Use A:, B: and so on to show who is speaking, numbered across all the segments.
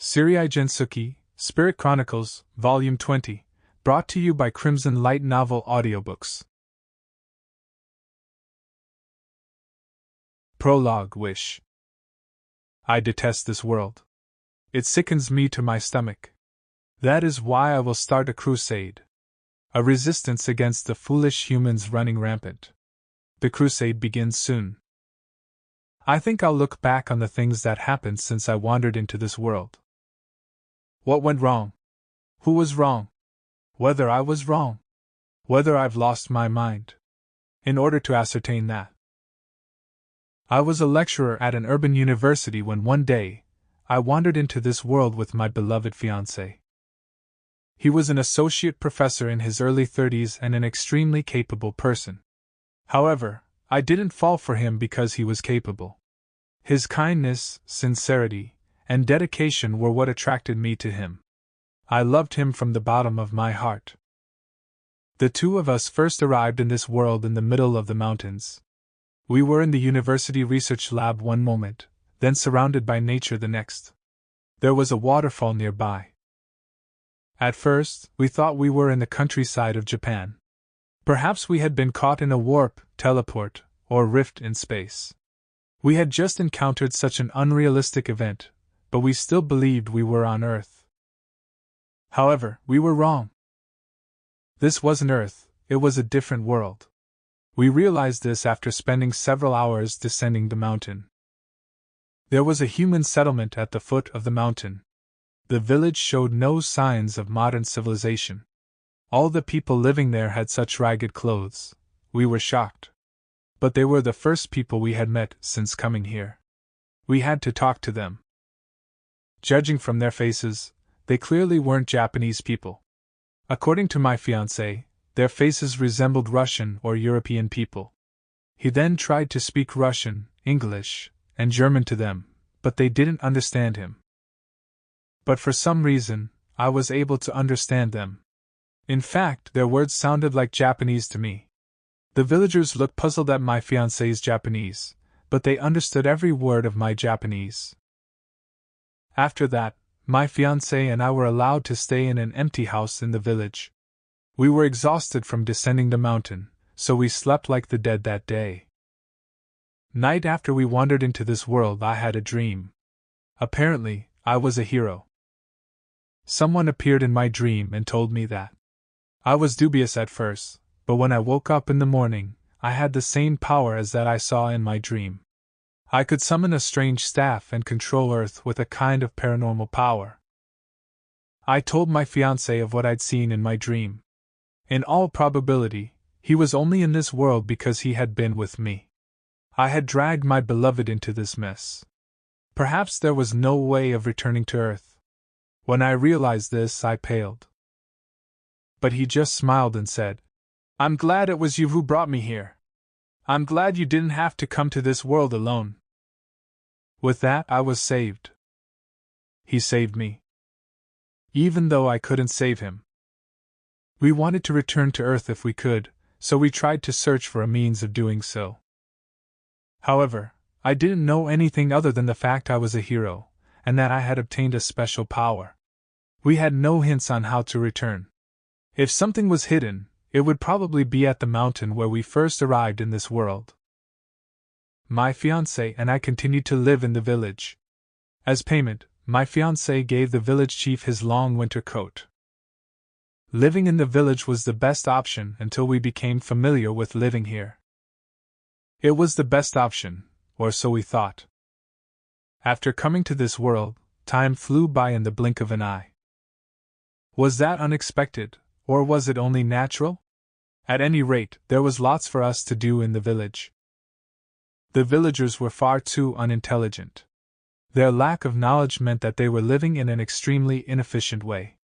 A: Serii Gensuki, Spirit Chronicles, Volume 20, brought to you by Crimson Light Novel Audiobooks. Prologue. Wish. I detest this world. It sickens me to my stomach. That is why I will start a crusade. A resistance against the foolish humans running rampant. The crusade begins soon. I think I'll look back on the things that happened since I wandered into this world. What went wrong? Who was wrong? Whether I was wrong? Whether I've lost my mind? In order to ascertain that. I was a lecturer at an urban university when one day, I wandered into this world with my beloved fiancé. He was an associate professor in his early 30s and an extremely capable person. However, I didn't fall for him because he was capable. His kindness, sincerity, and dedication were what attracted me to him. I loved him from the bottom of my heart. The two of us first arrived in this world in the middle of the mountains. We were in the university research lab one moment, then surrounded by nature the next. There was a waterfall nearby. At first, we thought we were in the countryside of Japan. Perhaps we had been caught in a warp, teleport, or rift in space. We had just encountered such an unrealistic event, but we still believed we were on Earth. However, we were wrong. This wasn't Earth, it was a different world. We realized this after spending several hours descending the mountain. There was a human settlement at the foot of the mountain. The village showed no signs of modern civilization. All the people living there had such ragged clothes. We were shocked. But they were the first people we had met since coming here. We had to talk to them. Judging from their faces, they clearly weren't Japanese people. According to my fiancé, their faces resembled Russian or European people. He then tried to speak Russian, English, and German to them, but they didn't understand him. But for some reason, I was able to understand them. In fact, their words sounded like Japanese to me. The villagers looked puzzled at my fiancé's Japanese, but they understood every word of my Japanese. After that, my fiancé and I were allowed to stay in an empty house in the village. We were exhausted from descending the mountain, so we slept like the dead that day. Night after we wandered into this world, I had a dream. Apparently, I was a hero. Someone appeared in my dream and told me that. I was dubious at first, but when I woke up in the morning, I had the same power as that I saw in my dream. I could summon a strange staff and control Earth with a kind of paranormal power. I told my fiancé of what I'd seen in my dream. In all probability, he was only in this world because he had been with me. I had dragged my beloved into this mess. Perhaps there was no way of returning to Earth. When I realized this, I paled. But he just smiled and said, "I'm glad it was you who brought me here. I'm glad you didn't have to come to this world alone." With that, I was saved. He saved me. Even though I couldn't save him. We wanted to return to Earth if we could, so we tried to search for a means of doing so. However, I didn't know anything other than the fact I was a hero, and that I had obtained a special power. We had no hints on how to return. If something was hidden, it would probably be at the mountain where we first arrived in this world. My fiancé and I continued to live in the village. As payment, my fiancé gave the village chief his long winter coat. Living in the village was the best option until we became familiar with living here. It was the best option, or so we thought. After coming to this world, time flew by in the blink of an eye. Was that unexpected, or was it only natural? At any rate, there was lots for us to do in the village. The villagers were far too unintelligent. Their lack of knowledge meant that they were living in an extremely inefficient way.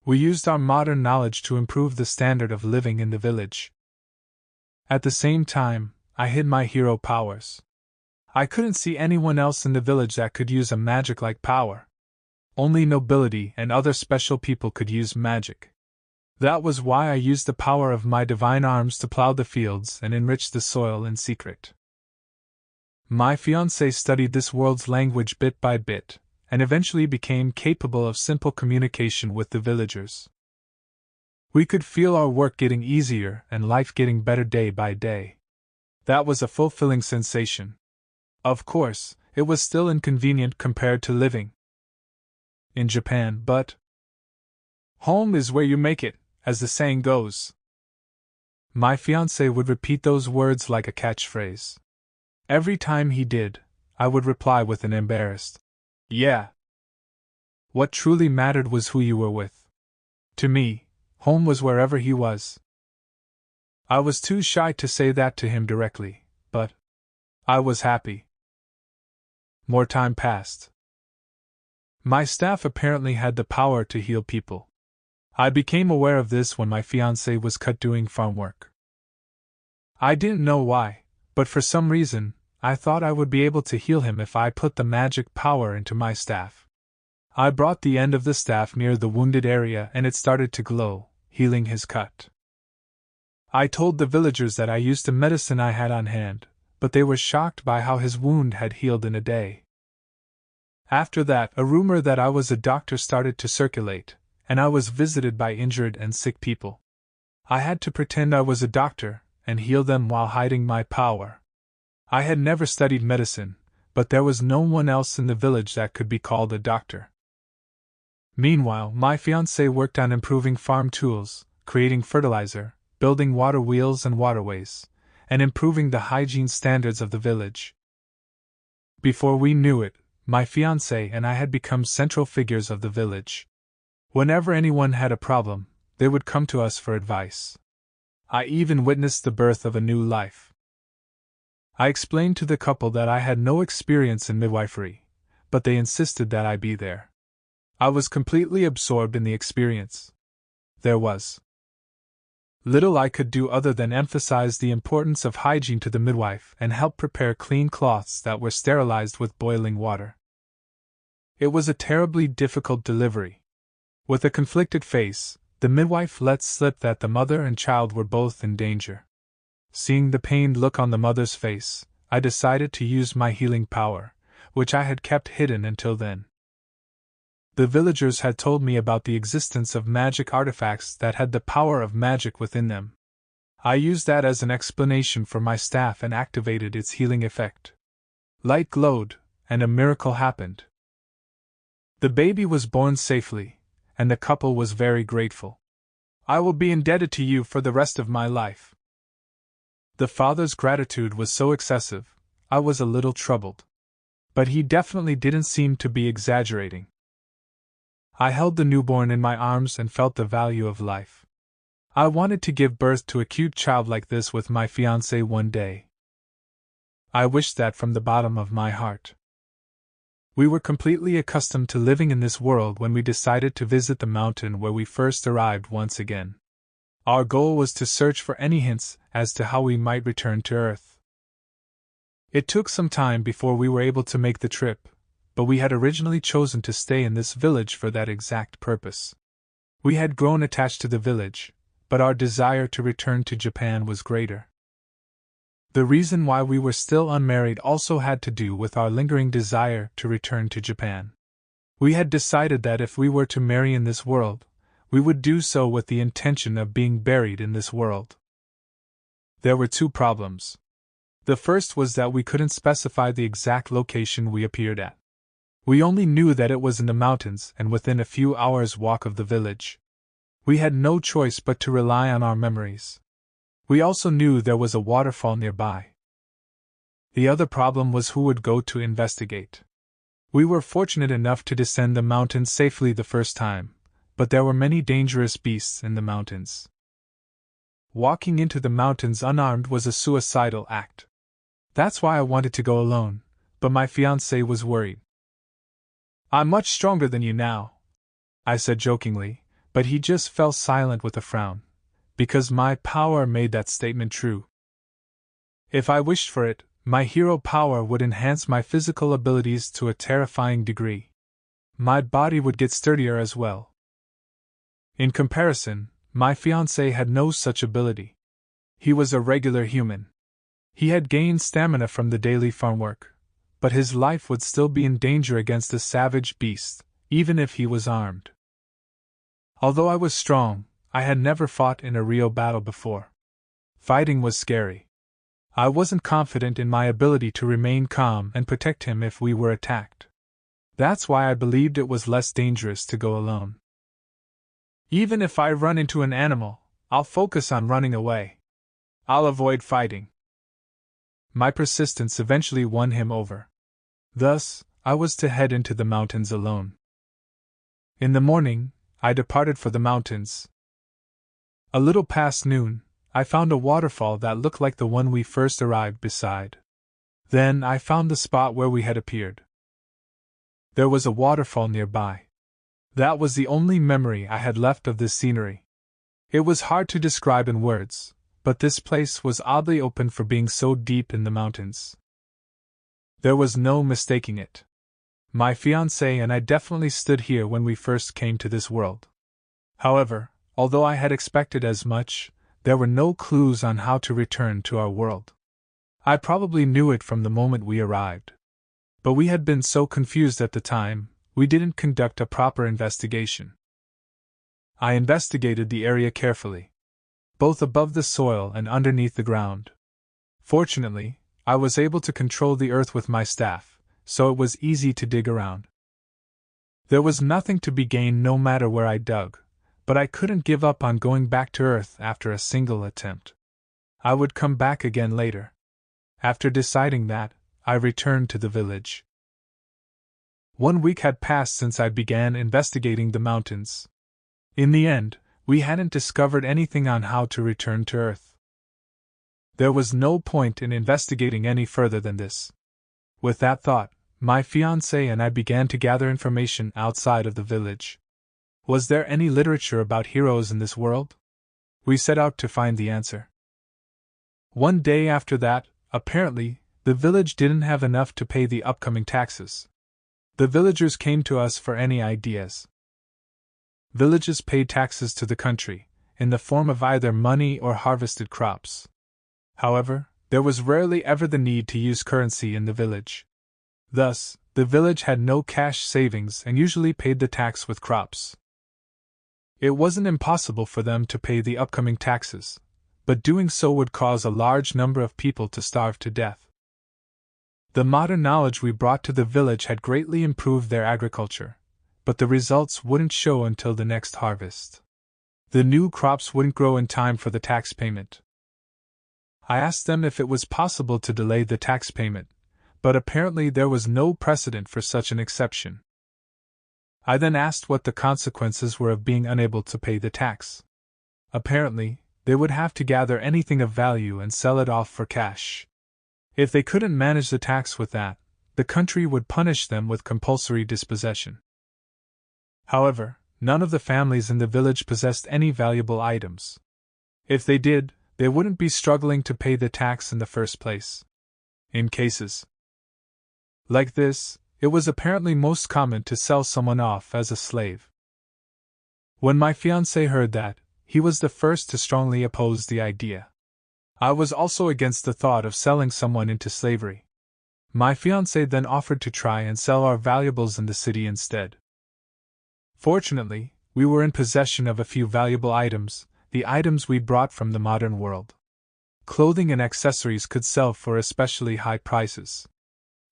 A: We used our modern knowledge to improve the standard of living in the village. At the same time, I hid my hero powers. I couldn't see anyone else in the village that could use a magic-like power. Only nobility and other special people could use magic. That was why I used the power of my divine arms to plow the fields and enrich the soil in secret. My fiancé studied this world's language bit by bit, and eventually became capable of simple communication with the villagers. We could feel our work getting easier and life getting better day by day. That was a fulfilling sensation. Of course, it was still inconvenient compared to living in Japan, but home is where you make it, as the saying goes. My fiancé would repeat those words like a catchphrase. Every time he did, I would reply with an embarrassed, "Yeah." What truly mattered was who you were with. To me, home was wherever he was. I was too shy to say that to him directly, but I was happy. More time passed. My staff apparently had the power to heal people. I became aware of this when my fiancé was cut doing farm work. I didn't know why, but for some reason, I thought I would be able to heal him if I put the magic power into my staff. I brought the end of the staff near the wounded area and it started to glow, healing his cut. I told the villagers that I used the medicine I had on hand, but they were shocked by how his wound had healed in a day. After that, a rumor that I was a doctor started to circulate, and I was visited by injured and sick people. I had to pretend I was a doctor and heal them while hiding my power. I had never studied medicine, but there was no one else in the village that could be called a doctor. Meanwhile, my fiancé worked on improving farm tools, creating fertilizer, building water wheels and waterways, and improving the hygiene standards of the village. Before we knew it, my fiancé and I had become central figures of the village. Whenever anyone had a problem, they would come to us for advice. I even witnessed the birth of a new life. I explained to the couple that I had no experience in midwifery, but they insisted that I be there. I was completely absorbed in the experience. There was little I could do other than emphasize the importance of hygiene to the midwife and help prepare clean cloths that were sterilized with boiling water. It was a terribly difficult delivery. With a conflicted face, the midwife let slip that the mother and child were both in danger. Seeing the pained look on the mother's face, I decided to use my healing power, which I had kept hidden until then. The villagers had told me about the existence of magic artifacts that had the power of magic within them. I used that as an explanation for my staff and activated its healing effect. Light glowed, and a miracle happened. The baby was born safely, and the couple was very grateful. "I will be indebted to you for the rest of my life." The father's gratitude was so excessive, I was a little troubled. But he definitely didn't seem to be exaggerating. I held the newborn in my arms and felt the value of life. I wanted to give birth to a cute child like this with my fiancé one day. I wished that from the bottom of my heart. We were completely accustomed to living in this world when we decided to visit the mountain where we first arrived once again. Our goal was to search for any hints as to how we might return to Earth. It took some time before we were able to make the trip, but we had originally chosen to stay in this village for that exact purpose. We had grown attached to the village, but our desire to return to Japan was greater. The reason why we were still unmarried also had to do with our lingering desire to return to Japan. We had decided that if we were to marry in this world, we would do so with the intention of being buried in this world. There were two problems. The first was that we couldn't specify the exact location we appeared at. We only knew that it was in the mountains and within a few hours' walk of the village. We had no choice but to rely on our memories. We also knew there was a waterfall nearby. The other problem was who would go to investigate. We were fortunate enough to descend the mountain safely the first time, but there were many dangerous beasts in the mountains. Walking into the mountains unarmed was a suicidal act. That's why I wanted to go alone, but my fiancé was worried. "I'm much stronger than you now," I said jokingly, but he just fell silent with a frown, because my power made that statement true. If I wished for it, my hero power would enhance my physical abilities to a terrifying degree. My body would get sturdier as well. In comparison, my fiancé had no such ability. He was a regular human. He had gained stamina from the daily farm work, but his life would still be in danger against a savage beast, even if he was armed. Although I was strong, I had never fought in a real battle before. Fighting was scary. I wasn't confident in my ability to remain calm and protect him if we were attacked. That's why I believed it was less dangerous to go alone. Even if I run into an animal, I'll focus on running away. I'll avoid fighting. My persistence eventually won him over. Thus, I was to head into the mountains alone. In the morning, I departed for the mountains. A little past noon, I found a waterfall that looked like the one we first arrived beside. Then I found the spot where we had appeared. There was a waterfall nearby. That was the only memory I had left of this scenery. It was hard to describe in words, but this place was oddly open for being so deep in the mountains. There was no mistaking it. My fiancée and I definitely stood here when we first came to this world. However, although I had expected as much, there were no clues on how to return to our world. I probably knew it from the moment we arrived. But we had been so confused at the time, we didn't conduct a proper investigation. I investigated the area carefully, both above the soil and underneath the ground. Fortunately, I was able to control the earth with my staff, so it was easy to dig around. There was nothing to be gained no matter where I dug, but I couldn't give up on going back to Earth after a single attempt. I would come back again later. After deciding that, I returned to the village. 1 week had passed since I began investigating the mountains. In the end, we hadn't discovered anything on how to return to Earth. There was no point in investigating any further than this. With that thought, my fiancée and I began to gather information outside of the village. Was there any literature about heroes in this world? We set out to find the answer. One day after that, apparently, the village didn't have enough to pay the upcoming taxes. The villagers came to us for any ideas. Villages paid taxes to the country, in the form of either money or harvested crops. However, there was rarely ever the need to use currency in the village. Thus, the village had no cash savings and usually paid the tax with crops. It wasn't impossible for them to pay the upcoming taxes, but doing so would cause a large number of people to starve to death. The modern knowledge we brought to the village had greatly improved their agriculture, but the results wouldn't show until the next harvest. The new crops wouldn't grow in time for the tax payment. I asked them if it was possible to delay the tax payment, but apparently there was no precedent for such an exception. I then asked what the consequences were of being unable to pay the tax. Apparently, they would have to gather anything of value and sell it off for cash. If they couldn't manage the tax with that, the country would punish them with compulsory dispossession. However, none of the families in the village possessed any valuable items. If they did, they wouldn't be struggling to pay the tax in the first place. In cases like this, it was apparently most common to sell someone off as a slave. When my fiancé heard that, he was the first to strongly oppose the idea. I was also against the thought of selling someone into slavery. My fiancé then offered to try and sell our valuables in the city instead. Fortunately, we were in possession of a few valuable items, the items we brought from the modern world. Clothing and accessories could sell for especially high prices.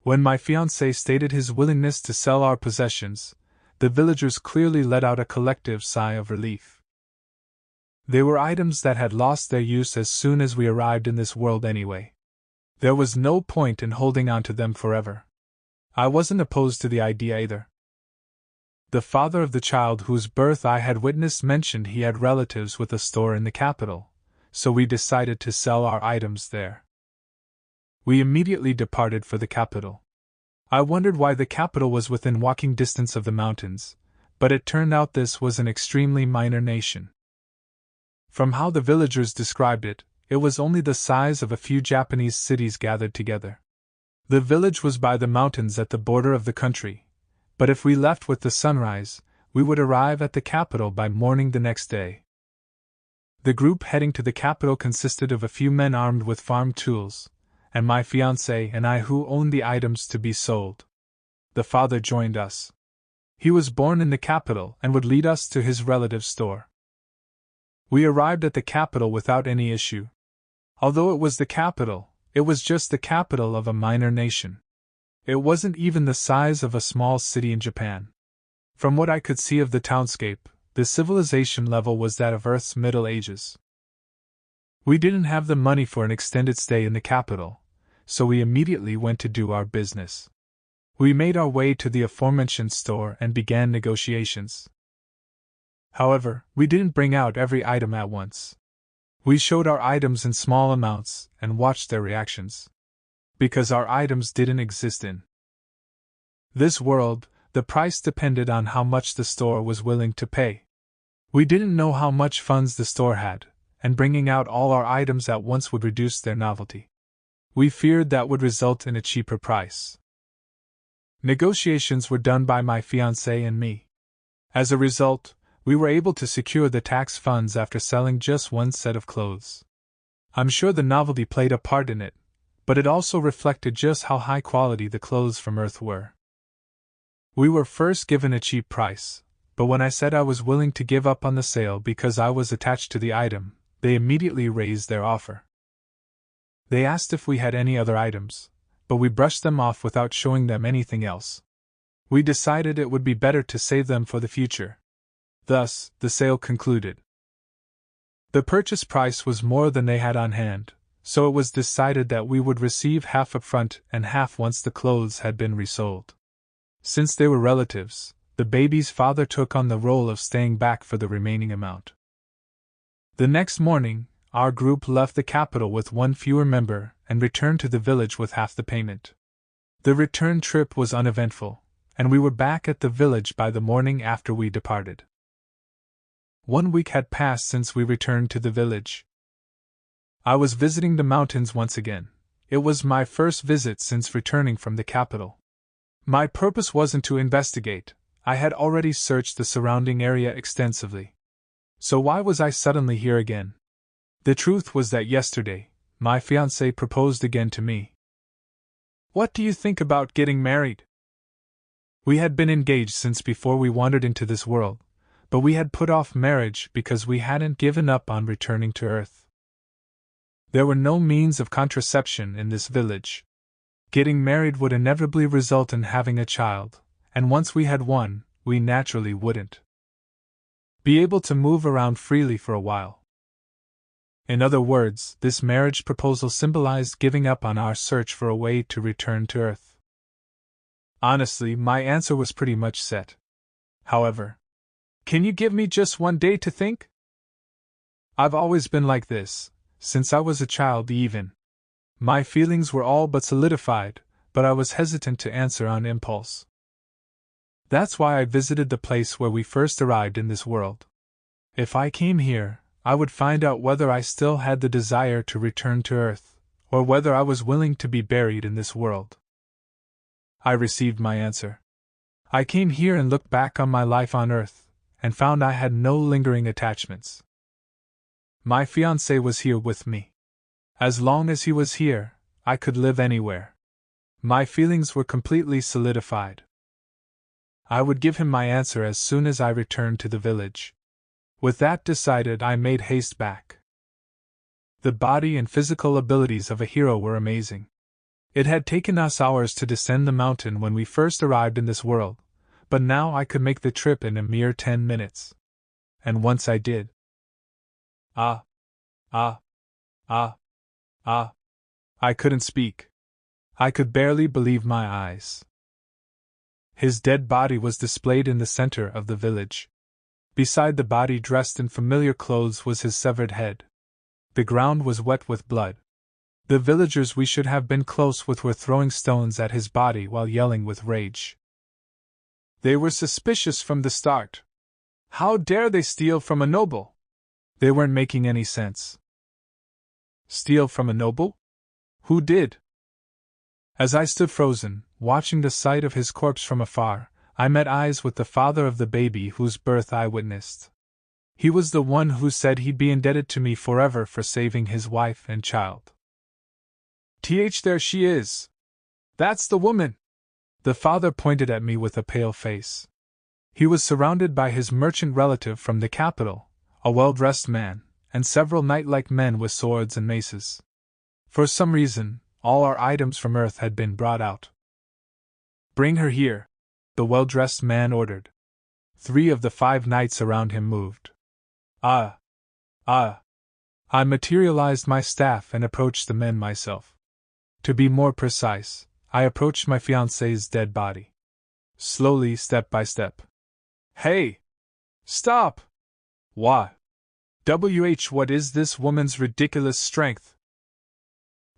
A: When my fiancé stated his willingness to sell our possessions, the villagers clearly let out a collective sigh of relief. They were items that had lost their use as soon as we arrived in this world anyway. There was no point in holding on to them forever. I wasn't opposed to the idea either. The father of the child whose birth I had witnessed mentioned he had relatives with a store in the capital, so we decided to sell our items there. We immediately departed for the capital. I wondered why the capital was within walking distance of the mountains, but it turned out this was an extremely minor nation. From how the villagers described it, it was only the size of a few Japanese cities gathered together. The village was by the mountains at the border of the country, but if we left with the sunrise, we would arrive at the capital by morning the next day. The group heading to the capital consisted of a few men armed with farm tools, and my fiancée and I who owned the items to be sold. The father joined us. He was born in the capital and would lead us to his relative's store. We arrived at the capital without any issue. Although it was the capital, it was just the capital of a minor nation. It wasn't even the size of a small city in Japan. From what I could see of the townscape, the civilization level was that of Earth's Middle Ages. We didn't have the money for an extended stay in the capital, so we immediately went to do our business. We made our way to the aforementioned store and began negotiations. However, we didn't bring out every item at once. We showed our items in small amounts and watched their reactions. Because our items didn't exist in this world, the price depended on how much the store was willing to pay. We didn't know how much funds the store had, and bringing out all our items at once would reduce their novelty. We feared that would result in a cheaper price. Negotiations were done by my fiancée and me. As a result, we were able to secure the tax funds after selling just one set of clothes. I'm sure the novelty played a part in it, but it also reflected just how high quality the clothes from Earth were. We were first given a cheap price, but when I said I was willing to give up on the sale because I was attached to the item, they immediately raised their offer. They asked if we had any other items, but we brushed them off without showing them anything else. We decided it would be better to save them for the future. Thus, the sale concluded. The purchase price was more than they had on hand, so it was decided that we would receive half upfront and half once the clothes had been resold. Since they were relatives, the baby's father took on the role of staying back for the remaining amount. The next morning, our group left the capital with one fewer member and returned to the village with half the payment. The return trip was uneventful, and we were back at the village by the morning after we departed. 1 week had passed since we returned to the village. I was visiting the mountains once again. It was my first visit since returning from the capital. My purpose wasn't to investigate, I had already searched the surrounding area extensively. So why was I suddenly here again? The truth was that yesterday, my fiancée proposed again to me. "What do you think about getting married?" We had been engaged since before we wandered into this world, but we had put off marriage because we hadn't given up on returning to Earth. There were no means of contraception in this village. Getting married would inevitably result in having a child, and once we had one, we naturally wouldn't be able to move around freely for a while. In other words, this marriage proposal symbolized giving up on our search for a way to return to Earth. Honestly, my answer was pretty much set. However, "Can you give me just 1 day to think?" I've always been like this, since I was a child even. My feelings were all but solidified, but I was hesitant to answer on impulse. That's why I visited the place where we first arrived in this world. If I came here, I would find out whether I still had the desire to return to Earth, or whether I was willing to be buried in this world. I received my answer. I came here and looked back on my life on Earth, and found I had no lingering attachments. My fiancé was here with me. As long as he was here, I could live anywhere. My feelings were completely solidified. I would give him my answer as soon as I returned to the village. With that decided, I made haste back. The body and physical abilities of a hero were amazing. It had taken us hours to descend the mountain when we first arrived in this world, but now I could make the trip in a mere 10 minutes. And once I did. I couldn't speak. I could barely believe my eyes. His dead body was displayed in the center of the village. Beside the body, dressed in familiar clothes, was his severed head. The ground was wet with blood. The villagers we should have been close with were throwing stones at his body while yelling with rage. They were suspicious from the start. How dare they steal from a noble? They weren't making any sense. Steal from a noble? Who did? As I stood frozen, watching the sight of his corpse from afar, I met eyes with the father of the baby whose birth I witnessed. He was the one who said he'd be indebted to me forever for saving his wife and child. There she is! That's the woman! The father pointed at me with a pale face. He was surrounded by his merchant relative from the capital, a well-dressed man, and several knight-like men with swords and maces. For some reason, all our items from Earth had been brought out. Bring her here, the well-dressed man ordered. 3 of the 5 knights around him moved. I materialized my staff and approached the men myself. To be more precise, I approached my fiancée's dead body. Slowly, step by step. Hey! Stop! What is this woman's ridiculous strength?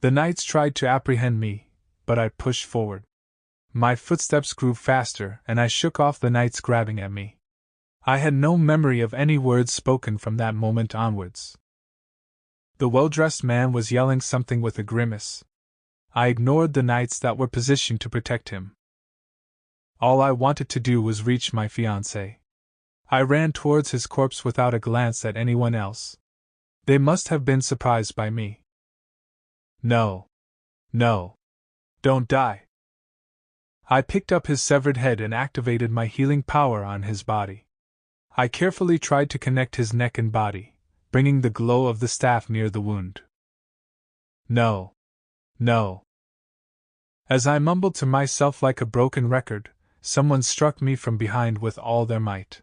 A: The knights tried to apprehend me, but I pushed forward. My footsteps grew faster and I shook off the knights grabbing at me. I had no memory of any words spoken from that moment onwards. The well-dressed man was yelling something with a grimace. I ignored the knights that were positioned to protect him. All I wanted to do was reach my fiancé. I ran towards his corpse without a glance at anyone else. They must have been surprised by me. No. Don't die. I picked up his severed head and activated my healing power on his body. I carefully tried to connect his neck and body, bringing the glow of the staff near the wound. No. As I mumbled to myself like a broken record, someone struck me from behind with all their might.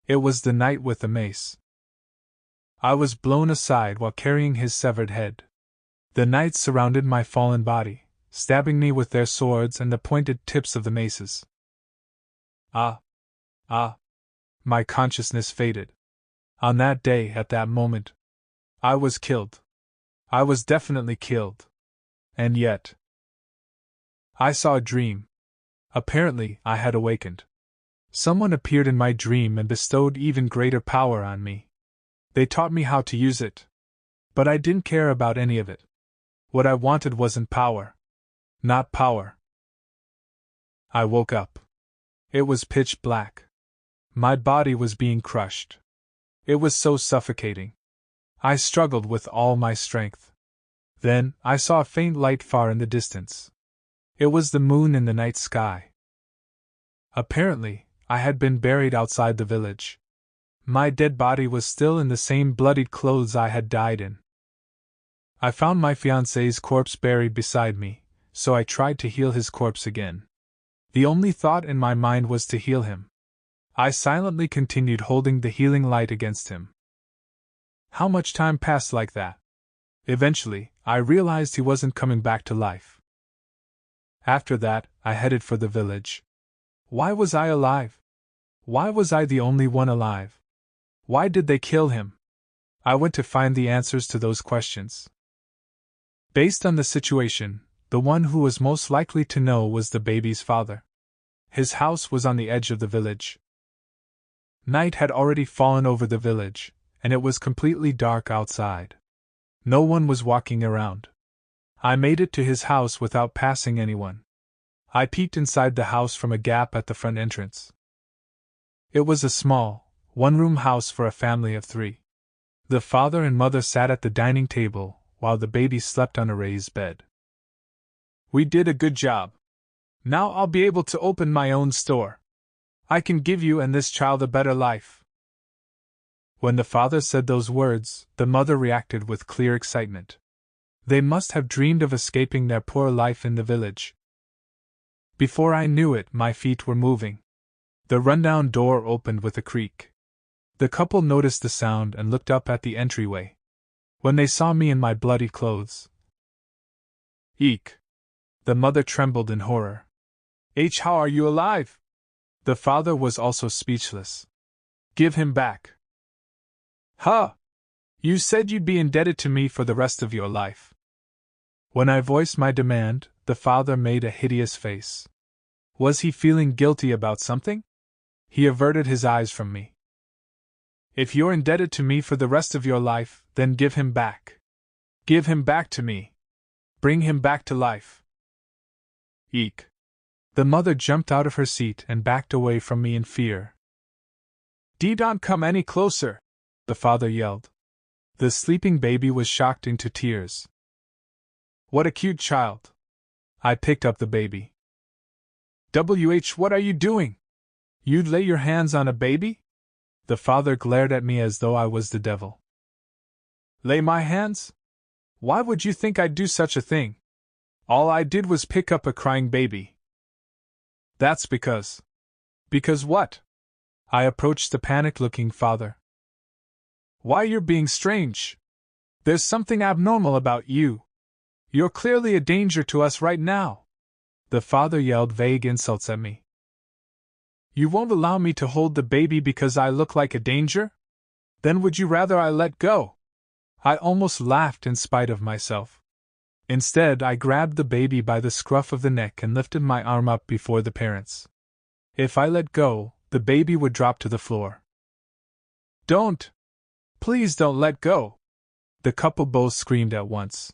A: It was the knight with the mace. I was blown aside while carrying his severed head. The knights surrounded my fallen body, stabbing me with their swords and the pointed tips of the maces. My consciousness faded. On that day, at that moment, I was killed. I was definitely killed. And yet, I saw a dream. Apparently, I had awakened. Someone appeared in my dream and bestowed even greater power on me. They taught me how to use it. But I didn't care about any of it. What I wanted wasn't power. Not power. I woke up. It was pitch black. My body was being crushed. It was so suffocating. I struggled with all my strength. Then, I saw a faint light far in the distance. It was the moon in the night sky. Apparently, I had been buried outside the village. My dead body was still in the same bloodied clothes I had died in. I found my fiancé's corpse buried beside me, so I tried to heal his corpse again. The only thought in my mind was to heal him. I silently continued holding the healing light against him. How much time passed like that? Eventually, I realized he wasn't coming back to life. After that, I headed for the village. Why was I alive? Why was I the only one alive? Why did they kill him? I went to find the answers to those questions. Based on the situation, the one who was most likely to know was the baby's father. His house was on the edge of the village. Night had already fallen over the village, and it was completely dark outside. No one was walking around. I made it to his house without passing anyone. I peeked inside the house from a gap at the front entrance. It was a small, one-room house for a family of 3. The father and mother sat at the dining table, while the baby slept on a raised bed. We did a good job. Now I'll be able to open my own store. I can give you and this child a better life. When the father said those words, the mother reacted with clear excitement. They must have dreamed of escaping their poor life in the village. Before I knew it, my feet were moving. The rundown door opened with a creak. The couple noticed the sound and looked up at the entryway. When they saw me in my bloody clothes. Eek! The mother trembled in horror. How are you alive? The father was also speechless. Give him back. Huh! You said you'd be indebted to me for the rest of your life. When I voiced my demand, the father made a hideous face. Was he feeling guilty about something? He averted his eyes from me. If you're indebted to me for the rest of your life, then give him back. Give him back to me. Bring him back to life. Eek! The mother jumped out of her seat and backed away from me in fear. Don't come any closer! The father yelled. The sleeping baby was shocked into tears. What a cute child. I picked up the baby. What are you doing? You'd lay your hands on a baby? The father glared at me as though I was the devil. Lay my hands? Why would you think I'd do such a thing? All I did was pick up a crying baby. That's because. Because what? I approached the panicked-looking father. Why, you're being strange. There's something abnormal about you. You're clearly a danger to us right now. The father yelled vague insults at me. You won't allow me to hold the baby because I look like a danger? Then would you rather I let go? I almost laughed in spite of myself. Instead, I grabbed the baby by the scruff of the neck and lifted my arm up before the parents. If I let go, the baby would drop to the floor. Don't! Please don't let go! The couple both screamed at once.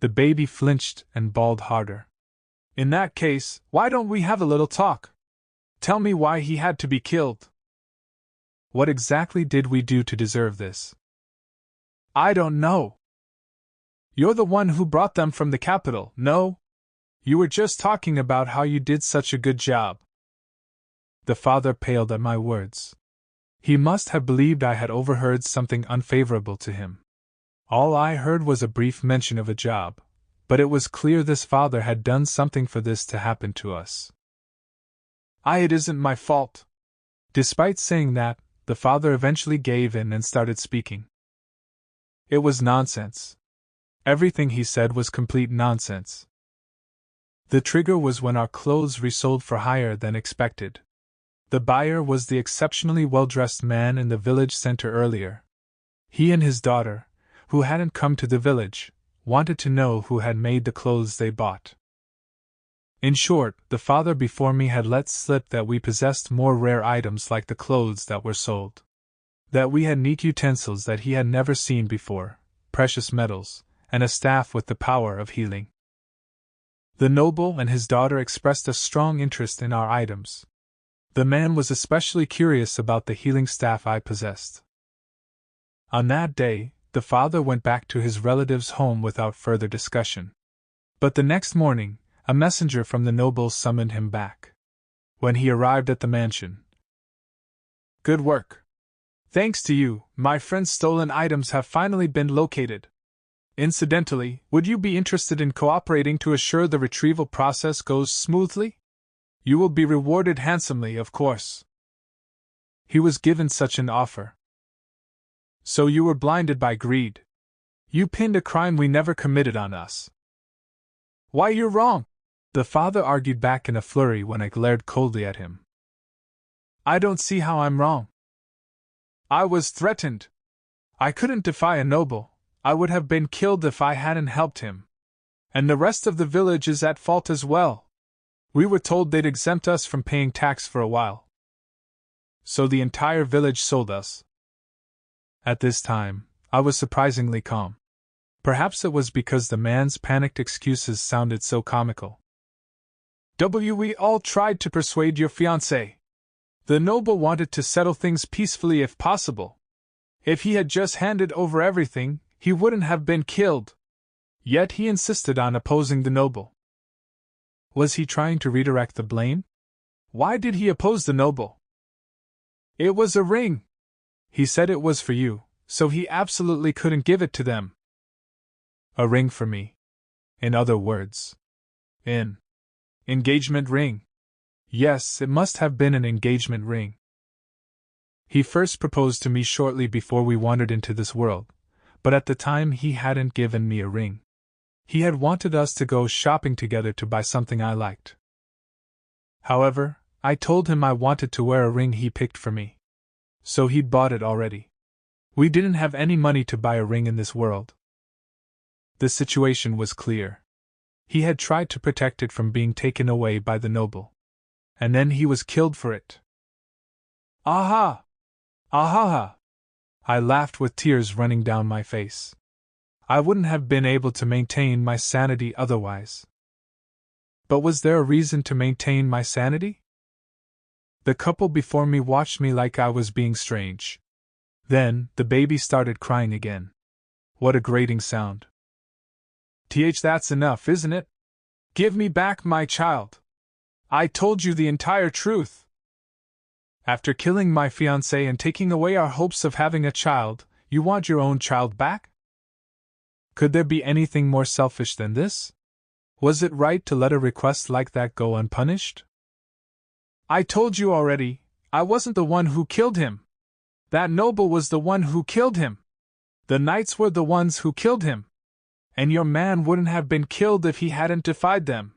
A: The baby flinched and bawled harder. In that case, why don't we have a little talk? Tell me why he had to be killed. What exactly did we do to deserve this? I don't know. You're the one who brought them from the capital, no? You were just talking about how you did such a good job. The father paled at my words. He must have believed I had overheard something unfavorable to him. All I heard was a brief mention of a job, but it was clear this father had done something for this to happen to us. It isn't my fault. Despite saying that, the father eventually gave in and started speaking. It was nonsense. Everything he said was complete nonsense. The trigger was when our clothes resold for higher than expected. The buyer was the exceptionally well-dressed man in the village center earlier. He and his daughter, who hadn't come to the village, wanted to know who had made the clothes they bought. In short, the father before me had let slip that we possessed more rare items like the clothes that were sold. That we had neat utensils that he had never seen before, precious metals, and a staff with the power of healing. The noble and his daughter expressed a strong interest in our items. The man was especially curious about the healing staff I possessed. On that day, the father went back to his relative's home without further discussion. But the next morning, a messenger from the noble summoned him back. When he arrived at the mansion, "Good work. Thanks to you, my friend's stolen items have finally been located. Incidentally, would you be interested in cooperating to assure the retrieval process goes smoothly? You will be rewarded handsomely, of course." He was given such an offer. So you were blinded by greed. You pinned a crime we never committed on us. Why, you're wrong, the father argued back in a flurry when I glared coldly at him. I don't see how I'm wrong. I was threatened. I couldn't defy a noble. I would have been killed if I hadn't helped him. And the rest of the village is at fault as well. We were told they'd exempt us from paying tax for a while. So the entire village sold us. At this time, I was surprisingly calm. Perhaps it was because the man's panicked excuses sounded so comical. We all tried to persuade your fiancé. The noble wanted to settle things peacefully if possible. If he had just handed over everything, he wouldn't have been killed. Yet he insisted on opposing the noble. Was he trying to redirect the blame? Why did he oppose the noble? It was a ring. He said it was for you, so he absolutely couldn't give it to them. A ring for me. In other words, an engagement ring. Yes, it must have been an engagement ring. He first proposed to me shortly before we wandered into this world, but at the time he hadn't given me a ring. He had wanted us to go shopping together to buy something I liked. However, I told him I wanted to wear a ring he picked for me. So he'd bought it already. We didn't have any money to buy a ring in this world. The situation was clear. He had tried to protect it from being taken away by the noble. And then he was killed for it. Aha! Aha! I laughed with tears running down my face. I wouldn't have been able to maintain my sanity otherwise. But was there a reason to maintain my sanity? The couple before me watched me like I was being strange. Then, the baby started crying again. What a grating sound. That's enough, isn't it? Give me back my child. I told you the entire truth. After killing my fiancée and taking away our hopes of having a child, you want your own child back? Could there be anything more selfish than this? Was it right to let a request like that go unpunished? I told you already, I wasn't the one who killed him. That noble was the one who killed him. The knights were the ones who killed him. And your man wouldn't have been killed if he hadn't defied them.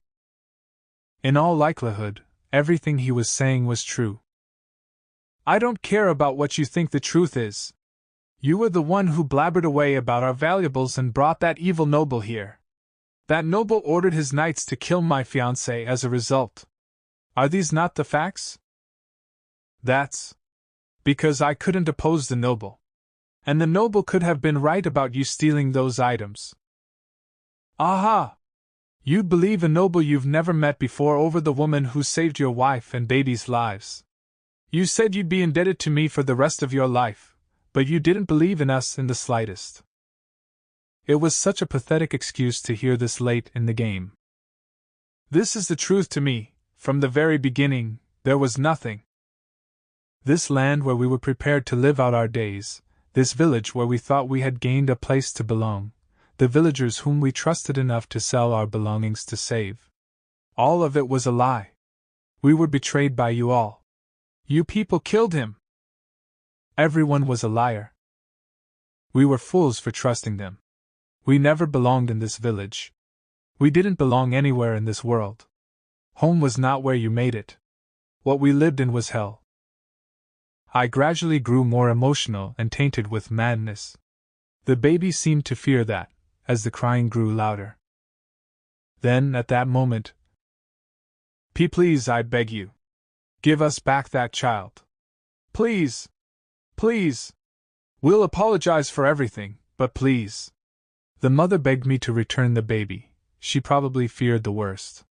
A: In all likelihood, everything he was saying was true. I don't care about what you think the truth is. You were the one who blabbered away about our valuables and brought that evil noble here. That noble ordered his knights to kill my fiancée as a result. Are these not the facts? That's because I couldn't oppose the noble. And the noble could have been right about you stealing those items. Aha! You'd believe a noble you've never met before over the woman who saved your wife and baby's lives. You said you'd be indebted to me for the rest of your life, but you didn't believe in us in the slightest. It was such a pathetic excuse to hear this late in the game. This is the truth to me. From the very beginning, there was nothing. This land where we were prepared to live out our days, this village where we thought we had gained a place to belong, the villagers whom we trusted enough to sell our belongings to save. All of it was a lie. We were betrayed by you all. You people killed him. Everyone was a liar. We were fools for trusting them. We never belonged in this village. We didn't belong anywhere in this world. Home was not where you made it. What we lived in was hell. I gradually grew more emotional and tainted with madness. The baby seemed to fear that, as the crying grew louder. Then, at that moment, Please, I beg you. Give us back that child. Please. Please. We'll apologize for everything, but please. The mother begged me to return the baby. She probably feared the worst.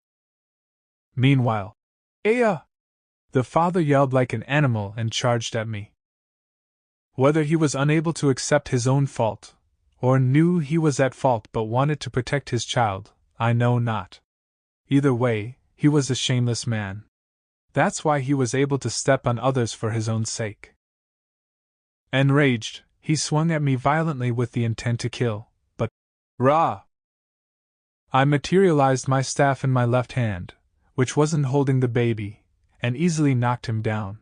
A: Meanwhile, Aya! The father yelled like an animal and charged at me. Whether he was unable to accept his own fault, or knew he was at fault but wanted to protect his child, I know not. Either way, he was a shameless man. That's why he was able to step on others for his own sake. Enraged, he swung at me violently with the intent to kill, but rah! I materialized my staff in my left hand, which wasn't holding the baby, and easily knocked him down.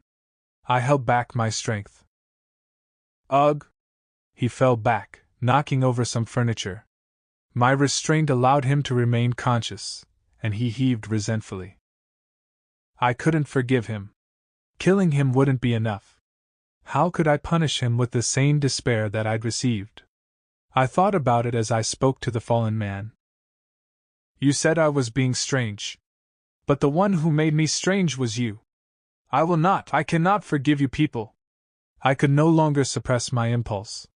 A: I held back my strength. Ugh! He fell back, knocking over some furniture. My restraint allowed him to remain conscious, and he heaved resentfully. I couldn't forgive him. Killing him wouldn't be enough. How could I punish him with the same despair that I'd received? I thought about it as I spoke to the fallen man. You said I was being strange. But the one who made me strange was you. I cannot forgive you people. I could no longer suppress my impulse.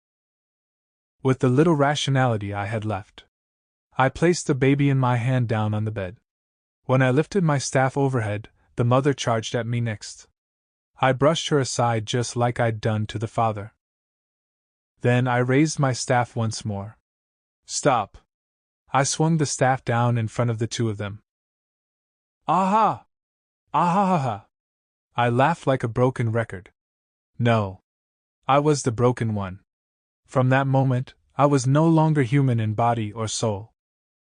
A: With the little rationality I had left, I placed the baby in my hand down on the bed. When I lifted my staff overhead, the mother charged at me next. I brushed her aside just like I'd done to the father. Then I raised my staff once more. Stop! I swung the staff down in front of the two of them. Aha! Ahahaha! I laughed like a broken record. No. I was the broken one. From that moment, I was no longer human in body or soul.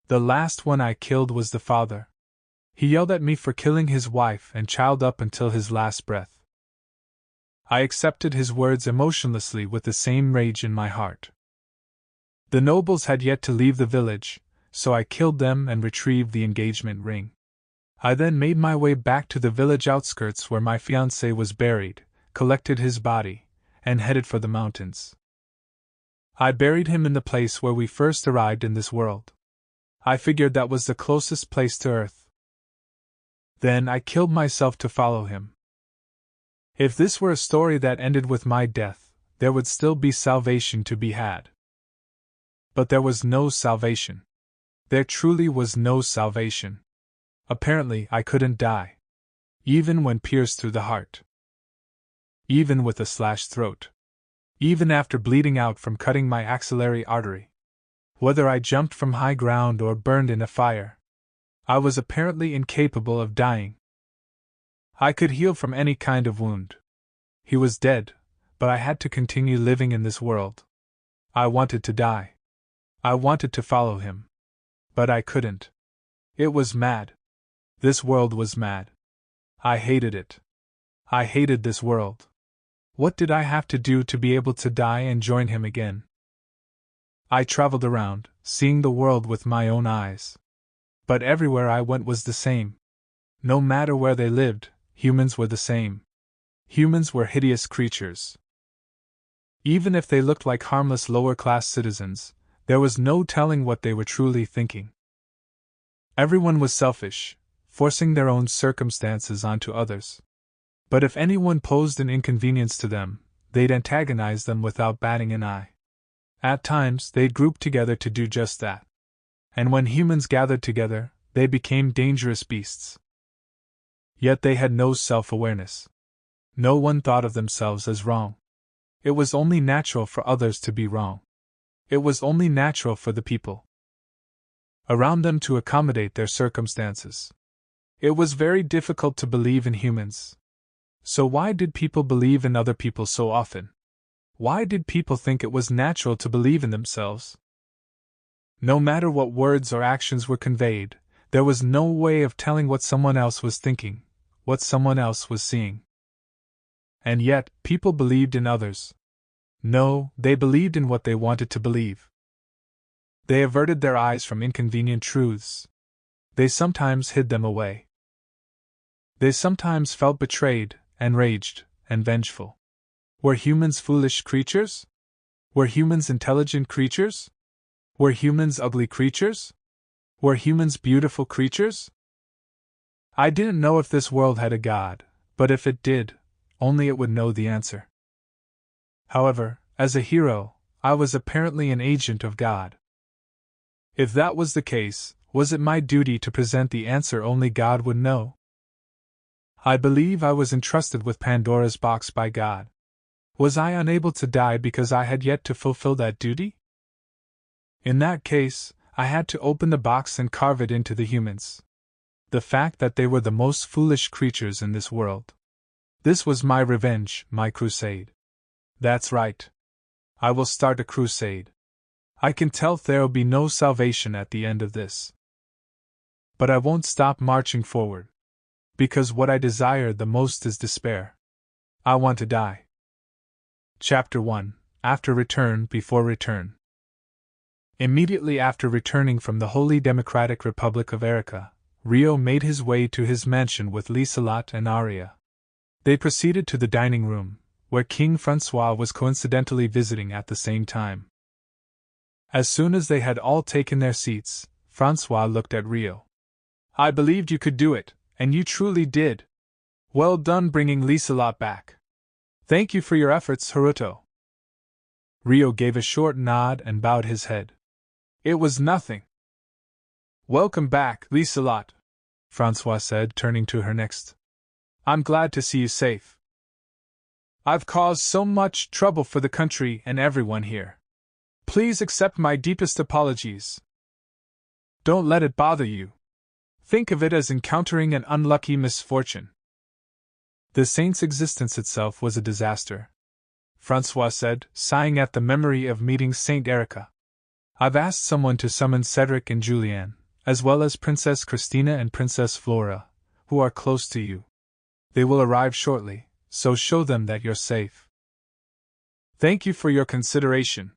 A: The last one I killed was the father. He yelled at me for killing his wife and child up until his last breath. I accepted his words emotionlessly with the same rage in my heart. The nobles had yet to leave the village, so I killed them and retrieved the engagement ring. I then made my way back to the village outskirts where my fiancé was buried, collected his body, and headed for the mountains. I buried him in the place where we first arrived in this world. I figured that was the closest place to Earth. Then I killed myself to follow him. If this were a story that ended with my death, there would still be salvation to be had. But there was no salvation. There truly was no salvation. Apparently, I couldn't die. Even when pierced through the heart. Even with a slashed throat. Even after bleeding out from cutting my axillary artery. whether I jumped from high ground or burned in a fire. I was apparently incapable of dying. I could heal from any kind of wound. He was dead, but I had to continue living in this world. I wanted to die. I wanted to follow him. But I couldn't. It was mad. This world was mad. I hated it. I hated this world. What did I have to do to be able to die and join him again? I traveled around, seeing the world with my own eyes. But everywhere I went was the same. No matter where they lived, humans were the same. Humans were hideous creatures. Even if they looked like harmless lower-class citizens, there was no telling what they were truly thinking. Everyone was selfish, forcing their own circumstances onto others. But if anyone posed an inconvenience to them, they'd antagonize them without batting an eye. At times, they'd group together to do just that. And when humans gathered together, they became dangerous beasts. Yet they had no self-awareness. No one thought of themselves as wrong. It was only natural for others to be wrong. It was only natural for the people around them to accommodate their circumstances. It was very difficult to believe in humans. So why did people believe in other people so often? Why did people think it was natural to believe in themselves? No matter what words or actions were conveyed, there was no way of telling what someone else was thinking, what someone else was seeing. And yet, people believed in others. No, they believed in what they wanted to believe. They averted their eyes from inconvenient truths. They sometimes hid them away. They sometimes felt betrayed, enraged, and vengeful. Were humans foolish creatures? Were humans intelligent creatures? Were humans ugly creatures? Were humans beautiful creatures? I didn't know if this world had a God, but if it did, only it would know the answer. However, as a hero, I was apparently an agent of God. If that was the case, was it my duty to present the answer only God would know? I believe I was entrusted with Pandora's box by God. Was I unable to die because I had yet to fulfill that duty? In that case, I had to open the box and carve it into the humans. The fact that they were the most foolish creatures in this world. This was my revenge, my crusade. That's right. I will start a crusade. I can tell there'll be no salvation at the end of this. But I won't stop marching forward. Because what I desire the most is despair. I want to die. Chapter 1. After Return, Before Return. Immediately after returning from the Holy Democratic Republic of Arica, Rio made his way to his mansion with Liselot and Aria. They proceeded to the dining room, where King Francois was coincidentally visiting at the same time. As soon as they had all taken their seats, Francois looked at Rio. I believed you could do it, and you truly did. Well done bringing Liselot back. Thank you for your efforts, Haruto. Rio gave a short nod and bowed his head. It was nothing. Welcome back, Liselot, Francois said, turning to her next. I'm glad to see you safe. I've caused so much trouble for the country and everyone here. Please accept my deepest apologies. Don't let it bother you. Think of it as encountering an unlucky misfortune. The saint's existence itself was a disaster, Francois said, sighing at the memory of meeting Saint Erica. I've asked someone to summon Cedric and Julianne, as well as Princess Christina and Princess Flora, who are close to you. They will arrive shortly, so show them that you're safe. Thank you for your consideration.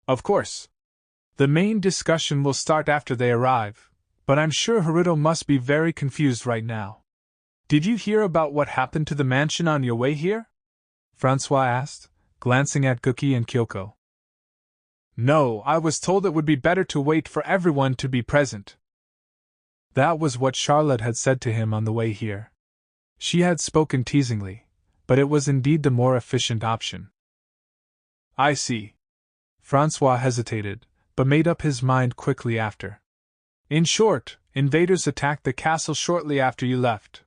A: Of course. The main discussion will start after they arrive, but I'm sure Haruto must be very confused right now. Did you hear about what happened to the mansion on your way here? Francois asked, glancing at Guki and Kyoko. No, I was told it would be better to wait for everyone to be present. That was what Charlotte had said to him on the way here. She had spoken teasingly, but it was indeed the more efficient option. I see. Francois hesitated, but made up his mind quickly after. In short, invaders attacked the castle shortly after you left.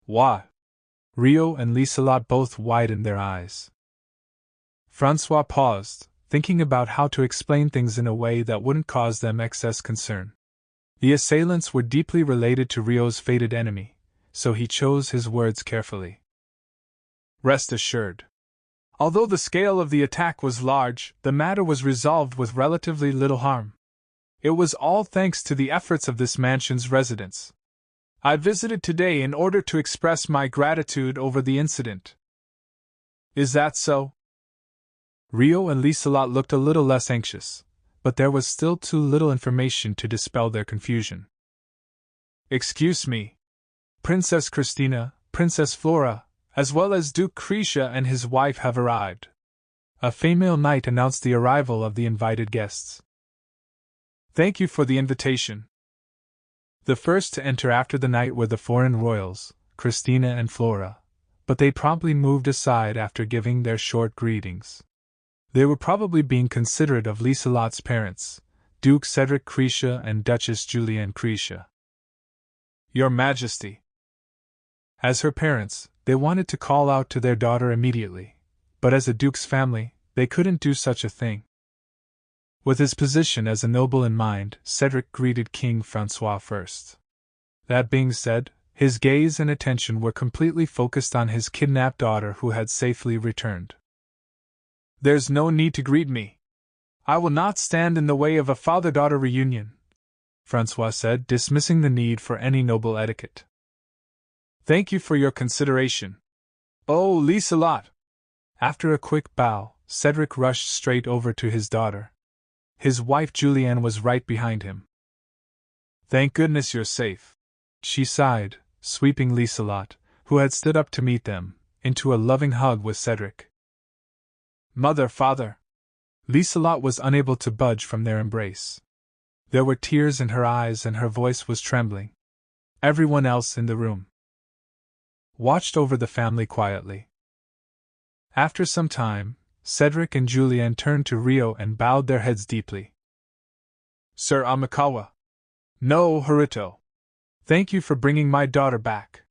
A: What? Rio and Liselot both widened their eyes. Francois paused, thinking about how to explain things in a way that wouldn't cause them excess concern. The assailants were deeply related to Rio's fated enemy, so he chose his words carefully. Rest assured. Although the scale of the attack was large, the matter was resolved with relatively little harm. It was all thanks to the efforts of this mansion's residents. I visited today in order to express my gratitude over the incident. Is that so? Rio and Liselot looked a little less anxious, but there was still too little information to dispel their confusion. Excuse me. Princess Christina, Princess Flora, as well as Duke Krisha and his wife have arrived. A female knight announced the arrival of the invited guests. Thank you for the invitation. The first to enter after the night were the foreign royals, Christina and Flora, but they promptly moved aside after giving their short greetings. They were probably being considerate of Liselot's parents, Duke Cedric Krisha and Duchess Julienne Krisha. Your Majesty. As her parents, they wanted to call out to their daughter immediately, but as a duke's family, they couldn't do such a thing. With his position as a noble in mind, Cedric greeted King Francois first. That being said, his gaze and attention were completely focused on his kidnapped daughter who had safely returned. There's no need to greet me. I will not stand in the way of a father-daughter reunion, Francois said, dismissing the need for any noble etiquette. Thank you for your consideration. Oh, Liselot! After a quick bow, Cedric rushed straight over to his daughter. His wife Julienne was right behind him. Thank goodness you're safe, she sighed, sweeping Liselot, who had stood up to meet them, into a loving hug with Cedric. Mother, father! Liselot was unable to budge from their embrace. There were tears in her eyes and her voice was trembling. Everyone else in the room watched over the family quietly. After some time, Cedric and Julienne turned to Rio and bowed their heads deeply. Sir Amikawa. No, Haruto. Thank you for bringing my daughter back.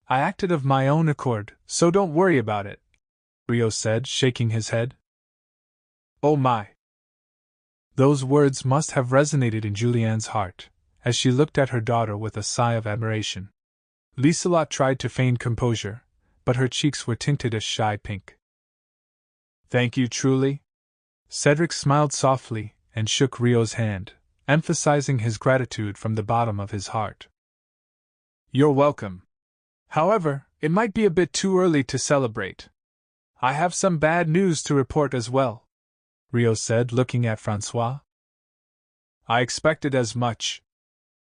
A: I acted of my own accord, so don't worry about it, Rio said, shaking his head. Oh my! Those words must have resonated in Julienne's heart, as she looked at her daughter with a sigh of admiration. Liselot tried to feign composure, but her cheeks were tinted a shy pink. Thank you truly? Cedric smiled softly and shook Rio's hand, emphasizing his gratitude from the bottom of his heart. You're welcome. However, it might be a bit too early to celebrate. I have some bad news to report as well, Rio said, looking at Francois. I expected as much.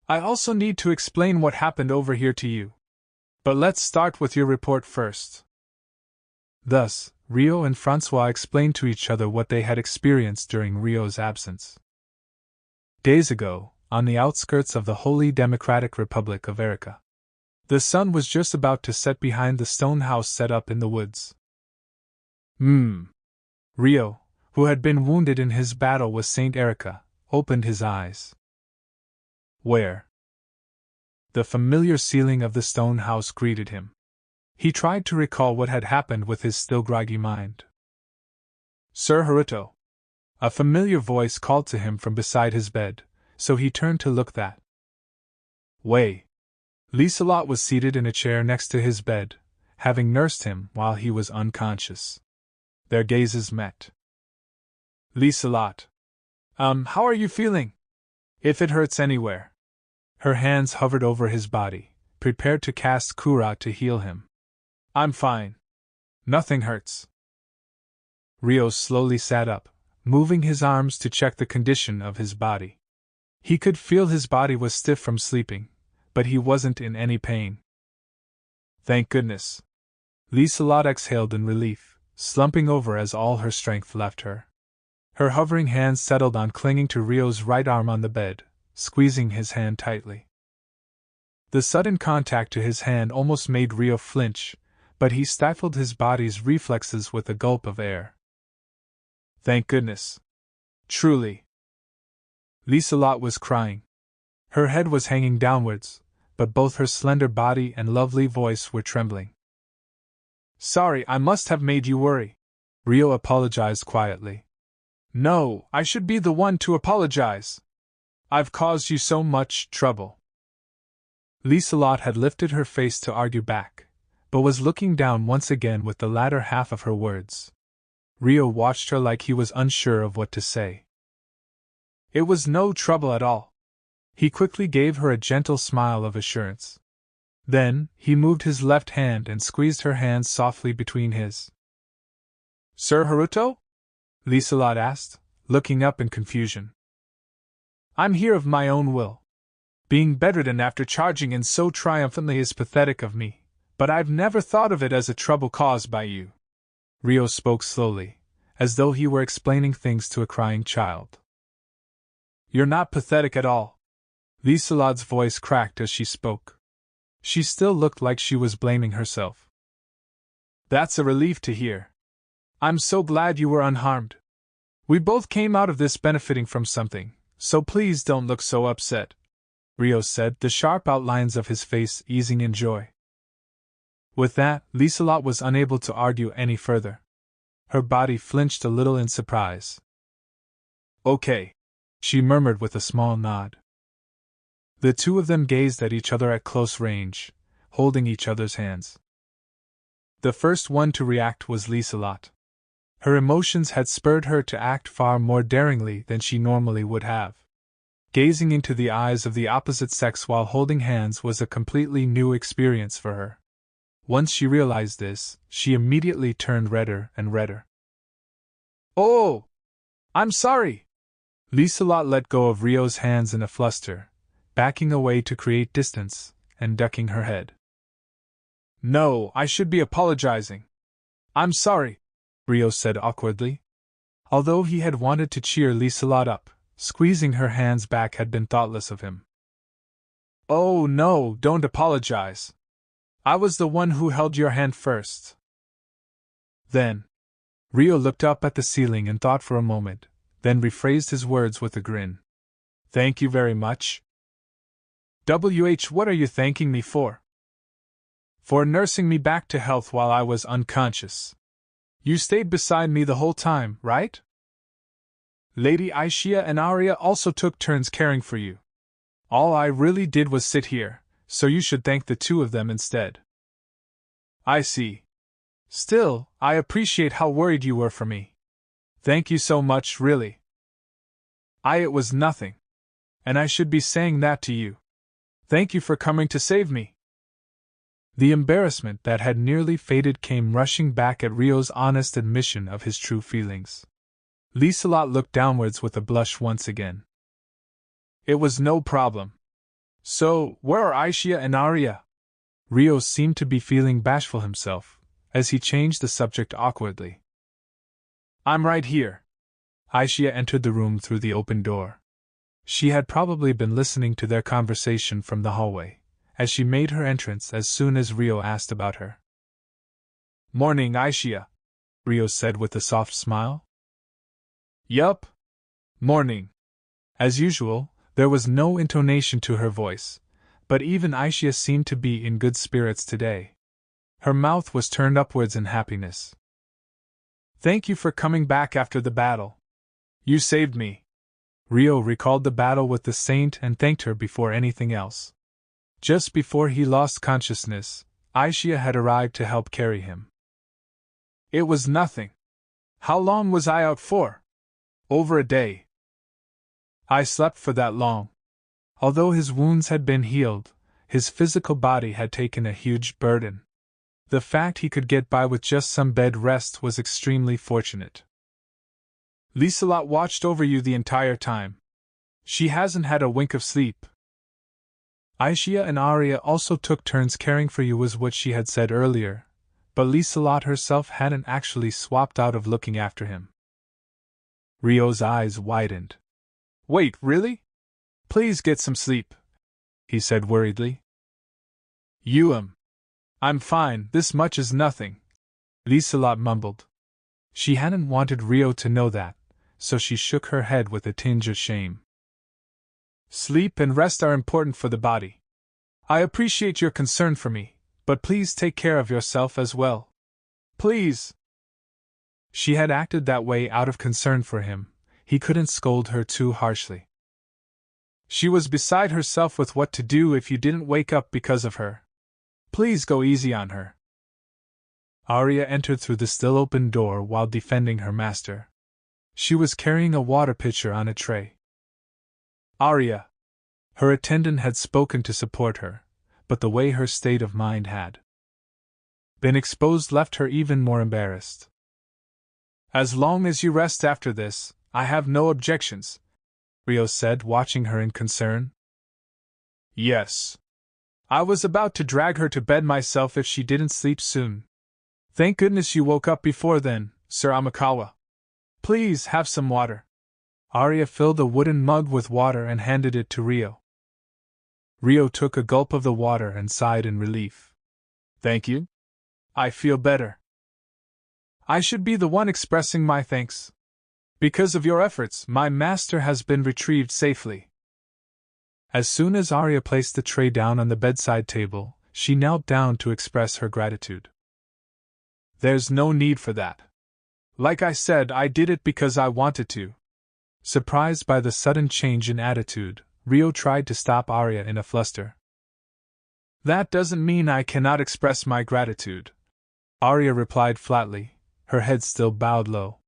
A: I also need to explain what happened over here to you. But let's start with your report first. Thus, Rio and Francois explained to each other what they had experienced during Rio's absence. Days ago, on the outskirts of the Holy Democratic Republic of Erica, the sun was just about to set behind the stone house set up in the woods. Rio, who had been wounded in his battle with Saint Erica, opened his eyes. Where? The familiar ceiling of the stone house greeted him. He tried to recall what had happened with his still groggy mind. Sir Haruto. A familiar voice called to him from beside his bed, so he turned to look that way. Liselot was seated in a chair next to his bed, having nursed him while he was unconscious. Their gazes met. Liselot. How are you feeling? If it hurts anywhere. Her hands hovered over his body, prepared to cast Kura to heal him. I'm fine. Nothing hurts. Rio slowly sat up, moving his arms to check the condition of his body. He could feel his body was stiff from sleeping, but he wasn't in any pain. Thank goodness. Liselot exhaled in relief, slumping over as all her strength left her. Her hovering hands settled on clinging to Rio's right arm on the bed, squeezing his hand tightly. The sudden contact to his hand almost made Rio flinch, but he stifled his body's reflexes with a gulp of air. Thank goodness. Truly. Liselot was crying. Her head was hanging downwards, but both her slender body and lovely voice were trembling. Sorry, I must have made you worry, Rio apologized quietly. No, I should be the one to apologize. I've caused you so much trouble. Liselott had lifted her face to argue back, but was looking down once again with the latter half of her words. Rio watched her like he was unsure of what to say. It was no trouble at all. He quickly gave her a gentle smile of assurance. Then, he moved his left hand and squeezed her hands softly between his. Sir Haruto? Liselott asked, looking up in confusion. I'm here of my own will. Being bedridden after charging in so triumphantly is pathetic of me, but I've never thought of it as a trouble caused by you. Rio spoke slowly, as though he were explaining things to a crying child. You're not pathetic at all. Liselott's voice cracked as she spoke. She still looked like she was blaming herself. That's a relief to hear. I'm so glad you were unharmed. We both came out of this benefiting from something, so please don't look so upset, Rio said, the sharp outlines of his face easing in joy. With that, Liselott was unable to argue any further. Her body flinched a little in surprise. Okay, she murmured with a small nod. The two of them gazed at each other at close range, holding each other's hands. The first one to react was Liselott. Her emotions had spurred her to act far more daringly than she normally would have. Gazing into the eyes of the opposite sex while holding hands was a completely new experience for her. Once she realized this, she immediately turned redder and redder. Oh! I'm sorry! Liselott let go of Rio's hands in a fluster, backing away to create distance, and ducking her head. No, I should be apologizing. I'm sorry, Rio said awkwardly. Although he had wanted to cheer Liselott up, squeezing her hands back had been thoughtless of him. Oh no, don't apologize. I was the one who held your hand first. Then, Rio looked up at the ceiling and thought for a moment, then rephrased his words with a grin. Thank you very much. What are you thanking me for? For nursing me back to health while I was unconscious. You stayed beside me the whole time, right? Lady Aishia and Arya also took turns caring for you. All I really did was sit here, so you should thank the two of them instead. I see. Still, I appreciate how worried you were for me. Thank you so much, really. It was nothing. And I should be saying that to you. Thank you for coming to save me. The embarrassment that had nearly faded came rushing back at Rio's honest admission of his true feelings. Liselott looked downwards with a blush once again. It was no problem. So, where are Aishia and Arya? Rio seemed to be feeling bashful himself, as he changed the subject awkwardly. I'm right here. Aishia entered the room through the open door. She had probably been listening to their conversation from the hallway, as she made her entrance as soon as Rio asked about her. Morning, Aishia, Rio said with a soft smile. Yup. Morning. As usual, there was no intonation to her voice, but even Aishia seemed to be in good spirits today. Her mouth was turned upwards in happiness. Thank you for coming back after the battle. You saved me. Rio recalled the battle with the saint and thanked her before anything else. Just before he lost consciousness, Aishia had arrived to help carry him. It was nothing. How long was I out for? Over a day. I slept for that long. Although his wounds had been healed, his physical body had taken a huge burden. The fact he could get by with just some bed rest was extremely fortunate. Liselott watched over you the entire time. She hasn't had a wink of sleep. Aishia and Arya also took turns caring for you was what she had said earlier, but Liselott herself hadn't actually swapped out of looking after him. Rio's eyes widened. Wait, really? Please get some sleep, he said worriedly. I'm fine, this much is nothing, Liselott mumbled. She hadn't wanted Rio to know that, so she shook her head with a tinge of shame. Sleep and rest are important for the body. I appreciate your concern for me, but please take care of yourself as well. Please! She had acted that way out of concern for him, he couldn't scold her too harshly. She was beside herself with what to do if you didn't wake up because of her. Please go easy on her. Arya entered through the still open door while defending her master. She was carrying a water pitcher on a tray. Arya! Her attendant had spoken to support her, but the way her state of mind had been exposed left her even more embarrassed. As long as you rest after this, I have no objections, Rio said, watching her in concern. Yes. I was about to drag her to bed myself if she didn't sleep soon. Thank goodness you woke up before then, Sir Amikawa. Please have some water. Arya filled a wooden mug with water and handed it to Rio. Rio took a gulp of the water and sighed in relief. Thank you. I feel better. I should be the one expressing my thanks. Because of your efforts, my master has been retrieved safely. As soon as Arya placed the tray down on the bedside table, she knelt down to express her gratitude. There's no need for that. Like I said, I did it because I wanted to. Surprised by the sudden change in attitude, Rio tried to stop Arya in a fluster. That doesn't mean I cannot express my gratitude, Arya replied flatly, her head still bowed low.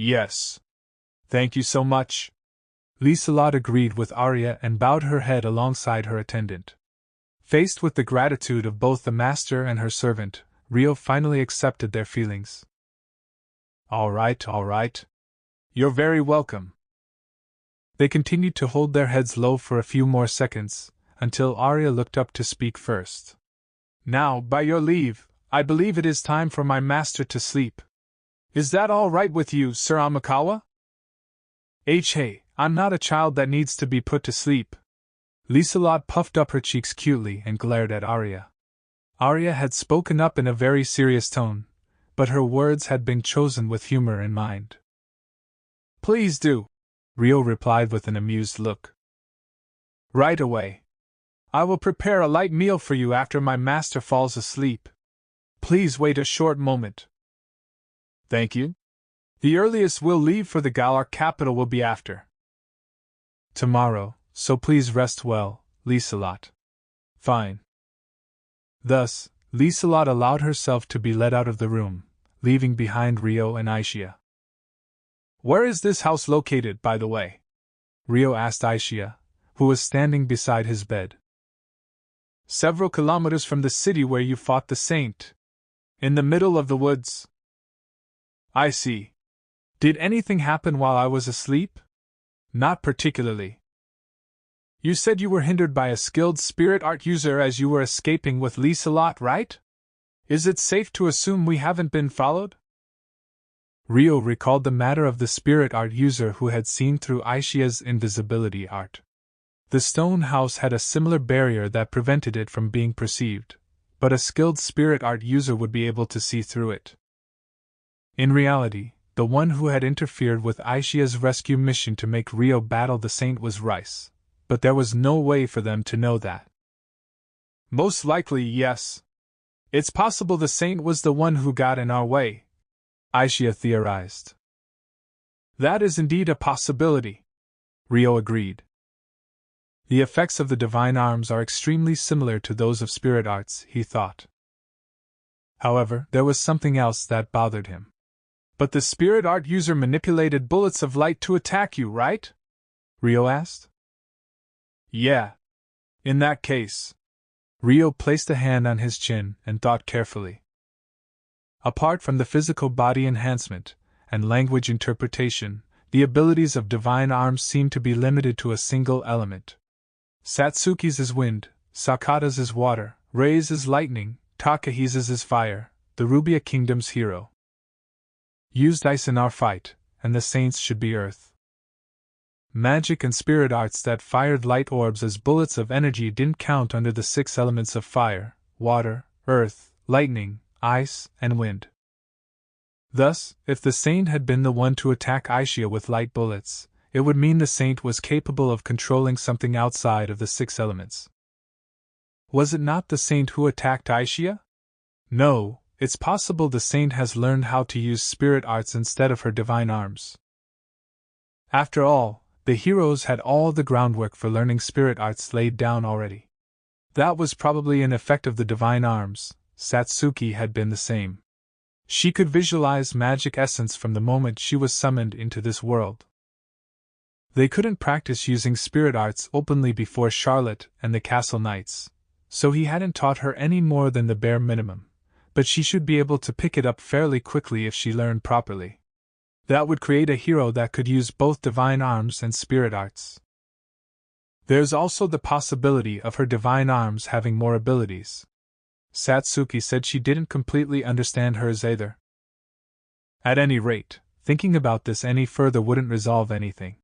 A: Yes. Thank you so much. Liselot agreed with Arya and bowed her head alongside her attendant. Faced with the gratitude of both the master and her servant, Rio finally accepted their feelings. All right. You're very welcome. They continued to hold their heads low for a few more seconds, until Arya looked up to speak first. Now, by your leave, I believe it is time for my master to sleep. Is that all right with you, Sir Amikawa? Hey, I'm not a child that needs to be put to sleep. Liselot puffed up her cheeks cutely and glared at Arya. Arya had spoken up in a very serious tone, but her words had been chosen with humor in mind. Please do, Rio replied with an amused look. Right away. I will prepare a light meal for you after my master falls asleep. Please wait a short moment. Thank you. The earliest we'll leave for the Galar capital will be after tomorrow, so please rest well, Liselot. Fine. Thus, Liselot allowed herself to be led out of the room, leaving behind Rio and Aishia. Where is this house located, by the way? Rio asked Aishia, who was standing beside his bed. Several kilometers from the city where you fought the saint. In the middle of the woods. I see. Did anything happen while I was asleep? Not particularly. You said you were hindered by a skilled spirit art user as you were escaping with Liselot, right? Is it safe to assume we haven't been followed? Rio recalled the matter of the spirit art user who had seen through Aishia's invisibility art. The stone house had a similar barrier that prevented it from being perceived, but a skilled spirit art user would be able to see through it. In reality, the one who had interfered with Aishia's rescue mission to make Rio battle the saint was Rice, but there was no way for them to know that. Most likely, yes. It's possible the saint was the one who got in our way, Aishia theorized. That is indeed a possibility, Rio agreed. The effects of the divine arms are extremely similar to those of spirit arts, he thought. However, there was something else that bothered him. But the spirit art user manipulated bullets of light to attack you, right? Rio asked. Yeah. In that case. Rio placed a hand on his chin and thought carefully. Apart from the physical body enhancement and language interpretation, the abilities of divine arms seem to be limited to a single element. Satsuki's is wind, Sakata's is water, Rei's is lightning, Takahisa's is fire, the Rubia Kingdom's hero used ice in our fight, and the saints should be earth. Magic and spirit arts that fired light orbs as bullets of energy didn't count under the 6 elements of fire, water, earth, lightning, ice, and wind. Thus, if the saint had been the one to attack Aishia with light bullets, it would mean the saint was capable of controlling something outside of the 6 elements. Was it not the saint who attacked Aishia? No, it's possible the saint has learned how to use spirit arts instead of her divine arms. After all, the heroes had all the groundwork for learning spirit arts laid down already. That was probably an effect of the divine arms. Satsuki had been the same. She could visualize magic essence from the moment she was summoned into this world. They couldn't practice using spirit arts openly before Charlotte and the Castle Knights, so he hadn't taught her any more than the bare minimum, but she should be able to pick it up fairly quickly if she learned properly. That would create a hero that could use both divine arms and spirit arts. There's also the possibility of her divine arms having more abilities. Satsuki said she didn't completely understand hers either. At any rate, thinking about this any further wouldn't resolve anything.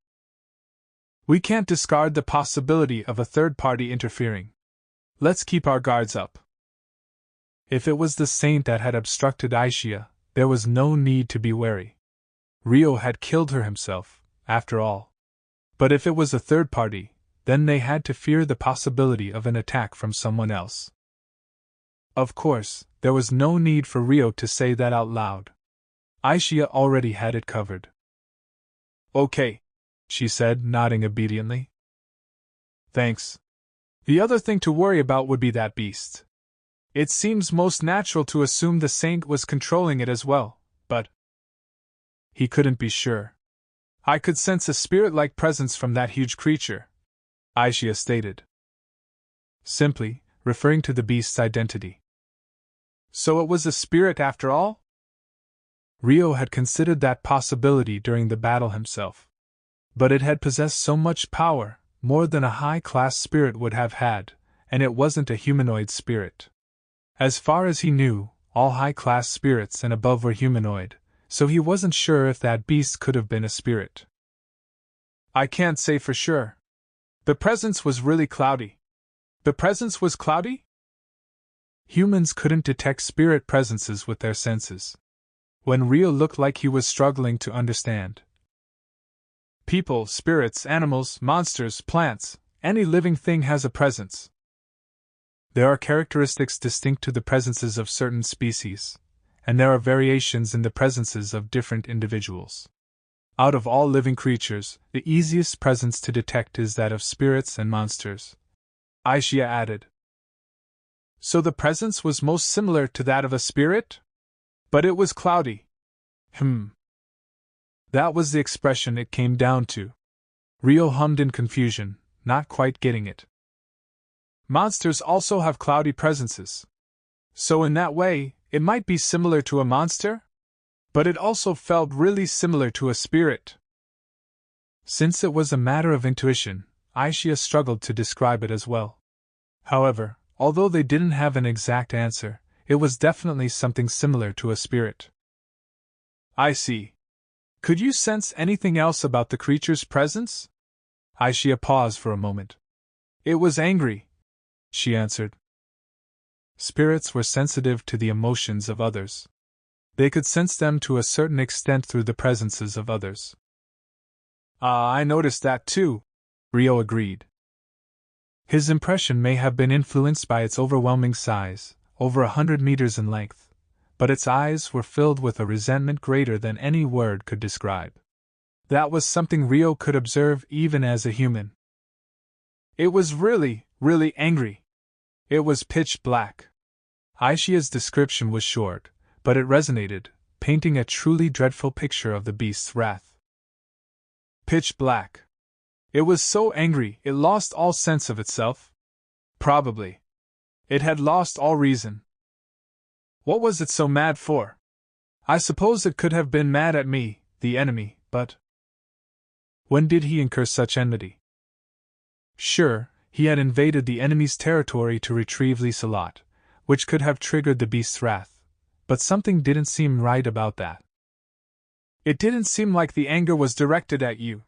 A: We can't discard the possibility of a third party interfering. Let's keep our guards up. If it was the saint that had obstructed Aishia, there was no need to be wary. Ryo had killed her himself, after all. But if it was a third party, then they had to fear the possibility of an attack from someone else. Of course, there was no need for Ryo to say that out loud. Aishia already had it covered. Okay, she said, nodding obediently. Thanks. The other thing to worry about would be that beast. It seems most natural to assume the saint was controlling it as well, but he couldn't be sure. I could sense a spirit-like presence from that huge creature, Aishia stated, simply referring to the beast's identity. So it was a spirit after all? Ryo had considered that possibility during the battle himself. But it had possessed so much power, more than a high-class spirit would have had, and it wasn't a humanoid spirit. As far as he knew, all high-class spirits and above were humanoid, so he wasn't sure if that beast could have been a spirit. I can't say for sure. The presence was really cloudy. The presence was cloudy? Humans couldn't detect spirit presences with their senses. When Ryo looked like he was struggling to understand. People, spirits, animals, monsters, plants, any living thing has a presence. There are characteristics distinct to the presences of certain species, and there are variations in the presences of different individuals. Out of all living creatures, the easiest presence to detect is that of spirits and monsters, Aishia added. So the presence was most similar to that of a spirit? But it was cloudy. That was the expression it came down to. Ryo hummed in confusion, not quite getting it. Monsters also have cloudy presences. So in that way, it might be similar to a monster? But it also felt really similar to a spirit. Since it was a matter of intuition, Aishia struggled to describe it as well. However, although they didn't have an exact answer, it was definitely something similar to a spirit. I see. Could you sense anything else about the creature's presence? Aishia paused for a moment. It was angry, she answered. Spirits were sensitive to the emotions of others. They could sense them to a certain extent through the presences of others. I noticed that too, Ryo agreed. His impression may have been influenced by its overwhelming size, over 100 meters in length, but its eyes were filled with a resentment greater than any word could describe. That was something Ryo could observe even as a human. It was really, really angry. It was pitch black. Aishia's description was short, but it resonated, painting a truly dreadful picture of the beast's wrath. Pitch black. It was so angry it lost all sense of itself? Probably. It had lost all reason. What was it so mad for? I suppose it could have been mad at me, the enemy, but when did he incur such enmity? Sure, he had invaded the enemy's territory to retrieve Lieselot, which could have triggered the beast's wrath, but something didn't seem right about that. It didn't seem like the anger was directed at you.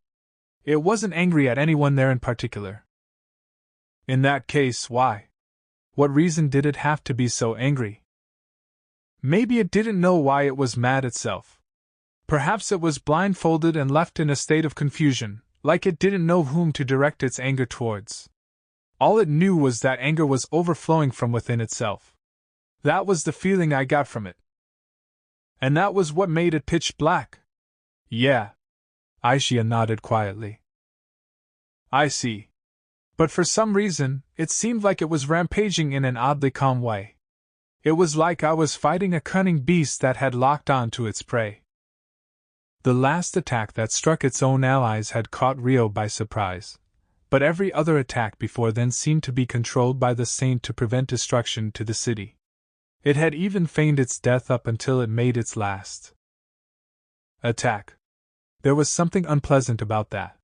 A: It wasn't angry at anyone there in particular. In that case, why? What reason did it have to be so angry? Maybe it didn't know why it was mad itself. Perhaps it was blindfolded and left in a state of confusion, like it didn't know whom to direct its anger towards. All it knew was that anger was overflowing from within itself. That was the feeling I got from it. And that was what made it pitch black. Yeah. Aisha nodded quietly. I see. But for some reason, it seemed like it was rampaging in an oddly calm way. It was like I was fighting a cunning beast that had locked on to its prey. The last attack that struck its own allies had caught Rio by surprise, but every other attack before then seemed to be controlled by the saint to prevent destruction to the city. It had even feigned its death up until it made its last attack. There was something unpleasant about that.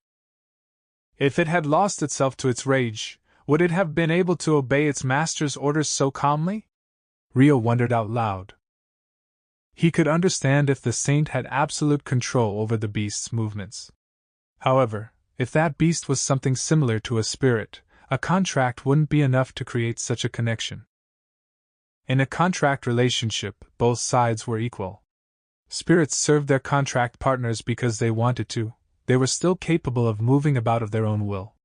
A: If it had lost itself to its rage, would it have been able to obey its master's orders so calmly? Rio wondered out loud. He could understand if the saint had absolute control over the beast's movements. However, if that beast was something similar to a spirit, a contract wouldn't be enough to create such a connection. In a contract relationship, both sides were equal. Spirits served their contract partners because they wanted to. They were still capable of moving about of their own will.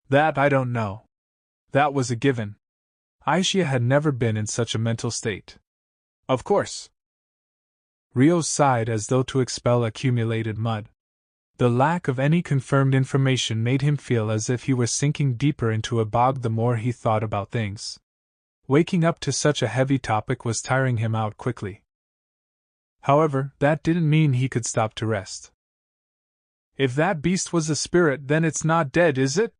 A: That I don't know. That was a given. Aisha had never been in such a mental state. Of course. Rio sighed as though to expel accumulated mud. The lack of any confirmed information made him feel as if he were sinking deeper into a bog the more he thought about things. Waking up to such a heavy topic was tiring him out quickly. However, that didn't mean he could stop to rest. If that beast was a spirit, then it's not dead, is it?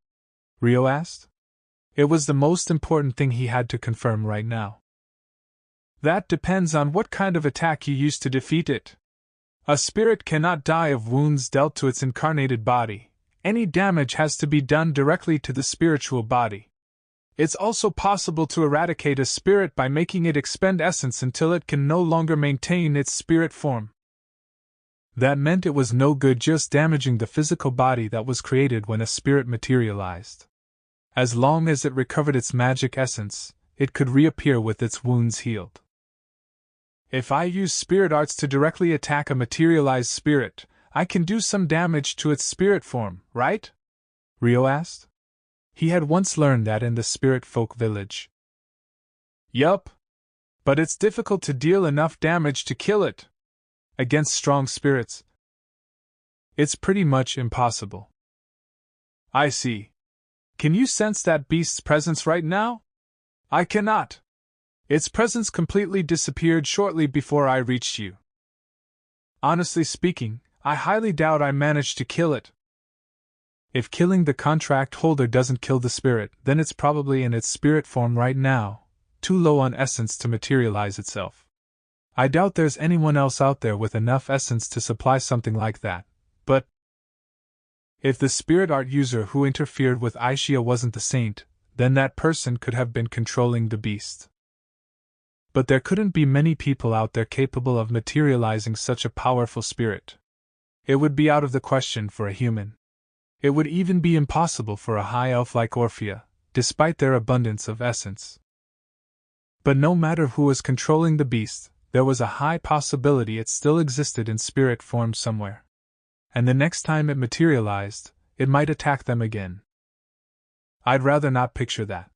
A: Rio asked. It was the most important thing he had to confirm right now. That depends on what kind of attack you used to defeat it. A spirit cannot die of wounds dealt to its incarnated body. Any damage has to be done directly to the spiritual body. It's also possible to eradicate a spirit by making it expend essence until it can no longer maintain its spirit form. That meant it was no good just damaging the physical body that was created when a spirit materialized. As long as it recovered its magic essence, it could reappear with its wounds healed. If I use spirit arts to directly attack a materialized spirit, I can do some damage to its spirit form, right? Rio asked. He had once learned that in the spirit folk village. Yup. But it's difficult to deal enough damage to kill it. Against strong spirits, it's pretty much impossible. I see. Can you sense that beast's presence right now? I cannot. Its presence completely disappeared shortly before I reached you. Honestly speaking, I highly doubt I managed to kill it. If killing the contract holder doesn't kill the spirit, then it's probably in its spirit form right now, too low on essence to materialize itself. I doubt there's anyone else out there with enough essence to supply something like that, but if the spirit art user who interfered with Aisha wasn't the saint, then that person could have been controlling the beast. But there couldn't be many people out there capable of materializing such a powerful spirit. It would be out of the question for a human. It would even be impossible for a high elf like Orphea, despite their abundance of essence. But no matter who was controlling the beast, there was a high possibility it still existed in spirit form somewhere. And the next time it materialized, it might attack them again. I'd rather not picture that.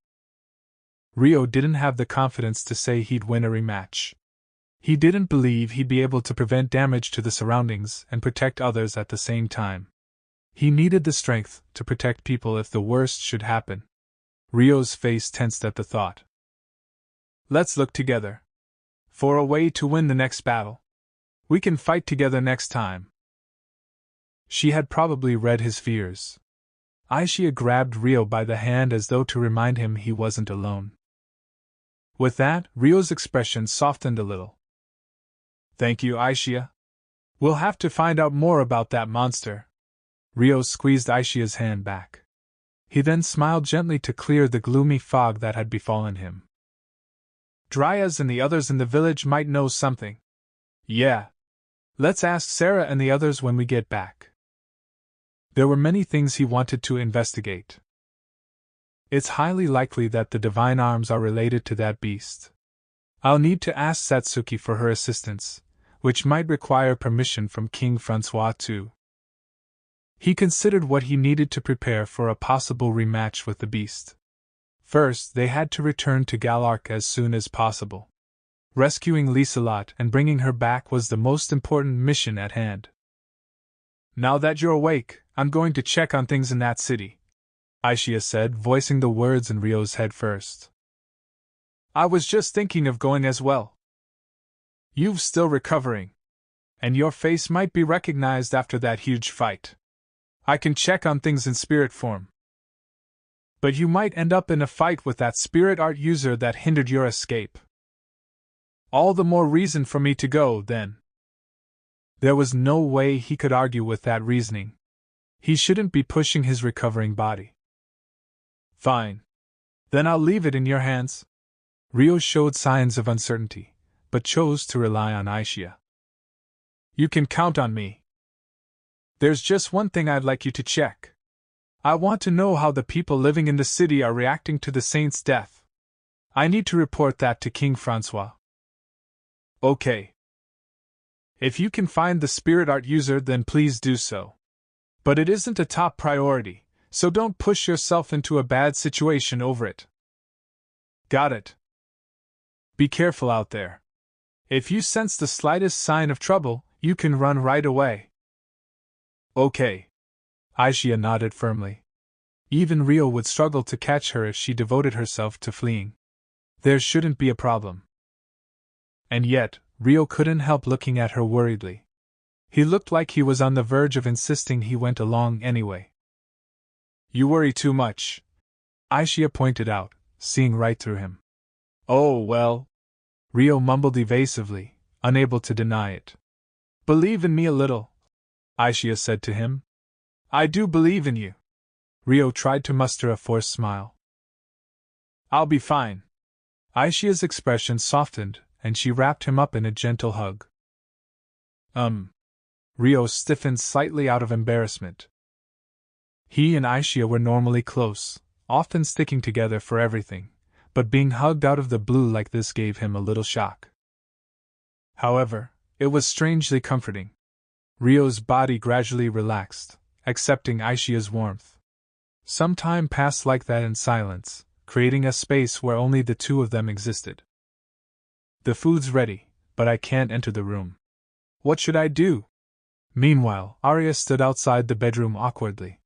A: Rio didn't have the confidence to say he'd win a rematch. He didn't believe he'd be able to prevent damage to the surroundings and protect others at the same time. He needed the strength to protect people if the worst should happen. Rio's face tensed at the thought. Let's look together for a way to win the next battle. We can fight together next time. She had probably read his fears. Aisha grabbed Rio by the hand as though to remind him he wasn't alone. With that, Rio's expression softened a little. Thank you, Aisha. We'll have to find out more about that monster. Rio squeezed Aisha's hand back. He then smiled gently to clear the gloomy fog that had befallen him. Dryas and the others in the village might know something. Yeah. Let's ask Sarah and the others when we get back. There were many things he wanted to investigate. It's highly likely that the divine arms are related to that beast. I'll need to ask Satsuki for her assistance, which might require permission from King Francois too. He considered what he needed to prepare for a possible rematch with the beast. First, they had to return to Galark as soon as possible. Rescuing Liselot and bringing her back was the most important mission at hand. Now that you're awake, I'm going to check on things in that city, Aishia said, voicing the words in Rio's head first. I was just thinking of going as well. You've still recovering, and your face might be recognized after that huge fight. I can check on things in spirit form. But you might end up in a fight with that spirit art user that hindered your escape. All the more reason for me to go, then. There was no way he could argue with that reasoning. He shouldn't be pushing his recovering body. Fine. Then I'll leave it in your hands. Rio showed signs of uncertainty, but chose to rely on Aishia. You can count on me. There's just one thing I'd like you to check. I want to know how the people living in the city are reacting to the saint's death. I need to report that to King Francois. Okay. If you can find the spirit art user, then please do so. But it isn't a top priority, so don't push yourself into a bad situation over it. Got it. Be careful out there. If you sense the slightest sign of trouble, you can run right away. Okay. Aishia nodded firmly. Even Rio would struggle to catch her if she devoted herself to fleeing. There shouldn't be a problem. And yet, Rio couldn't help looking at her worriedly. He looked like he was on the verge of insisting he went along anyway. You worry too much, Aishia pointed out, seeing right through him. Oh, well. Rio mumbled evasively, unable to deny it. Believe in me a little, Aishia said to him. I do believe in you. Rio tried to muster a forced smile. I'll be fine. Aishia's expression softened, and she wrapped him up in a gentle hug. Rio stiffened slightly out of embarrassment. He and Aishia were normally close, often sticking together for everything, but being hugged out of the blue like this gave him a little shock. However, it was strangely comforting. Rio's body gradually relaxed, accepting Aishia's warmth. Some time passed like that in silence, creating a space where only the two of them existed. The food's ready, but I can't enter the room. What should I do? Meanwhile, Arya stood outside the bedroom awkwardly.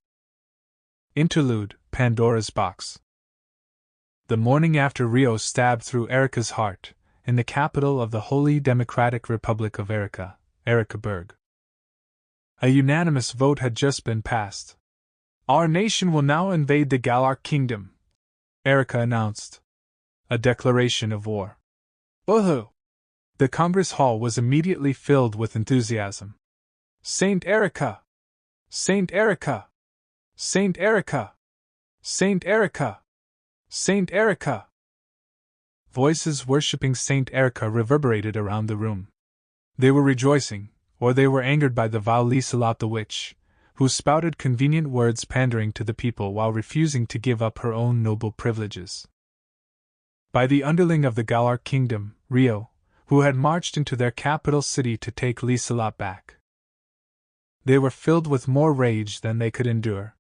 A: Interlude, Pandora's Box. The morning after Rio stabbed through Erica's heart, in the capital of the Holy Democratic Republic of Erica, Ericaburg. A unanimous vote had just been passed. Our nation will now invade the Galar Kingdom, Erica announced. A declaration of war. Woohoo! The Congress Hall was immediately filled with enthusiasm. Saint Erica! Saint Erica! Saint Erica! Saint Erica! Saint Erica! Voices worshipping Saint Erica reverberated around the room. They were rejoicing, or they were angered by the vile Liselot the witch, who spouted convenient words pandering to the people while refusing to give up her own noble privileges. By the underling of the Galar Kingdom, Rio, who had marched into their capital city to take Liselot back. They were filled with more rage than they could endure.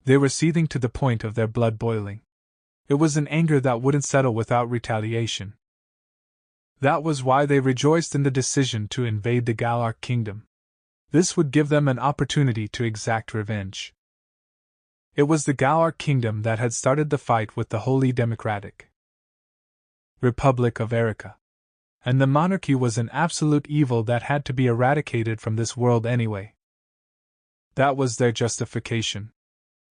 A: They were seething to the point of their blood boiling. It was an anger that wouldn't settle without retaliation. That was why they rejoiced in the decision to invade the Galar Kingdom. This would give them an opportunity to exact revenge. It was the Galar Kingdom that had started the fight with the Holy Democratic Republic of Erica. And the monarchy was an absolute evil that had to be eradicated from this world anyway. That was their justification.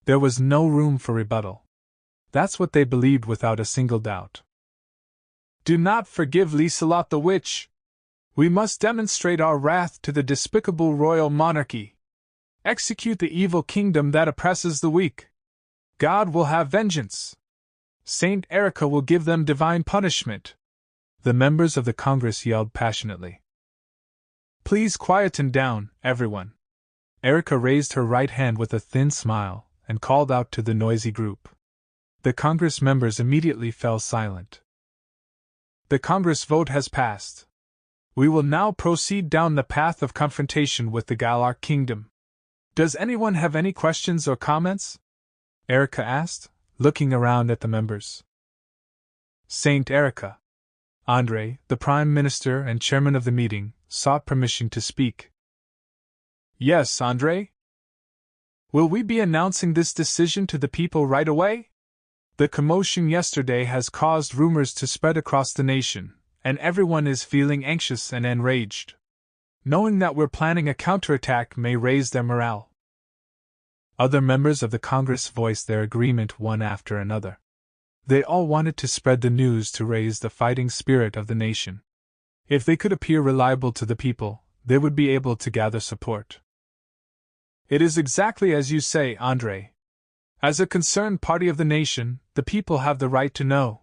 A: There was no room for rebuttal. That's what they believed without a single doubt. Do not forgive Liselot the witch. We must demonstrate our wrath to the despicable royal monarchy. Execute the evil kingdom that oppresses the weak. God will have vengeance. Saint Erica will give them divine punishment. The members of the Congress yelled passionately. Please quieten down, everyone. Erica raised her right hand with a thin smile and called out to the noisy group. The Congress members immediately fell silent. The Congress vote has passed. We will now proceed down the path of confrontation with the Galar Kingdom. Does anyone have any questions or comments? Erica asked, looking around at the members. Saint Erica. Andre, the Prime Minister and Chairman of the meeting, sought permission to speak. Yes, Andre? Will we be announcing this decision to the people right away? The commotion yesterday has caused rumors to spread across the nation, and everyone is feeling anxious and enraged. Knowing that we're planning a counterattack may raise their morale. Other members of the Congress voiced their agreement one after another. They all wanted to spread the news to raise the fighting spirit of the nation. If they could appear reliable to the people, they would be able to gather support. It is exactly as you say, Andre. As a concerned party of the nation, the people have the right to know.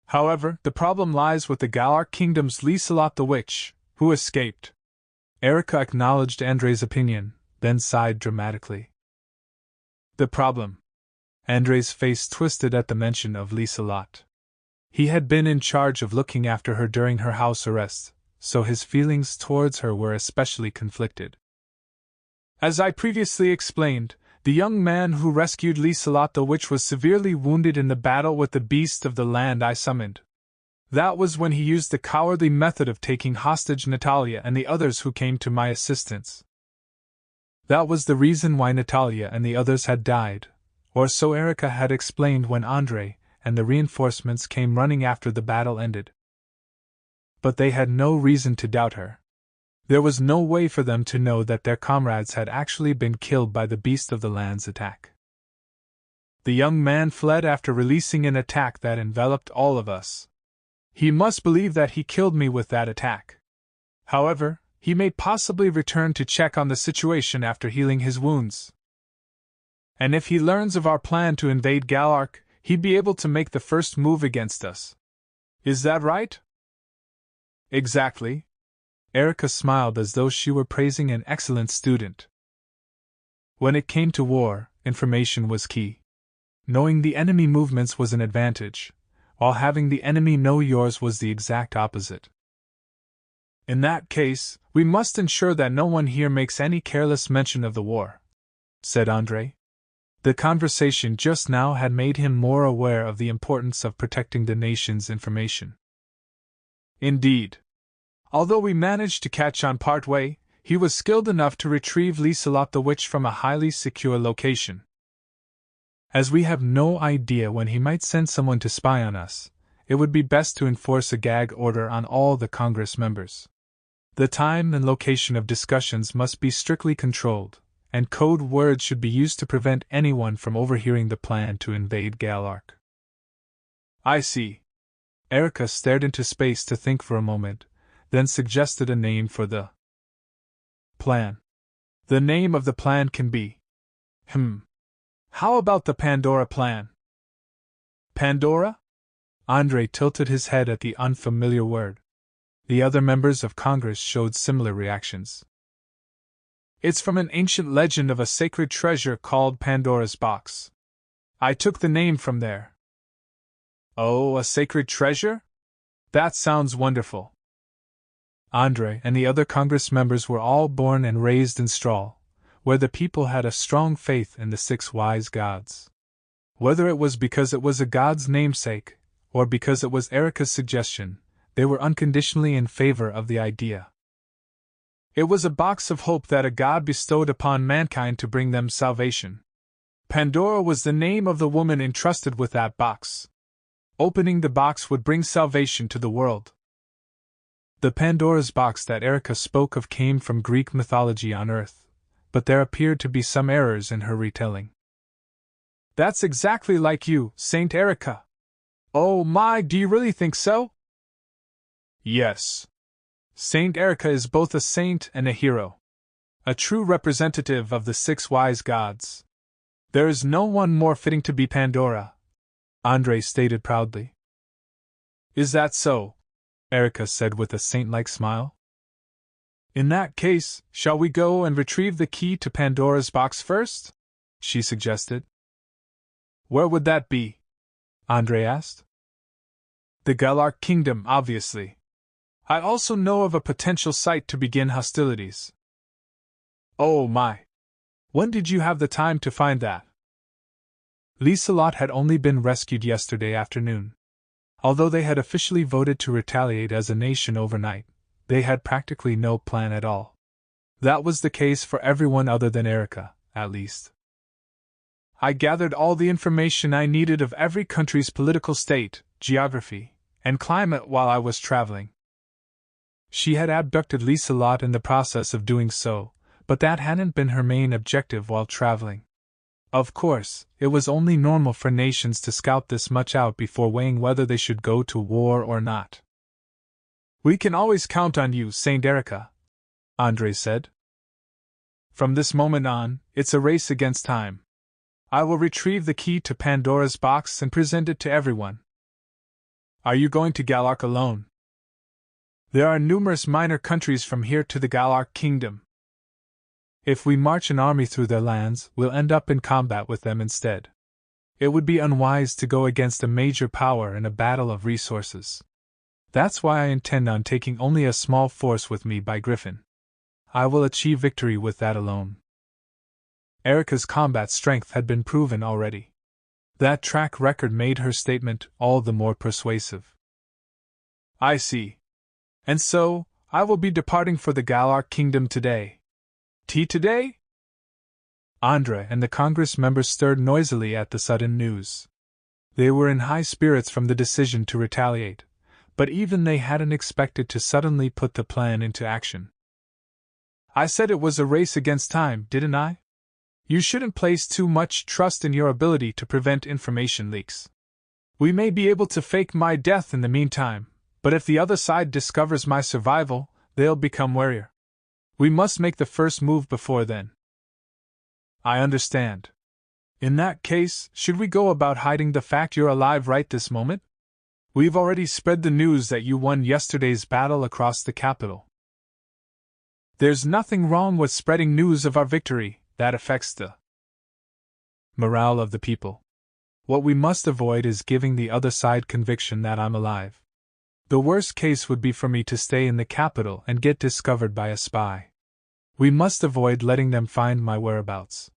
A: However, the problem lies with the Galar Kingdom's Lieselot the Witch, who escaped. Erica acknowledged Andre's opinion, then sighed dramatically. The problem. Andre's face twisted at the mention of Lieselot. He had been in charge of looking after her during her house arrest, so his feelings towards her were especially conflicted. As I previously explained, the young man who rescued Lieselot the Witch was severely wounded in the battle with the beast of the land I summoned. That was when he used the cowardly method of taking hostage Natalia and the others who came to my assistance. That was the reason why Natalia and the others had died, or so Erica had explained when Andre and the reinforcements came running after the battle ended. But they had no reason to doubt her. There was no way for them to know that their comrades had actually been killed by the beast of the land's attack. The young man fled after releasing an attack that enveloped all of us. He must believe that he killed me with that attack. However, he may possibly return to check on the situation after healing his wounds. And if he learns of our plan to invade Galark, he'd be able to make the first move against us. Is that right? Exactly. Erica smiled as though she were praising an excellent student. When it came to war, information was key. Knowing the enemy movements was an advantage, while having the enemy know yours was the exact opposite. In that case, we must ensure that no one here makes any careless mention of the war, said Andre. The conversation just now had made him more aware of the importance of protecting the nation's information. Indeed. Although we managed to catch on part way, he was skilled enough to retrieve Lieselot the Witch from a highly secure location. As we have no idea when he might send someone to spy on us, it would be best to enforce a gag order on all the Congress members. The time and location of discussions must be strictly controlled, and code words should be used to prevent anyone from overhearing the plan to invade Galark. I see. Erica stared into space to think for a moment, then suggested a name for the plan. The name of the plan can be… How about the Pandora plan? Pandora? Andre tilted his head at the unfamiliar word. The other members of Congress showed similar reactions. It's from an ancient legend of a sacred treasure called Pandora's box. I took the name from there. Oh, a sacred treasure? That sounds wonderful. Andre and the other Congress members were all born and raised in Strahl, where the people had a strong faith in the 6 wise gods. Whether it was because it was a god's namesake, or because it was Erica's suggestion, they were unconditionally in favor of the idea. It was a box of hope that a god bestowed upon mankind to bring them salvation. Pandora was the name of the woman entrusted with that box. Opening the box would bring salvation to the world. The Pandora's box that Erica spoke of came from Greek mythology on Earth, but there appeared to be some errors in her retelling. That's exactly like you, Saint Erica. Oh my, do you really think so? Yes. Saint Erica is both a saint and a hero. A true representative of the 6 wise gods. There is no one more fitting to be Pandora, Andre stated proudly. Is that so? Erica said with a saint-like smile. In that case, shall we go and retrieve the key to Pandora's box first? She suggested. Where would that be? Andre asked. The Galark Kingdom, obviously. I also know of a potential site to begin hostilities. Oh my! When did you have the time to find that? Lieselot had only been rescued yesterday afternoon. Although they had officially voted to retaliate as a nation overnight, they had practically no plan at all. That was the case for everyone other than Erica, at least. I gathered all the information I needed of every country's political state, geography, and climate while I was traveling. She had abducted Lieselot in the process of doing so, but that hadn't been her main objective while traveling. Of course, it was only normal for nations to scout this much out before weighing whether they should go to war or not. "We can always count on you, Saint Erica," Andre said. "From this moment on, it's a race against time. I will retrieve the key to Pandora's box and present it to everyone." "Are you going to Galark alone?" "There are numerous minor countries from here to the Galark Kingdom. If we march an army through their lands, we'll end up in combat with them instead. It would be unwise to go against a major power in a battle of resources. That's why I intend on taking only a small force with me by Griffin. I will achieve victory with that alone." Erica's combat strength had been proven already. That track record made her statement all the more persuasive. "I see. And so, I will be departing for the Galark Kingdom today." "Tea today?" Andre and the Congress members stirred noisily at the sudden news. They were in high spirits from the decision to retaliate, but even they hadn't expected to suddenly put the plan into action. "I said it was a race against time, didn't I? You shouldn't place too much trust in your ability to prevent information leaks. We may be able to fake my death in the meantime, but if the other side discovers my survival, they'll become warier. We must make the first move before then." "I understand. In that case, should we go about hiding the fact you're alive right this moment? We've already spread the news that you won yesterday's battle across the capital." "There's nothing wrong with spreading news of our victory. That affects the morale of the people. What we must avoid is giving the other side conviction that I'm alive. The worst case would be for me to stay in the capital and get discovered by a spy. We must avoid letting them find my whereabouts.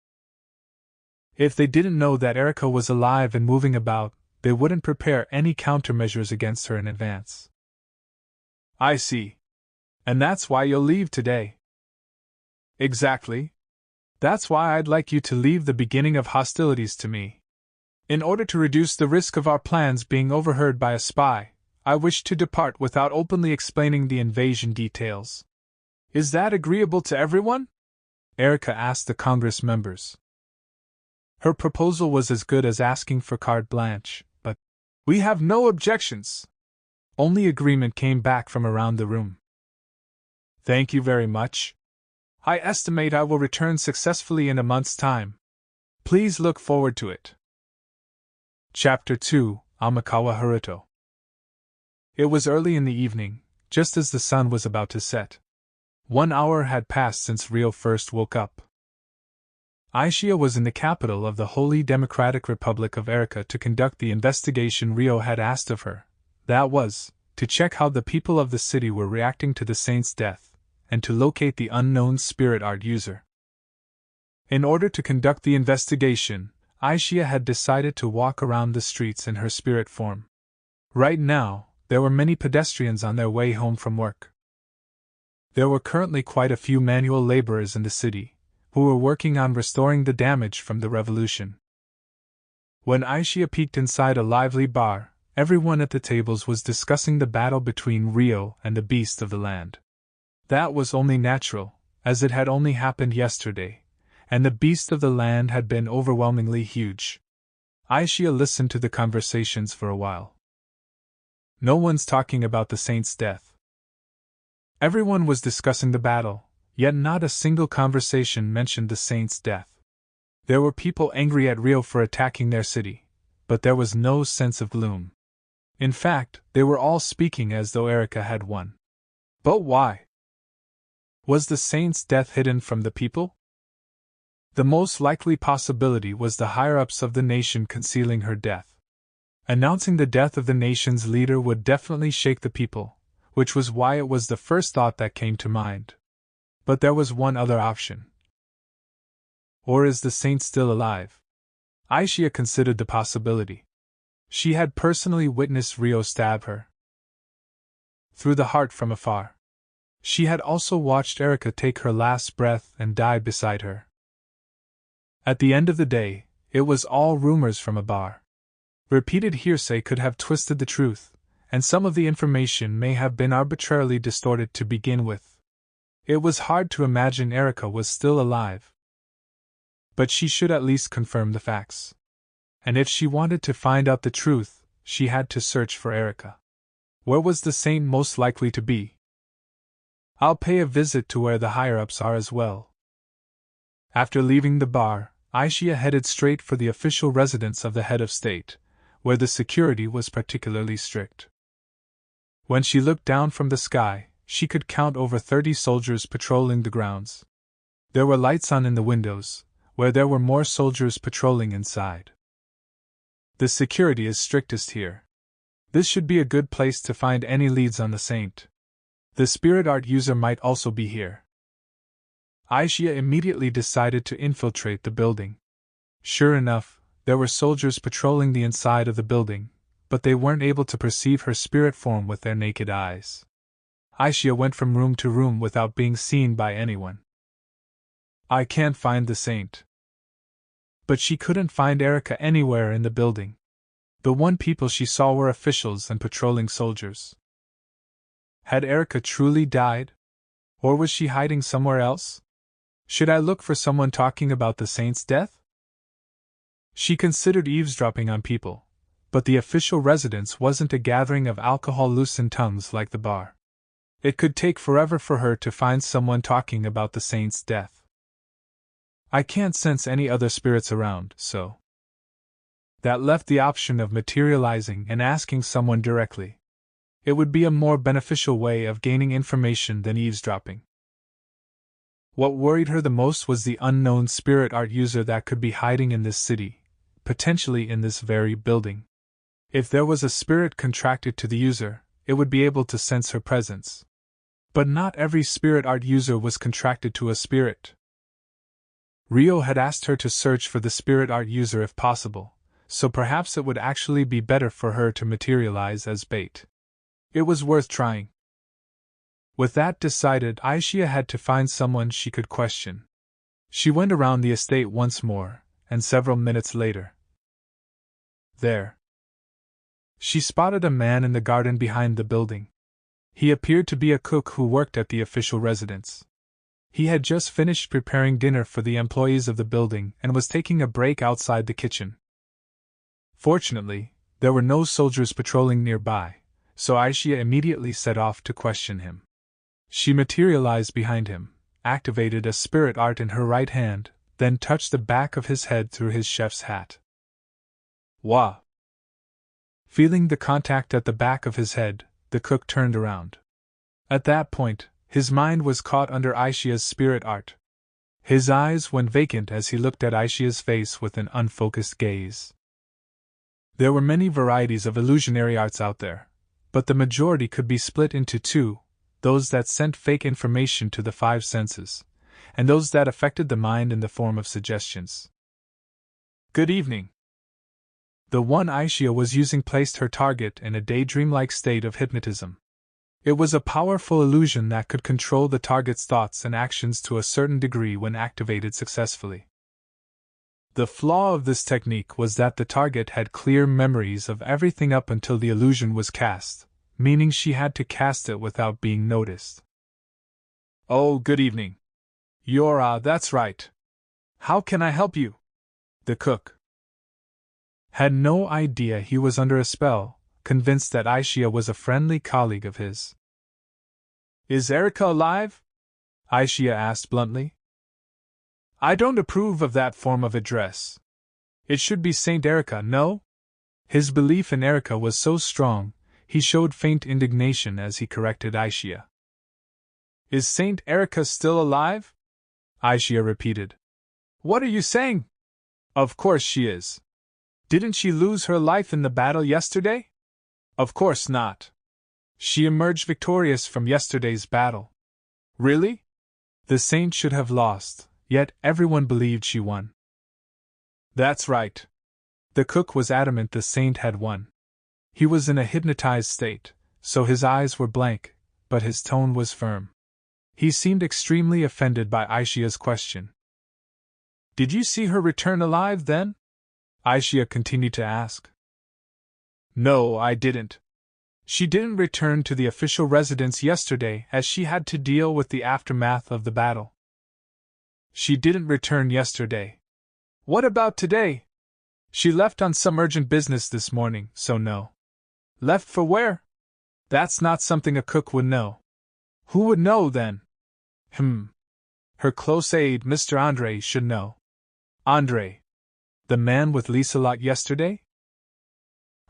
A: If they didn't know that Erica was alive and moving about, they wouldn't prepare any countermeasures against her in advance." "I see. And that's why you'll leave today." "Exactly. That's why I'd like you to leave the beginning of hostilities to me. In order to reduce the risk of our plans being overheard by a spy, I wish to depart without openly explaining the invasion details. Is that agreeable to everyone?" Erica asked the Congress members. Her proposal was as good as asking for carte blanche, but "We have no objections." Only agreement came back from around the room. "Thank you very much. I estimate I will return successfully in a month's time. Please look forward to it." Chapter 2, Amakawa Haruto. It was early in the evening, just as the sun was about to set. 1 hour had passed since Rio first woke up. Aishia was in the capital of the Holy Democratic Republic of Erica to conduct the investigation Rio had asked of her. That was, to check how the people of the city were reacting to the saint's death, and to locate the unknown spirit art user. In order to conduct the investigation, Aishia had decided to walk around the streets in her spirit form. Right now, there were many pedestrians on their way home from work. There were currently quite a few manual laborers in the city, who were working on restoring the damage from the revolution. When Aishia peeked inside a lively bar, everyone at the tables was discussing the battle between Rio and the beast of the land. That was only natural, as it had only happened yesterday, and the beast of the land had been overwhelmingly huge. Aishia listened to the conversations for a while. No one's talking about the saint's death. Everyone was discussing the battle, yet not a single conversation mentioned the saint's death. There were people angry at Rio for attacking their city, but there was no sense of gloom. In fact, they were all speaking as though Erica had won. But why? Was the saint's death hidden from the people? The most likely possibility was the higher-ups of the nation concealing her death. Announcing the death of the nation's leader would definitely shake the people, which was why it was the first thought that came to mind. But there was one other option. Or is the saint still alive? Aishia considered the possibility. She had personally witnessed Rio stab her through the heart from afar. She had also watched Erica take her last breath and die beside her. At the end of the day, It was all rumors from a bar. Repeated hearsay could have twisted the truth, and some of the information may have been arbitrarily distorted to begin with. It was hard to imagine Erica was still alive. But she should at least confirm the facts. And if she wanted to find out the truth, she had to search for Erica. Where was the saint most likely to be? I'll pay a visit to where the higher-ups are as well. After leaving the bar, Aisha headed straight for the official residence of the head of state, where the security was particularly strict. When she looked down from the sky, she could count over 30 soldiers patrolling the grounds. There were lights on in the windows, where there were more soldiers patrolling inside. The security is strictest here. This should be a good place to find any leads on the saint. The spirit art user might also be here. Aisha immediately decided to infiltrate the building. Sure enough, there were soldiers patrolling the inside of the building, but they weren't able to perceive her spirit form with their naked eyes. Aisha went from room to room without being seen by anyone. I can't find the saint. But she couldn't find Erica anywhere in the building. The one people she saw were officials and patrolling soldiers. Had Erica truly died? Or was she hiding somewhere else? Should I look for someone talking about the saint's death? She considered eavesdropping on people, but the official residence wasn't a gathering of alcohol-loosened tongues like the bar. It could take forever for her to find someone talking about the saint's death. I can't sense any other spirits around, so that left the option of materializing and asking someone directly. It would be a more beneficial way of gaining information than eavesdropping. What worried her the most was the unknown spirit art user that could be hiding in this city, potentially in this very building. If there was a spirit contracted to the user, it would be able to sense her presence. But not every spirit art user was contracted to a spirit. Rio had asked her to search for the spirit art user if possible, so perhaps it would actually be better for her to materialize as bait. It was worth trying. With that decided, Aisha had to find someone she could question. She went around the estate once more, and several minutes later, there, she spotted a man in the garden behind the building. He appeared to be a cook who worked at the official residence. He had just finished preparing dinner for the employees of the building and was taking a break outside the kitchen. Fortunately, there were no soldiers patrolling nearby, so Aisha immediately set off to question him. She materialized behind him, activated a spirit art in her right hand, then touched the back of his head through his chef's hat. Wah! Feeling the contact at the back of his head, the cook turned around. At that point, his mind was caught under Aisha's spirit art. His eyes went vacant as he looked at Aisha's face with an unfocused gaze. There were many varieties of illusionary arts out there, but the majority could be split into two: those that sent fake information to the five senses, and those that affected the mind in the form of suggestions. Good evening. The one Aisha was using placed her target in a daydream-like state of hypnotism. It was a powerful illusion that could control the target's thoughts and actions to a certain degree when activated successfully. The flaw of this technique was that the target had clear memories of everything up until the illusion was cast, meaning she had to cast it without being noticed. Oh, good evening. That's right. How can I help you? The cook had no idea he was under a spell, convinced that Aisha was a friendly colleague of his. Is Erica alive? Aisha asked bluntly. I don't approve of that form of address. It should be Saint Erica, no? His belief in Erica was so strong, he showed faint indignation as he corrected Aisha. Is Saint Erica still alive? Aisha repeated. What are you saying? Of course she is. Didn't she lose her life in the battle yesterday? Of course not. She emerged victorious from yesterday's battle. Really? The saint should have lost, yet everyone believed she won. That's right. The cook was adamant the saint had won. He was in a hypnotized state, so his eyes were blank, but his tone was firm. He seemed extremely offended by Aisha's question. Did you see her return alive then? Aisha continued to ask. No, I didn't. She didn't return to the official residence yesterday as she had to deal with the aftermath of the battle. She didn't return yesterday. What about today? She left on some urgent business this morning, so no. Left for where? That's not something a cook would know. Who would know then? Her close aide, Mr. Andre, should know. Andre? The man with Lieselot yesterday?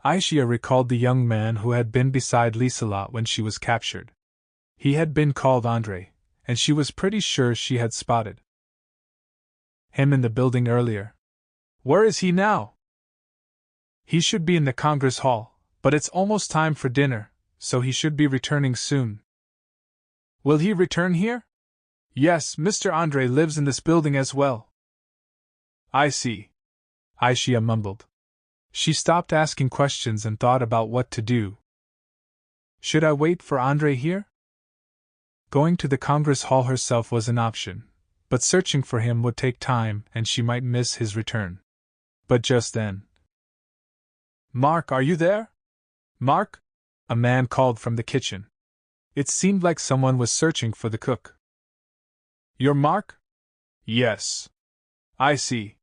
A: Aisha recalled the young man who had been beside Lieselot when she was captured. He had been called Andre, and she was pretty sure she had spotted him in the building earlier. Where is he now? He should be in the Congress Hall, but it's almost time for dinner, so he should be returning soon. Will he return here? Yes, Mr. Andre lives in this building as well. I see. Aisha mumbled. She stopped asking questions and thought about what to do. Should I wait for Andre here? Going to the Congress Hall herself was an option, but searching for him would take time and she might miss his return. But just then. Mark, are you there? Mark? A man called from the kitchen. It seemed like someone was searching for the cook. You're Mark? Yes. I see.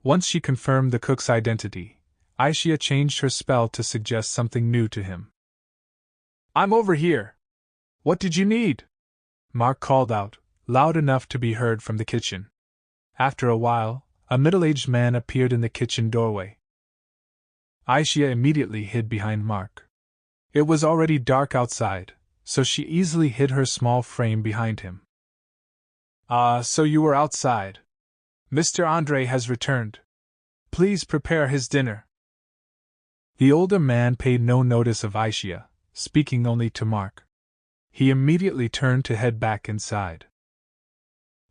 A: Once she confirmed the cook's identity, Aisha changed her spell to suggest something new to him. I'm over here. What did you need? Mark called out, loud enough to be heard from the kitchen. After a while, a middle-aged man appeared in the kitchen doorway. Aisha immediately hid behind Mark. It was already dark outside, so she easily hid her small frame behind him. So you were outside. Mr. Andre has returned. Please prepare his dinner. The older man paid no notice of Aisha, speaking only to Mark. He immediately turned to head back inside.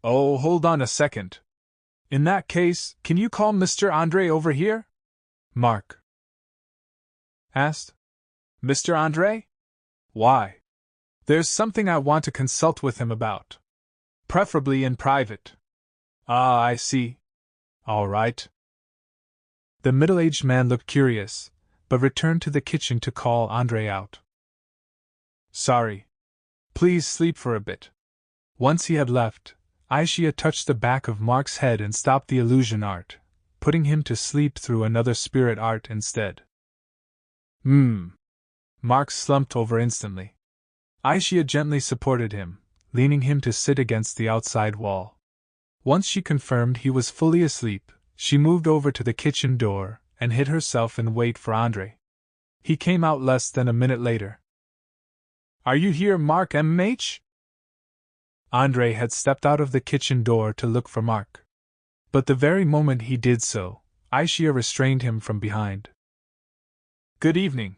A: Oh, hold on a second. In that case, can you call Mr. Andre over here? Mark asked. Mr. Andre? Why? There's something I want to consult with him about. Preferably in private. Ah, I see. All right. The middle-aged man looked curious, but returned to the kitchen to call Andre out. Sorry. Please sleep for a bit. Once he had left, Aisha touched the back of Mark's head and stopped the illusion art, putting him to sleep through another spirit art instead. Mark slumped over instantly. Aisha gently supported him, leaning him to sit against the outside wall. Once she confirmed he was fully asleep, she moved over to the kitchen door and hid herself in wait for Andre. He came out less than a minute later. Are you here, Mark M.H.? Andre had stepped out of the kitchen door to look for Mark. But the very moment he did so, Aisha restrained him from behind. Good evening.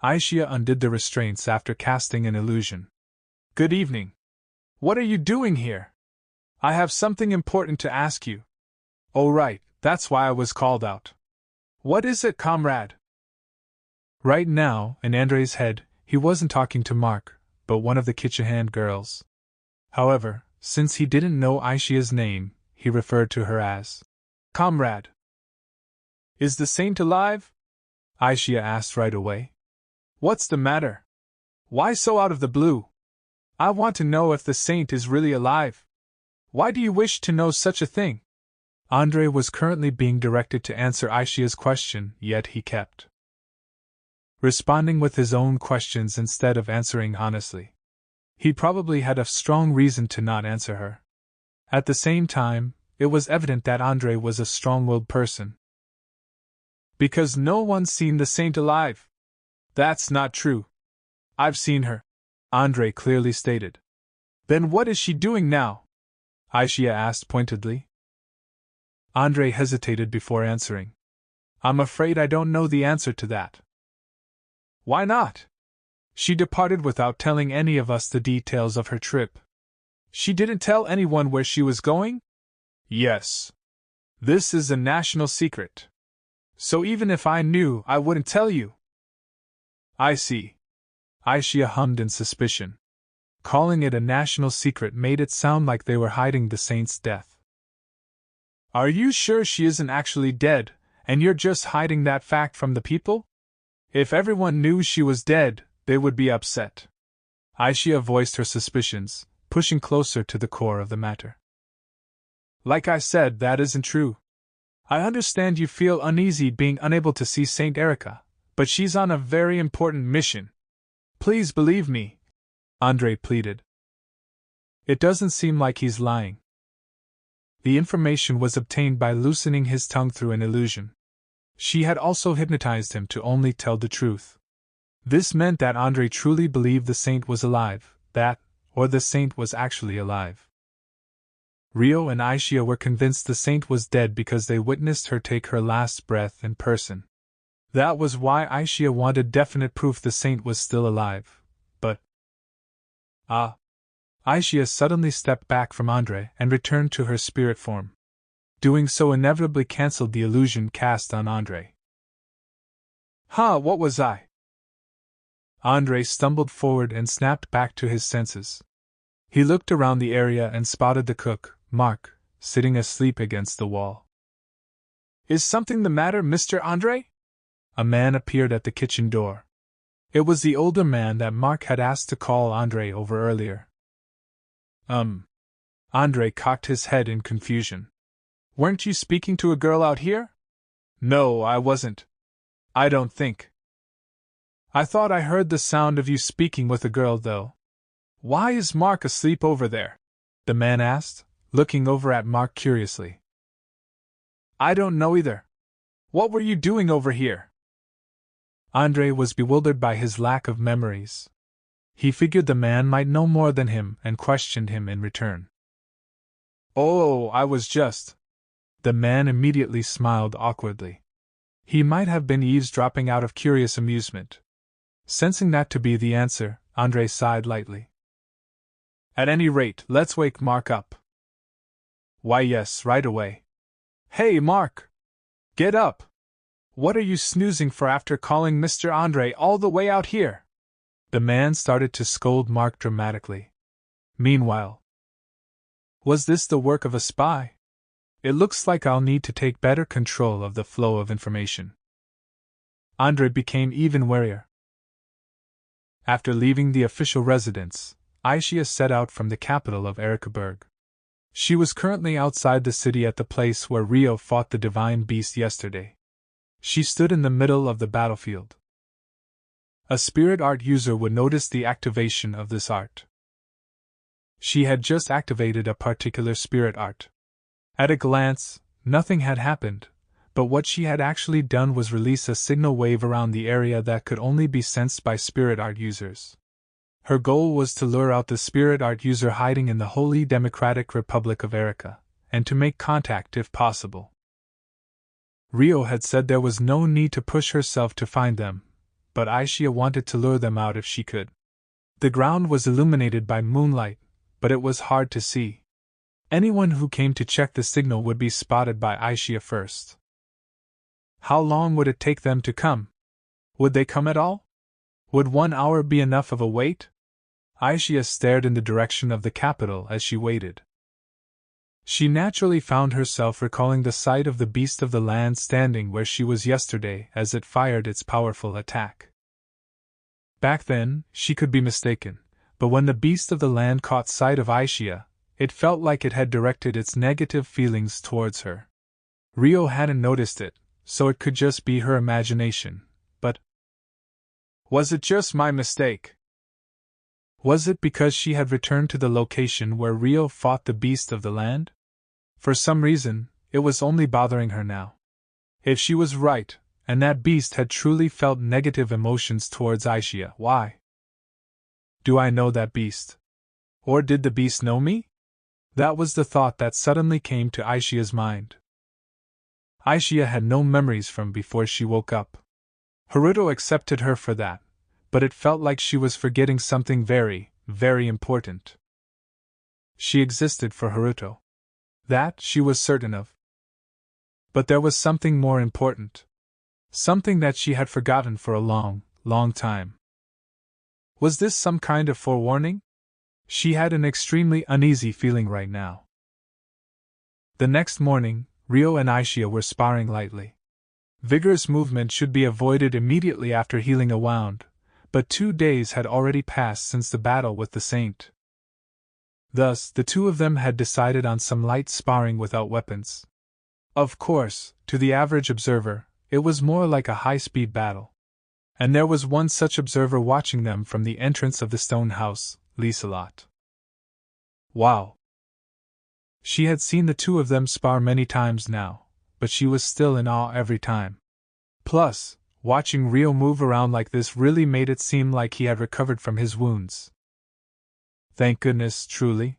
A: Aisha undid the restraints after casting an illusion. Good evening. What are you doing here? I have something important to ask you. Oh right, that's why I was called out. What is it, comrade? Right now, in Andre's head, he wasn't talking to Mark, but one of the kitchen hand girls. However, since he didn't know Aisha's name, he referred to her as Comrade. Is the saint alive? Aisha asked right away. What's the matter? Why so out of the blue? I want to know if the saint is really alive. Why do you wish to know such a thing? Andre was currently being directed to answer Aisha's question, yet he kept responding with his own questions instead of answering honestly. He probably had a strong reason to not answer her. At the same time, it was evident that Andre was a strong-willed person. Because no one's seen the saint alive. That's not true. I've seen her, Andre clearly stated. Then what is she doing now? Aisha asked pointedly. Andre hesitated before answering. I'm afraid I don't know the answer to that. Why not? She departed without telling any of us the details of her trip. She didn't tell anyone where she was going? Yes. This is a national secret. So even if I knew, I wouldn't tell you. I see. Aisha hummed in suspicion. Calling it a national secret made it sound like they were hiding the saint's death. Are you sure she isn't actually dead, And you're just hiding that fact from the people? If everyone knew she was dead, they would be upset. Aisha voiced her suspicions, pushing closer to the core of the matter. Like I said, that isn't true. I understand you feel uneasy being unable to see Saint Erica, but she's on a very important mission. Please believe me, Andre pleaded. It doesn't seem like he's lying. The information was obtained by loosening his tongue through an illusion. She had also hypnotized him to only tell the truth. This meant that Andre truly believed the saint was alive, or the saint was actually alive. Rio and Aisha were convinced the saint was dead because they witnessed her take her last breath in person. That was why Aisha wanted definite proof the saint was still alive. But... Aisha suddenly stepped back from Andre and returned to her spirit form. Doing so inevitably cancelled the illusion cast on Andre. What was I? Andre stumbled forward and snapped back to his senses. He looked around the area and spotted the cook, Mark, sitting asleep against the wall. Is something the matter, Mr. Andre? A man appeared at the kitchen door. It was the older man that Mark had asked to call Andre over earlier. Andre cocked his head in confusion. Weren't you speaking to a girl out here? No, I wasn't. I don't think. I thought I heard the sound of you speaking with a girl, though. Why is Mark asleep over there? The man asked, looking over at Mark curiously. I don't know either. What were you doing over here? Andre was bewildered by his lack of memories. He figured the man might know more than him and questioned him in return. Oh, I was just... The man immediately smiled awkwardly. He might have been eavesdropping out of curious amusement. Sensing that to be the answer, Andre sighed lightly. At any rate, let's wake Mark up. Why yes, right away. Hey, Mark! Get up! What are you snoozing for after calling Mr. Andre all the way out here? The man started to scold Mark dramatically. Meanwhile, was this the work of a spy? It looks like I'll need to take better control of the flow of information. Andre became even warier. After leaving the official residence, Aisha set out from the capital of Erikaberg. She was currently outside the city at the place where Rio fought the divine beast yesterday. She stood in the middle of the battlefield. A spirit art user would notice the activation of this art. She had just activated a particular spirit art. At a glance, nothing had happened, but what she had actually done was release a signal wave around the area that could only be sensed by spirit art users. Her goal was to lure out the spirit art user hiding in the Holy Democratic Republic of Erica, and to make contact if possible. Rio had said there was no need to push herself to find them, but Aisha wanted to lure them out if she could. The ground was illuminated by moonlight, but it was hard to see. Anyone who came to check the signal would be spotted by Aisha first. How long would it take them to come? Would they come at all? Would 1 hour be enough of a wait? Aisha stared in the direction of the capital as she waited. She naturally found herself recalling the sight of the beast of the land standing where she was yesterday as it fired its powerful attack. Back then, she could be mistaken, but when the beast of the land caught sight of Aisha, it felt like it had directed its negative feelings towards her. Rio hadn't noticed it, so it could just be her imagination, but... Was it just my mistake? Was it because she had returned to the location where Rio fought the beast of the land? For some reason, it was only bothering her now. If she was right, and that beast had truly felt negative emotions towards Aisha, why? Do I know that beast? Or did the beast know me? That was the thought that suddenly came to Aisha's mind. Aisha had no memories from before she woke up. Haruto accepted her for that, but it felt like she was forgetting something very, very important. She existed for Haruto. That she was certain of. But there was something more important. Something that she had forgotten for a long, long time. Was this some kind of forewarning? She had an extremely uneasy feeling right now. The next morning, Rio and Aisha were sparring lightly. Vigorous movement should be avoided immediately after healing a wound, but 2 days had already passed since the battle with the saint. Thus, the two of them had decided on some light sparring without weapons. Of course, to the average observer, it was more like a high-speed battle. And there was one such observer watching them from the entrance of the stone house, Lieselot. Wow! She had seen the two of them spar many times now, but she was still in awe every time. Plus, watching Rio move around like this really made it seem like he had recovered from his wounds. Thank goodness, truly.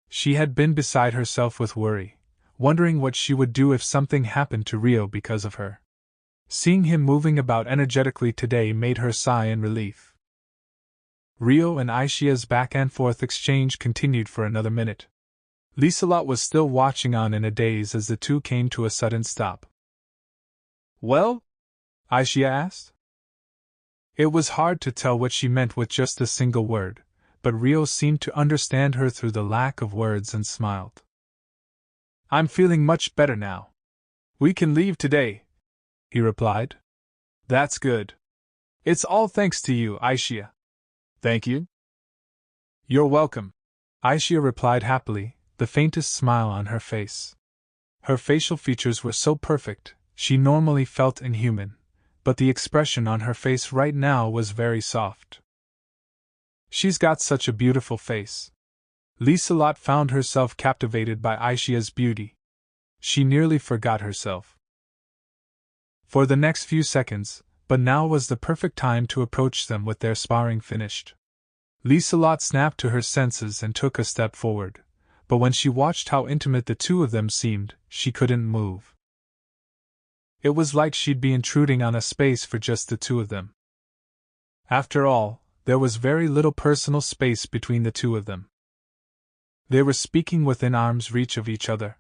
A: She had been beside herself with worry, wondering what she would do if something happened to Rio because of her. Seeing him moving about energetically today made her sigh in relief. Rio and Aishia's back and forth exchange continued for another minute. Lieselot was still watching on in a daze as the two came to a sudden stop. Well? Aishia asked. It was hard to tell what she meant with just a single word, but Rio seemed to understand her through the lack of words and smiled. I'm feeling much better now. We can leave today, he replied. That's good. It's all thanks to you, Aishia. Thank you. You're welcome, Aishia replied happily, the faintest smile on her face. Her facial features were so perfect, she normally felt inhuman, but the expression on her face right now was very soft. She's got such a beautiful face. Lieselot found herself captivated by Aishia's beauty. She nearly forgot herself. For the next few seconds, but now was the perfect time to approach them with their sparring finished. Lieselot snapped to her senses and took a step forward, but when she watched how intimate the two of them seemed, she couldn't move. It was like she'd be intruding on a space for just the two of them. After all, there was very little personal space between the two of them. They were speaking within arm's reach of each other.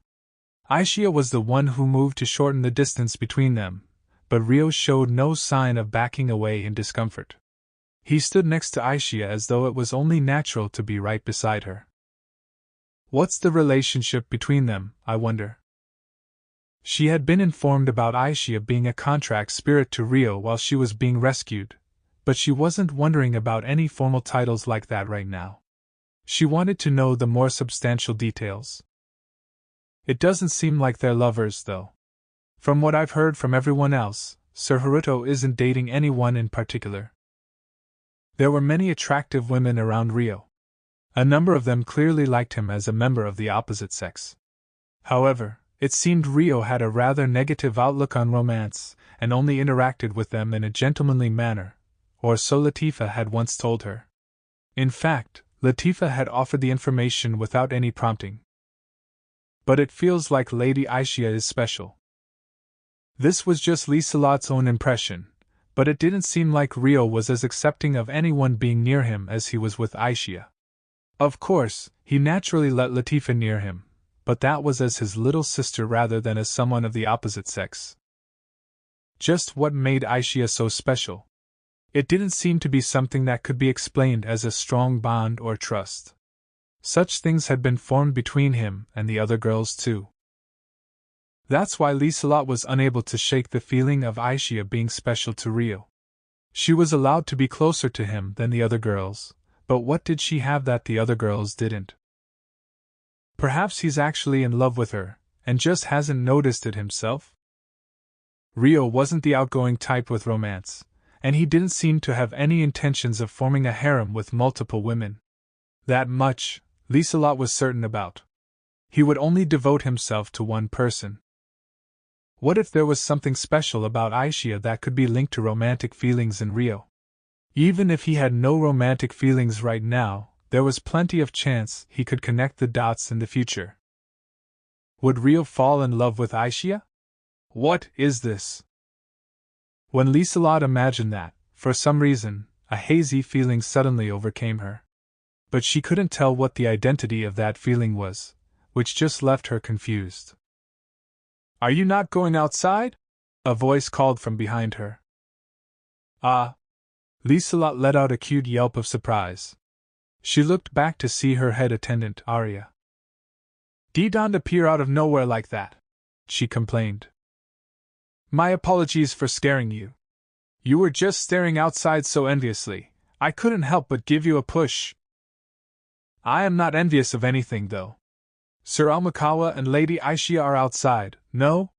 A: Aishia was the one who moved to shorten the distance between them, but Rio showed no sign of backing away in discomfort. He stood next to Aishia as though it was only natural to be right beside her. What's the relationship between them, I wonder? She had been informed about Aishia being a contract spirit to Rio while she was being rescued, but she wasn't wondering about any formal titles like that right now. She wanted to know the more substantial details. It doesn't seem like they're lovers, though. From what I've heard from everyone else, Sir Haruto isn't dating anyone in particular. There were many attractive women around Rio. A number of them clearly liked him as a member of the opposite sex. However, it seemed Rio had a rather negative outlook on romance, and only interacted with them in a gentlemanly manner, or so Latifa had once told her. In fact, Latifa had offered the information without any prompting. But it feels like Lady Aishia is special. This was just Lieselot's own impression, but it didn't seem like Rio was as accepting of anyone being near him as he was with Aishia. Of course, he naturally let Latifa near him, but that was as his little sister rather than as someone of the opposite sex. Just what made Aishia so special? It didn't seem to be something that could be explained as a strong bond or trust. Such things had been formed between him and the other girls too. That's why Lieselot was unable to shake the feeling of Aishia being special to Rio. She was allowed to be closer to him than the other girls, but what did she have that the other girls didn't? Perhaps he's actually in love with her, and just hasn't noticed it himself? Rio wasn't the outgoing type with romance, and he didn't seem to have any intentions of forming a harem with multiple women. That much, Lieselot was certain about. He would only devote himself to one person. What if there was something special about Aishia that could be linked to romantic feelings in Rio? Even if he had no romantic feelings right now, there was plenty of chance he could connect the dots in the future. Would Rio fall in love with Aishia? What is this? When Lieselot imagined that, for some reason, a hazy feeling suddenly overcame her. But she couldn't tell what the identity of that feeling was, which just left her confused. Are you not going outside? A voice called from behind her. Ah! Lieselot let out a cute yelp of surprise. She looked back to see her head attendant, Arya. Don't appear out of nowhere like that, she complained. My apologies for scaring you. You were just staring outside so enviously, I couldn't help but give you a push. I am not envious of anything, though. Sir Almakawa and Lady Aishia are outside, no?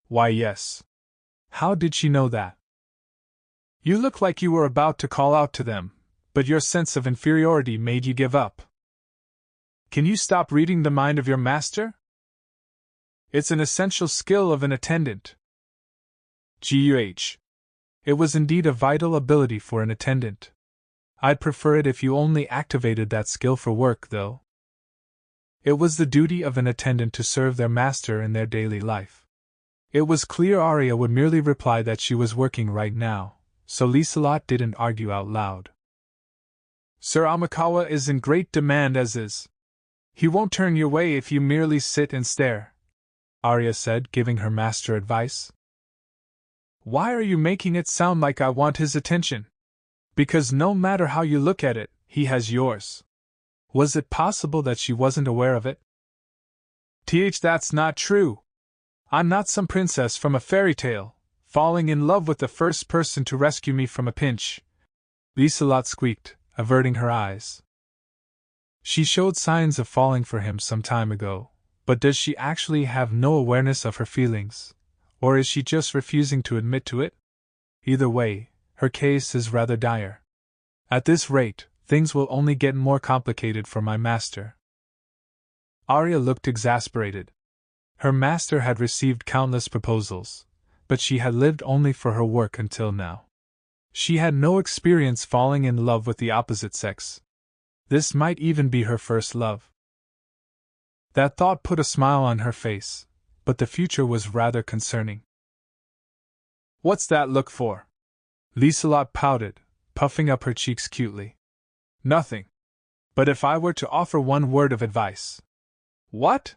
A: Why, yes. How did she know that? You look like you were about to call out to them, but your sense of inferiority made you give up. Can you stop reading the mind of your master? It's an essential skill of an attendant. Guh. It was indeed a vital ability for an attendant. I'd prefer it if you only activated that skill for work, though. It was the duty of an attendant to serve their master in their daily life. It was clear Arya would merely reply that she was working right now, so Liselot didn't argue out loud. Sir Amakawa is in great demand as is. He won't turn your way if you merely sit and stare, Arya said, giving her master advice. Why are you making it sound like I want his attention? Because no matter how you look at it, he has yours. Was it possible that she wasn't aware of it? That's not true. I'm not some princess from a fairy tale, falling in love with the first person to rescue me from a pinch. Liselot squeaked, averting her eyes. She showed signs of falling for him some time ago, but does she actually have no awareness of her feelings, or is she just refusing to admit to it? Either way, her case is rather dire. At this rate, things will only get more complicated for my master. Arya looked exasperated. Her master had received countless proposals, but she had lived only for her work until now. She had no experience falling in love with the opposite sex. This might even be her first love. That thought put a smile on her face, but the future was rather concerning. What's that look for? Liselot pouted, puffing up her cheeks cutely. Nothing. But if I were to offer one word of advice. What?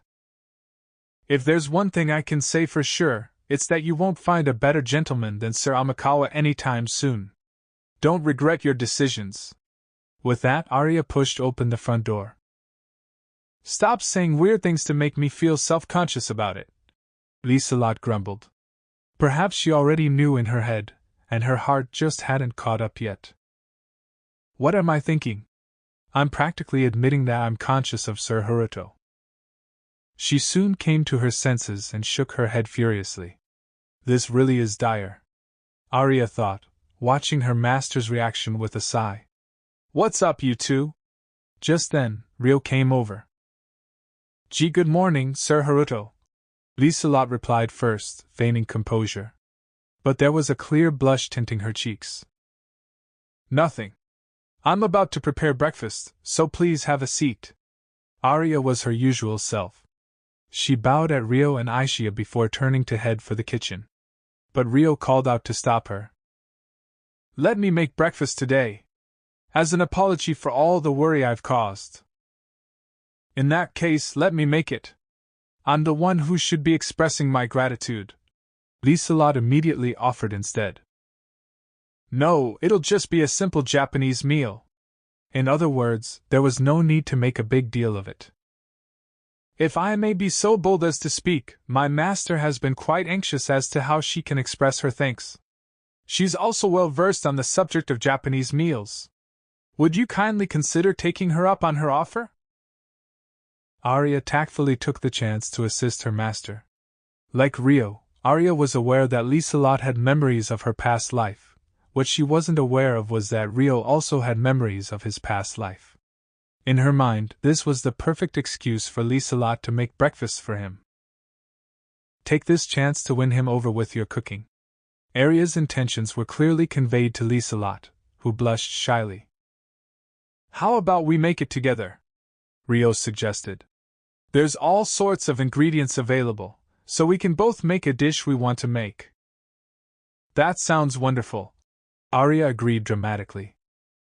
A: If there's one thing I can say for sure, it's that you won't find a better gentleman than Sir Amakawa anytime soon. Don't regret your decisions. With that, Arya pushed open the front door. Stop saying weird things to make me feel self-conscious about it, Liselot grumbled. Perhaps she already knew in her head, and her heart just hadn't caught up yet. What am I thinking? I'm practically admitting that I'm conscious of Sir Haruto. She soon came to her senses and shook her head furiously. This really is dire, Arya thought, watching her master's reaction with a sigh. What's up, you two? Just then, Ryo came over. Good morning, Sir Haruto. Liselot replied first, feigning composure. But there was a clear blush tinting her cheeks. Nothing. I'm about to prepare breakfast, so please have a seat. Arya was her usual self. She bowed at Ryo and Aishia before turning to head for the kitchen. But Ryo called out to stop her. Let me make breakfast today, as an apology for all the worry I've caused. In that case, let me make it. I'm the one who should be expressing my gratitude. Liselot immediately offered instead. No, it'll just be a simple Japanese meal. In other words, there was no need to make a big deal of it. If I may be so bold as to speak, my master has been quite anxious as to how she can express her thanks. She's also well versed on the subject of Japanese meals. Would you kindly consider taking her up on her offer? Arya tactfully took the chance to assist her master. Like Ryo, Arya was aware that Liselot had memories of her past life. What she wasn't aware of was that Ryo also had memories of his past life. In her mind, this was the perfect excuse for Liselot to make breakfast for him. Take this chance to win him over with your cooking. Arya's intentions were clearly conveyed to Liselot, who blushed shyly. How about we make it together? Ryo suggested. There's all sorts of ingredients available, so we can both make a dish we want to make. That sounds wonderful, Arya agreed dramatically.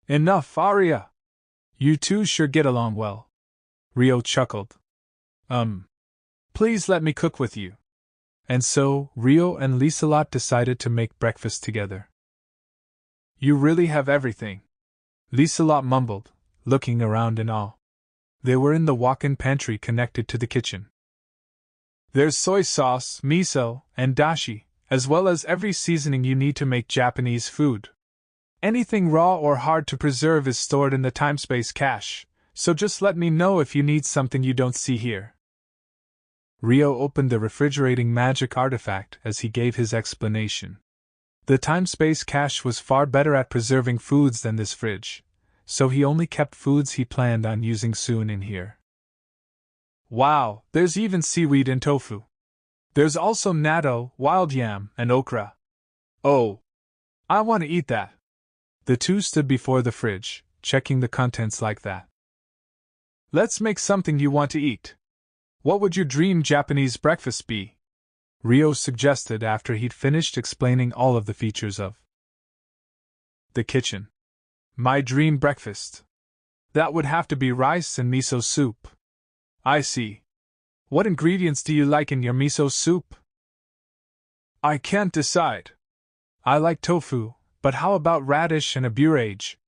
A: Enough, Arya! You two sure get along well. Ryo chuckled. Please let me cook with you. And so, Ryo and Liselot decided to make breakfast together. You really have everything, Liselot mumbled, looking around in awe. They were in the walk-in pantry connected to the kitchen. There's soy sauce, miso, and dashi, as well as every seasoning you need to make Japanese food. Anything raw or hard to preserve is stored in the time-space cache, so just let me know if you need something you don't see here. Ryo opened the refrigerating magic artifact as he gave his explanation. The time-space cache was far better at preserving foods than this fridge, so he only kept foods he planned on using soon in here. Wow, there's even seaweed and tofu. There's also natto, wild yam, and okra. Oh, I want to eat that. The two stood before the fridge, checking the contents like that. Let's make something you want to eat. What would your dream Japanese breakfast be? Ryo suggested after he'd finished explaining all of the features of the kitchen. My dream breakfast. That would have to be rice and miso soup. I see. What ingredients do you like in your miso soup? I can't decide. I like tofu, but how about radish and a burrage?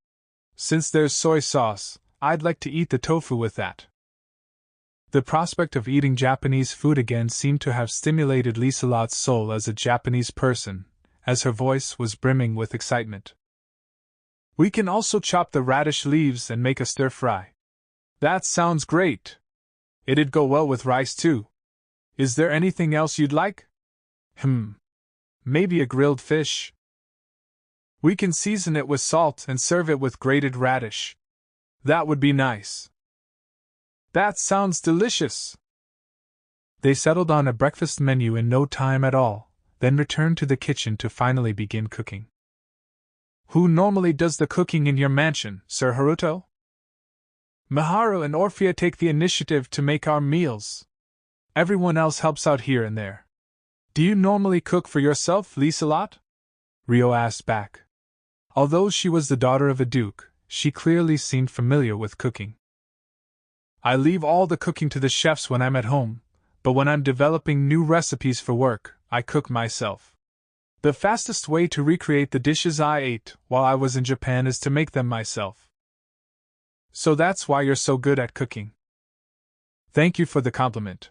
A: Since there's soy sauce, I'd like to eat the tofu with that. The prospect of eating Japanese food again seemed to have stimulated Lieselot's soul as a Japanese person, as her voice was brimming with excitement. We can also chop the radish leaves and make a stir-fry. That sounds great. It'd go well with rice too. Is there anything else you'd like? Maybe a grilled fish. We can season it with salt and serve it with grated radish. That would be nice. That sounds delicious. They settled on a breakfast menu in no time at all, then returned to the kitchen to finally begin cooking. Who normally does the cooking in your mansion, Sir Haruto? Miharu and Orphea take the initiative to make our meals. Everyone else helps out here and there. Do you normally cook for yourself, Lieselot? Ryo asked back. Although she was the daughter of a duke, she clearly seemed familiar with cooking. I leave all the cooking to the chefs when I'm at home, but when I'm developing new recipes for work, I cook myself. The fastest way to recreate the dishes I ate while I was in Japan is to make them myself. So that's why you're so good at cooking. Thank you for the compliment.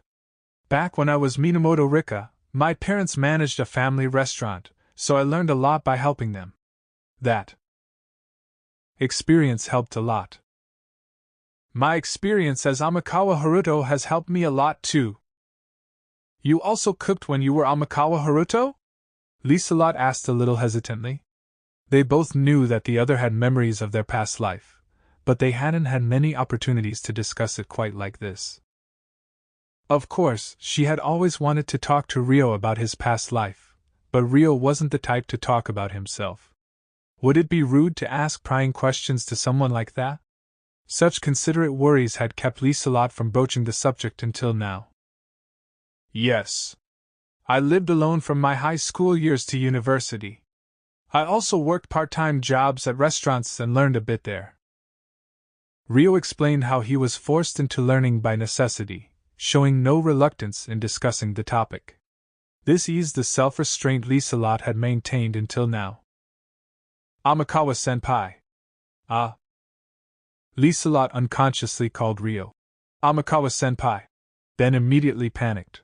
A: Back when I was Minamoto Rika, my parents managed a family restaurant, so I learned a lot by helping them. That experience helped a lot. My experience as Amikawa Haruto has helped me a lot too. You also cooked when you were Amikawa Haruto? Lieselot asked a little hesitantly. They both knew that the other had memories of their past life, but they hadn't had many opportunities to discuss it quite like this. Of course, she had always wanted to talk to Ryo about his past life, but Ryo wasn't the type to talk about himself. Would it be rude to ask prying questions to someone like that? Such considerate worries had kept Lieselot from broaching the subject until now. Yes. I lived alone from my high school years to university. I also worked part-time jobs at restaurants and learned a bit there. Ryo explained how he was forced into learning by necessity, showing no reluctance in discussing the topic. This eased the self-restraint Lieselot had maintained until now. Amikawa-senpai. Ah. Lieselot unconsciously called Ryo Amikawa-senpai, then immediately panicked.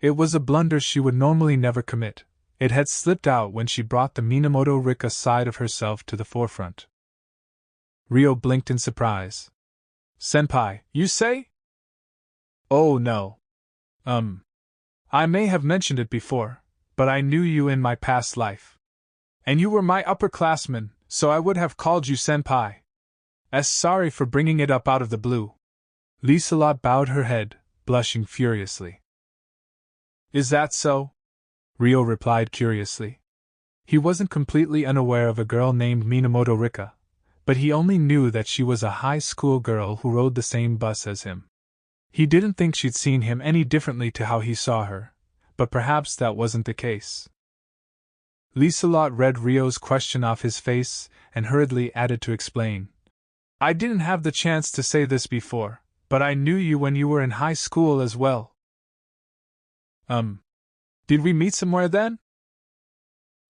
A: It was a blunder she would normally never commit. It had slipped out when she brought the Minamoto Rika side of herself to the forefront. Ryo blinked in surprise. Senpai, you say? Oh no. I may have mentioned it before, but I knew you in my past life. And you were my upperclassman, so I would have called you senpai. Sorry for bringing it up out of the blue. Lieselot bowed her head, blushing furiously. Is that so? Ryo replied curiously. He wasn't completely unaware of a girl named Minamoto Rika, but he only knew that she was a high school girl who rode the same bus as him. He didn't think she'd seen him any differently to how he saw her, but perhaps that wasn't the case. Lieselot read Ryo's question off his face and hurriedly added to explain. I didn't have the chance to say this before, but I knew you when you were in high school as well. Did we meet somewhere then?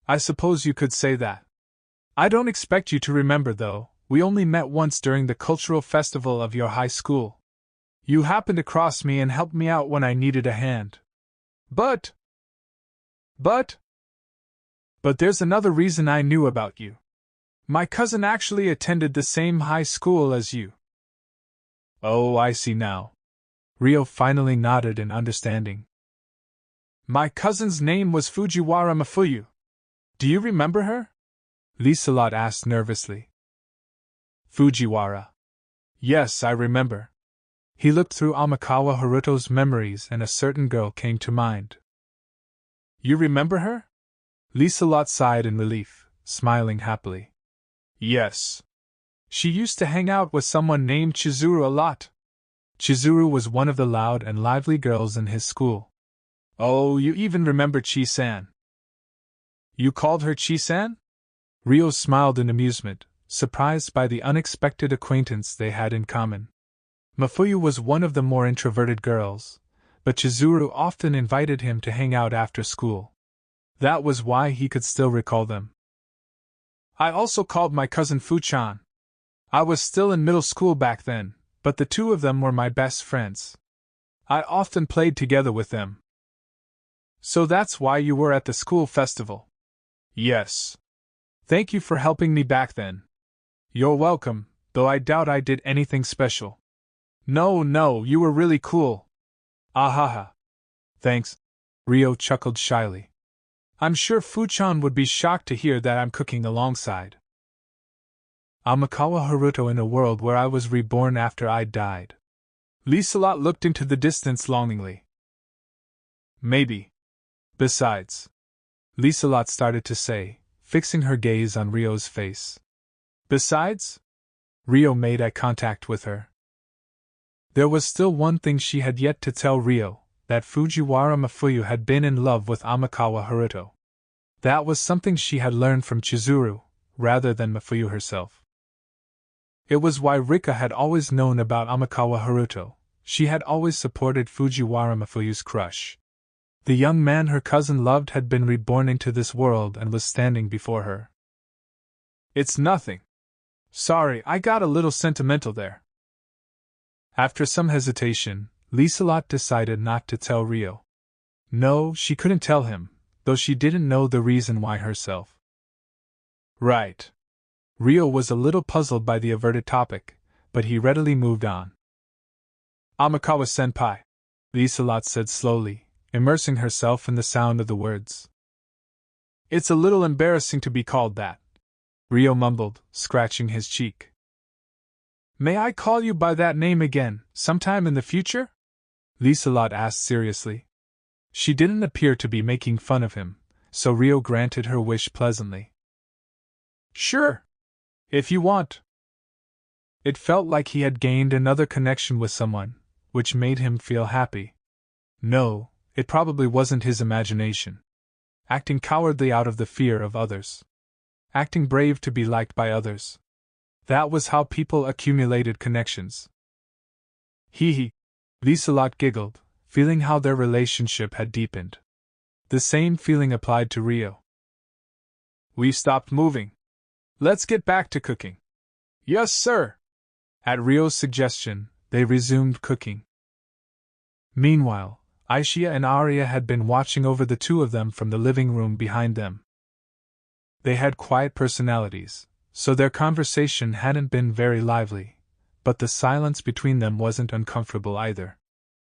A: I suppose you could say that. I don't expect you to remember though, we only met once during the cultural festival of your high school. You happened across me and helped me out when I needed a hand. But, But there's another reason I knew about you. My cousin actually attended the same high school as you. Oh, I see now. Rio finally nodded in understanding. My cousin's name was Fujiwara Mafuyu. Do you remember her? Liselot asked nervously. Fujiwara. Yes, I remember. He looked through Amakawa Haruto's memories and a certain girl came to mind. You remember her? Liselot sighed in relief, smiling happily. Yes. She used to hang out with someone named Chizuru a lot. Chizuru was one of the loud and lively girls in his school. Oh, you even remember Chi-san. You called her Chi-san? Rio smiled in amusement, surprised by the unexpected acquaintance they had in common. Mafuyu was one of the more introverted girls, but Chizuru often invited him to hang out after school. That was why he could still recall them. I also called my cousin Fu-chan. I was still in middle school back then, but the two of them were my best friends. I often played together with them. So that's why you were at the school festival? Yes. Thank you for helping me back then. You're welcome, though I doubt I did anything special. No, you were really cool. Ahaha. Thanks. Rio chuckled shyly. I'm sure Fu-chan would be shocked to hear that I'm cooking alongside Amakawa Haruto in a world where I was reborn after I died. Liselot looked into the distance longingly. Maybe. Besides. Liselot started to say, fixing her gaze on Rio's face. Besides? Rio made eye contact with her. There was still one thing she had yet to tell Rio, that Fujiwara Mafuyu had been in love with Amakawa Haruto. That was something she had learned from Chizuru, rather than Mafuyu herself. It was why Rika had always known about Amakawa Haruto. She had always supported Fujiwara Mafuyu's crush. The young man her cousin loved had been reborn into this world and was standing before her. It's nothing. Sorry, I got a little sentimental there. After some hesitation, Liselot decided not to tell Rio. No, she couldn't tell him, though she didn't know the reason why herself. Right. Rio was a little puzzled by the averted topic, but he readily moved on. Amakawa-senpai, Liselot said slowly, immersing herself in the sound of the words. It's a little embarrassing to be called that, Rio mumbled, scratching his cheek. May I call you by that name again, sometime in the future? Liselot asked seriously. She didn't appear to be making fun of him, so Rio granted her wish pleasantly. Sure. If you want. It felt like he had gained another connection with someone, which made him feel happy. No, it probably wasn't his imagination. Acting cowardly out of the fear of others. Acting brave to be liked by others. That was how people accumulated connections. Hee. Liselot giggled, feeling how their relationship had deepened. The same feeling applied to Rio. We stopped moving. Let's get back to cooking. Yes, sir. At Rio's suggestion, they resumed cooking. Meanwhile, Aishia and Arya had been watching over the two of them from the living room behind them. They had quiet personalities, so their conversation hadn't been very lively, but the silence between them wasn't uncomfortable either.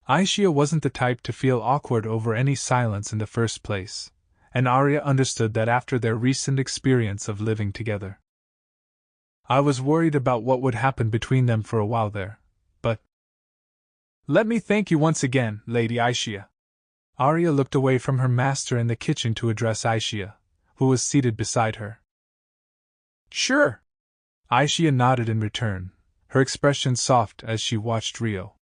A: Aishia wasn't the type to feel awkward over any silence in the first place, and Arya understood that after their recent experience of living together. I was worried about what would happen between them for a while there, but... Let me thank you once again, Lady Aishia. Arya looked away from her master in the kitchen to address Aishia, who was seated beside her. Sure. Aishia nodded in return, her expression soft as she watched Rio.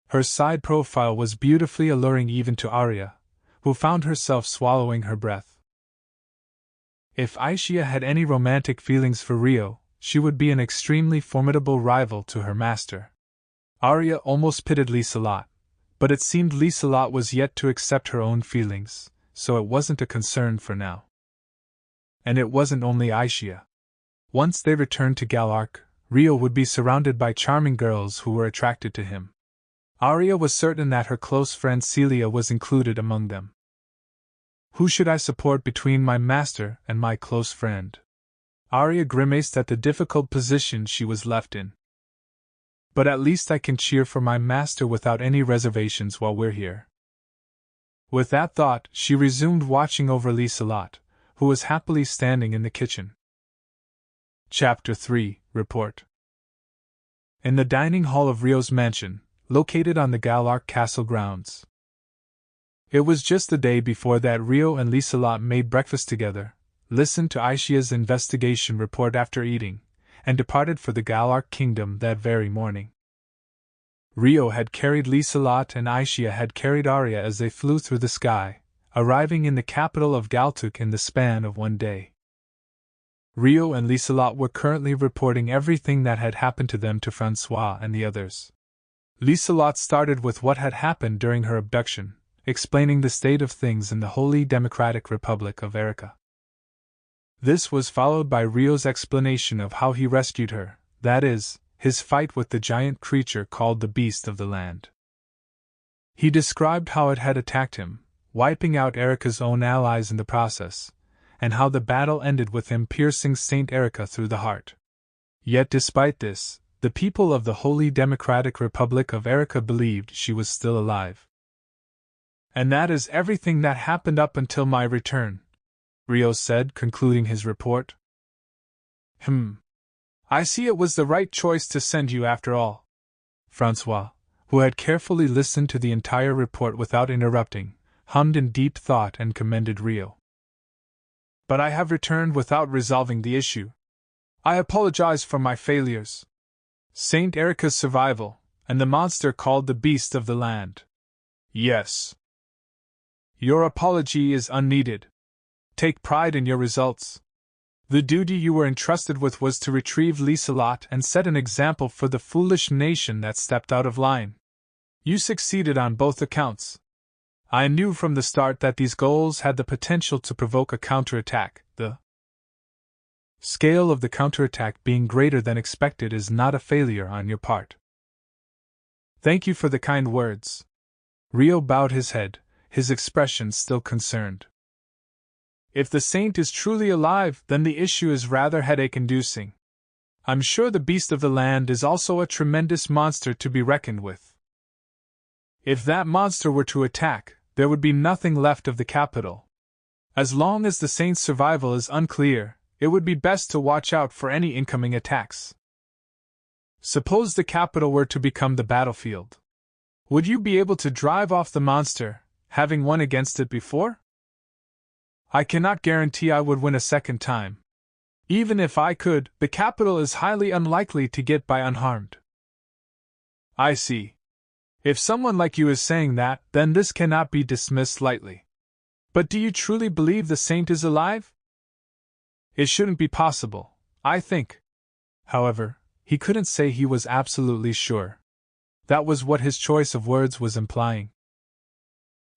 A: Her side profile was beautifully alluring even to Arya, who found herself swallowing her breath. If Aishia had any romantic feelings for Rio, she would be an extremely formidable rival to her master. Arya almost pitied Liselot, but it seemed Liselot was yet to accept her own feelings, so it wasn't a concern for now. And it wasn't only Aishia. Once they returned to Galark, Rio would be surrounded by charming girls who were attracted to him. Arya was certain that her close friend Celia was included among them. Who should I support between my master and my close friend? Arya grimaced at the difficult position she was left in. But at least I can cheer for my master without any reservations while we're here. With that thought, she resumed watching over Liselot, who was happily standing in the kitchen. Chapter 3, Report. In the dining hall of Rio's mansion, located on the Galark Castle grounds. It was just the day before that Rio and Liselot made breakfast together, listened to Aisha's investigation report after eating, and departed for the Galark kingdom that very morning. Rio had carried Liselot and Aisha had carried Arya as they flew through the sky, arriving in the capital of Galtuk in the span of one day. Rio and Liselot were currently reporting everything that had happened to them to Francois and the others. Liselot started with what had happened during her abduction, explaining the state of things in the Holy Democratic Republic of Erica. This was followed by Rio's explanation of how he rescued her, that is, his fight with the giant creature called the Beast of the Land. He described how it had attacked him, wiping out Erica's own allies in the process, and how the battle ended with him piercing Saint Erica through the heart. Yet despite this, the people of the Holy Democratic Republic of Erica believed she was still alive. And that is everything that happened up until my return, Rio said, concluding his report. I see it was the right choice to send you after all. Francois, who had carefully listened to the entire report without interrupting, hummed in deep thought and commended Rio. But I have returned without resolving the issue. I apologize for my failures. Saint Erica's survival, and the monster called the Beast of the Land. Yes. Your apology is unneeded. Take pride in your results. The duty you were entrusted with was to retrieve Liselot and set an example for the foolish nation that stepped out of line. You succeeded on both accounts. I knew from the start that these goals had the potential to provoke a counterattack. The scale of the counterattack being greater than expected is not a failure on your part. Thank you for the kind words. Rio bowed his head, his expression still concerned. If the saint is truly alive, then the issue is rather headache-inducing. I'm sure the Beast of the Land is also a tremendous monster to be reckoned with. If that monster were to attack, there would be nothing left of the capital. As long as the saint's survival is unclear, it would be best to watch out for any incoming attacks. Suppose the capital were to become the battlefield. Would you be able to drive off the monster, having won against it before? I cannot guarantee I would win a second time. Even if I could, the capital is highly unlikely to get by unharmed. I see. If someone like you is saying that, then this cannot be dismissed lightly. But do you truly believe the saint is alive? It shouldn't be possible, I think. However, he couldn't say he was absolutely sure. That was what his choice of words was implying.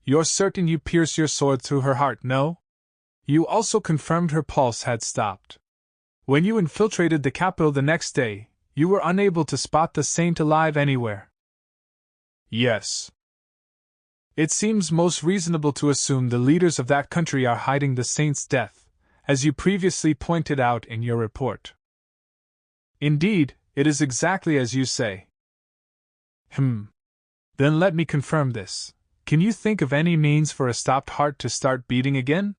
A: You're certain you pierced your sword through her heart, no? You also confirmed her pulse had stopped. When you infiltrated the capital the next day, you were unable to spot the saint alive anywhere. Yes. It seems most reasonable to assume the leaders of that country are hiding the saint's death, as you previously pointed out in your report. Indeed, it is exactly as you say. Then let me confirm this. Can you think of any means for a stopped heart to start beating again?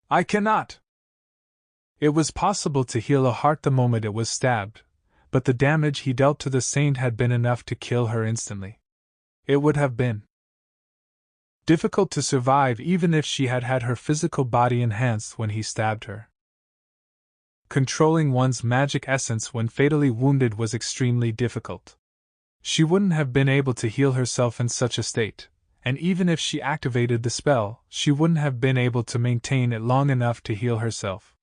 A: I cannot. It was possible to heal a heart the moment it was stabbed, but the damage he dealt to the saint had been enough to kill her instantly. It would have been difficult to survive even if she had had her physical body enhanced when he stabbed her. Controlling one's magic essence when fatally wounded was extremely difficult. She wouldn't have been able to heal herself in such a state, and even if she activated the spell, she wouldn't have been able to maintain it long enough to heal herself.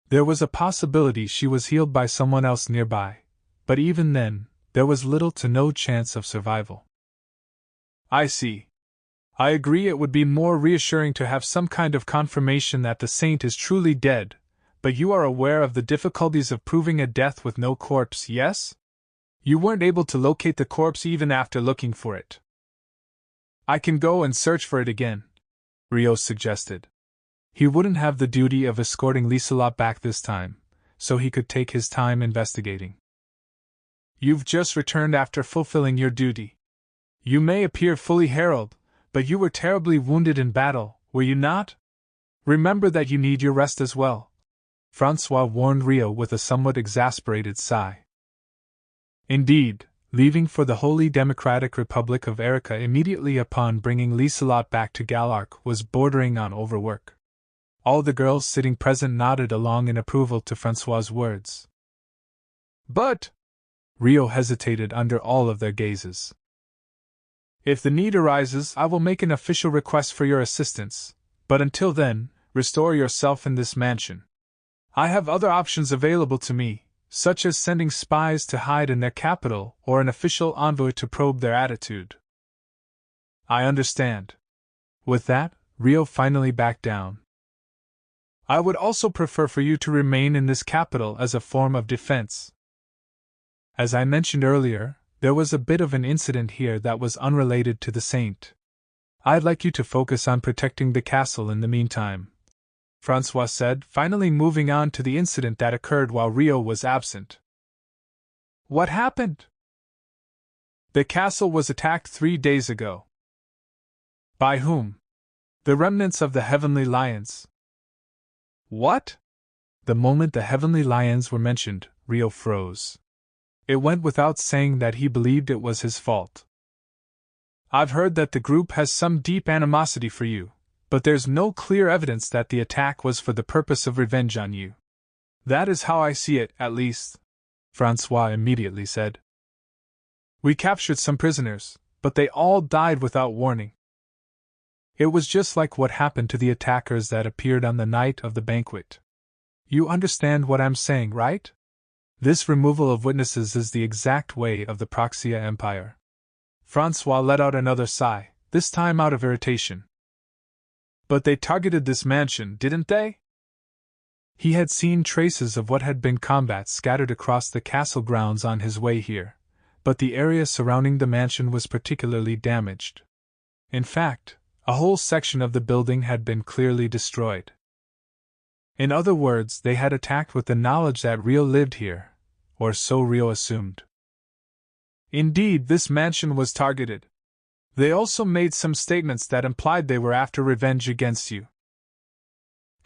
A: There was a possibility she was healed by someone else nearby, but even then, there was little to no chance of survival. I see. I agree it would be more reassuring to have some kind of confirmation that the saint is truly dead, but you are aware of the difficulties of proving a death with no corpse, yes? You weren't able to locate the corpse even after looking for it. I can go and search for it again. Rio suggested. He wouldn't have the duty of escorting Liselot back this time, so he could take his time investigating. You've just returned after fulfilling your duty. You may appear fully heralded, but you were terribly wounded in battle, were you not? Remember that you need your rest as well. Francois warned Rio with a somewhat exasperated sigh. Indeed, leaving for the Holy Democratic Republic of Erica immediately upon bringing Liselot back to Galark was bordering on overwork. All the girls sitting present nodded along in approval to Francois's words. But Rio hesitated under all of their gazes. If the need arises, I will make an official request for your assistance, but until then, restore yourself in this mansion. I have other options available to me, such as sending spies to hide in their capital or an official envoy to probe their attitude. I understand. With that, Rio finally backed down. I would also prefer for you to remain in this capital as a form of defense. As I mentioned earlier, there was a bit of an incident here that was unrelated to the saint. I'd like you to focus on protecting the castle in the meantime, Francois said, finally moving on to the incident that occurred while Rio was absent. What happened? The castle was attacked 3 days ago. By whom? The remnants of the Heavenly Lions. What? The moment the Heavenly Lions were mentioned, Rio froze. It went without saying that he believed it was his fault. I've heard that the group has some deep animosity for you, but there's no clear evidence that the attack was for the purpose of revenge on you. That is how I see it, at least, Francois immediately said. We captured some prisoners, but they all died without warning. It was just like what happened to the attackers that appeared on the night of the banquet. You understand what I'm saying, right? This removal of witnesses is the exact way of the Praxia Empire. Francois let out another sigh, this time out of irritation. But they targeted this mansion, didn't they? He had seen traces of what had been combat scattered across the castle grounds on his way here, but the area surrounding the mansion was particularly damaged. In fact, a whole section of the building had been clearly destroyed. In other words, they had attacked with the knowledge that Rio lived here, or so Rio assumed. Indeed, this mansion was targeted. They also made some statements that implied they were after revenge against you.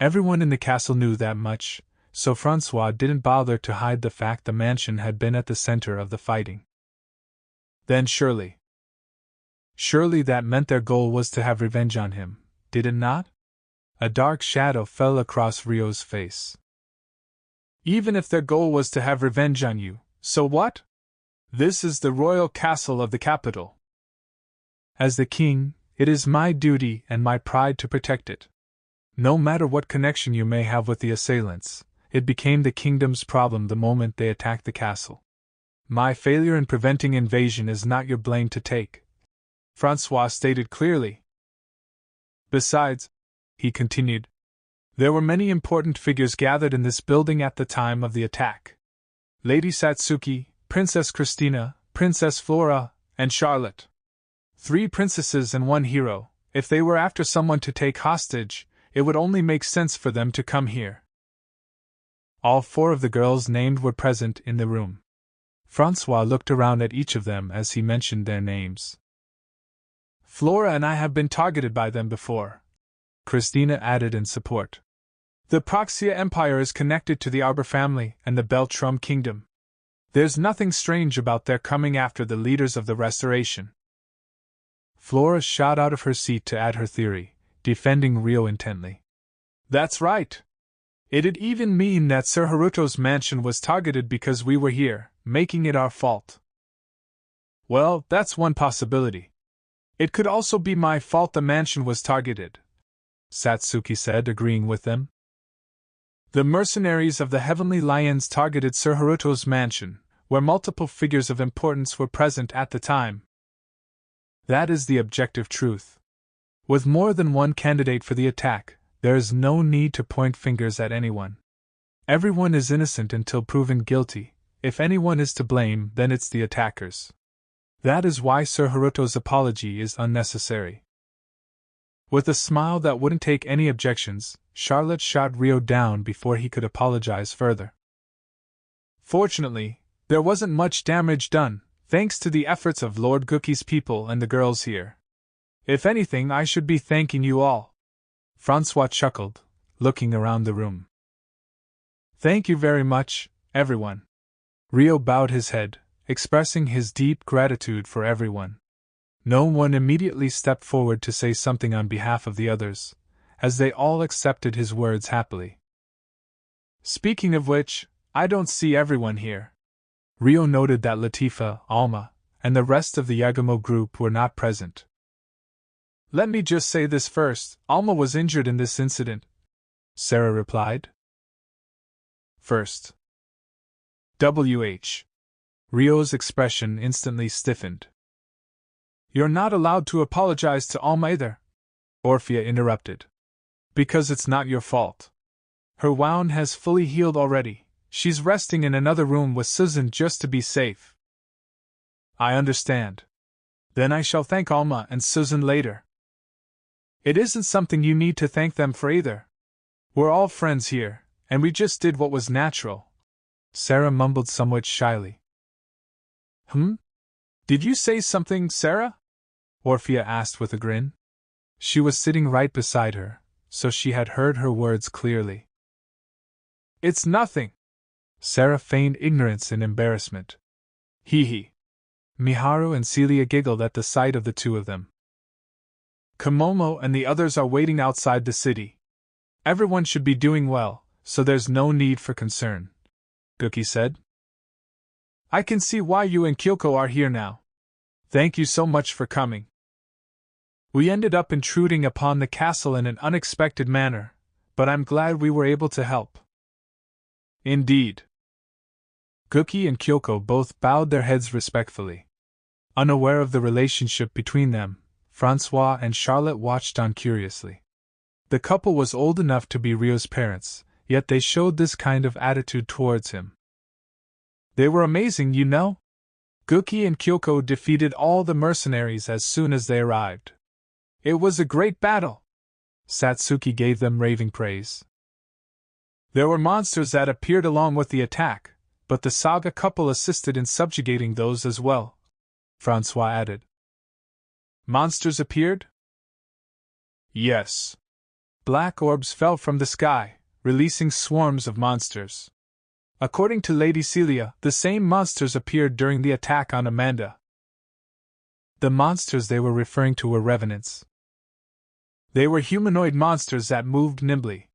A: Everyone in the castle knew that much, so Francois didn't bother to hide the fact the mansion had been at the center of the fighting. Then surely that meant their goal was to have revenge on him, did it not? A dark shadow fell across Rio's face. Even if their goal was to have revenge on you, so what? This is the royal castle of the capital. As the king, it is my duty and my pride to protect it. No matter what connection you may have with the assailants, it became the kingdom's problem the moment they attacked the castle. My failure in preventing invasion is not your blame to take, Francois stated clearly. Besides, he continued, there were many important figures gathered in this building at the time of the attack. Lady Satsuki, Princess Christina, Princess Flora, and Charlotte. 3 princesses and 1 hero. If they were after someone to take hostage, it would only make sense for them to come here. All 4 of the girls named were present in the room. Francois looked around at each of them as he mentioned their names. Flora and I have been targeted by them before, Christina added in support. The Praxia Empire is connected to the Arbor family and the Beltrum kingdom. There's nothing strange about their coming after the leaders of the Restoration. Flora shot out of her seat to add her theory, defending Rio intently. That's right. It'd even mean that Sir Haruto's mansion was targeted because we were here, making it our fault. Well, that's one possibility. It could also be my fault the mansion was targeted, Satsuki said, agreeing with them. The mercenaries of the Heavenly Lions targeted Sir Haruto's mansion, where multiple figures of importance were present at the time. That is the objective truth. With more than one candidate for the attack, there is no need to point fingers at anyone. Everyone is innocent until proven guilty. If anyone is to blame, then it's the attackers. That is why Sir Haruto's apology is unnecessary. With a smile that wouldn't take any objections, Charlotte shot Rio down before he could apologize further. Fortunately, there wasn't much damage done, thanks to the efforts of Lord Gookie's people and the girls here. If anything, I should be thanking you all. Francois chuckled, looking around the room. Thank you very much, everyone. Rio bowed his head, expressing his deep gratitude for everyone. No one immediately stepped forward to say something on behalf of the others, as they all accepted his words happily. Speaking of which, I don't see everyone here. Rio noted that Latifa, Alma, and the rest of the Yagumo group were not present. Let me just say this first, Alma was injured in this incident, Sarah replied. First. W.H. Rio's expression instantly stiffened. You're not allowed to apologize to Alma either, Orphea interrupted. Because it's not your fault. Her wound has fully healed already. She's resting in another room with Susan just to be safe. I understand. Then I shall thank Alma and Susan later. It isn't something you need to thank them for either. We're all friends here, and we just did what was natural. Sarah mumbled somewhat shyly. Did you say something, Sarah? Orphea asked with a grin. She was sitting right beside her, so she had heard her words clearly. It's nothing. Sarah feigned ignorance and embarrassment. Hee. Miharu and Celia giggled at the sight of the two of them. Komomo and the others are waiting outside the city. Everyone should be doing well, so there's no need for concern, Gookie said. I can see why you and Kyoko are here now. Thank you so much for coming. We ended up intruding upon the castle in an unexpected manner, but I'm glad we were able to help. Indeed. Gookie and Kyoko both bowed their heads respectfully. Unaware of the relationship between them, Francois and Charlotte watched on curiously. The couple was old enough to be Rio's parents, yet they showed this kind of attitude towards him. They were amazing, you know. Gookie and Kyoko defeated all the mercenaries as soon as they arrived. It was a great battle. Satsuki gave them raving praise. There were monsters that appeared along with the attack, but the Saga couple assisted in subjugating those as well, Francois added. Monsters appeared? Yes. Black orbs fell from the sky, releasing swarms of monsters. According to Lady Celia, the same monsters appeared during the attack on Amanda. The monsters they were referring to were revenants. They were humanoid monsters that moved nimbly.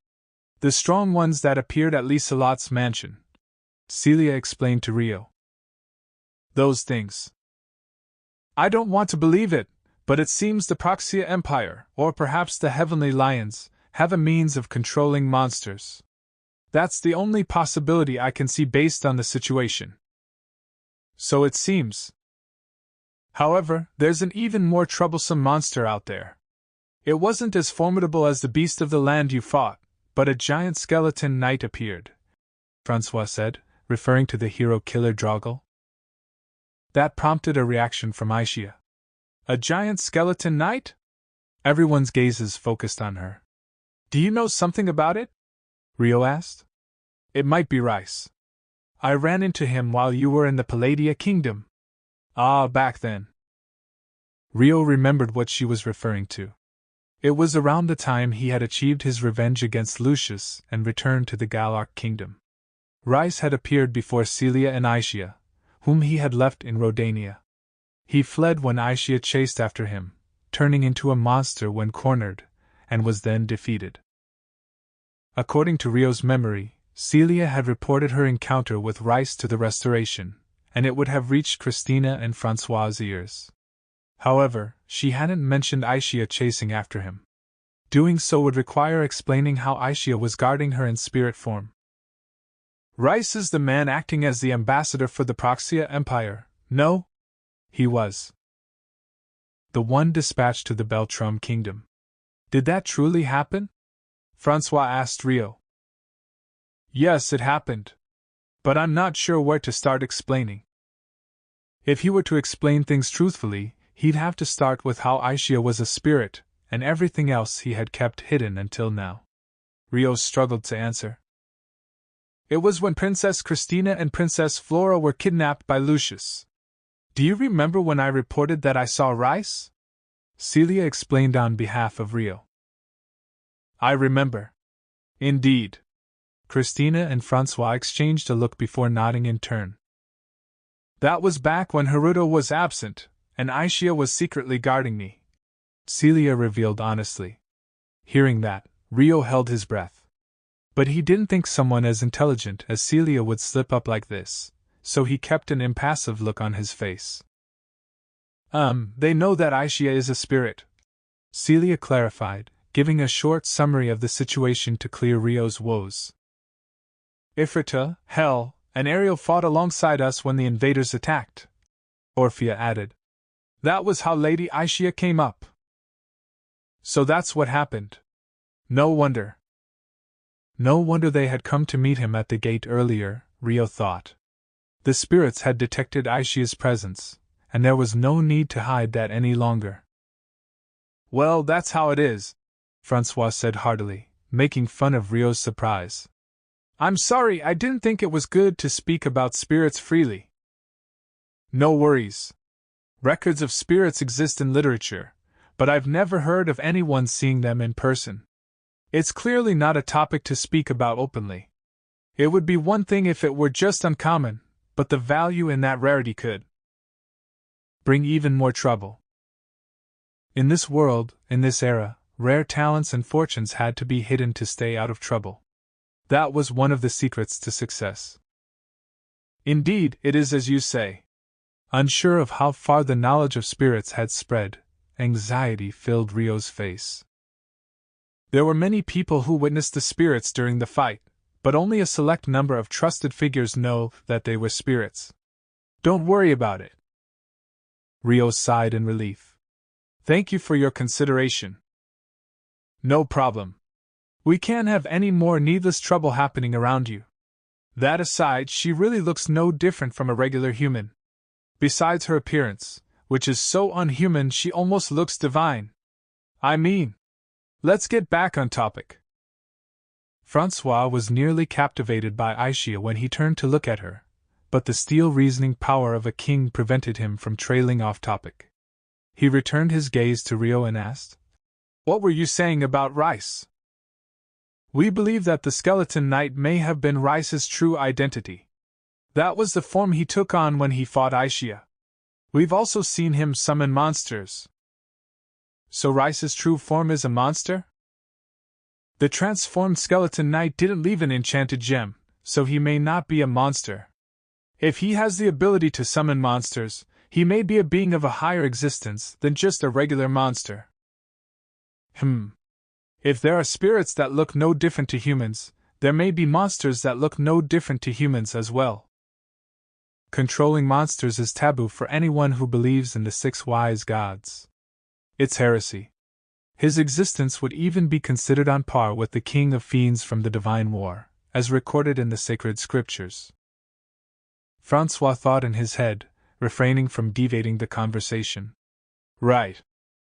A: The strong ones that appeared at Lieselot's mansion, Celia explained to Rio. Those things. I don't want to believe it, but it seems the Praxia Empire, or perhaps the Heavenly Lions, have a means of controlling monsters. That's the only possibility I can see based on the situation. So it seems. However, there's an even more troublesome monster out there. It wasn't as formidable as the beast of the land you fought, but a giant skeleton knight appeared, Francois said, referring to the hero-killer Droggle. That prompted a reaction from Aishia. A giant skeleton knight? Everyone's gazes focused on her. Do you know something about it? Rio asked. It might be Rice. I ran into him while you were in the Palladia Kingdom. Ah, back then. Rio remembered what she was referring to. It was around the time he had achieved his revenge against Lucius and returned to the Galark Kingdom. Rice had appeared before Celia and Aishia, whom he had left in Rodania. He fled when Aishia chased after him, turning into a monster when cornered, and was then defeated. According to Rio's memory, Celia had reported her encounter with Rice to the Restoration, and it would have reached Christina and Francois' ears. However, she hadn't mentioned Aishia chasing after him. Doing so would require explaining how Aishia was guarding her in spirit form. Rice is the man acting as the ambassador for the Praxia Empire, no? He was. The one dispatched to the Beltrum Kingdom. Did that truly happen? Francois asked Rio. Yes, it happened. But I'm not sure where to start explaining. If he were to explain things truthfully, he'd have to start with how Aishia was a spirit, and everything else he had kept hidden until now? Rio struggled to answer. It was when Princess Christina and Princess Flora were kidnapped by Lucius. Do you remember when I reported that I saw rice? Celia explained on behalf of Rio. I remember. Indeed. Christina and Francois exchanged a look before nodding in turn. That was back when Haruto was absent, and Aishia was secretly guarding me, Celia revealed honestly. Hearing that, Rio held his breath. But he didn't think someone as intelligent as Celia would slip up like this, so he kept an impassive look on his face. They know that Aishia is a spirit, Celia clarified, giving a short summary of the situation to clear Rio's woes. Ifrita, Hel, and Ariel fought alongside us when the invaders attacked, Orphea added. That was how Lady Aishia came up. So that's what happened. No wonder. No wonder they had come to meet him at the gate earlier, Rio thought. The spirits had detected Aishia's presence, and there was no need to hide that any longer. Well, that's how it is, Francois said heartily, making fun of Rio's surprise. I'm sorry, I didn't think it was good to speak about spirits freely. No worries. Records of spirits exist in literature, but I've never heard of anyone seeing them in person. It's clearly not a topic to speak about openly. It would be one thing if it were just uncommon, but the value in that rarity could bring even more trouble. In this world, in this era, rare talents and fortunes had to be hidden to stay out of trouble. That was one of the secrets to success. Indeed, it is as you say. Unsure of how far the knowledge of spirits had spread, anxiety filled Rio's face. There were many people who witnessed the spirits during the fight, but only a select number of trusted figures know that they were spirits. Don't worry about it. Rio sighed in relief. Thank you for your consideration. No problem. We can't have any more needless trouble happening around you. That aside, she really looks no different from a regular human. Besides her appearance, which is so unhuman she almost looks divine. I mean, let's get back on topic. Francois was nearly captivated by Aishia when he turned to look at her, but the steel reasoning power of a king prevented him from trailing off topic. He returned his gaze to Rio and asked, What were you saying about Rice? We believe that the skeleton knight may have been Rice's true identity. That was the form he took on when he fought Aishia. We've also seen him summon monsters. So Rice's true form is a monster? The transformed skeleton knight didn't leave an enchanted gem, so he may not be a monster. If he has the ability to summon monsters, he may be a being of a higher existence than just a regular monster. If there are spirits that look no different to humans, there may be monsters that look no different to humans as well. Controlling monsters is taboo for anyone who believes in the 6 wise gods. It's heresy. His existence would even be considered on par with the king of fiends from the divine war, as recorded in the sacred scriptures. Francois thought in his head, refraining from deviating the conversation. Right.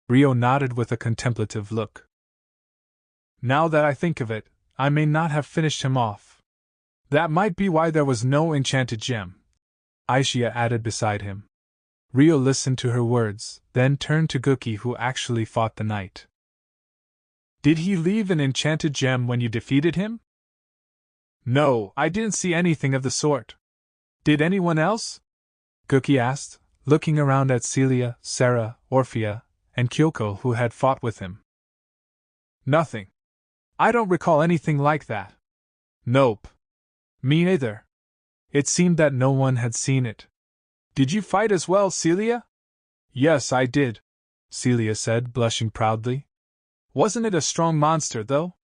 A: Rio nodded with a contemplative look. Now that I think of it, I may not have finished him off. That might be why there was no enchanted gem, Aishia added beside him. Rio listened to her words, then turned to Guki, who actually fought the knight. Did he leave an enchanted gem when you defeated him? No, I didn't see anything of the sort. Did anyone else? Guki asked, looking around at Celia, Sarah, Orphea, and Kyoko who had fought with him. Nothing. I don't recall anything like that. Nope. Me neither. It seemed that no one had seen it. Did you fight as well, Celia? Yes, I did, Celia said, blushing proudly. Wasn't it a strong monster, though?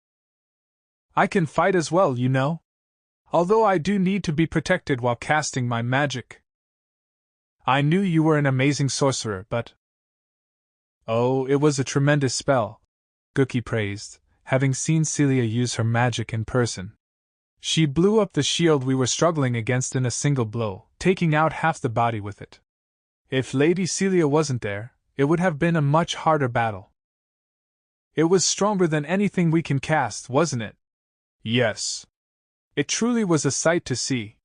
A: I can fight as well, you know. Although I do need to be protected while casting my magic. I knew you were an amazing sorcerer, but... Oh, it was a tremendous spell, Guki praised, having seen Celia use her magic in person. She blew up the shield we were struggling against in a single blow, taking out half the body with it. If Lady Celia wasn't there, it would have been a much harder battle. It was stronger than anything we can cast, wasn't it? Yes. It truly was a sight to see.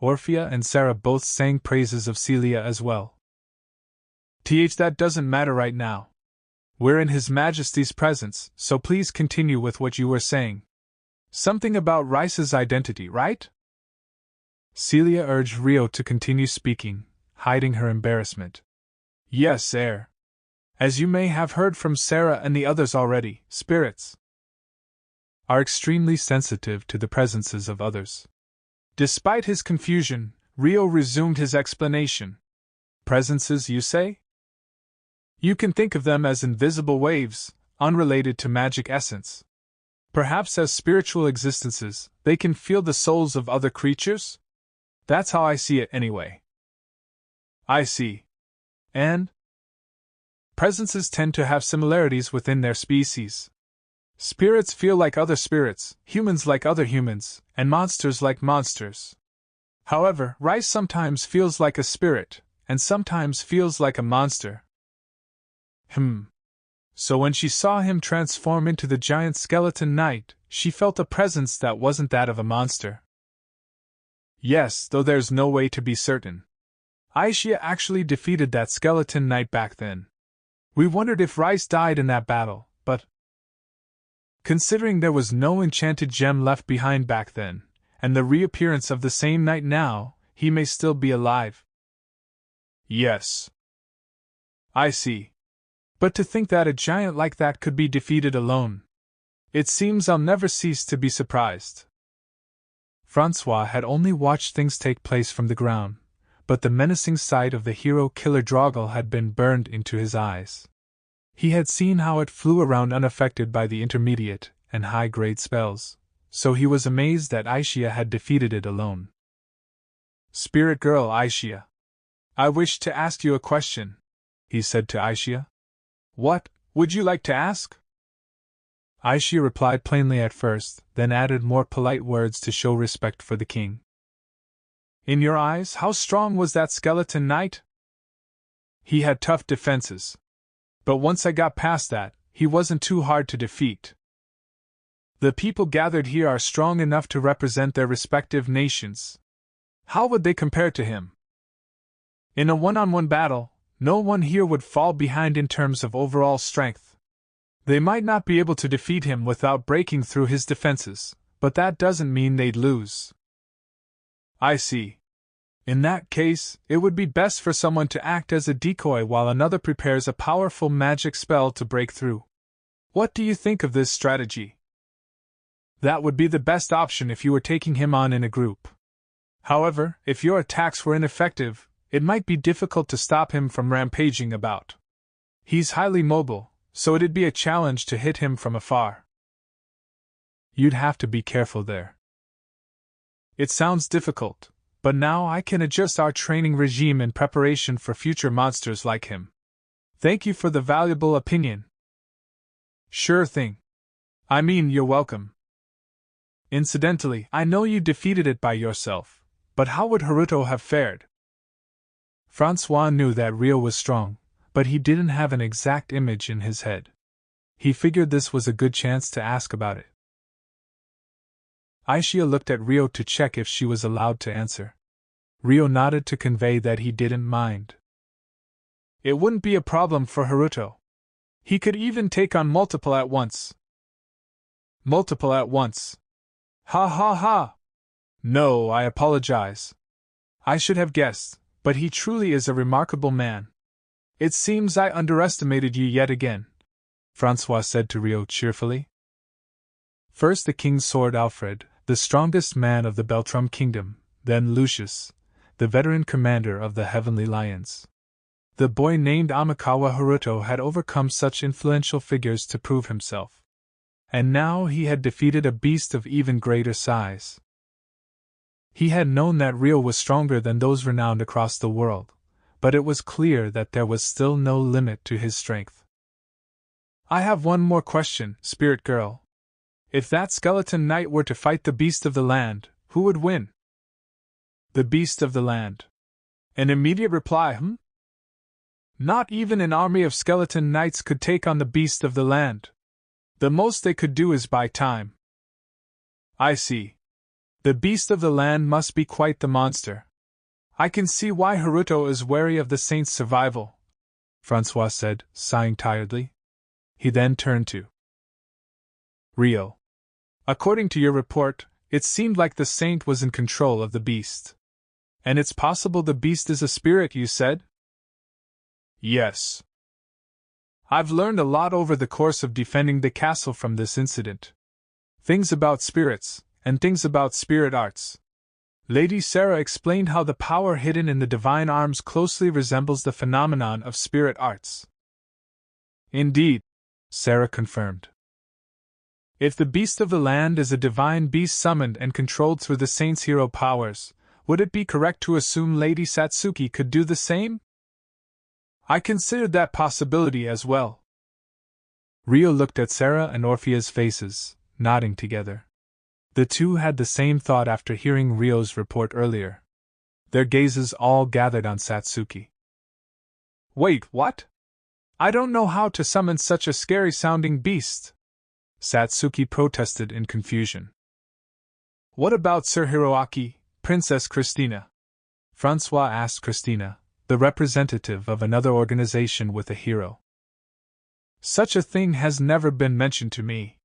A: Orphea and Sarah both sang praises of Celia as well. That doesn't matter right now. We're in His Majesty's presence, so please continue with what you were saying. Something about Rice's identity, right? Celia urged Rio to continue speaking, hiding her embarrassment. Yes, sir. As you may have heard from Sarah and the others already, spirits are extremely sensitive to the presences of others. Despite his confusion, Rio resumed his explanation. Presences, you say? You can think of them as invisible waves, unrelated to magic essence. Perhaps as spiritual existences, they can feel the souls of other creatures? That's how I see it anyway. I see. And? Presences tend to have similarities within their species. Spirits feel like other spirits, humans like other humans, and monsters like monsters. However, Rice sometimes feels like a spirit, and sometimes feels like a monster. So when she saw him transform into the giant skeleton knight, she felt a presence that wasn't that of a monster. Yes, though there's no way to be certain. Aisha actually defeated that skeleton knight back then. We wondered if Rice died in that battle, but considering there was no enchanted gem left behind back then, and the reappearance of the same knight now, he may still be alive. Yes. I see. But to think that a giant like that could be defeated alone. It seems I'll never cease to be surprised. Francois had only watched things take place from the ground, but the menacing sight of the hero-killer Droggle had been burned into his eyes. He had seen how it flew around unaffected by the intermediate and high-grade spells, so he was amazed that Aisha had defeated it alone. Spirit girl Aisha, I wish to ask you a question, he said to Aisha. What would you like to ask? Aisha replied plainly at first, then added more polite words to show respect for the king. In your eyes, how strong was that skeleton knight? He had tough defenses. But once I got past that, he wasn't too hard to defeat. The people gathered here are strong enough to represent their respective nations. How would they compare to him? In a one-on-one battle, no one here would fall behind in terms of overall strength. They might not be able to defeat him without breaking through his defenses, but that doesn't mean they'd lose. I see. In that case, it would be best for someone to act as a decoy while another prepares a powerful magic spell to break through. What do you think of this strategy? That would be the best option if you were taking him on in a group. However, if your attacks were ineffective, it might be difficult to stop him from rampaging about. He's highly mobile, so it'd be a challenge to hit him from afar. You'd have to be careful there. It sounds difficult, but now I can adjust our training regime in preparation for future monsters like him. Thank you for the valuable opinion. Sure thing. I mean, you're welcome. Incidentally, I know you defeated it by yourself, but how would Haruto have fared? Francois knew that Rio was strong, but he didn't have an exact image in his head. He figured this was a good chance to ask about it. Aisha looked at Rio to check if she was allowed to answer. Rio nodded to convey that he didn't mind. It wouldn't be a problem for Haruto. He could even take on multiple at once. Multiple at once. Ha ha ha! No, I apologize. I should have guessed, but he truly is a remarkable man. It seems I underestimated you yet again, Francois said to Rio cheerfully. First the king's sword Alfred, the strongest man of the Beltrum kingdom, then Lucius, the veteran commander of the Heavenly Lions. The boy named Amikawa Haruto had overcome such influential figures to prove himself. And now he had defeated a beast of even greater size. He had known that Rio was stronger than those renowned across the world, but it was clear that there was still no limit to his strength. I have one more question, Spirit Girl. If that skeleton knight were to fight the beast of the land, who would win? The beast of the land. An immediate reply, Not even an army of skeleton knights could take on the beast of the land, The most they could do is buy time. I see. The beast of the land must be quite the monster. I can see why Haruto is wary of the saint's survival, Francois said, sighing tiredly. He then turned to Rio. According to your report, it seemed like the saint was in control of the beast. And it's possible the beast is a spirit, you said? Yes. I've learned a lot over the course of defending the castle from this incident. Things about spirits, and things about spirit arts. Lady Sarah explained how the power hidden in the divine arms closely resembles the phenomenon of spirit arts. Indeed, Sarah confirmed. If the beast of the land is a divine beast summoned and controlled through the saint's hero powers, would it be correct to assume Lady Satsuki could do the same? I considered that possibility as well. Rio looked at Sarah and Orphea's faces, nodding together. The two had the same thought after hearing Rio's report earlier. Their gazes all gathered on Satsuki. Wait, what? I don't know how to summon such a scary-sounding beast, Satsuki protested in confusion. What about Sir Hiroaki, Princess Christina? Francois asked Christina, the representative of another organization with a hero. Such a thing has never been mentioned to me.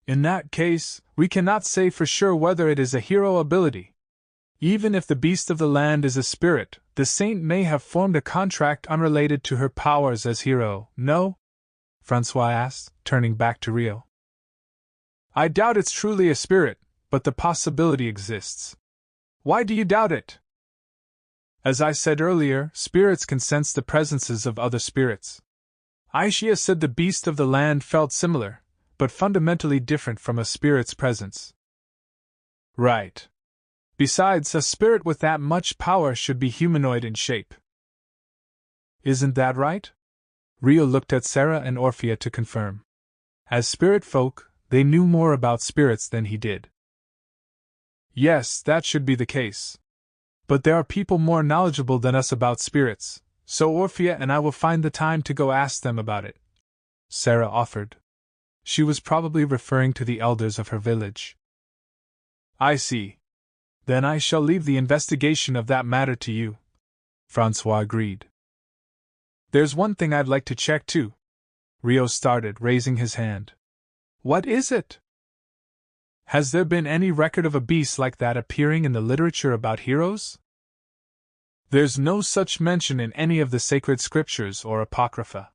A: In that case, we cannot say for sure whether it is a hero ability. Even if the beast of the land is a spirit, the saint may have formed a contract unrelated to her powers as hero, no? Francois asked, turning back to Rio. I doubt it's truly a spirit, but the possibility exists. Why do you doubt it? As I said earlier, spirits can sense the presences of other spirits. Aishia said the beast of the land felt similar, but fundamentally different from a spirit's presence. Right. Besides, a spirit with that much power should be humanoid in shape. Isn't that right? Rio looked at Sarah and Orphea to confirm. As spirit folk, they knew more about spirits than he did. Yes, that should be the case. But there are people more knowledgeable than us about spirits, so Orphea and I will find the time to go ask them about it, Sarah offered. She was probably referring to the elders of her village. I see. Then I shall leave the investigation of that matter to you, Francois agreed. There's one thing I'd like to check too. Rio started, raising his hand. What is it? Has there been any record of a beast like that appearing in the literature about heroes? There's no such mention in any of the sacred scriptures or apocrypha.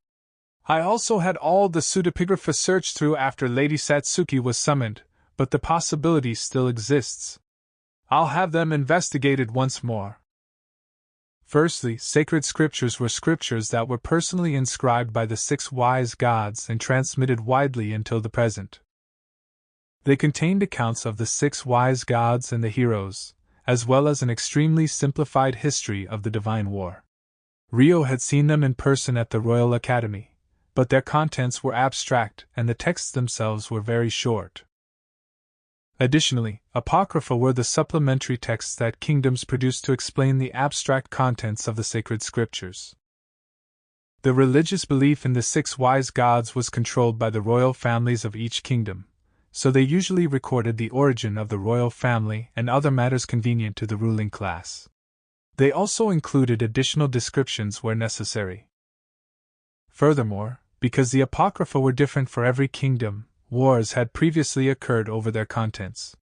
A: I also had all the pseudepigrapha searched through after Lady Satsuki was summoned, but the possibility still exists. I'll have them investigated once more. Firstly, sacred scriptures were scriptures that were personally inscribed by the 6 wise gods and transmitted widely until the present. They contained accounts of the 6 wise gods and the heroes, as well as an extremely simplified history of the divine war. Rio had seen them in person at the Royal Academy, but their contents were abstract and the texts themselves were very short. Additionally, apocrypha were the supplementary texts that kingdoms produced to explain the abstract contents of the sacred scriptures. The religious belief in the 6 wise gods was controlled by the royal families of each kingdom, so they usually recorded the origin of the royal family and other matters convenient to the ruling class. They also included additional descriptions where necessary. Furthermore, because the apocrypha were different for every kingdom, wars had previously occurred over their contents.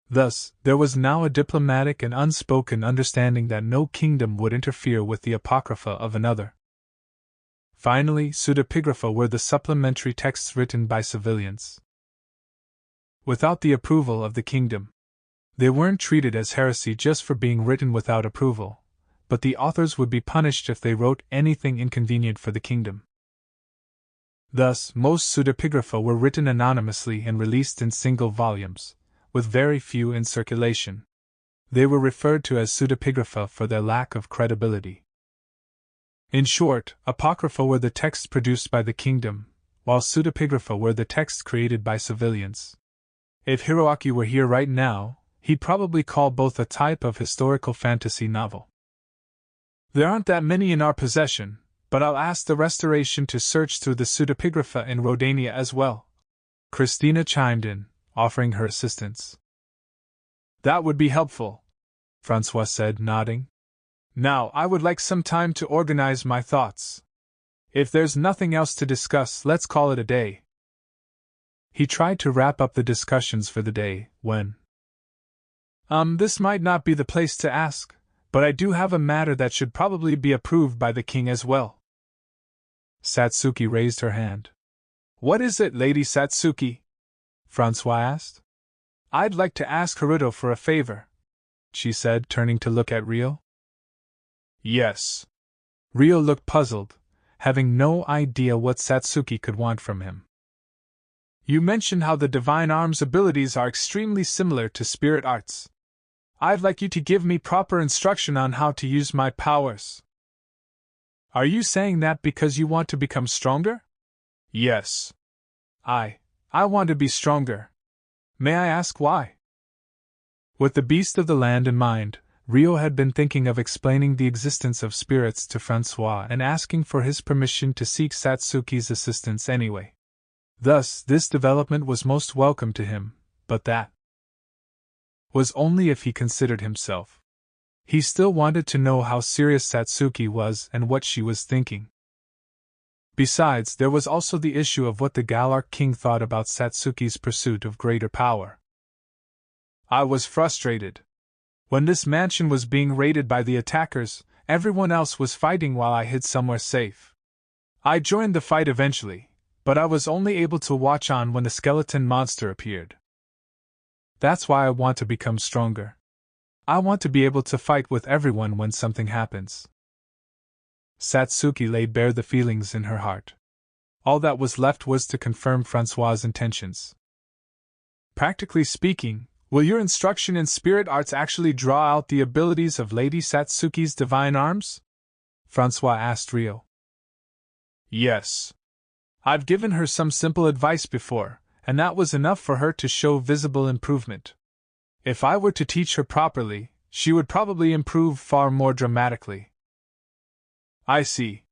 A: Thus, there was now a diplomatic and unspoken understanding that no kingdom would interfere with the apocrypha of another. Finally, pseudepigrapha were the supplementary texts written by civilians. Without the approval of the kingdom. They weren't treated as heresy just for being written without approval, but the authors would be punished if they wrote anything inconvenient for the kingdom. Thus, most pseudepigrapha were written anonymously and released in single volumes, with very few in circulation. They were referred to as pseudepigrapha for their lack of credibility. In short, apocrypha were the texts produced by the kingdom, while pseudepigrapha were the texts created by civilians. If Hiroaki were here right now, he'd probably call both a type of historical fantasy novel. There aren't that many in our possession, but I'll ask the Restoration to search through the pseudepigrapha in Rodania as well. Christina chimed in, offering her assistance. That would be helpful, Francois said, nodding. Now, I would like some time to organize my thoughts. If there's nothing else to discuss, let's call it a day. He tried to wrap up the discussions for the day, when… This might not be the place to ask, but I do have a matter that should probably be approved by the king as well. Satsuki raised her hand. What is it, Lady Satsuki? Francois asked. I'd like to ask Haruto for a favor, she said, turning to look at Rio. Yes. Rio looked puzzled, having no idea what Satsuki could want from him. You mentioned how the Divine Arm's abilities are extremely similar to spirit arts. I'd like you to give me proper instruction on how to use my powers. Are you saying that because you want to become stronger? Yes. I want to be stronger. May I ask why? With the beast of the land in mind, Rio had been thinking of explaining the existence of spirits to Francois and asking for his permission to seek Satsuki's assistance anyway. Thus, this development was most welcome to him, but that was only if he considered himself. He still wanted to know how serious Satsuki was and what she was thinking. Besides, there was also the issue of what the Galar king thought about Satsuki's pursuit of greater power. I was frustrated. When this mansion was being raided by the attackers, everyone else was fighting while I hid somewhere safe. I joined the fight eventually, but I was only able to watch on when the skeleton monster appeared. That's why I want to become stronger. I want to be able to fight with everyone when something happens. Satsuki laid bare the feelings in her heart. All that was left was to confirm Francois' intentions. Practically speaking, will your instruction in spirit arts actually draw out the abilities of Lady Satsuki's divine arms? Francois asked Rio. Yes. I've given her some simple advice before, and that was enough for her to show visible improvement. If I were to teach her properly, she would probably improve far more dramatically. I see.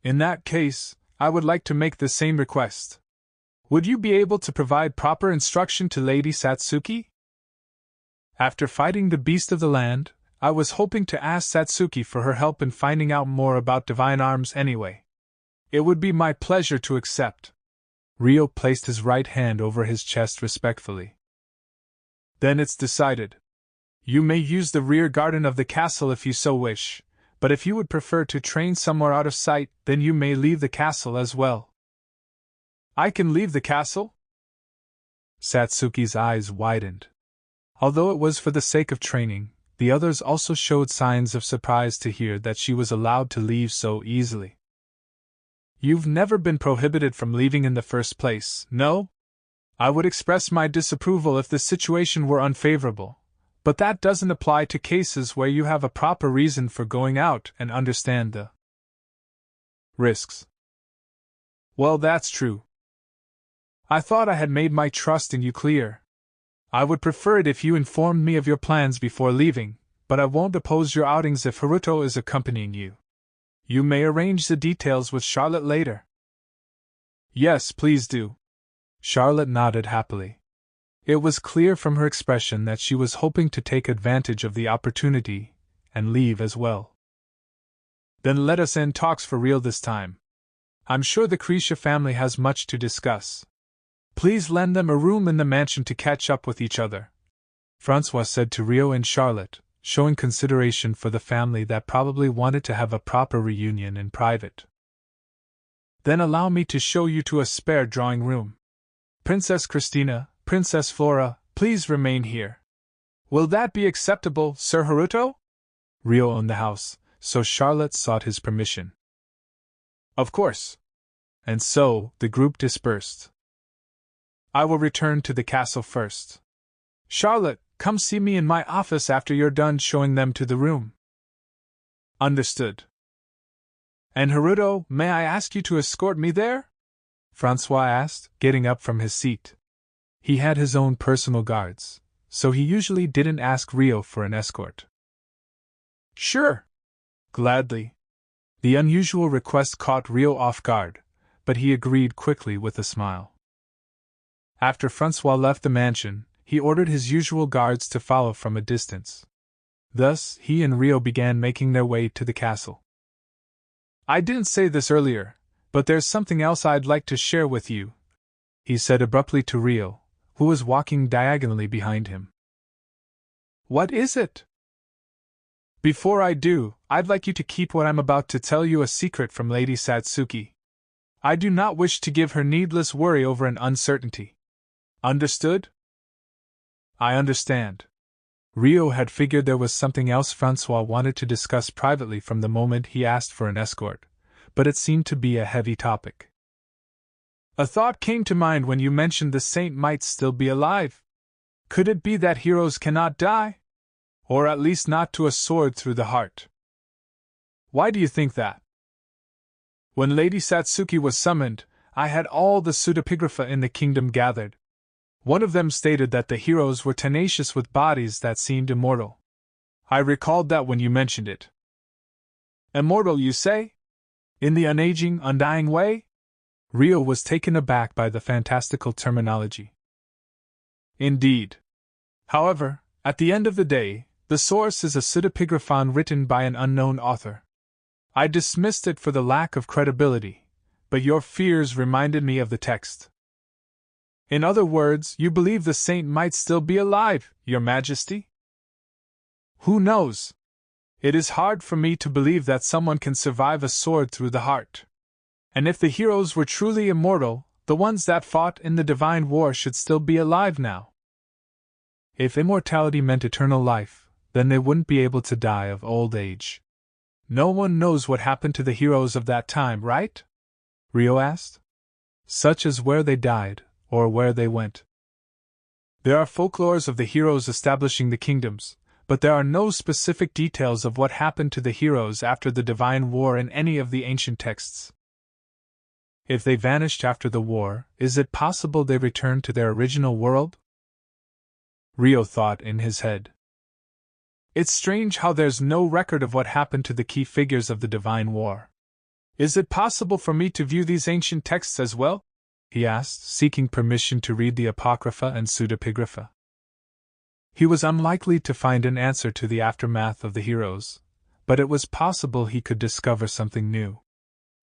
A: In that case, I would like to make the same request. Would you be able to provide proper instruction to Lady Satsuki? After fighting the beast of the land, I was hoping to ask Satsuki for her help in finding out more about divine arms anyway. It would be my pleasure to accept. Rio placed his right hand over his chest respectfully. Then it's decided. You may use the rear garden of the castle if you so wish, but if you would prefer to train somewhere out of sight, then you may leave the castle as well. I can leave the castle? Satsuki's eyes widened. Although it was for the sake of training, the others also showed signs of surprise to hear that she was allowed to leave so easily. You've never been prohibited from leaving in the first place, no? I would express my disapproval if the situation were unfavorable, but that doesn't apply to cases where you have a proper reason for going out and understand the risks. Well, that's true. I thought I had made my trust in you clear. I would prefer it if you informed me of your plans before leaving, but I won't oppose your outings if Haruto is accompanying you. You may arrange the details with Charlotte later. Yes, please do. Charlotte nodded happily. It was clear from her expression that she was hoping to take advantage of the opportunity and leave as well. Then let us end talks for real this time. I'm sure the Krisha family has much to discuss. Please lend them a room in the mansion to catch up with each other, Francois said to Rio and Charlotte, showing consideration for the family that probably wanted to have a proper reunion in private. Then allow me to show you to a spare drawing room. Princess Christina, Princess Flora, please remain here. Will that be acceptable, Sir Haruto? Rio owned the house, so Charlotte sought his permission. Of course. And so, the group dispersed. I will return to the castle first. Charlotte, come see me in my office after you're done showing them to the room. Understood. And Haruto, may I ask you to escort me there? Francois asked, getting up from his seat. He had his own personal guards, so he usually didn't ask Rio for an escort. Sure. Gladly. The unusual request caught Rio off guard, but he agreed quickly with a smile. After Francois left the mansion, he ordered his usual guards to follow from a distance. Thus, he and Rio began making their way to the castle. "I didn't say this earlier, but there's something else I'd like to share with you," he said abruptly to Rio, who was walking diagonally behind him. "What is it?" "Before I do, I'd like you to keep what I'm about to tell you a secret from Lady Satsuki. I do not wish to give her needless worry over an uncertainty. Understood?" "I understand." Rio had figured there was something else Francois wanted to discuss privately from the moment he asked for an escort, but it seemed to be a heavy topic. "A thought came to mind when you mentioned the saint might still be alive. Could it be that heroes cannot die? Or at least not to a sword through the heart. Why do you think that?" "When Lady Satsuki was summoned, I had all the pseudepigrapha in the kingdom gathered. One of them stated that the heroes were tenacious with bodies that seemed immortal. I recalled that when you mentioned it." "Immortal, you say? In the unaging, undying way?" Rio was taken aback by the fantastical terminology. "Indeed. However, at the end of the day, the source is a pseudepigraphon written by an unknown author. I dismissed it for the lack of credibility, but your fears reminded me of the text." "In other words, you believe the saint might still be alive, Your Majesty?" "Who knows? It is hard for me to believe that someone can survive a sword through the heart. And if the heroes were truly immortal, the ones that fought in the divine war should still be alive now. If immortality meant eternal life, then they wouldn't be able to die of old age. No one knows what happened to the heroes of that time, right?" Rio asked. "Such as where they died, or where they went. There are folklores of the heroes establishing the kingdoms, but there are no specific details of what happened to the heroes after the divine war in any of the ancient texts. If they vanished after the war, is it possible they returned to their original world?" Rio thought in his head. "It's strange how there's no record of what happened to the key figures of the divine war. Is it possible for me to view these ancient texts as well?" he asked, seeking permission to read the Apocrypha and Pseudepigrapha. He was unlikely to find an answer to the aftermath of the heroes, but it was possible he could discover something new.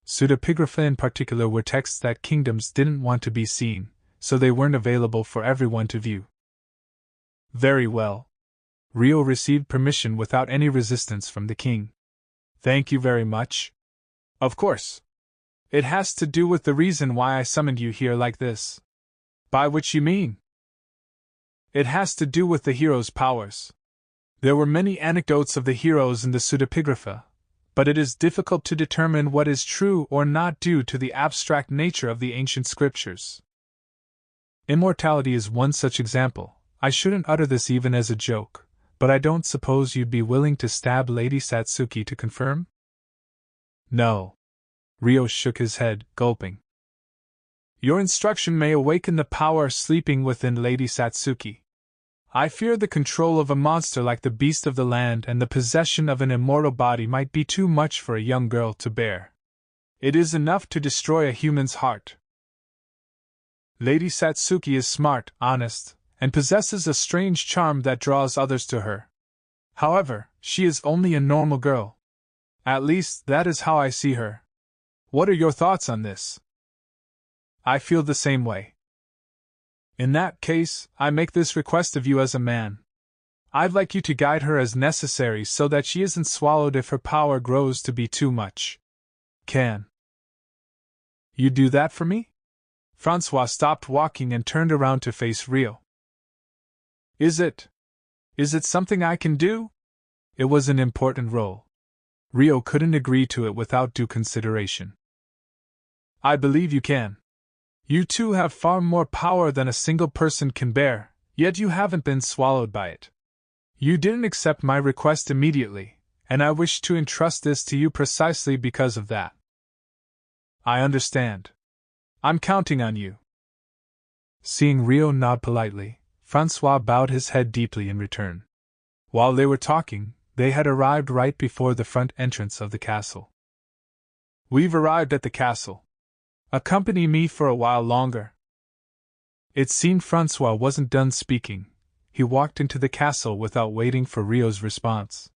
A: Pseudepigrapha in particular were texts that kingdoms didn't want to be seen, so they weren't available for everyone to view. Very well. Rio received permission without any resistance from the king. "Thank you very much. Of course. It has to do with the reason why I summoned you here like this." "By which you mean?" "It has to do with the heroes' powers. There were many anecdotes of the heroes in the pseudepigrapha, but it is difficult to determine what is true or not due to the abstract nature of the ancient scriptures. Immortality is one such example. I shouldn't utter this even as a joke, but I don't suppose you'd be willing to stab Lady Satsuki to confirm?" "No." Rio shook his head, gulping. "Your instruction may awaken the power sleeping within Lady Satsuki. I fear the control of a monster like the beast of the land and the possession of an immortal body might be too much for a young girl to bear. It is enough to destroy a human's heart. Lady Satsuki is smart, honest, and possesses a strange charm that draws others to her. However, she is only a normal girl. At least, that is how I see her. What are your thoughts on this?" "I feel the same way. In that case, I make this request of you as a man. I'd like you to guide her as necessary so that she isn't swallowed if her power grows to be too much. Can you do that for me?" Francois stopped walking and turned around to face Rio. Is it something I can do?" It was an important role. Rio couldn't agree to it without due consideration. "I believe you can. You two have far more power than a single person can bear, yet you haven't been swallowed by it. You didn't accept my request immediately, and I wish to entrust this to you precisely because of that." "I understand. I'm counting on you." Seeing Rio nod politely, Francois bowed his head deeply in return. While they were talking, they had arrived right before the front entrance of the castle. We've arrived at the castle. Accompany me for a while longer. It seemed Francois wasn't done speaking. He walked into the castle without waiting for Rio's response.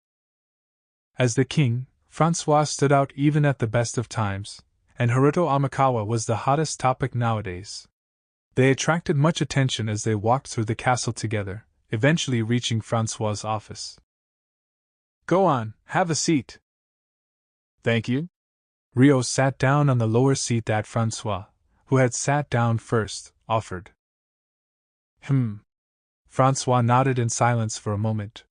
A: As the king, Francois stood out even at the best of times, and Haruto Amikawa was the hottest topic nowadays. They attracted much attention as they walked through the castle together, eventually reaching Francois's office. Go on, have a seat. Thank you. Rio sat down on the lower seat that Francois, who had sat down first, offered. Francois nodded in silence for a moment.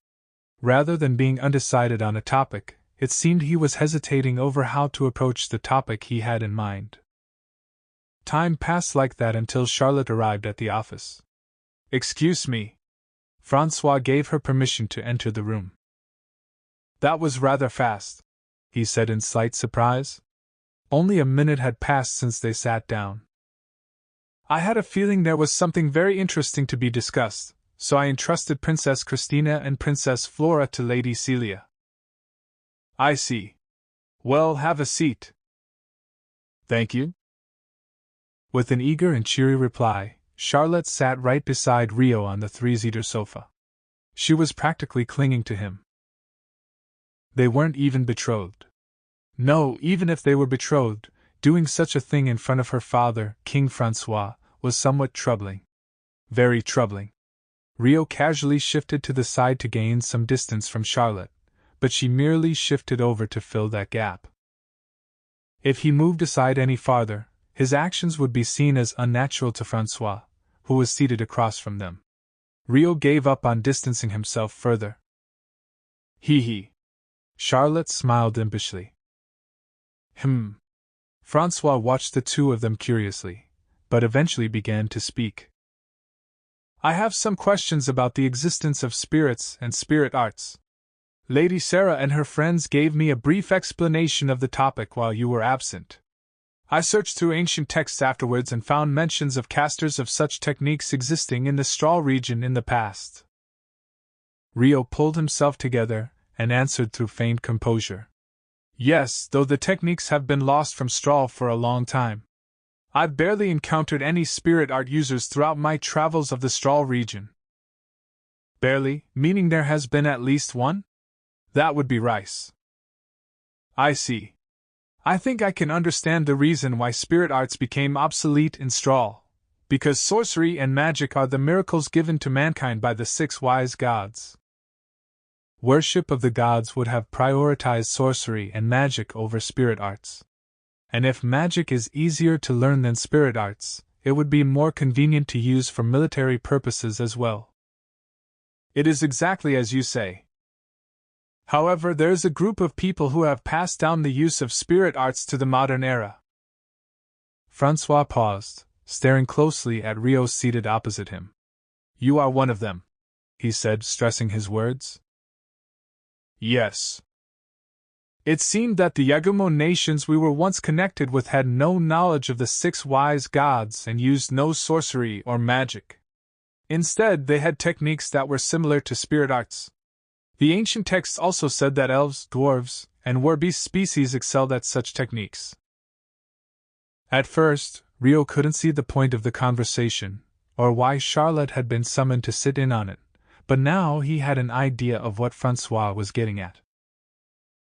A: Rather than being undecided on a topic, it seemed he was hesitating over how to approach the topic he had in mind. Time passed like that until Charlotte arrived at the office. Excuse me. Francois gave her permission to enter the room. That was rather fast, he said in slight surprise. Only a minute had passed since they sat down. I had a feeling there was something very interesting to be discussed, so I entrusted Princess Christina and Princess Flora to Lady Celia. I see. Well, have a seat. Thank you. With an eager and cheery reply, Charlotte sat right beside Rio on the three-seater sofa. She was practically clinging to him. They weren't even betrothed. No, even if they were betrothed, doing such a thing in front of her father, King Francois, was somewhat troubling. Very troubling. Rio casually shifted to the side to gain some distance from Charlotte, but she merely shifted over to fill that gap. If he moved aside any farther, his actions would be seen as unnatural to Francois, who was seated across from them. Rio gave up on distancing himself further. He. Charlotte smiled impishly. Francois watched the two of them curiously, but eventually began to speak. I have some questions about the existence of spirits and spirit arts. Lady Sarah and her friends gave me a brief explanation of the topic while you were absent. I searched through ancient texts afterwards and found mentions of casters of such techniques existing in the Straw region in the past. Rio pulled himself together and answered through feigned composure. Yes, though the techniques have been lost from Straw for a long time. I've barely encountered any spirit art users throughout my travels of the Straw region. Barely, meaning there has been at least one? That would be Rice. I see. I think I can understand the reason why spirit arts became obsolete in Straw, because sorcery and magic are the miracles given to mankind by the 6 wise gods. Worship of the gods would have prioritized sorcery and magic over spirit arts. And if magic is easier to learn than spirit arts, it would be more convenient to use for military purposes as well. It is exactly as you say. However, there is a group of people who have passed down the use of spirit arts to the modern era. Francois paused, staring closely at Rio seated opposite him. You are one of them, he said, stressing his words. Yes. It seemed that the Yagumo nations we were once connected with had no knowledge of the 6 wise gods and used no sorcery or magic. Instead, they had techniques that were similar to spirit arts. The ancient texts also said that elves, dwarves, and werbeast species excelled at such techniques. At first, Rio couldn't see the point of the conversation, or why Charlotte had been summoned to sit in on it, but now he had an idea of what Francois was getting at.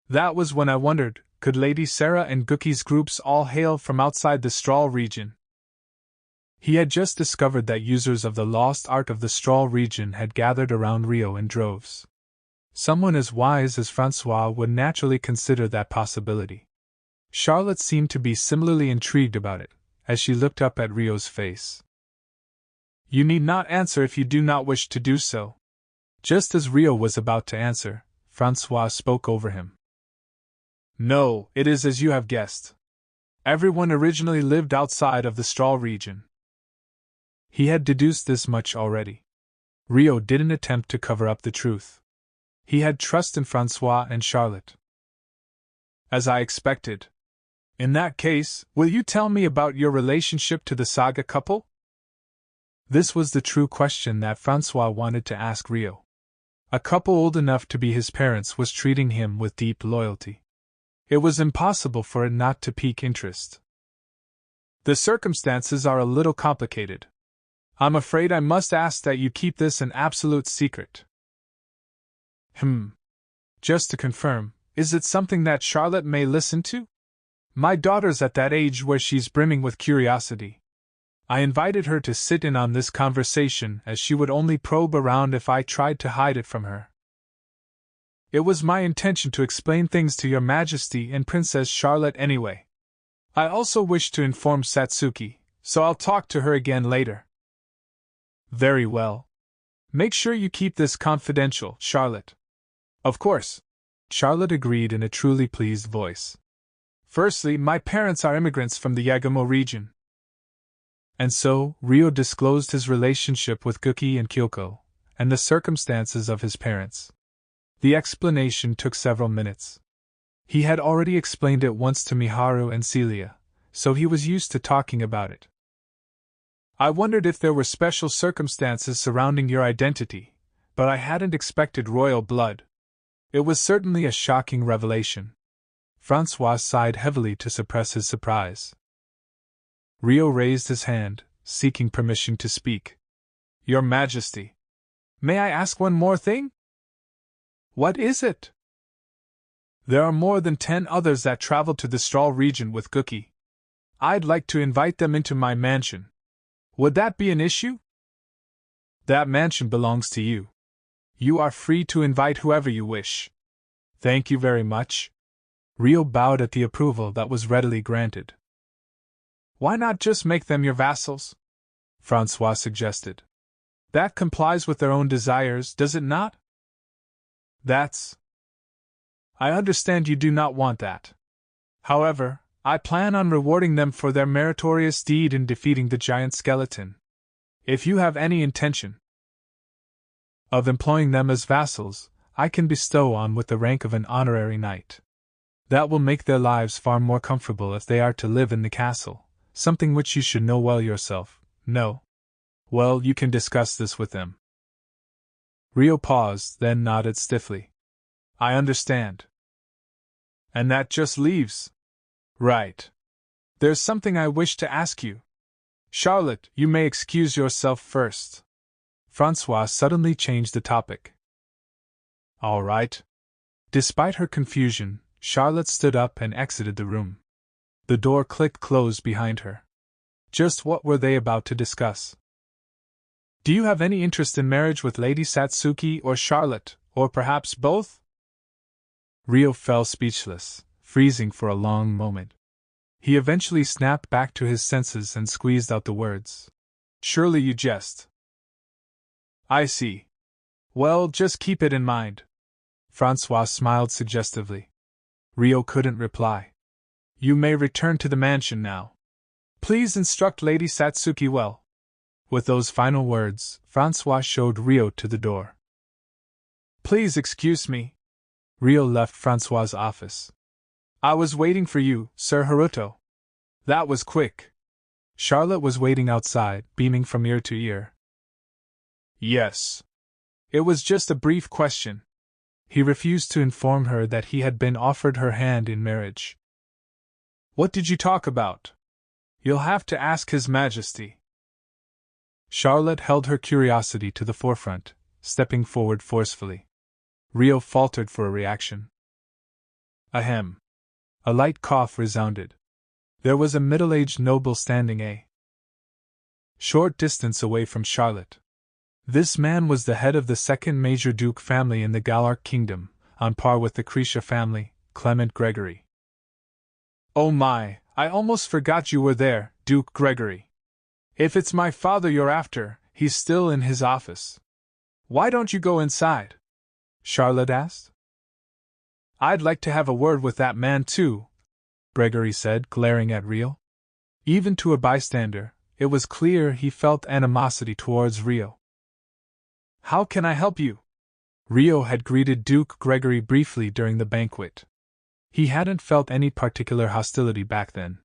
A: That was when I wondered, could Lady Sarah and Gookie's groups all hail from outside the Straw region? He had just discovered that users of the lost art of the Straw region had gathered around Rio in droves. Someone as wise as Francois would naturally consider that possibility. Charlotte seemed to be similarly intrigued about it, as she looked up at Rio's face. You need not answer if you do not wish to do so. Just as Rio was about to answer, Francois spoke over him. No, it is as you have guessed. Everyone originally lived outside of the Straw region. He had deduced this much already. Rio didn't attempt to cover up the truth. He had trust in Francois and Charlotte. As I expected. In that case, will you tell me about your relationship to the Saga couple? This was the true question that Francois wanted to ask Rio. A couple old enough to be his parents was treating him with deep loyalty. It was impossible for it not to pique interest. The circumstances are a little complicated. I'm afraid I must ask that you keep this an absolute secret. Just to confirm, is it something that Charlotte may listen to? My daughter's at that age where she's brimming with curiosity. I invited her to sit in on this conversation as she would only probe around if I tried to hide it from her. It was my intention to explain things to Your Majesty and Princess Charlotte anyway. I also wish to inform Satsuki, so I'll talk to her again later. Very well. Make sure you keep this confidential, Charlotte. Of course. Charlotte agreed in a truly pleased voice. Firstly, my parents are immigrants from the Yagumo region. And so, Ryo disclosed his relationship with Guki and Kyoko, and the circumstances of his parents. The explanation took several minutes. He had already explained it once to Miharu and Celia, so he was used to talking about it. I wondered if there were special circumstances surrounding your identity, but I hadn't expected royal blood. It was certainly a shocking revelation. Francois sighed heavily to suppress his surprise. Ryo raised his hand, seeking permission to speak. Your Majesty, may I ask one more thing? What is it? There are more than 10 others that travel to the Strahl region with Guki. I'd like to invite them into my mansion. Would that be an issue? That mansion belongs to you. You are free to invite whoever you wish. Thank you very much. Ryo bowed at the approval that was readily granted. Why not just make them your vassals? Francois suggested. That complies with their own desires, does it not? I understand you do not want that. However, I plan on rewarding them for their meritorious deed in defeating the giant skeleton. If you have any intention of employing them as vassals, I can bestow on with the rank of an honorary knight. That will make their lives far more comfortable if they are to live in the castle, something which you should know well yourself. No? Well, you can discuss this with them. Ryo paused, then nodded stiffly. I understand. And that just leaves. Right. There's something I wish to ask you. Charlotte, you may excuse yourself first. Francois suddenly changed the topic. All right. Despite her confusion, Charlotte stood up and exited the room. The door clicked closed behind her. Just what were they about to discuss? Do you have any interest in marriage with Lady Satsuki or Charlotte, or perhaps both? Ryo fell speechless, freezing for a long moment. He eventually snapped back to his senses and squeezed out the words. Surely you jest. I see. Well, just keep it in mind. Francois smiled suggestively. Ryo couldn't reply. You may return to the mansion now. Please instruct Lady Satsuki well. With those final words, Francois showed Ryo to the door. Please excuse me. Ryo left Francois' office. I was waiting for you, Sir Haruto. That was quick. Charlotte was waiting outside, beaming from ear to ear. Yes. It was just a brief question. He refused to inform her that he had been offered her hand in marriage. What did you talk about? You'll have to ask His Majesty. Charlotte held her curiosity to the forefront, stepping forward forcefully. Ryo faltered for a reaction. Ahem. A light cough resounded. There was a middle-aged noble standing a short distance away from Charlotte. This man was the head of the second major duke family in the Galark kingdom, on par with the Krisha family, Clement Gregory. Oh my, I almost forgot you were there, Duke Gregory. If it's my father you're after, he's still in his office. Why don't you go inside? Charlotte asked. I'd like to have a word with that man too, Gregory said, glaring at Ryo. Even to a bystander, it was clear he felt animosity towards Ryo. How can I help you? Ryo had greeted Duke Gregory briefly during the banquet. He hadn't felt any particular hostility back then.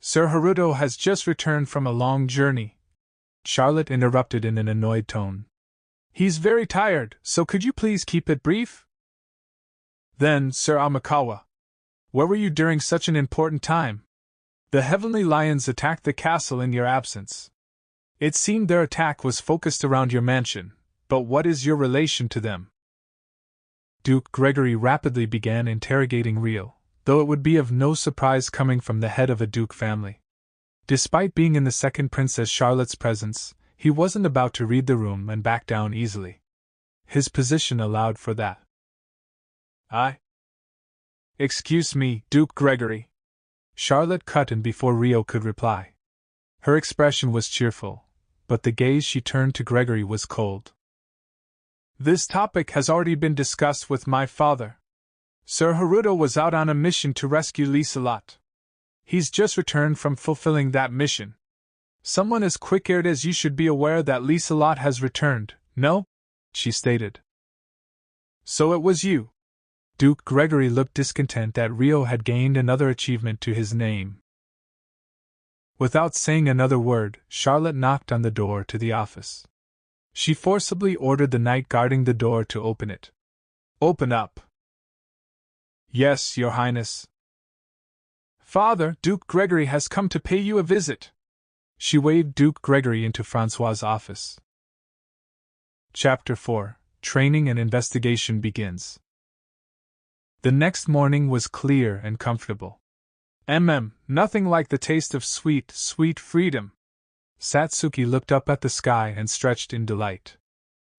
A: Sir Haruto has just returned from a long journey, Charlotte interrupted in an annoyed tone. He's very tired, so could you please keep it brief? Then, Sir Amikawa, Where were you during such an important time? The Heavenly Lions attacked the castle in your absence. It seemed their attack was focused around your mansion, but what is your relation to them? Duke Gregory rapidly began interrogating Rio, though it would be of no surprise coming from the head of a duke family. Despite being in the second Princess Charlotte's presence, he wasn't about to read the room and back down easily. His position allowed for that. Excuse me, Duke Gregory. Charlotte cut in before Rio could reply. Her expression was cheerful, but the gaze she turned to Gregory was cold. This topic has already been discussed with my father. Sir Haruto was out on a mission to rescue Liselot. He's just returned from fulfilling that mission. Someone as quick-eared as you should be aware that Liselot has returned, no? She stated. So it was you. Duke Gregory looked discontent that Rio had gained another achievement to his name. Without saying another word, Charlotte knocked on the door to the office. She forcibly ordered the knight guarding the door to open it. Open up. Yes, Your Highness. Father, Duke Gregory has come to pay you a visit. She waved Duke Gregory into Francois's office. Chapter 4. Training and Investigation begins. The next morning was clear and comfortable. Nothing like the taste of sweet, sweet freedom. Satsuki looked up at the sky and stretched in delight.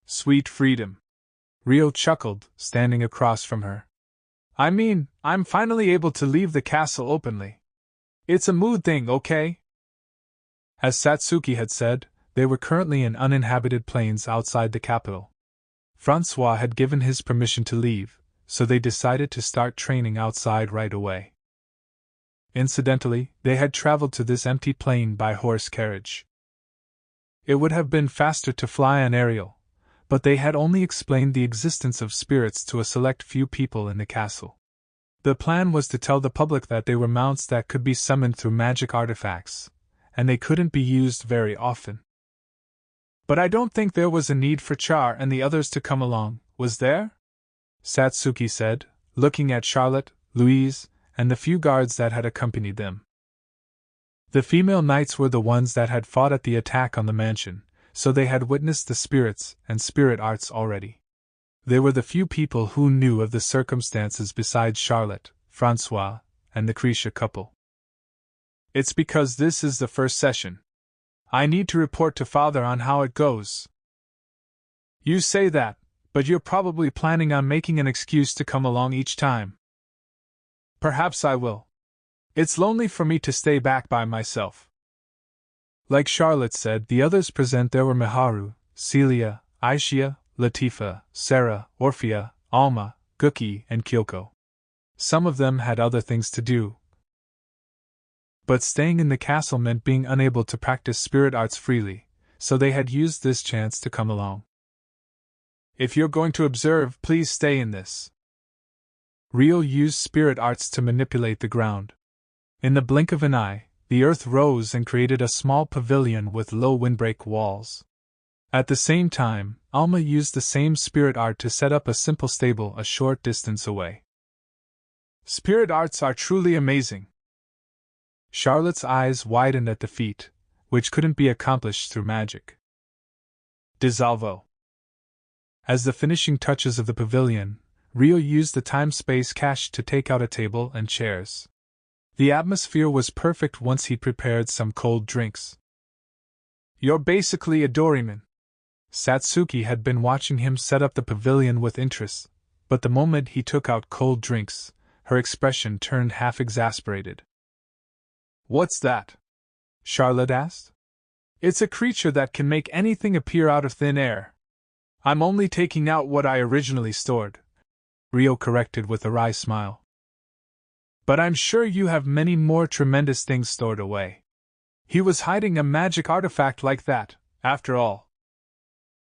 A: Sweet freedom. Rio chuckled, standing across from her. I mean, I'm finally able to leave the castle openly. It's a mood thing, okay? As Satsuki had said, they were currently in uninhabited plains outside the capital. Francois had given his permission to leave, so they decided to start training outside right away. Incidentally, they had traveled to this empty plain by horse carriage. It would have been faster to fly on aerial, but they had only explained the existence of spirits to a select few people in the castle. The plan was to tell the public that they were mounts that could be summoned through magic artifacts, and they couldn't be used very often. But I don't think there was a need for Char and the others to come along, was there? Satsuki said, looking at Charlotte, Louise, and the few guards that had accompanied them. The female knights were the ones that had fought at the attack on the mansion, so they had witnessed the spirits and spirit arts already. They were the few people who knew of the circumstances besides Charlotte, Francois, and the Krisha couple. It's because this is the first session. I need to report to Father on how it goes. You say that, but you're probably planning on making an excuse to come along each time. Perhaps I will. It's lonely for me to stay back by myself. Like Charlotte said, the others present there were Miharu, Celia, Aishia, Latifa, Sarah, Orphea, Alma, Guki, and Kyoko. Some of them had other things to do. But staying in the castle meant being unable to practice spirit arts freely, so they had used this chance to come along. If you're going to observe, please stay in this. Rio used spirit arts to manipulate the ground. In the blink of an eye, the earth rose and created a small pavilion with low windbreak walls. At the same time, Alma used the same spirit art to set up a simple stable a short distance away. Spirit arts are truly amazing. Charlotte's eyes widened at the feat, which couldn't be accomplished through magic. Dissolvo. As the finishing touches of the pavilion, Rio used the time-space cache to take out a table and chairs. The atmosphere was perfect once he prepared some cold drinks. You're basically a Doryman. Satsuki had been watching him set up the pavilion with interest, but the moment he took out cold drinks, her expression turned half exasperated. What's that? Charlotte asked. It's a creature that can make anything appear out of thin air. I'm only taking out what I originally stored, Rio corrected with a wry smile. But I'm sure you have many more tremendous things stored away. He was hiding a magic artifact like that, after all.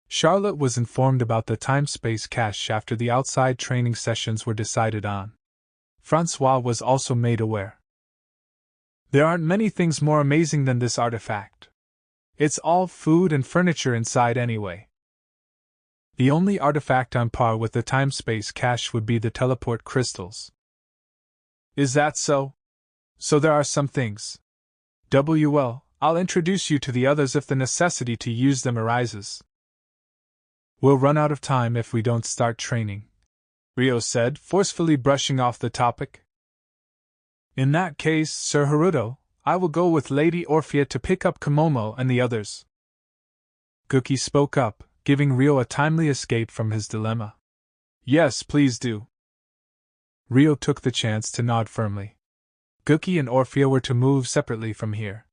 A: Charlotte was informed about the time-space cache after the outside training sessions were decided on. Francois was also made aware. There aren't many things more amazing than this artifact. It's all food and furniture inside anyway. The only artifact on par with the time-space cache would be the teleport crystals. Is that so? So there are some things. Well, I'll introduce you to the others if the necessity to use them arises. We'll run out of time if we don't start training, Rio said, forcefully brushing off the topic. In that case, Sir Haruto, I will go with Lady Orphea to pick up Komomo and the others. Guki spoke up, giving Rio a timely escape from his dilemma. Yes, please do. Rio took the chance to nod firmly. Guki and Orphea were to move separately from here.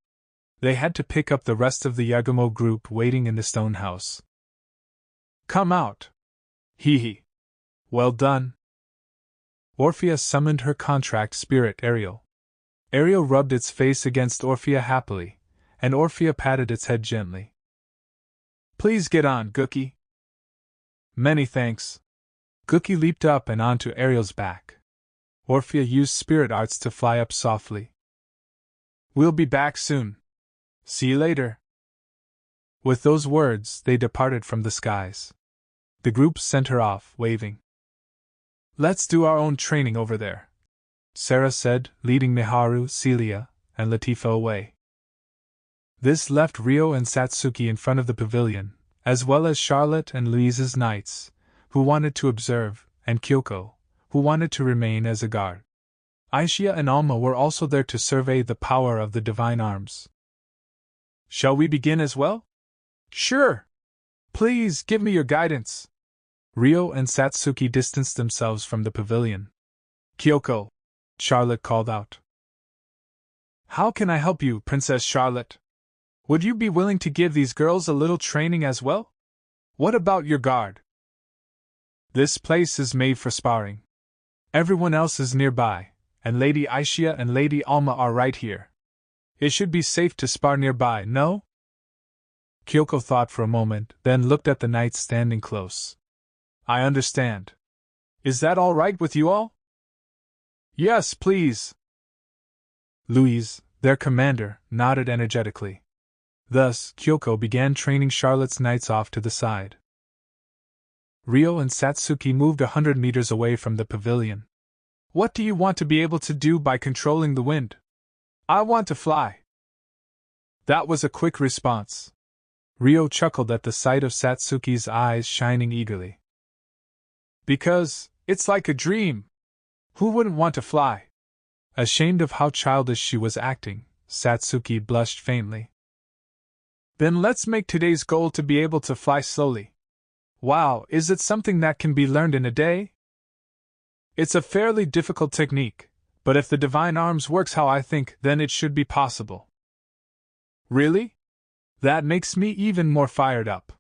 A: They had to pick up the rest of the Yagumo group waiting in the stone house. Come out. Hee hee. Well done. Orphea summoned her contract spirit Ariel. Ariel rubbed its face against Orphea happily, and Orphea patted its head gently. Please get on, Guki. Many thanks. Guki leaped up and onto Ariel's back. Orphea used spirit arts to fly up softly. We'll be back soon. See you later. With those words, they departed from the skies. The group sent her off, waving. Let's do our own training over there, Sarah said, leading Miharu, Celia, and Latifa away. This left Rio and Satsuki in front of the pavilion, as well as Charlotte and Louise's knights, who wanted to observe, and Kyoko, who wanted to remain as a guard. Aishia and Alma were also there to survey the power of the divine arms. Shall we begin as well? Sure. Please give me your guidance. Rio and Satsuki distanced themselves from the pavilion. Kyoko, Charlotte called out. How can I help you, Princess Charlotte? Would you be willing to give these girls a little training as well? What about your guard? This place is made for sparring. Everyone else is nearby, and Lady Aishia and Lady Alma are right here. It should be safe to spar nearby, no? Kyoko thought for a moment, then looked at the knights standing close. I understand. Is that all right with you all? Yes, please. Louise, their commander, nodded energetically. Thus, Kyoko began training Charlotte's knights off to the side. Rio and Satsuki moved 100 meters away from the pavilion. What do you want to be able to do by controlling the wind? I want to fly. That was a quick response. Rio chuckled at the sight of Satsuki's eyes shining eagerly. Because, it's like a dream. Who wouldn't want to fly? Ashamed of how childish she was acting, Satsuki blushed faintly. Then let's make today's goal to be able to fly slowly. Wow, is it something that can be learned in a day? It's a fairly difficult technique, but if the divine arms works how I think, then it should be possible. Really? That makes me even more fired up.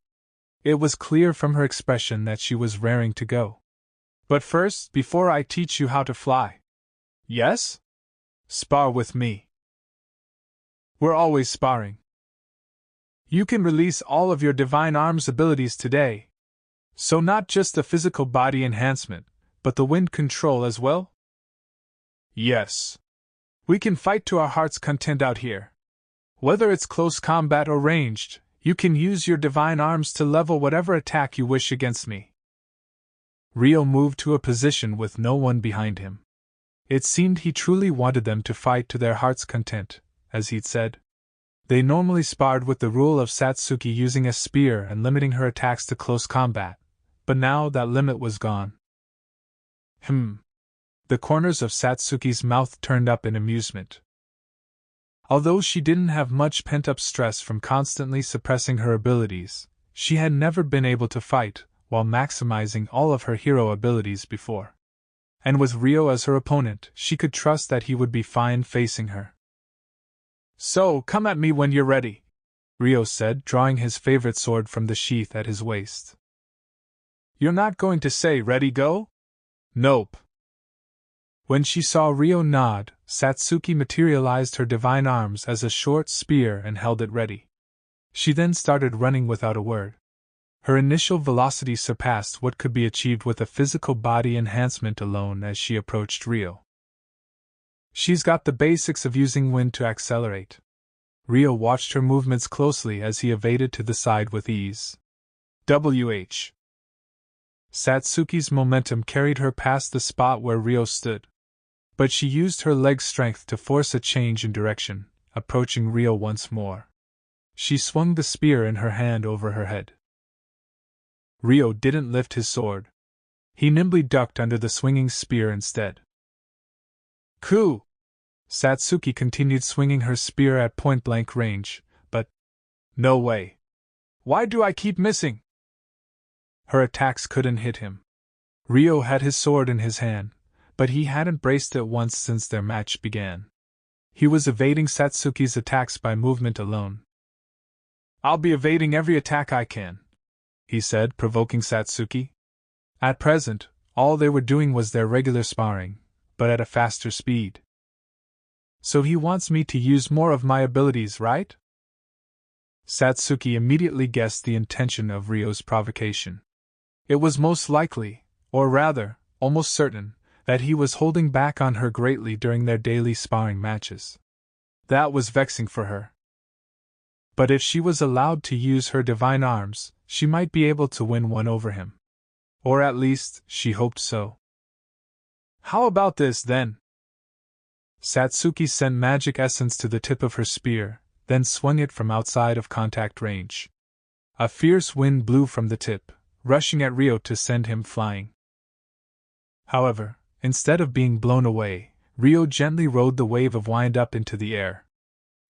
A: It was clear from her expression that she was raring to go. But first, before I teach you how to fly. Yes? Spar with me. We're always sparring. You can release all of your divine arms abilities today. So not just the physical body enhancement, but the wind control as well? Yes. We can fight to our heart's content out here. Whether it's close combat or ranged, you can use your divine arms to level whatever attack you wish against me. Rio moved to a position with no one behind him. It seemed he truly wanted them to fight to their heart's content, as he'd said. They normally sparred with the rule of Satsuki using a spear and limiting her attacks to close combat, but now that limit was gone. The corners of Satsuki's mouth turned up in amusement. Although she didn't have much pent-up stress from constantly suppressing her abilities, she had never been able to fight while maximizing all of her hero abilities before. And with Rio as her opponent, she could trust that he would be fine facing her. So, come at me when you're ready, Rio said, drawing his favorite sword from the sheath at his waist. You're not going to say ready go? Nope. When she saw Rio nod, Satsuki materialized her divine arms as a short spear and held it ready. She then started running without a word. Her initial velocity surpassed what could be achieved with a physical body enhancement alone as she approached Rio. She's got the basics of using wind to accelerate. Rio watched her movements closely as he evaded to the side with ease. WH. Satsuki's momentum carried her past the spot where Rio stood. But she used her leg strength to force a change in direction, approaching Rio once more. She swung the spear in her hand over her head. Rio didn't lift his sword. He nimbly ducked under the swinging spear instead. Ku! Satsuki continued swinging her spear at point-blank range, but… no way! Why do I keep missing? Her attacks couldn't hit him. Rio had his sword in his hand, but he hadn't braced it once since their match began. He was evading Satsuki's attacks by movement alone. I'll be evading every attack I can, he said, provoking Satsuki. At present, all they were doing was their regular sparring, but at a faster speed. So he wants me to use more of my abilities, right? Satsuki immediately guessed the intention of Ryo's provocation. It was most likely, or rather, almost certain, that he was holding back on her greatly during their daily sparring matches. That was vexing for her. But if she was allowed to use her divine arms, she might be able to win one over him. Or at least, she hoped so. How about this, then? Satsuki sent magic essence to the tip of her spear, then swung it from outside of contact range. A fierce wind blew from the tip, rushing at Rio to send him flying. However, instead of being blown away, Rio gently rode the wave of wind up into the air.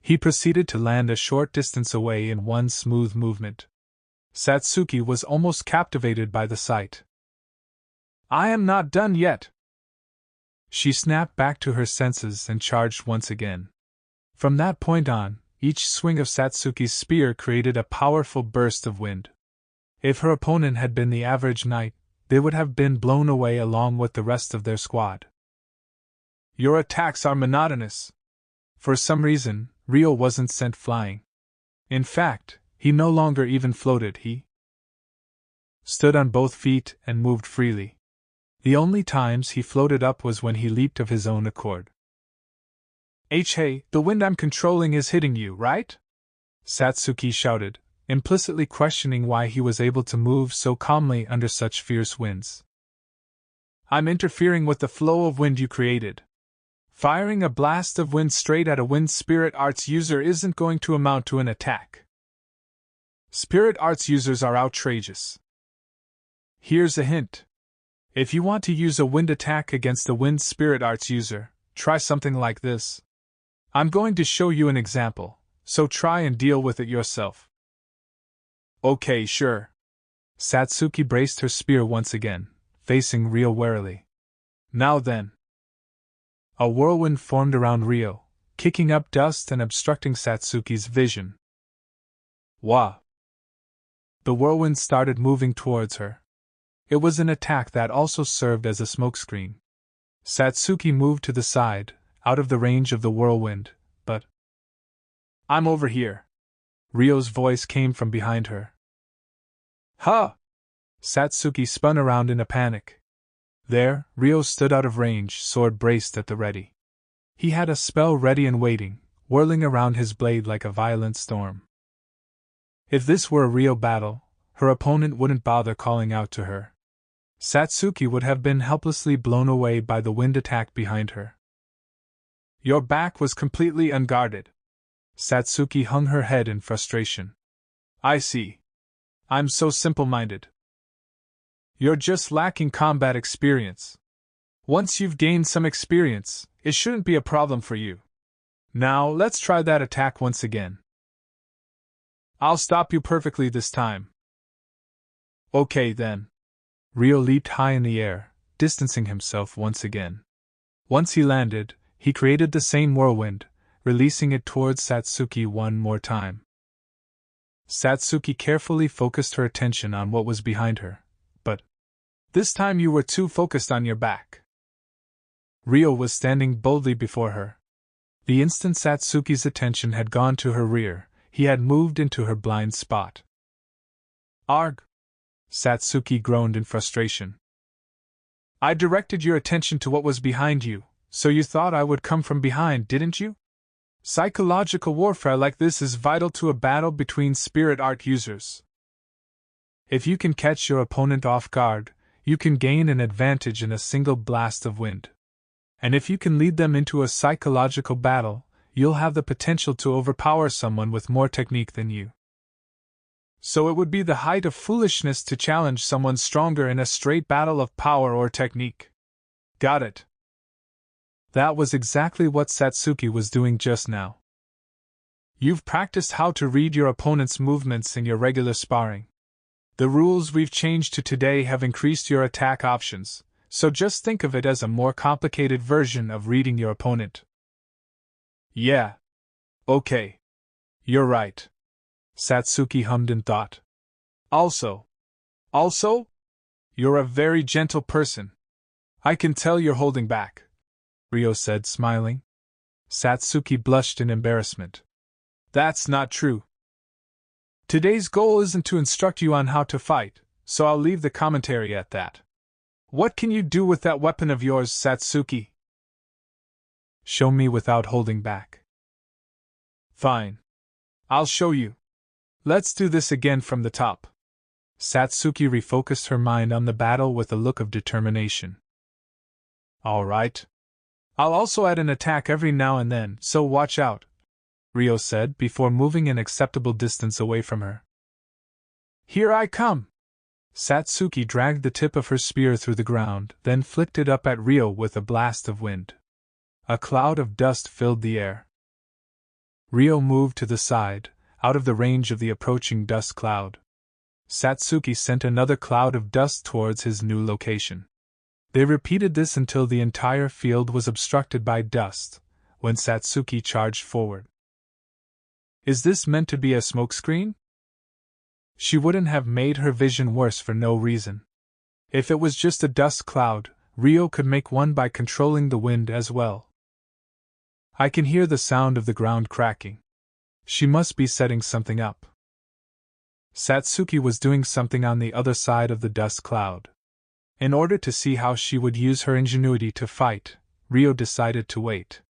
A: He proceeded to land a short distance away in one smooth movement. Satsuki was almost captivated by the sight. I am not done yet! She snapped back to her senses and charged once again. From that point on, each swing of Satsuki's spear created a powerful burst of wind. If her opponent had been the average knight, they would have been blown away along with the rest of their squad. Your attacks are monotonous. For some reason, Rio wasn't sent flying. In fact, he no longer even floated, he stood on both feet and moved freely. The only times he floated up was when he leaped of his own accord. Hey, the wind I'm controlling is hitting you, right? Satsuki shouted, implicitly questioning why he was able to move so calmly under such fierce winds. I'm interfering with the flow of wind you created. Firing a blast of wind straight at a wind spirit arts user isn't going to amount to an attack. Spirit arts users are outrageous. Here's a hint. If you want to use a wind attack against a wind spirit arts user, try something like this. I'm going to show you an example, so try and deal with it yourself. Okay, sure. Satsuki braced her spear once again, facing Rio warily. Now then. A whirlwind formed around Rio, kicking up dust and obstructing Satsuki's vision. Wah! The whirlwind started moving towards her. It was an attack that also served as a smokescreen. Satsuki moved to the side, out of the range of the whirlwind, but… I'm over here. Ryo's voice came from behind her. Huh! Satsuki spun around in a panic. There, Rio stood out of range, sword braced at the ready. He had a spell ready and waiting, whirling around his blade like a violent storm. If this were a real battle, her opponent wouldn't bother calling out to her. Satsuki would have been helplessly blown away by the wind attack behind her. Your back was completely unguarded. Satsuki hung her head in frustration. I see. I'm so simple-minded. You're just lacking combat experience. Once you've gained some experience, it shouldn't be a problem for you. Now, let's try that attack once again. I'll stop you perfectly this time. Okay then. Rio leaped high in the air, distancing himself once again. Once he landed, he created the same whirlwind, releasing it towards Satsuki one more time. Satsuki carefully focused her attention on what was behind her, but this time you were too focused on your back. Rio was standing boldly before her. The instant Satsuki's attention had gone to her rear, he had moved into her blind spot. Arg! Satsuki groaned in frustration. I directed your attention to what was behind you, so you thought I would come from behind, didn't you? Psychological warfare like this is vital to a battle between spirit art users. If you can catch your opponent off guard, you can gain an advantage in a single blast of wind. And if you can lead them into a psychological battle, you'll have the potential to overpower someone with more technique than you. So it would be the height of foolishness to challenge someone stronger in a straight battle of power or technique. Got it. That was exactly what Satsuki was doing just now. You've practiced how to read your opponent's movements in your regular sparring. The rules we've changed to today have increased your attack options, so just think of it as a more complicated version of reading your opponent. Yeah. Okay. You're right. Satsuki hummed in thought. Also, you're a very gentle person. I can tell you're holding back, Ryo said, smiling. Satsuki blushed in embarrassment. That's not true. Today's goal isn't to instruct you on how to fight, so I'll leave the commentary at that. What can you do with that weapon of yours, Satsuki? Show me without holding back. Fine. I'll show you. Let's do this again from the top. Satsuki refocused her mind on the battle with a look of determination. All right. I'll also add an attack every now and then, so watch out, Ryo said before moving an acceptable distance away from her. Here I come! Satsuki dragged the tip of her spear through the ground, then flicked it up at Ryo with a blast of wind. A cloud of dust filled the air. Ryo moved to the side, out of the range of the approaching dust cloud. Satsuki sent another cloud of dust towards his new location. They repeated this until the entire field was obstructed by dust, when Satsuki charged forward. Is this meant to be a smokescreen? She wouldn't have made her vision worse for no reason. If it was just a dust cloud, Ryo could make one by controlling the wind as well. I can hear the sound of the ground cracking. She must be setting something up. Satsuki was doing something on the other side of the dust cloud. In order to see how she would use her ingenuity to fight, Ryo decided to wait.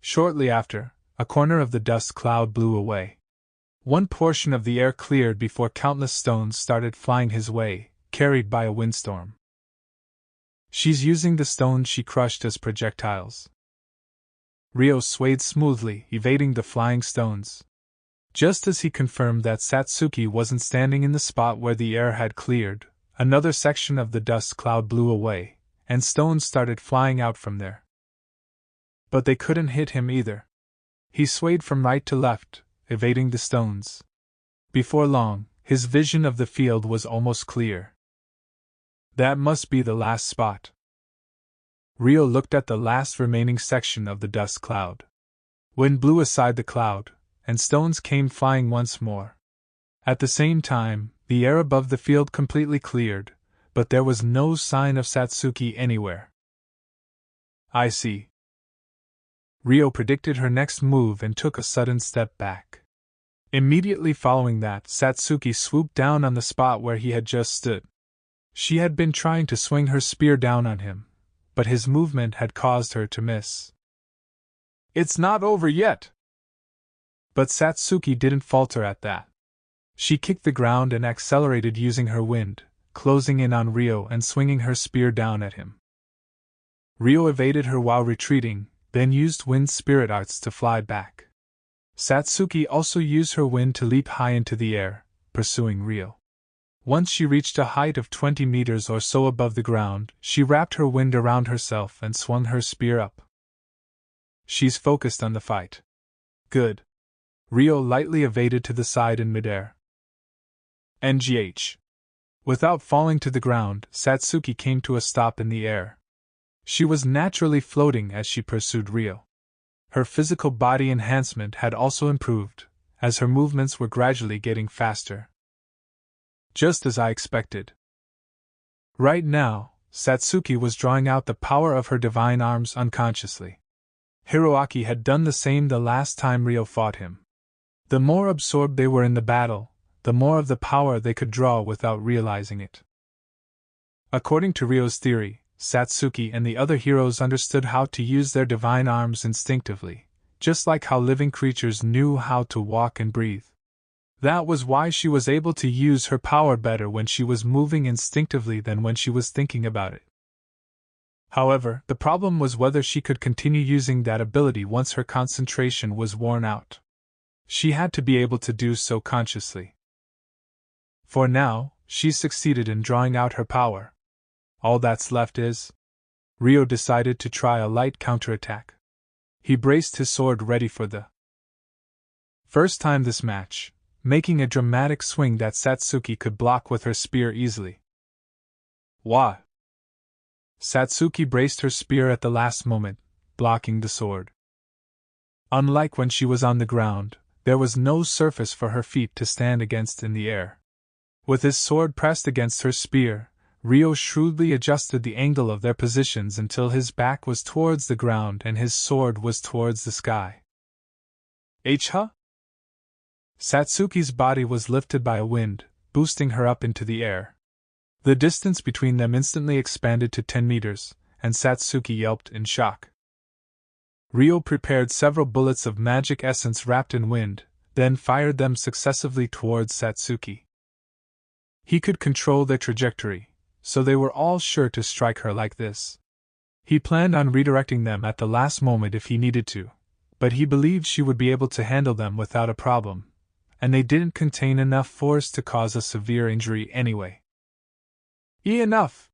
A: Shortly after, a corner of the dust cloud blew away. One portion of the air cleared before countless stones started flying his way, carried by a windstorm. She's using the stones she crushed as projectiles. Ryo swayed smoothly, evading the flying stones. Just as he confirmed that Satsuki wasn't standing in the spot where the air had cleared, another section of the dust cloud blew away, and stones started flying out from there. But they couldn't hit him either. He swayed from right to left, evading the stones. Before long, his vision of the field was almost clear. That must be the last spot. Ryo looked at the last remaining section of the dust cloud. Wind blew aside the cloud, and stones came flying once more. At the same time, the air above the field completely cleared, but there was no sign of Satsuki anywhere. I see. Ryo predicted her next move and took a sudden step back. Immediately following that, Satsuki swooped down on the spot where he had just stood. She had been trying to swing her spear down on him, but his movement had caused her to miss. It's not over yet! But Satsuki didn't falter at that. She kicked the ground and accelerated using her wind, closing in on Ryo and swinging her spear down at him. Ryo evaded her while retreating, then used wind spirit arts to fly back. Satsuki also used her wind to leap high into the air, pursuing Ryo. Once she reached a height of 20 meters or so above the ground, she wrapped her wind around herself and swung her spear up. She's focused on the fight. Good. Ryo lightly evaded to the side in midair. NGH. Without falling to the ground, Satsuki came to a stop in the air. She was naturally floating as she pursued Ryo. Her physical body enhancement had also improved, as her movements were gradually getting faster. Just as I expected. Right now, Satsuki was drawing out the power of her divine arms unconsciously. Hiroaki had done the same the last time Ryo fought him. The more absorbed they were in the battle, the more of the power they could draw without realizing it. According to Ryo's theory, Satsuki and the other heroes understood how to use their divine arms instinctively, just like how living creatures knew how to walk and breathe. That was why she was able to use her power better when she was moving instinctively than when she was thinking about it. However, the problem was whether she could continue using that ability once her concentration was worn out. She had to be able to do so consciously. For now, she succeeded in drawing out her power. All that's left is. Ryo decided to try a light counterattack. He braced his sword ready for the first time this match, making a dramatic swing that Satsuki could block with her spear easily. Wah! Satsuki braced her spear at the last moment, blocking the sword. Unlike when she was on the ground, there was no surface for her feet to stand against in the air. With his sword pressed against her spear, Ryo shrewdly adjusted the angle of their positions until his back was towards the ground and his sword was towards the sky. Huh? Satsuki's body was lifted by a wind, boosting her up into the air. The distance between them instantly expanded to 10 meters, and Satsuki yelped in shock. Ryo prepared several bullets of magic essence wrapped in wind, then fired them successively towards Satsuki. He could control their trajectory, so they were all sure to strike her like this. He planned on redirecting them at the last moment if he needed to, but he believed she would be able to handle them without a problem, and they didn't contain enough force to cause a severe injury anyway. Enough!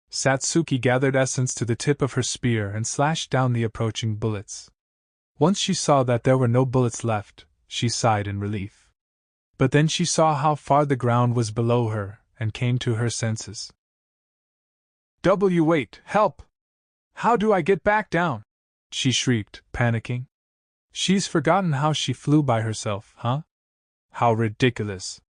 A: Satsuki gathered essence to the tip of her spear and slashed down the approaching bullets. Once she saw that there were no bullets left, she sighed in relief. But then she saw how far the ground was below her, and came to her senses. Wait, help! How do I get back down? She shrieked, panicking. She's forgotten how she flew by herself, huh? How ridiculous!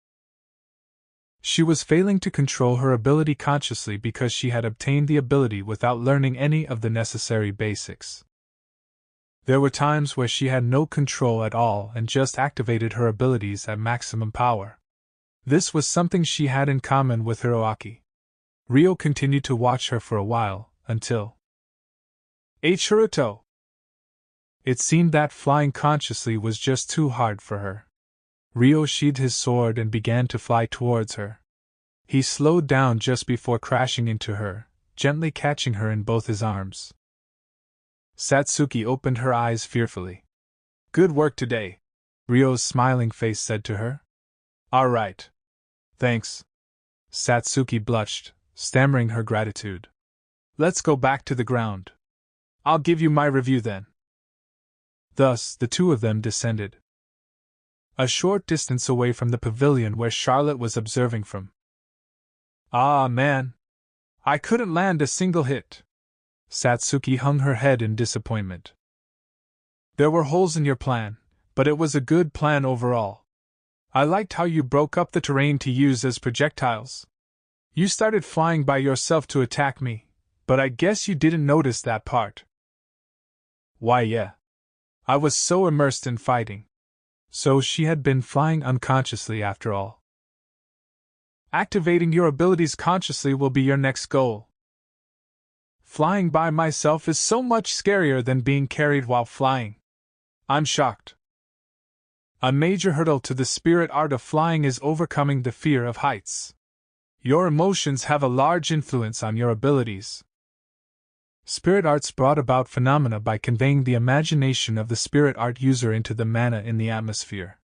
A: She was failing to control her ability consciously because she had obtained the ability without learning any of the necessary basics. There were times where she had no control at all and just activated her abilities at maximum power. This was something she had in common with Hiroaki. Ryo continued to watch her for a while, until... Haruto! It seemed that flying consciously was just too hard for her. Ryo sheathed his sword and began to fly towards her. He slowed down just before crashing into her, gently catching her in both his arms. Satsuki opened her eyes fearfully. Good work today, Ryo's smiling face said to her. All right. Thanks. Satsuki blushed, stammering her gratitude. Let's go back to the ground. I'll give you my review then. Thus, the two of them descended. A short distance away from the pavilion where Charlotte was observing from. Ah, man! I couldn't land a single hit. Satsuki hung her head in disappointment. There were holes in your plan, but it was a good plan overall. I liked how you broke up the terrain to use as projectiles. You started flying by yourself to attack me, but I guess you didn't notice that part. Why, yeah. I was so immersed in fighting. So she had been flying unconsciously after all. Activating your abilities consciously will be your next goal. Flying by myself is so much scarier than being carried while flying. I'm shocked. A major hurdle to the spirit art of flying is overcoming the fear of heights. Your emotions have a large influence on your abilities. Spirit arts brought about phenomena by conveying the imagination of the spirit art user into the mana in the atmosphere.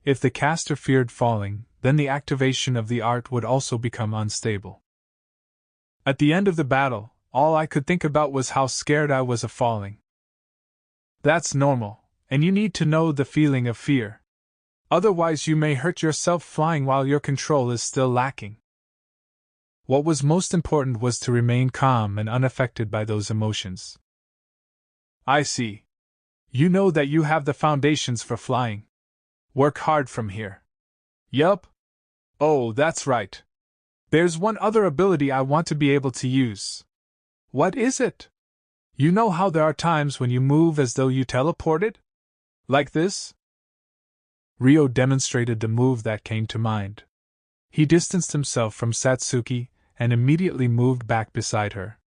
A: If the caster feared falling, then the activation of the art would also become unstable. At the end of the battle, all I could think about was how scared I was of falling. That's normal, and you need to know the feeling of fear. Otherwise you may hurt yourself flying while your control is still lacking. What was most important was to remain calm and unaffected by those emotions. I see. You know that you have the foundations for flying. Work hard from here. Yup. Oh, that's right. There's one other ability I want to be able to use. What is it? You know how there are times when you move as though you teleported? Like this? Ryo demonstrated the move that came to mind. He distanced himself from Satsuki and immediately moved back beside her.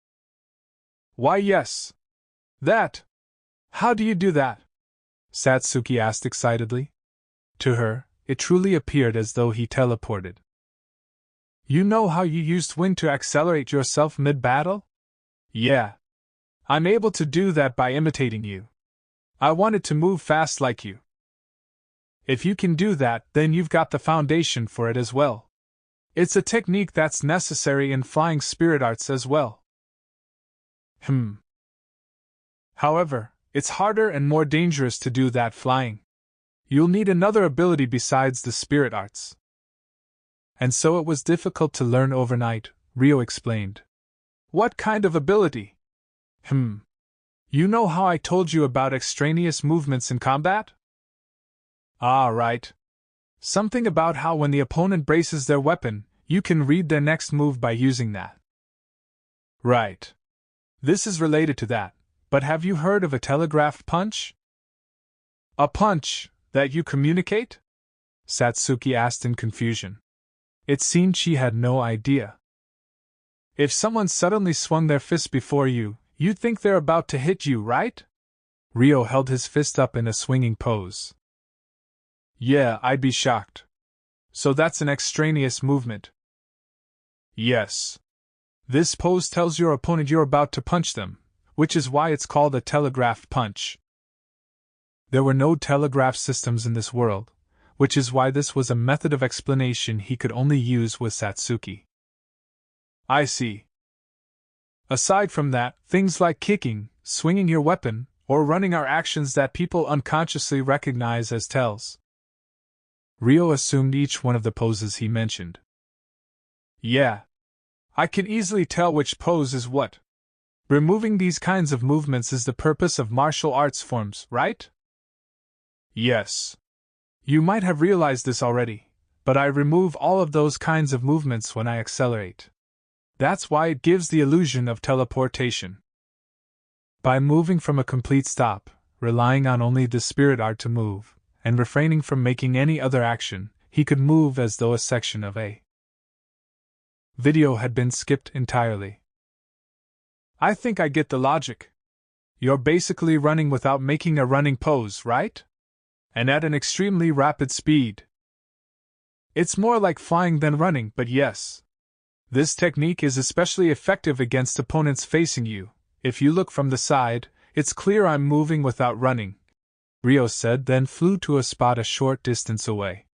A: Why, yes. That! How do you do that? Satsuki asked excitedly. To her, it truly appeared as though he teleported. You know how you used wind to accelerate yourself mid-battle? Yeah. I'm able to do that by imitating you. I wanted to move fast like you. If you can do that, then you've got the foundation for it as well. It's a technique that's necessary in flying spirit arts as well. However, it's harder and more dangerous to do that flying. You'll need another ability besides the spirit arts. And so it was difficult to learn overnight, Rio explained. What kind of ability? You know how I told you about extraneous movements in combat? Ah, right. Something about how when the opponent braces their weapon, you can read their next move by using that. Right. This is related to that, but have you heard of a telegraphed punch? A punch that you communicate? Satsuki asked in confusion. It seemed she had no idea. If someone suddenly swung their fist before you, you'd think they're about to hit you, right? Rio held his fist up in a swinging pose. Yeah, I'd be shocked. So that's an extraneous movement. Yes. This pose tells your opponent you're about to punch them, which is why it's called a telegraphed punch. There were no telegraph systems in this world, which is why this was a method of explanation he could only use with Satsuki. I see. Aside from that, things like kicking, swinging your weapon, or running are actions that people unconsciously recognize as tells. Rio assumed each one of the poses he mentioned. Yeah. I can easily tell which pose is what. Removing these kinds of movements is the purpose of martial arts forms, right? Yes. You might have realized this already, but I remove all of those kinds of movements when I accelerate. That's why it gives the illusion of teleportation. By moving from a complete stop, relying on only the spirit art to move, and refraining from making any other action, he could move as though a section of a video had been skipped entirely. I think I get the logic. You're basically running without making a running pose, right? And at an extremely rapid speed. It's more like flying than running, but yes. This technique is especially effective against opponents facing you. If you look from the side, it's clear I'm moving without running, Rio said, then flew to a spot a short distance away.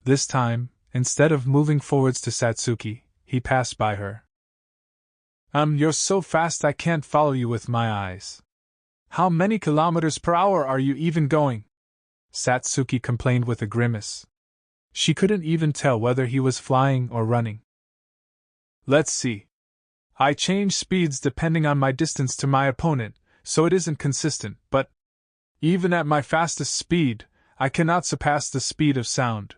A: This time, instead of moving forwards to Satsuki, he passed by her. You're so fast I can't follow you with my eyes. How many kilometers per hour are you even going? Satsuki complained with a grimace. She couldn't even tell whether he was flying or running. Let's see. I change speeds depending on my distance to my opponent, so it isn't consistent, but even at my fastest speed, I cannot surpass the speed of sound.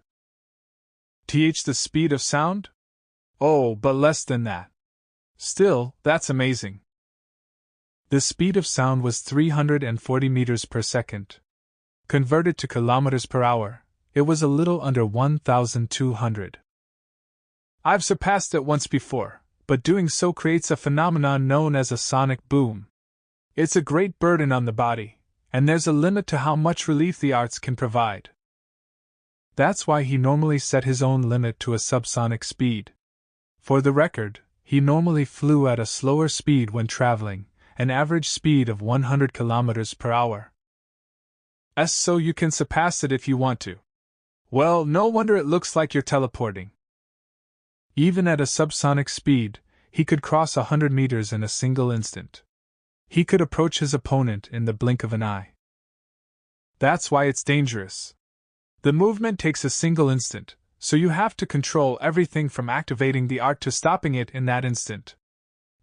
A: The speed of sound? Oh, but less than that. Still, that's amazing. The speed of sound was 340 meters per second. Converted to kilometers per hour, it was a little under 1,200. I've surpassed it once before, but doing so creates a phenomenon known as a sonic boom. It's a great burden on the body, and there's a limit to how much relief the arts can provide. That's why he normally set his own limit to a subsonic speed. For the record, he normally flew at a slower speed when traveling, an average speed of 100 kilometers per hour. So you can surpass it if you want to. Well, no wonder it looks like you're teleporting. Even at a subsonic speed, he could cross 100 meters in a single instant. He could approach his opponent in the blink of an eye. That's why it's dangerous. The movement takes a single instant, so you have to control everything from activating the art to stopping it in that instant.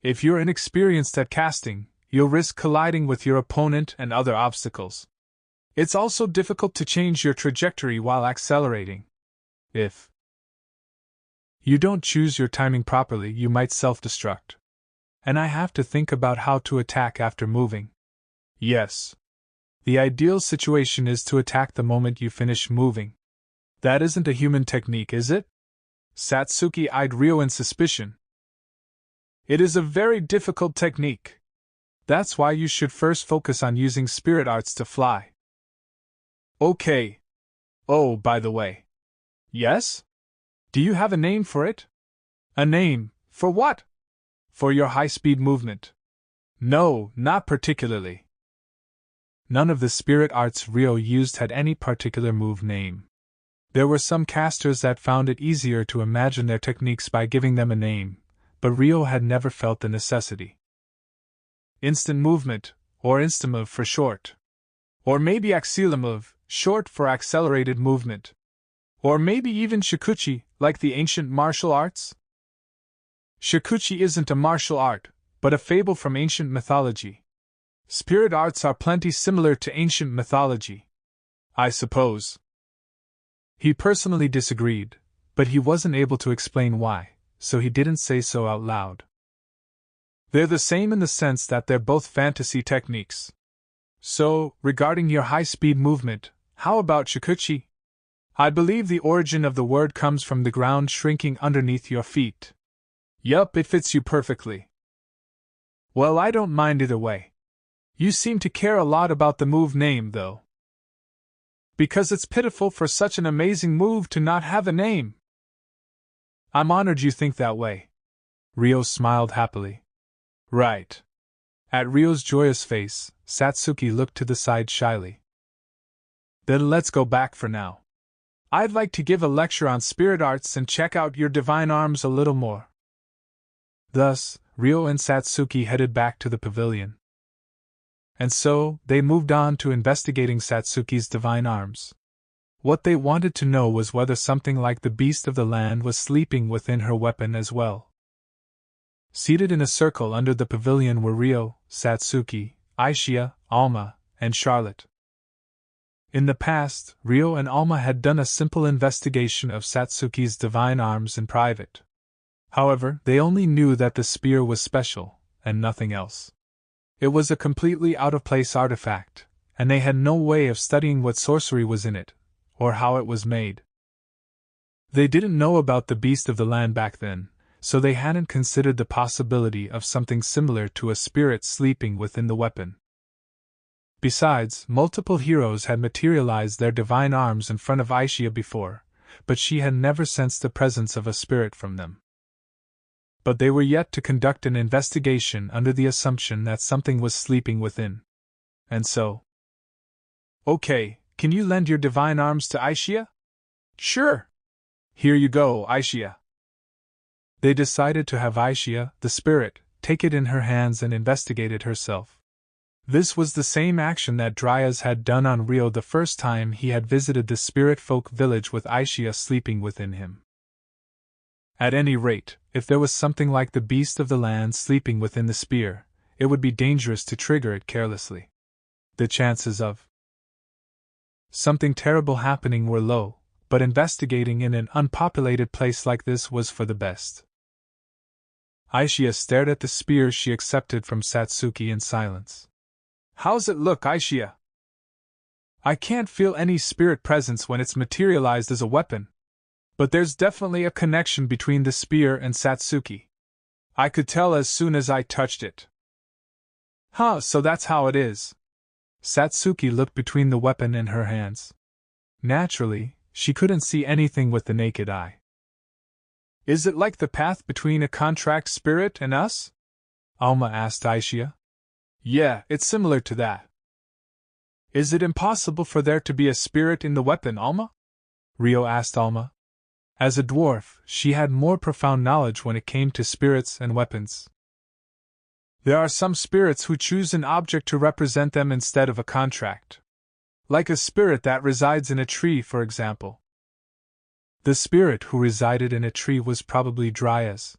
A: If you're inexperienced at casting, you'll risk colliding with your opponent and other obstacles. It's also difficult to change your trajectory while accelerating. If you don't choose your timing properly, you might self-destruct. And I have to think about how to attack after moving. Yes. The ideal situation is to attack the moment you finish moving. That isn't a human technique, is it? Satsuki eyed Rio in suspicion. It is a very difficult technique. That's why you should first focus on using spirit arts to fly. Okay. Oh, by the way. Yes? Do you have a name for it? A name, for what? For your high-speed movement. No, not particularly. None of the spirit arts Rio used had any particular move name. There were some casters that found it easier to imagine their techniques by giving them a name, but Rio had never felt the necessity. Instant movement, or instamove for short. Or maybe acceleramove, short for accelerated movement. Or maybe even shikuchi, like the ancient martial arts? Shikuchi isn't a martial art, but a fable from ancient mythology. Spirit arts are plenty similar to ancient mythology, I suppose. He personally disagreed, but he wasn't able to explain why, so he didn't say so out loud. They're the same in the sense that they're both fantasy techniques. So, regarding your high-speed movement, how about shikuchi? I believe the origin of the word comes from the ground shrinking underneath your feet. Yup, it fits you perfectly. Well, I don't mind either way. You seem to care a lot about the move name, though. Because it's pitiful for such an amazing move to not have a name. I'm honored you think that way. Rio smiled happily. Right. At Rio's joyous face, Satsuki looked to the side shyly. Then let's go back for now. I'd like to give a lecture on spirit arts and check out your divine arms a little more. Thus, Rio and Satsuki headed back to the pavilion. And so, they moved on to investigating Satsuki's divine arms. What they wanted to know was whether something like the beast of the land was sleeping within her weapon as well. Seated in a circle under the pavilion were Rio, Satsuki, Aishia, Alma, and Charlotte. In the past, Rio and Alma had done a simple investigation of Satsuki's divine arms in private. However, they only knew that the spear was special, and nothing else. It was a completely out-of-place artifact, and they had no way of studying what sorcery was in it, or how it was made. They didn't know about the beast of the land back then, so they hadn't considered the possibility of something similar to a spirit sleeping within the weapon. Besides, multiple heroes had materialized their divine arms in front of Aishia before, but she had never sensed the presence of a spirit from them. But they were yet to conduct an investigation under the assumption that something was sleeping within. And so... Okay, can you lend your divine arms to Aishia? Sure. Here you go, Aishia. They decided to have Aishia, the spirit, take it in her hands and investigate it herself. This was the same action that Dryas had done on Rio the first time he had visited the spirit folk village with Aishia sleeping within him. At any rate, if there was something like the beast of the land sleeping within the spear, it would be dangerous to trigger it carelessly. The chances of something terrible happening were low, but investigating in an unpopulated place like this was for the best. Aishia stared at the spear she accepted from Satsuki in silence. How's it look, Aishia? I can't feel any spirit presence when it's materialized as a weapon. But there's definitely a connection between the spear and Satsuki. I could tell as soon as I touched it. Huh, so that's how it is. Satsuki looked between the weapon and her hands. Naturally, she couldn't see anything with the naked eye. Is it like the path between a contract spirit and us? Alma asked Aishia. Yeah, it's similar to that. Is it impossible for there to be a spirit in the weapon, Alma? Rio asked Alma. As a dwarf, she had more profound knowledge when it came to spirits and weapons. There are some spirits who choose an object to represent them instead of a contract. Like a spirit that resides in a tree, for example. The spirit who resided in a tree was probably Dryas.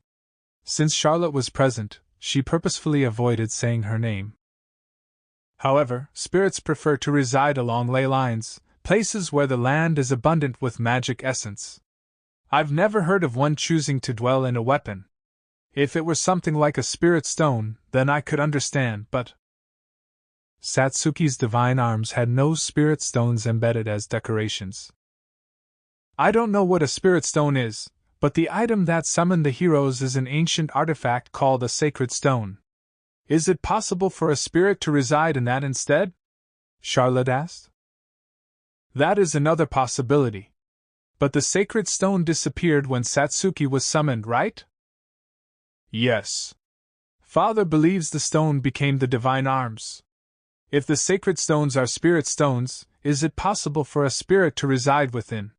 A: Since Charlotte was present, she purposefully avoided saying her name. However, spirits prefer to reside along ley lines, places where the land is abundant with magic essence. I've never heard of one choosing to dwell in a weapon. If it were something like a spirit stone, then I could understand, but... Satsuki's divine arms had no spirit stones embedded as decorations. I don't know what a spirit stone is, but the item that summoned the heroes is an ancient artifact called a sacred stone. Is it possible for a spirit to reside in that instead? Charlotte asked. That is another possibility. But the sacred stone disappeared when Satsuki was summoned, right? Yes. Father believes the stone became the divine arms. If the sacred stones are spirit stones, is it possible for a spirit to reside within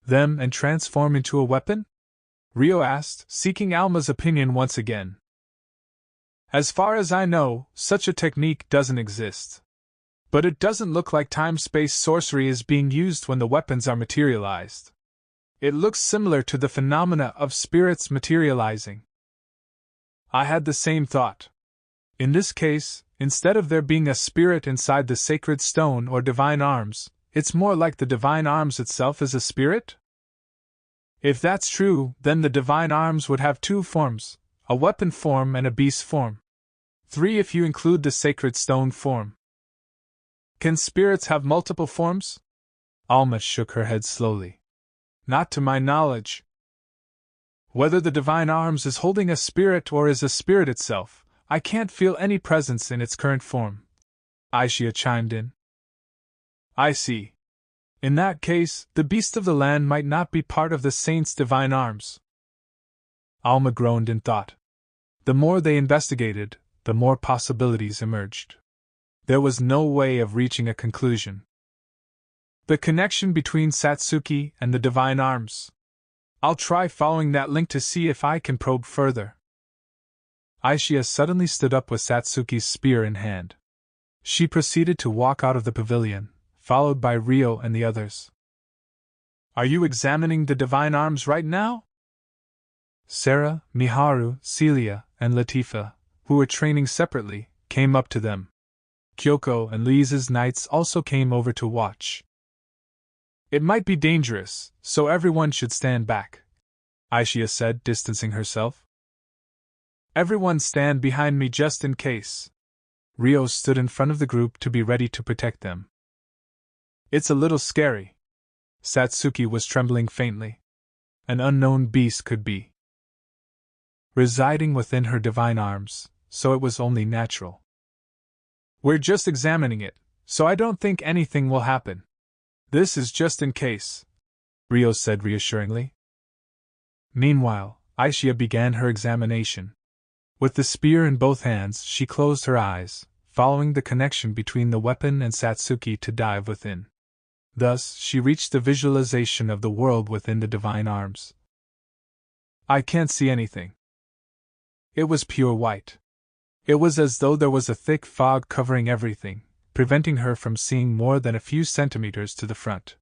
A: them and transform into a weapon? Rio asked, seeking Alma's opinion once again. As far as I know, such a technique doesn't exist. But it doesn't look like time-space sorcery is being used when the weapons are materialized. It looks similar to the phenomena of spirits materializing. I had the same thought. In this case, instead of there being a spirit inside the sacred stone or divine arms, it's more like the divine arms itself is a spirit? If that's true, then the divine arms would have two forms, a weapon form and a beast form. 3 if you include the sacred stone form. Can spirits have multiple forms? Alma shook her head slowly. Not to my knowledge. Whether the divine arms is holding a spirit or is a spirit itself, I can't feel any presence in its current form. Aishia chimed in. I see. In that case, the beast of the land might not be part of the saint's divine arms. Alma groaned in thought. The more they investigated, the more possibilities emerged. There was no way of reaching a conclusion. The connection between Satsuki and the divine arms. I'll try following that link to see if I can probe further. Aishia suddenly stood up with Satsuki's spear in hand. She proceeded to walk out of the pavilion, followed by Rio and the others. Are you examining the divine arms right now? Sarah, Miharu, Celia, and Latifa, who were training separately, came up to them. Kyoko and Lisa's knights also came over to watch. It might be dangerous, so everyone should stand back, Aishia said, distancing herself. Everyone stand behind me just in case. Rio stood in front of the group to be ready to protect them. It's a little scary. Satsuki was trembling faintly. An unknown beast could be residing within her divine arms, so it was only natural. We're just examining it, so I don't think anything will happen. This is just in case, Rio said reassuringly. Meanwhile, Aishia began her examination. With the spear in both hands, she closed her eyes, following the connection between the weapon and Satsuki to dive within. Thus, she reached the visualization of the world within the divine arms. I can't see anything. It was pure white. It was as though there was a thick fog covering everything, preventing her from seeing more than a few centimeters to the front.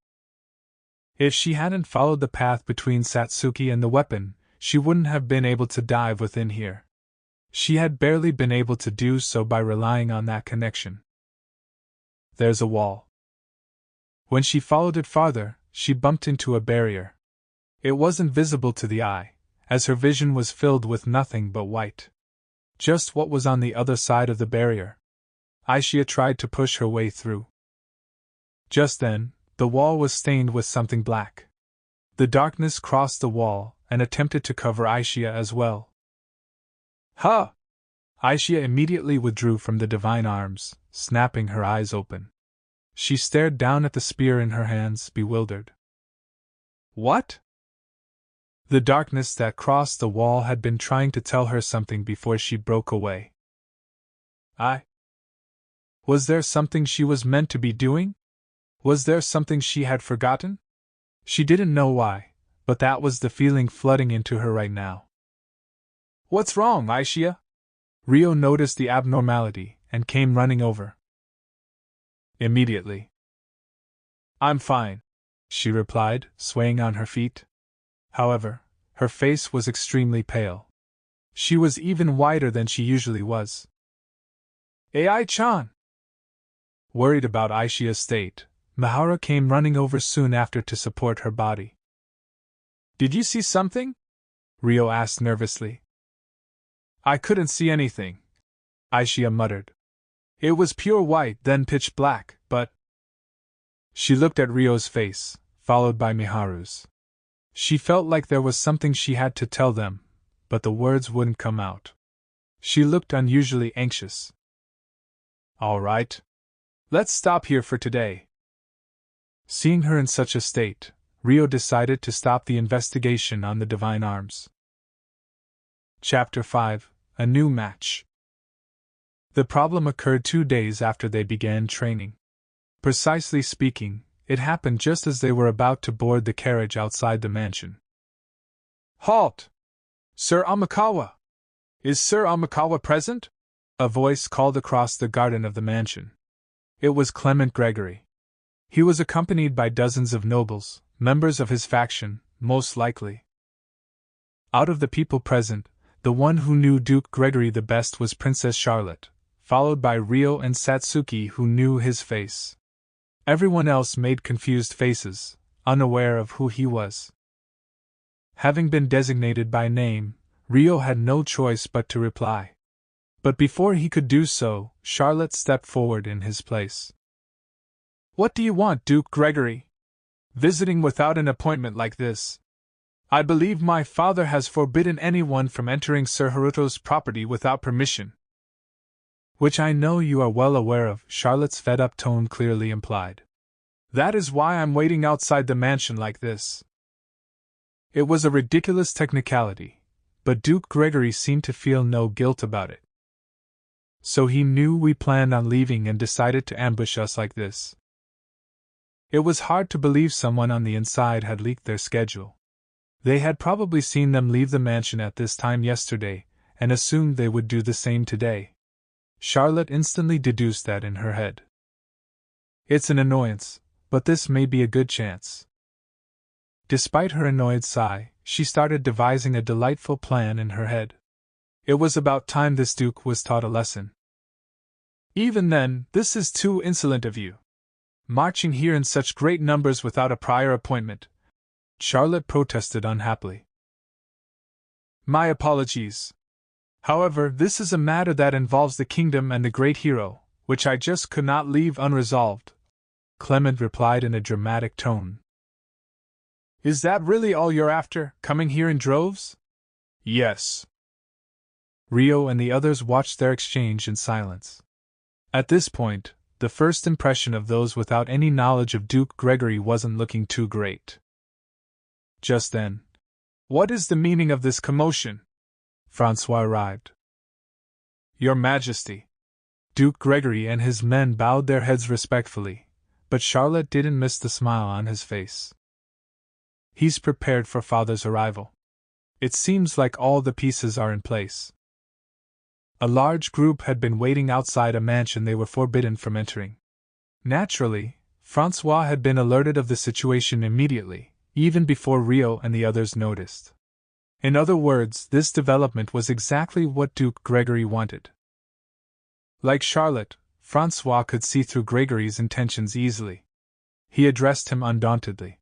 A: If she hadn't followed the path between Satsuki and the weapon, she wouldn't have been able to dive within here. She had barely been able to do so by relying on that connection. There's a wall. When she followed it farther, she bumped into a barrier. It wasn't visible to the eye, as her vision was filled with nothing but white. Just what was on the other side of the barrier? Aishia tried to push her way through. Just then, the wall was stained with something black. The darkness crossed the wall and attempted to cover Aishia as well. Huh! Aishia immediately withdrew from the divine arms, snapping her eyes open. She stared down at the spear in her hands, bewildered. What? The darkness that crossed the wall had been trying to tell her something before she broke away. Was there something she was meant to be doing? Was there something she had forgotten? She didn't know why, but that was the feeling flooding into her right now. What's wrong, Aishia? Rio noticed the abnormality and came running over. Immediately. I'm fine, she replied, swaying on her feet. However, her face was extremely pale. She was even whiter than she usually was. Ai-chan! Worried about Aishia's state, Mahara came running over soon after to support her body. Did you see something? Rio asked nervously. I couldn't see anything, Aishia muttered. It was pure white, then pitch black, but... She looked at Rio's face, followed by Miharu's. She felt like there was something she had to tell them, but the words wouldn't come out. She looked unusually anxious. All right. Let's stop here for today. Seeing her in such a state, Rio decided to stop the investigation on the divine arms. Chapter 5. a new match. The problem occurred 2 days after they began training. Precisely speaking, it happened just as they were about to board the carriage outside the mansion. "Halt! Sir Amikawa! Is Sir Amikawa present?" a voice called across the garden of the mansion. It was Clement Gregory. He was accompanied by dozens of nobles, members of his faction, most likely. Out of the people present, the one who knew Duke Gregory the best was Princess Charlotte, followed by Rio and Satsuki, who knew his face. Everyone else made confused faces, unaware of who he was. Having been designated by name, Rio had no choice but to reply. But before he could do so, Charlotte stepped forward in his place. "What do you want, Duke Gregory? Visiting without an appointment like this? I believe my father has forbidden anyone from entering Sir Haruto's property without permission." "Which I know you are well aware of," Charlotte's fed-up tone clearly implied. "That is why I'm waiting outside the mansion like this." It was a ridiculous technicality, but Duke Gregory seemed to feel no guilt about it. "So he knew we planned on leaving and decided to ambush us like this." It was hard to believe someone on the inside had leaked their schedule. They had probably seen them leave the mansion at this time yesterday, and assumed they would do the same today. Charlotte instantly deduced that in her head. "It's an annoyance, but this may be a good chance." Despite her annoyed sigh, she started devising a delightful plan in her head. It was about time this duke was taught a lesson. "Even then, this is too insolent of you. Marching here in such great numbers without a prior appointment," Charlotte protested unhappily. "My apologies. However, this is a matter that involves the kingdom and the great hero, which I just could not leave unresolved," Clement replied in a dramatic tone. "Is that really all you're after, coming here in droves?" "Yes." Rio and the others watched their exchange in silence. At this point, the first impression of those without any knowledge of Duke Gregory wasn't looking too great. Just then, "What is the meaning of this commotion?" Francois arrived. "Your Majesty." Duke Gregory and his men bowed their heads respectfully, but Charlotte didn't miss the smile on his face. "He's prepared for Father's arrival. It seems like all the pieces are in place." A large group had been waiting outside a mansion they were forbidden from entering. Naturally, Francois had been alerted of the situation immediately, even before Rio and the others noticed. In other words, this development was exactly what Duke Gregory wanted. Like Charlotte, Francois could see through Gregory's intentions easily. He addressed him undauntedly.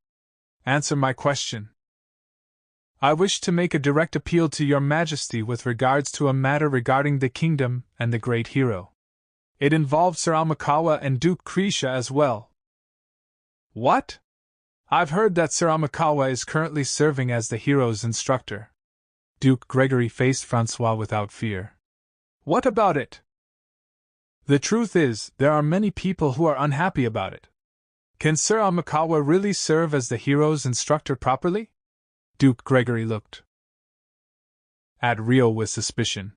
A: "Answer my question." "I wish to make a direct appeal to your Majesty with regards to a matter regarding the kingdom and the great hero. It involves Sir Amikawa and Duke Krisha as well." "What? I've heard that Sir Amikawa is currently serving as the hero's instructor." Duke Gregory faced Francois without fear. "What about it?" "The truth is, there are many people who are unhappy about it. Can Sir Amikawa really serve as the hero's instructor properly?" Duke Gregory looked at Rio with suspicion.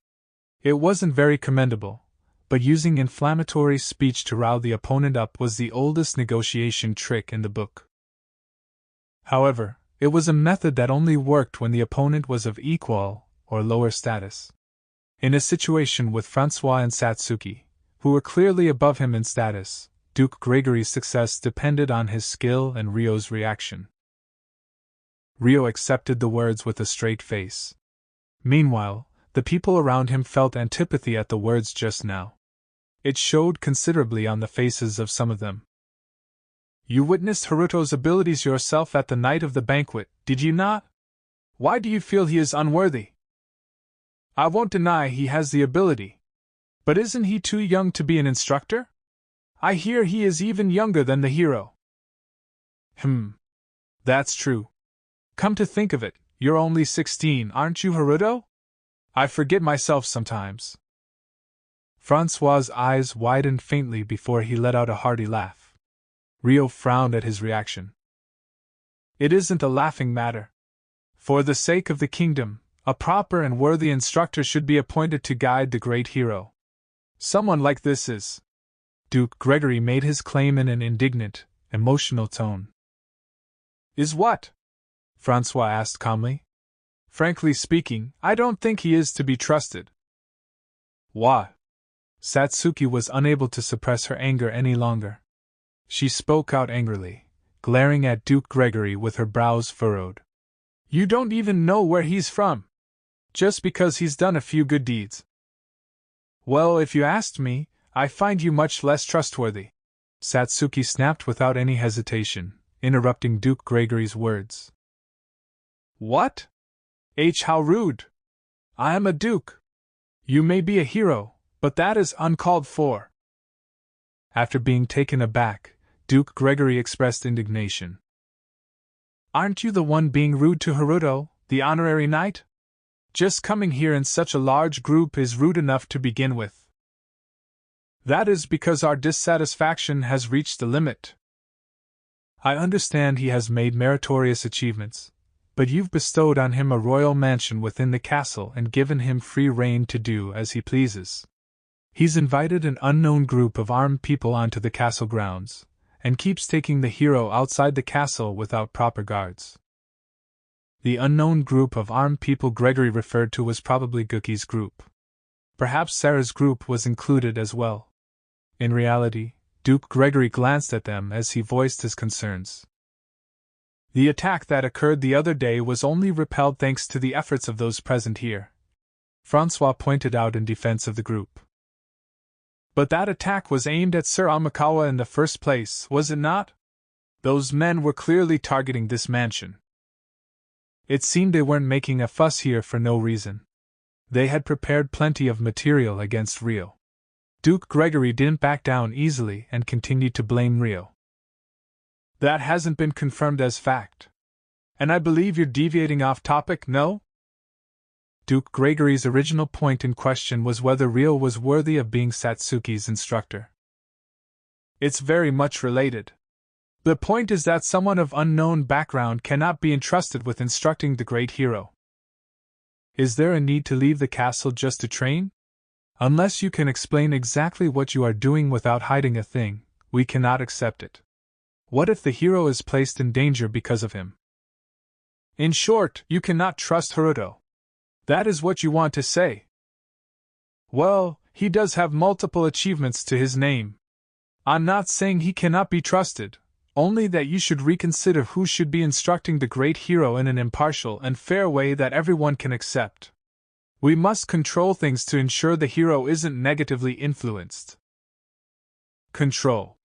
A: It wasn't very commendable, but using inflammatory speech to rile the opponent up was the oldest negotiation trick in the book. However, it was a method that only worked when the opponent was of equal or lower status. In a situation with Francois and Satsuki, who were clearly above him in status, Duke Gregory's success depended on his skill and Rio's reaction. Rio accepted the words with a straight face. Meanwhile, the people around him felt antipathy at the words just now. It showed considerably on the faces of some of them. "You witnessed Haruto's abilities yourself at the night of the banquet, did you not? Why do you feel he is unworthy?" "I won't deny he has the ability. But isn't he too young to be an instructor? I hear he is even younger than the hero." That's true. Come to think of it, you're only 16, aren't you, Haruto? I forget myself sometimes." Francois's eyes widened faintly before he let out a hearty laugh. Rio frowned at his reaction. "It isn't a laughing matter. For the sake of the kingdom, A proper and worthy instructor should be appointed to guide the great hero. Someone like this is. Duke Gregory made his claim in an indignant, emotional tone. Is what? Francois asked calmly. Frankly speaking, I don't think he is to be trusted. What? Satsuki was unable to suppress her anger any longer. She spoke out angrily, glaring at Duke Gregory with her brows furrowed. You don't even know where he's from. Just because he's done a few good deeds. Well, if you asked me, I find you much less trustworthy. Satsuki snapped without any hesitation, interrupting Duke Gregory's words. What? How rude! I am a duke. You may be a hero, but that is uncalled for. After being taken aback, Duke Gregory expressed indignation. Aren't you the one being rude to Haruto, the honorary knight? Just coming here in such a large group is rude enough to begin with. That is because our dissatisfaction has reached the limit. I understand he has made meritorious achievements, but you've bestowed on him a royal mansion within the castle and given him free rein to do as he pleases. He's invited an unknown group of armed people onto the castle grounds, and keeps taking the hero outside the castle without proper guards. The unknown group of armed people Gregory referred to was probably Guki's group. Perhaps Sarah's group was included as well. In reality, Duke Gregory glanced at them as he voiced his concerns. The attack that occurred the other day was only repelled thanks to the efforts of those present here, Francois pointed out in defense of the group. But that attack was aimed at Sir Amikawa in the first place, was it not? Those men were clearly targeting this mansion. It seemed they weren't making a fuss here for no reason. They had prepared plenty of material against Rio. Duke Gregory didn't back down easily and continued to blame Rio. That hasn't been confirmed as fact. And I believe you're deviating off topic, no? Duke Gregory's original point in question was whether Rio was worthy of being Satsuki's instructor. It's very much related. The point is that someone of unknown background cannot be entrusted with instructing the great hero. Is there a need to leave the castle just to train? Unless you can explain exactly what you are doing without hiding a thing, we cannot accept it. What if the hero is placed in danger because of him? In short, you cannot trust Haruto. That is what you want to say. Well, he does have multiple achievements to his name. I'm not saying he cannot be trusted, only that you should reconsider who should be instructing the great hero in an impartial and fair way that everyone can accept. We must control things to ensure the hero isn't negatively influenced. Control.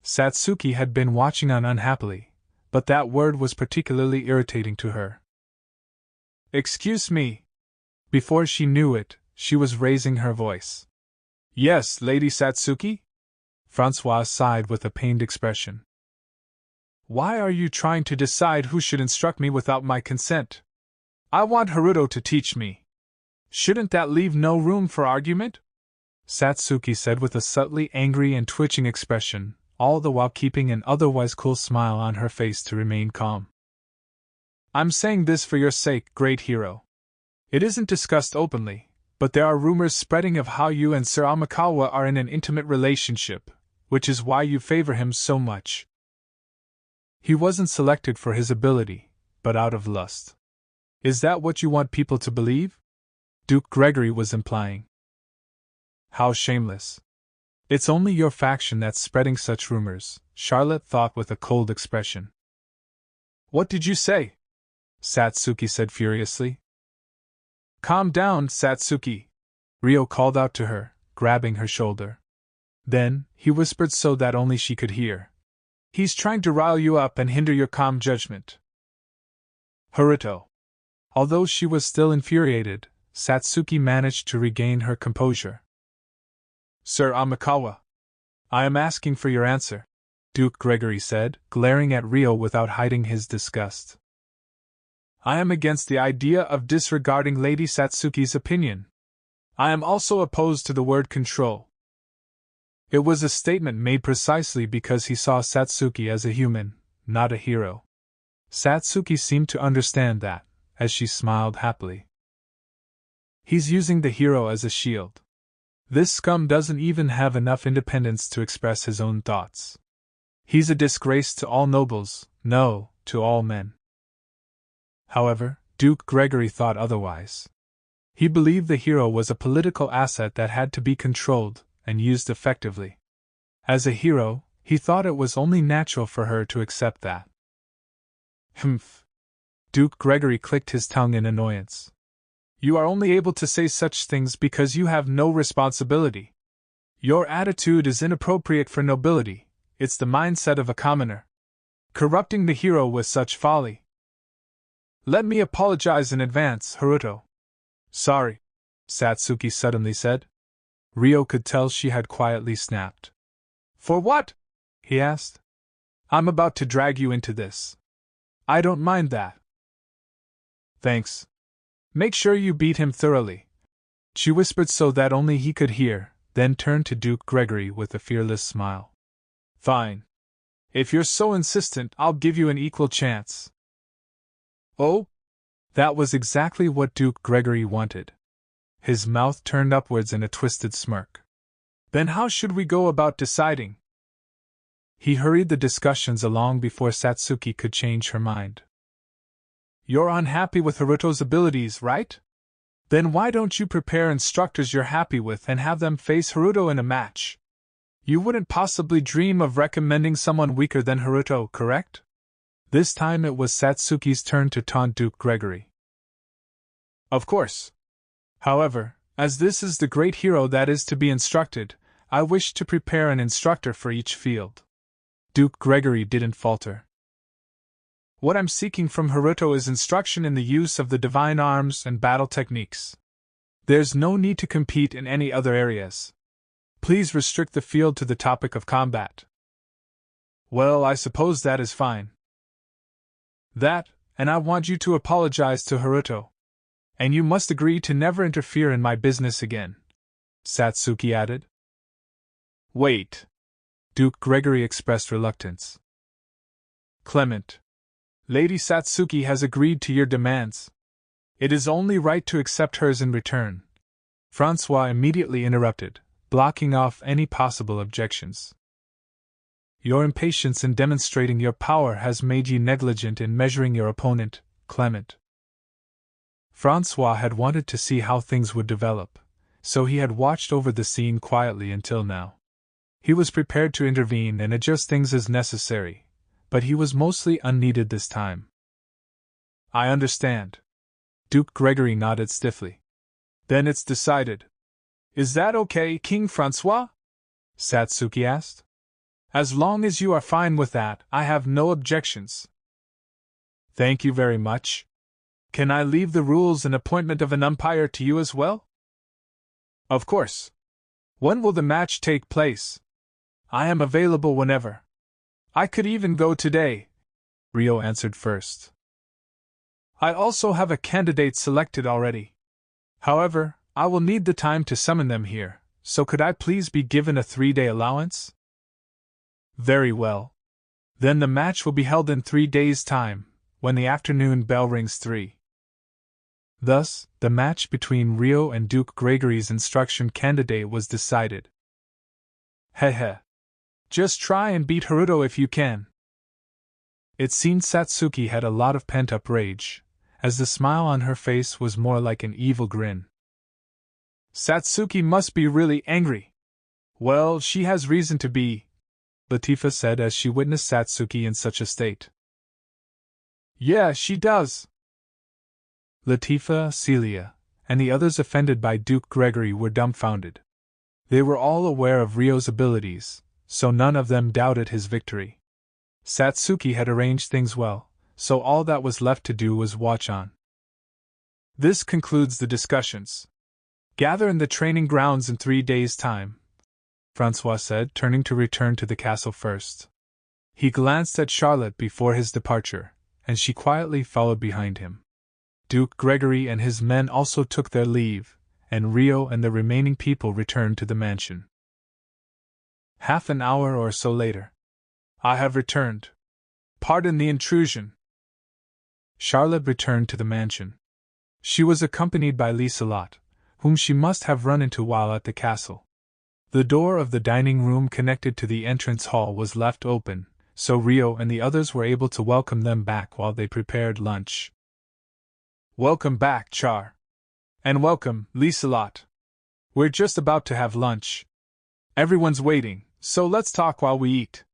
A: Satsuki had been watching on unhappily, but that word was particularly irritating to her. Excuse me. Before she knew it, she was raising her voice. Yes, Lady Satsuki? Francois sighed with a pained expression. Why are you trying to decide who should instruct me without my consent? I want Haruto to teach me. Shouldn't that leave no room for argument? Satsuki said with a subtly angry and twitching expression, all the while keeping an otherwise cool smile on her face to remain calm. I'm saying this for your sake, great hero. It isn't discussed openly, but there are rumors spreading of how you and Sir Amikawa are in an intimate relationship, which is why you favor him so much. He wasn't selected for his ability, but out of lust. Is that what you want people to believe? Duke Gregory was implying. How shameless. It's only your faction that's spreading such rumors, Charlotte thought with a cold expression. What did you say? Satsuki said furiously. Calm down, Satsuki, Rio called out to her, grabbing her shoulder. Then, he whispered so that only she could hear. He's trying to rile you up and hinder your calm judgment. Haruto. Although she was still infuriated, Satsuki managed to regain her composure. Sir Amikawa. I am asking for your answer, Duke Gregory said, glaring at Rio without hiding his disgust. I am against the idea of disregarding Lady Satsuki's opinion. I am also opposed to the word control. It was a statement made precisely because he saw Satsuki as a human, not a hero. Satsuki seemed to understand that, as she smiled happily. He's using the hero as a shield. This scum doesn't even have enough independence to express his own thoughts. He's a disgrace to all nobles, no, to all men. However, Duke Gregory thought otherwise. He believed the hero was a political asset that had to be controlled and used effectively. As a hero, he thought it was only natural for her to accept that. Humph. Duke Gregory clicked his tongue in annoyance. You are only able to say such things because you have no responsibility. Your attitude is inappropriate for nobility. It's the mindset of a commoner. Corrupting the hero with such folly. Let me apologize in advance, Haruto. Sorry, Satsuki suddenly said. Ryo could tell she had quietly snapped. For what? He asked. I'm about to drag you into this. I don't mind that. Thanks. Make sure you beat him thoroughly. She whispered so that only he could hear, then turned to Duke Gregory with a fearless smile. Fine. If you're so insistent, I'll give you an equal chance. Oh? That was exactly what Duke Gregory wanted. His mouth turned upwards in a twisted smirk. Then how should we go about deciding? He hurried the discussions along before Satsuki could change her mind. You're unhappy with Haruto's abilities, right? Then why don't you prepare instructors you're happy with and have them face Haruto in a match? You wouldn't possibly dream of recommending someone weaker than Haruto, correct? This time it was Satsuki's turn to taunt Duke Gregory. Of course. However, as this is the great hero that is to be instructed, I wish to prepare an instructor for each field. Duke Gregory didn't falter. What I'm seeking from Haruto is instruction in the use of the divine arms and battle techniques. There's no need to compete in any other areas. Please restrict the field to the topic of combat. Well, I suppose that is fine. That, and I want you to apologize to Haruto. And you must agree to never interfere in my business again, Satsuki added. Wait. Duke Gregory expressed reluctance. Clement. Lady Satsuki has agreed to your demands. It is only right to accept hers in return. Francois immediately interrupted, blocking off any possible objections. Your impatience in demonstrating your power has made you negligent in measuring your opponent, Clement. Francois had wanted to see how things would develop, so he had watched over the scene quietly until now. He was prepared to intervene and adjust things as necessary, but he was mostly unneeded this time. I understand. Duke Gregory nodded stiffly. Then it's decided. Is that okay, King Francois? Satsuki asked. As long as you are fine with that, I have no objections. Thank you very much. Can I leave the rules and appointment of an umpire to you as well? Of course. When will the match take place? I am available whenever. I could even go today, Ryo answered first. I also have a candidate selected already. However, I will need the time to summon them here, so could I please be given a 3-day allowance? Very well. Then the match will be held in 3 days' time, when the afternoon bell rings 3. Thus, the match between Ryo and Duke Gregory's instruction candidate was decided. Heh. Just try and beat Haruto if you can. It seemed Satsuki had a lot of pent-up rage, as the smile on her face was more like an evil grin. Satsuki must be really angry. Well, she has reason to be, Latifah said as she witnessed Satsuki in such a state. Yeah, she does. Latifah, Celia, and the others offended by Duke Gregory were dumbfounded. They were all aware of Ryo's abilities, so none of them doubted his victory. Satsuki had arranged things well, so all that was left to do was watch on. This concludes the discussions. Gather in the training grounds in 3 days' time, Francois said, turning to return to the castle first. He glanced at Charlotte before his departure, and she quietly followed behind him. Duke Gregory and his men also took their leave, and Ryo and the remaining people returned to the mansion. Half an hour or so later. I have returned. Pardon the intrusion. Charlotte returned to the mansion. She was accompanied by Liselott, whom she must have run into while at the castle. The door of the dining room connected to the entrance hall was left open, so Rio and the others were able to welcome them back while they prepared lunch. "Welcome back, Char. And welcome, Liselott. We're just about to have lunch. Everyone's waiting, so let's talk while we eat."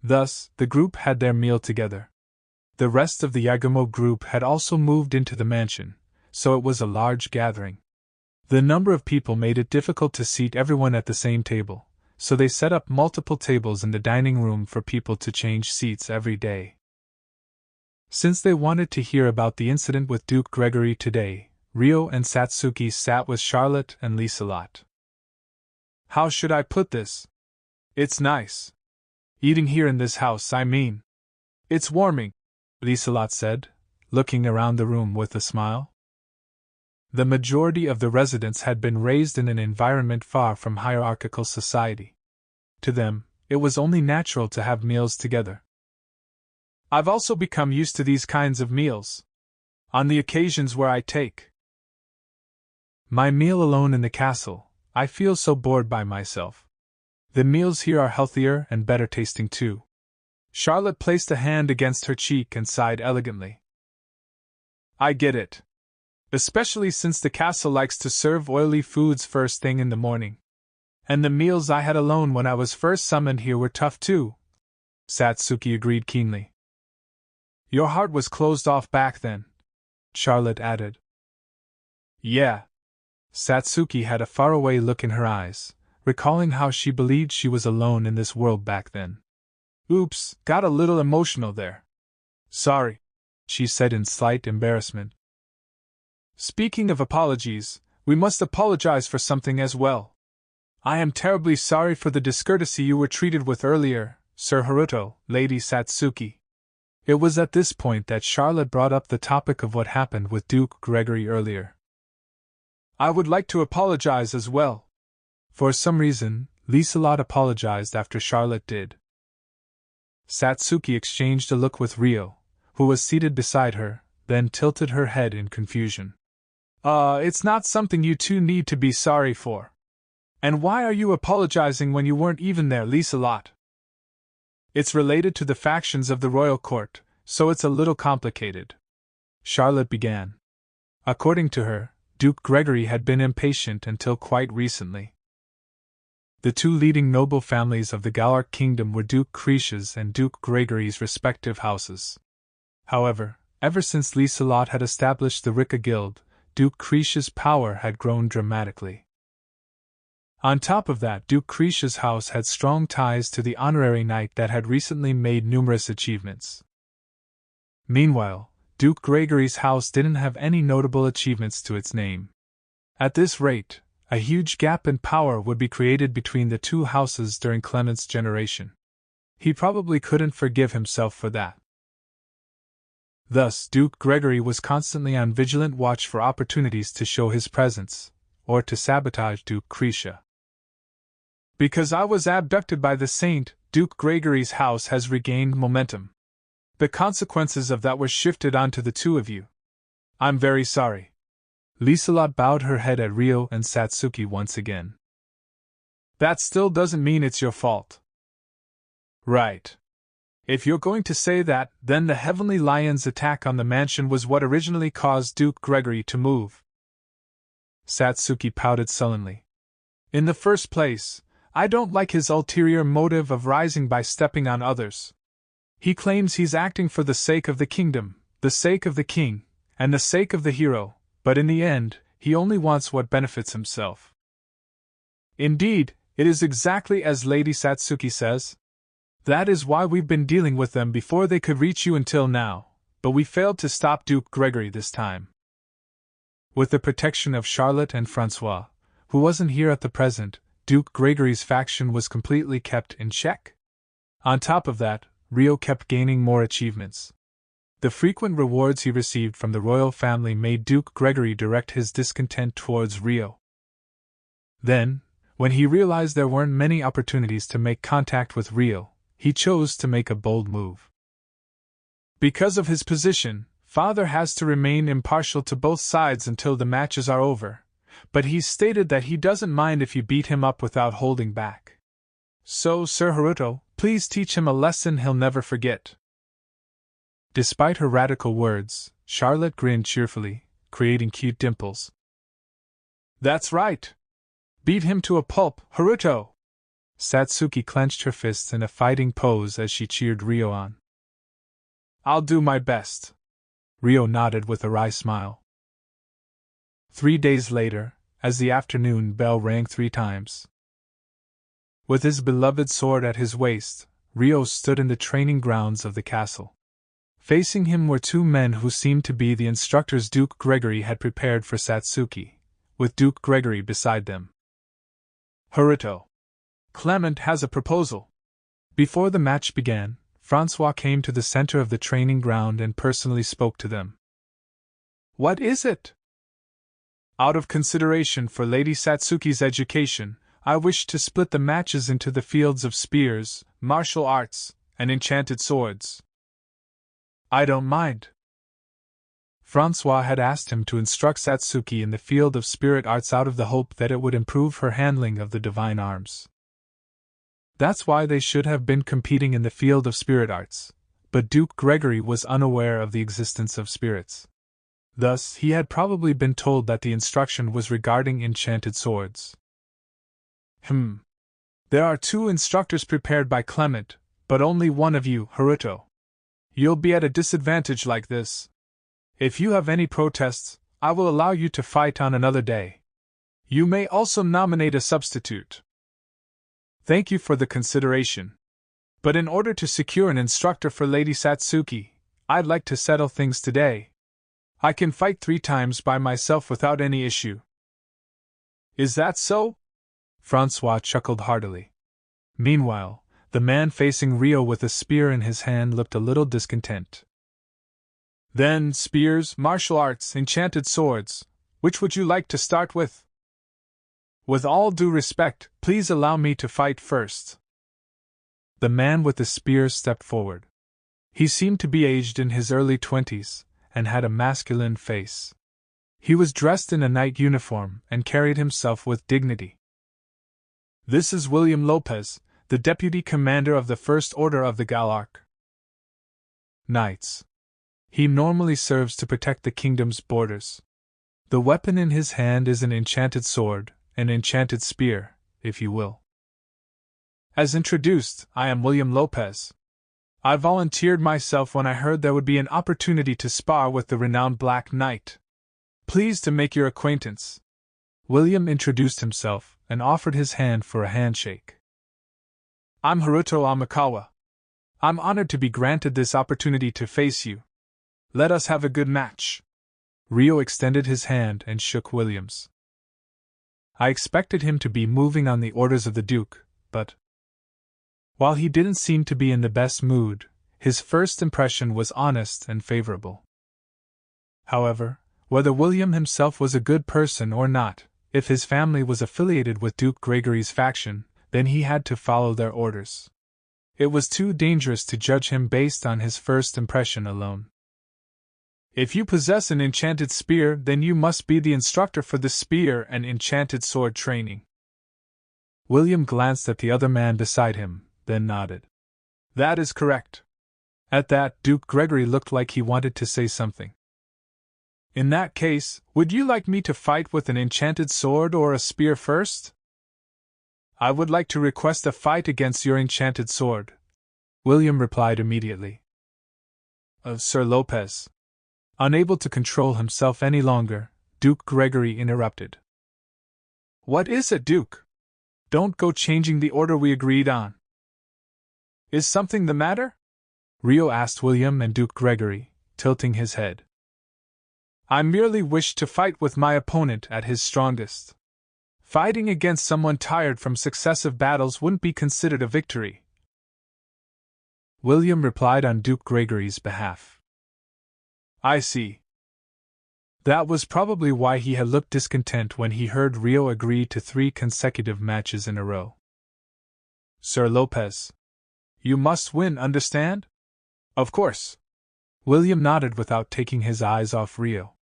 A: Thus, the group had their meal together. The rest of the Yagumo group had also moved into the mansion, so it was a large gathering. The number of people made it difficult to seat everyone at the same table, so they set up multiple tables in the dining room for people to change seats every day. Since they wanted to hear about the incident with Duke Gregory today, Rio and Satsuki sat with Charlotte and Liselott. "How should I put this? It's nice. Eating here in this house, I mean. It's warming," Liselott said, looking around the room with a smile. The majority of the residents had been raised in an environment far from hierarchical society. To them, it was only natural to have meals together. "I've also become used to these kinds of meals. On the occasions where I take my meal alone in the castle, I feel so bored by myself. The meals here are healthier and better tasting too." Charlotte placed a hand against her cheek and sighed elegantly. "I get it. Especially since the castle likes to serve oily foods first thing in the morning. And the meals I had alone when I was first summoned here were tough too," Satsuki agreed keenly. "Your heart was closed off back then," Charlotte added. "Yeah." Satsuki had a faraway look in her eyes, recalling how she believed she was alone in this world back then. "Oops, got a little emotional there. Sorry," she said in slight embarrassment. "Speaking of apologies, we must apologize for something as well. I am terribly sorry for the discourtesy you were treated with earlier, Sir Haruto, Lady Satsuki." It was at this point that Charlotte brought up the topic of what happened with Duke Gregory earlier. "I would like to apologize as well." For some reason, Liselott apologized after Charlotte did. Satsuki exchanged a look with Rio, who was seated beside her, then tilted her head in confusion. It's not something you two need to be sorry for. And why are you apologizing when you weren't even there, Liselott?" "It's related to the factions of the royal court, so it's a little complicated," Charlotte began. According to her, Duke Gregory had been impatient until quite recently. The two leading noble families of the Galark kingdom were Duke Cretia's and Duke Gregory's respective houses. However, ever since Liselott had established the Rika Guild, Duke Cretia's power had grown dramatically. On top of that, Duke Cretia's house had strong ties to the honorary knight that had recently made numerous achievements. Meanwhile, Duke Gregory's house didn't have any notable achievements to its name. At this rate, a huge gap in power would be created between the two houses during Clement's generation. He probably couldn't forgive himself for that. Thus, Duke Gregory was constantly on vigilant watch for opportunities to show his presence, or to sabotage Duke Cretia. "Because I was abducted by the saint, Duke Gregory's house has regained momentum. The consequences of that were shifted onto the two of you. I'm very sorry." Liselott bowed her head at Rio and Satsuki once again. "That still doesn't mean it's your fault." "Right. If you're going to say that, then the Heavenly Lion's attack on the mansion was what originally caused Duke Gregory to move." Satsuki pouted sullenly. "In the first place, I don't like his ulterior motive of rising by stepping on others. He claims he's acting for the sake of the kingdom, the sake of the king, and the sake of the hero, but in the end, he only wants what benefits himself. Indeed, it is exactly as Lady Satsuki says. That is why we've been dealing with them before they could reach you until now, but we failed to stop Duke Gregory this time." With the protection of Charlotte and Francois, who wasn't here at the present, Duke Gregory's faction was completely kept in check. On top of that, Rio kept gaining more achievements. The frequent rewards he received from the royal family made Duke Gregory direct his discontent towards Rio. Then, when he realized there weren't many opportunities to make contact with Rio, he chose to make a bold move. Because of his position, Father has to remain impartial to both sides until the matches are over, but he's stated that he doesn't mind if you beat him up without holding back. So, Sir Haruto, please teach him a lesson he'll never forget. Despite her radical words, Charlotte grinned cheerfully, creating cute dimples. That's right! Beat him to a pulp, Haruto! Satsuki clenched her fists in a fighting pose as she cheered Ryo on. I'll do my best. Ryo nodded with a wry smile. 3 days later, as the afternoon bell rang 3 times. With his beloved sword at his waist, Ryo stood in the training grounds of the castle. Facing him were 2 men who seemed to be the instructors Duke Gregory had prepared for Satsuki, with Duke Gregory beside them. Haruto. Clement has a proposal. Before the match began, Francois came to the center of the training ground and personally spoke to them. What is it? Out of consideration for Lady Satsuki's education, I wish to split the matches into the fields of spears, martial arts, and enchanted swords. I don't mind. Francois had asked him to instruct Satsuki in the field of spirit arts out of the hope that it would improve her handling of the divine arms. That's why they should have been competing in the field of spirit arts, but Duke Gregory was unaware of the existence of spirits. Thus, he had probably been told that the instruction was regarding enchanted swords. There are 2 instructors prepared by Clement, but only one of you, Haruto. You'll be at a disadvantage like this. If you have any protests, I will allow you to fight on another day. You may also nominate a substitute. Thank you for the consideration. But in order to secure an instructor for Lady Satsuki, I'd like to settle things today. I can fight 3 times by myself without any issue. Is that so? Francois chuckled heartily. Meanwhile, the man facing Ryo with a spear in his hand looked a little discontent. Then, spears, martial arts, enchanted swords, which would you like to start with? With all due respect, please allow me to fight first. The man with the spear stepped forward. He seemed to be aged in his early 20s, and had a masculine face. He was dressed in a knight uniform and carried himself with dignity. This is William Lopez, the Deputy Commander of the First Order of the Galark Knights. He normally serves to protect the kingdom's borders. The weapon in his hand is an enchanted sword, an enchanted spear, if you will. As introduced, I am William Lopez. I volunteered myself when I heard there would be an opportunity to spar with the renowned Black Knight. Pleased to make your acquaintance. William introduced himself and offered his hand for a handshake. I'm Haruto Amikawa. I'm honored to be granted this opportunity to face you. Let us have a good match. Ryo extended his hand and shook William's. I expected him to be moving on the orders of the Duke, but while he didn't seem to be in the best mood, his first impression was honest and favorable. However, whether William himself was a good person or not, if his family was affiliated with Duke Gregory's faction, then he had to follow their orders. It was too dangerous to judge him based on his first impression alone. If you possess an enchanted spear, then you must be the instructor for the spear and enchanted sword training. William glanced at the other man beside him, then nodded. That is correct. At that, Duke Gregory looked like he wanted to say something. In that case, would you like me to fight with an enchanted sword or a spear first? I would like to request a fight against your enchanted sword, William replied immediately. Sir Lopez. Unable to control himself any longer, Duke Gregory interrupted. What is it, Duke? Don't go changing the order we agreed on. Is something the matter? Ryo asked William and Duke Gregory, tilting his head. I merely wished to fight with my opponent at his strongest. Fighting against someone tired from successive battles wouldn't be considered a victory. William replied on Duke Gregory's behalf. I see. That was probably why he had looked discontent when he heard Ryo agree to 3 consecutive matches in a row. Sir Lopez. You must win, understand? Of course. William nodded without taking his eyes off Rio.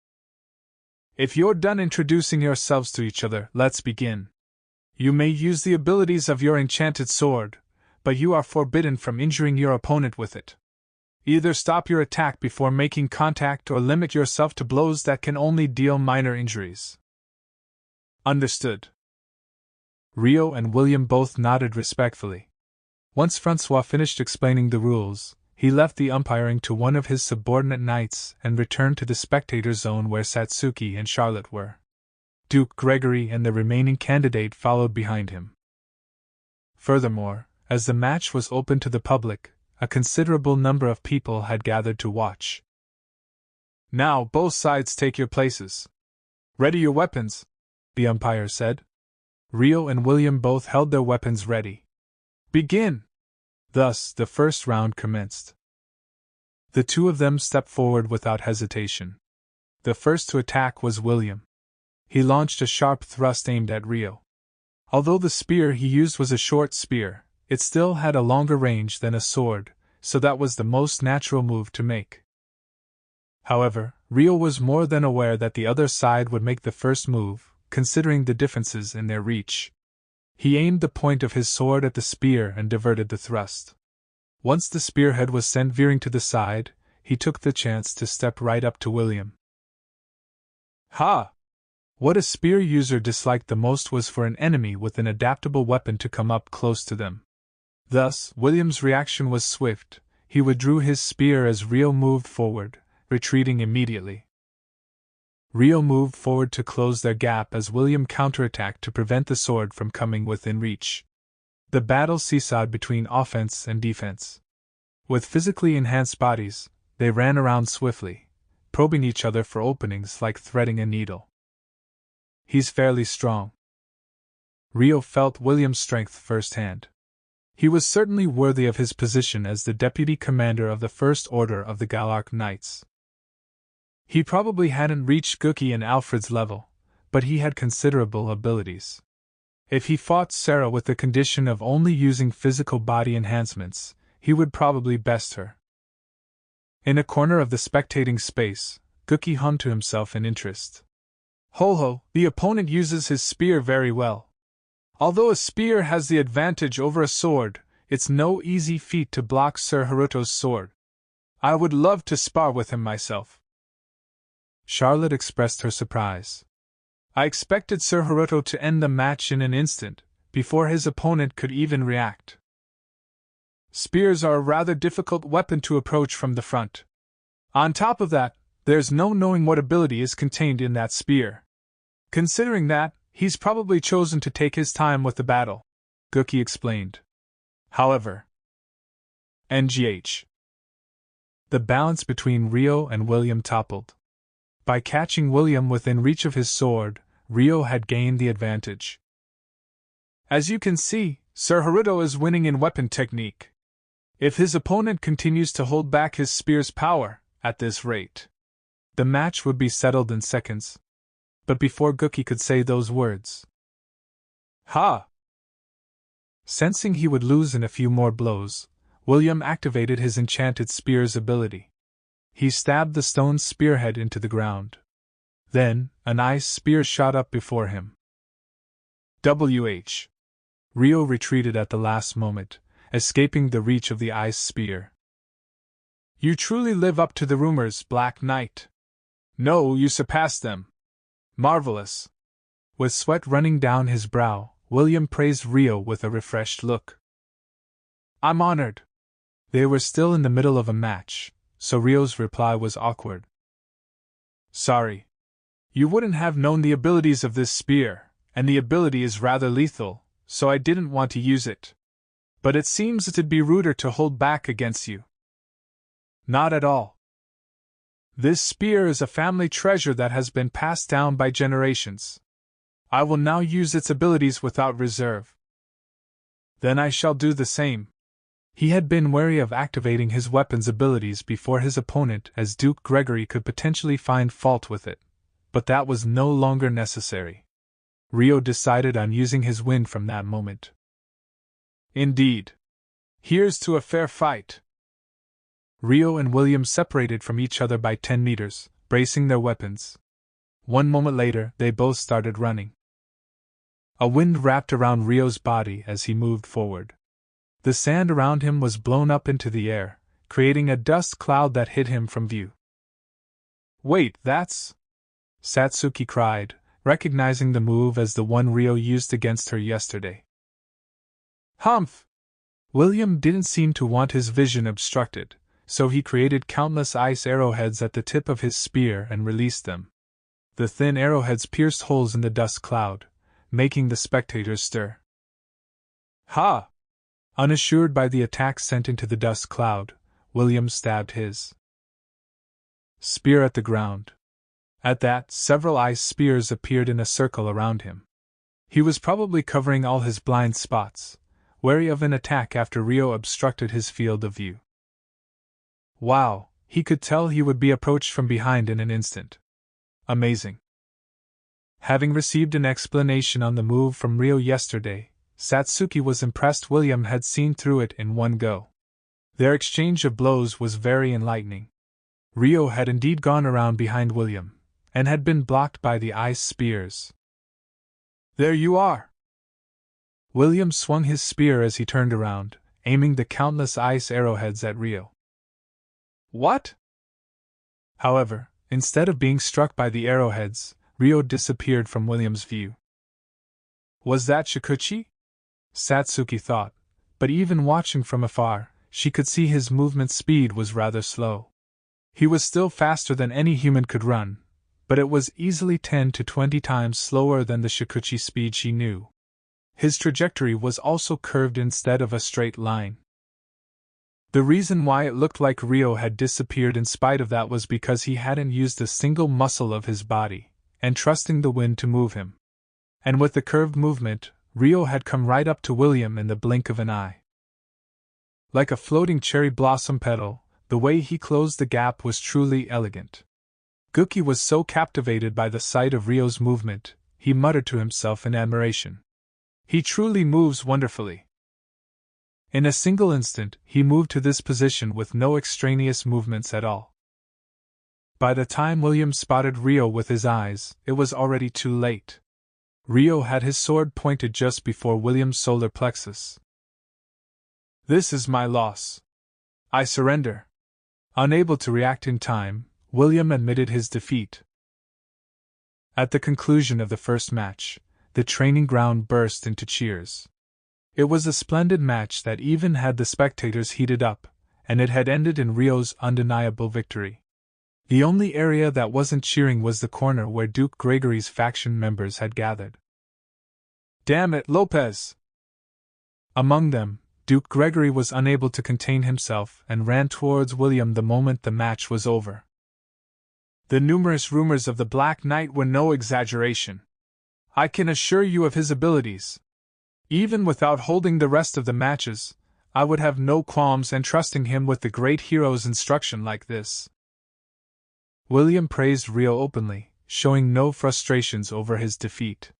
A: If you're done introducing yourselves to each other, let's begin. You may use the abilities of your enchanted sword, but you are forbidden from injuring your opponent with it. Either stop your attack before making contact or limit yourself to blows that can only deal minor injuries. Understood. Rio and William both nodded respectfully. Once Francois finished explaining the rules, he left the umpiring to one of his subordinate knights and returned to the spectator zone where Satsuki and Charlotte were. Duke Gregory and the remaining candidate followed behind him. Furthermore, as the match was open to the public, a considerable number of people had gathered to watch. Now both sides take your places. Ready your weapons, the umpire said. Rio and William both held their weapons ready. Begin! Thus, the first round commenced. The two of them stepped forward without hesitation. The first to attack was William. He launched a sharp thrust aimed at Rio. Although the spear he used was a short spear, it still had a longer range than a sword, so that was the most natural move to make. However, Rio was more than aware that the other side would make the first move, considering the differences in their reach. He aimed the point of his sword at the spear and diverted the thrust. Once the spearhead was sent veering to the side, he took the chance to step right up to William. Ha! What a spear user disliked the most was for an enemy with an adaptable weapon to come up close to them. Thus, William's reaction was swift. He withdrew his spear as Rio moved forward, retreating immediately. Rio moved forward to close their gap as William counterattacked to prevent the sword from coming within reach. The battle seesawed between offense and defense. With physically enhanced bodies, they ran around swiftly, probing each other for openings like threading a needle. He's fairly strong. Rio felt William's strength firsthand. He was certainly worthy of his position as the deputy commander of the First Order of the Galark Knights. He probably hadn't reached Gookie and Alfred's level, but he had considerable abilities. If he fought Sarah with the condition of only using physical body enhancements, he would probably best her. In a corner of the spectating space, Gookie hummed to himself in interest. Ho ho, the opponent uses his spear very well. Although a spear has the advantage over a sword, it's no easy feat to block Sir Haruto's sword. I would love to spar with him myself. Charlotte expressed her surprise. I expected Sir Haruto to end the match in an instant, before his opponent could even react. Spears are a rather difficult weapon to approach from the front. On top of that, there's no knowing what ability is contained in that spear. Considering that, he's probably chosen to take his time with the battle, Gookie explained. However, NGH. The balance between Rio and William toppled. By catching William within reach of his sword, Rio had gained the advantage. As you can see, Sir Haruto is winning in weapon technique. If his opponent continues to hold back his spear's power, at this rate, the match would be settled in seconds. But before Gookie could say those words, Ha! Sensing he would lose in a few more blows, William activated his enchanted spear's ability. He stabbed the stone spearhead into the ground. Then, an ice spear shot up before him. WH. Rio retreated at the last moment, escaping the reach of the ice spear. You truly live up to the rumors, Black Knight. No, you surpassed them. Marvelous. With sweat running down his brow, William praised Rio with a refreshed look. I'm honored. They were still in the middle of a match, so Rio's reply was awkward. Sorry. You wouldn't have known the abilities of this spear, and the ability is rather lethal, so I didn't want to use it. But it seems it'd be ruder to hold back against you. Not at all. This spear is a family treasure that has been passed down by generations. I will now use its abilities without reserve. Then I shall do the same. He had been wary of activating his weapon's abilities before his opponent, as Duke Gregory could potentially find fault with it, but that was no longer necessary. Rio decided on using his wind from that moment. Indeed. Here's to a fair fight. Rio and William separated from each other by 10 meters, bracing their weapons. 1 moment later, they both started running. A wind wrapped around Rio's body as he moved forward. The sand around him was blown up into the air, creating a dust cloud that hid him from view. "Wait, that's..." Satsuki cried, recognizing the move as the one Rio used against her yesterday. "Humph!" William didn't seem to want his vision obstructed, so he created countless ice arrowheads at the tip of his spear and released them. The thin arrowheads pierced holes in the dust cloud, making the spectators stir. "Ha!" Unassured by the attack sent into the dust cloud, William stabbed his spear at the ground. At that, several ice spears appeared in a circle around him. He was probably covering all his blind spots, wary of an attack after Rio obstructed his field of view. Wow, he could tell he would be approached from behind in an instant. Amazing. Having received an explanation on the move from Rio yesterday, Satsuki was impressed William had seen through it in one go. Their exchange of blows was very enlightening. Rio had indeed gone around behind William, and had been blocked by the ice spears. "There you are!" William swung his spear as he turned around, aiming the countless ice arrowheads at Rio. "What?" However, instead of being struck by the arrowheads, Rio disappeared from William's view. Was that Shikuchi? Satsuki thought, but even watching from afar, she could see his movement speed was rather slow. He was still faster than any human could run, but it was easily 10 to 20 times slower than the Shikuchi speed she knew. His trajectory was also curved instead of a straight line. The reason why it looked like Rio had disappeared in spite of that was because he hadn't used a single muscle of his body, and trusting the wind to move him. And with the curved movement, Rio had come right up to William in the blink of an eye. Like a floating cherry blossom petal, the way he closed the gap was truly elegant. Guki was so captivated by the sight of Rio's movement, he muttered to himself in admiration. "He truly moves wonderfully." In a single instant, he moved to this position with no extraneous movements at all. By the time William spotted Rio with his eyes, it was already too late. Rio had his sword pointed just before William's solar plexus. "This is my loss. I surrender." Unable to react in time, William admitted his defeat. At the conclusion of the first match, the training ground burst into cheers. It was a splendid match that even had the spectators heated up, and it had ended in Rio's undeniable victory. The only area that wasn't cheering was the corner where Duke Gregory's faction members had gathered. "Damn it, Lopez!" Among them, Duke Gregory was unable to contain himself and ran towards William the moment the match was over. The numerous rumors of the Black Knight were no exaggeration. I can assure you of his abilities. Even without holding the rest of the matches, I would have no qualms entrusting him with the great hero's instruction like this. William praised Rio openly, showing no frustrations over his defeat.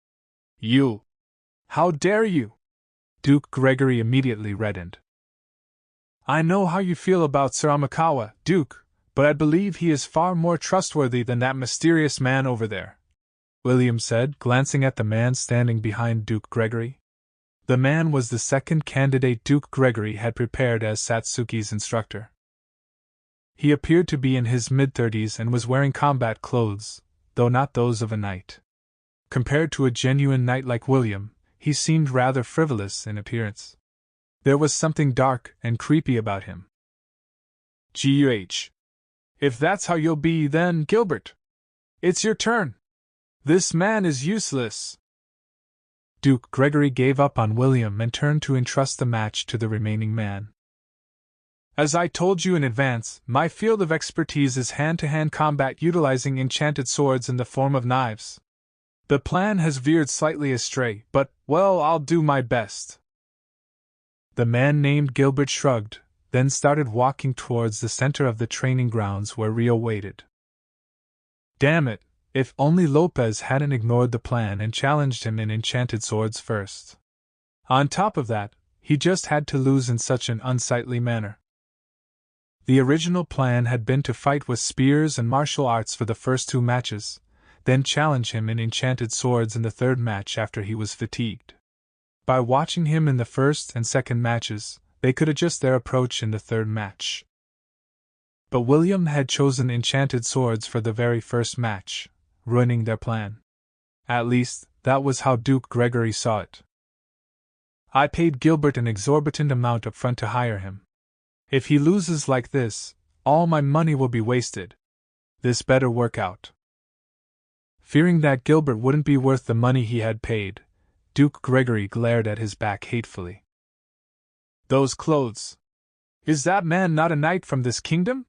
A: "You! How dare you!" Duke Gregory immediately reddened. "I know how you feel about Sir Amikawa, Duke, but I believe he is far more trustworthy than that mysterious man over there," William said, glancing at the man standing behind Duke Gregory. The man was the second candidate Duke Gregory had prepared as Satsuki's instructor. He appeared to be in his mid-30s and was wearing combat clothes, though not those of a knight. Compared to a genuine knight like William, he seemed rather frivolous in appearance. There was something dark and creepy about him. "G.U.H. If that's how you'll be, then, Gilbert, it's your turn. This man is useless." Duke Gregory gave up on William and turned to entrust the match to the remaining man. "As I told you in advance, my field of expertise is hand-to-hand combat utilizing enchanted swords in the form of knives. The plan has veered slightly astray, but, well, I'll do my best." The man named Gilbert shrugged, then started walking towards the center of the training grounds where Rio waited. Damn it, if only Lopez hadn't ignored the plan and challenged him in enchanted swords first. On top of that, he just had to lose in such an unsightly manner. The original plan had been to fight with spears and martial arts for the first 2 matches, then challenge him in enchanted swords in the 3rd match after he was fatigued. By watching him in the first and second matches, they could adjust their approach in the 3rd match. But William had chosen enchanted swords for the very first match, ruining their plan. At least, that was how Duke Gregory saw it. I paid Gilbert an exorbitant amount up front to hire him. If he loses like this, all my money will be wasted. This better work out. Fearing that Gilbert wouldn't be worth the money he had paid, Duke Gregory glared at his back hatefully. Those clothes. Is that man not a knight from this kingdom?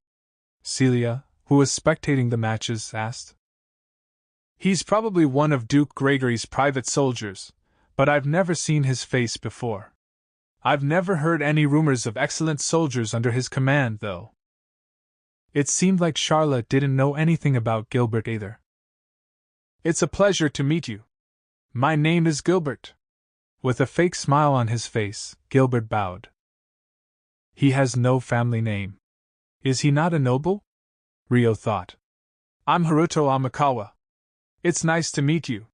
A: Celia, who was spectating the matches, asked. He's probably one of Duke Gregory's private soldiers, but I've never seen his face before. I've never heard any rumors of excellent soldiers under his command, though. It seemed like Charlotte didn't know anything about Gilbert either. It's a pleasure to meet you. My name is Gilbert. With a fake smile on his face, Gilbert bowed. He has no family name. Is he not a noble? Rio thought. I'm Haruto Amikawa. It's nice to meet you.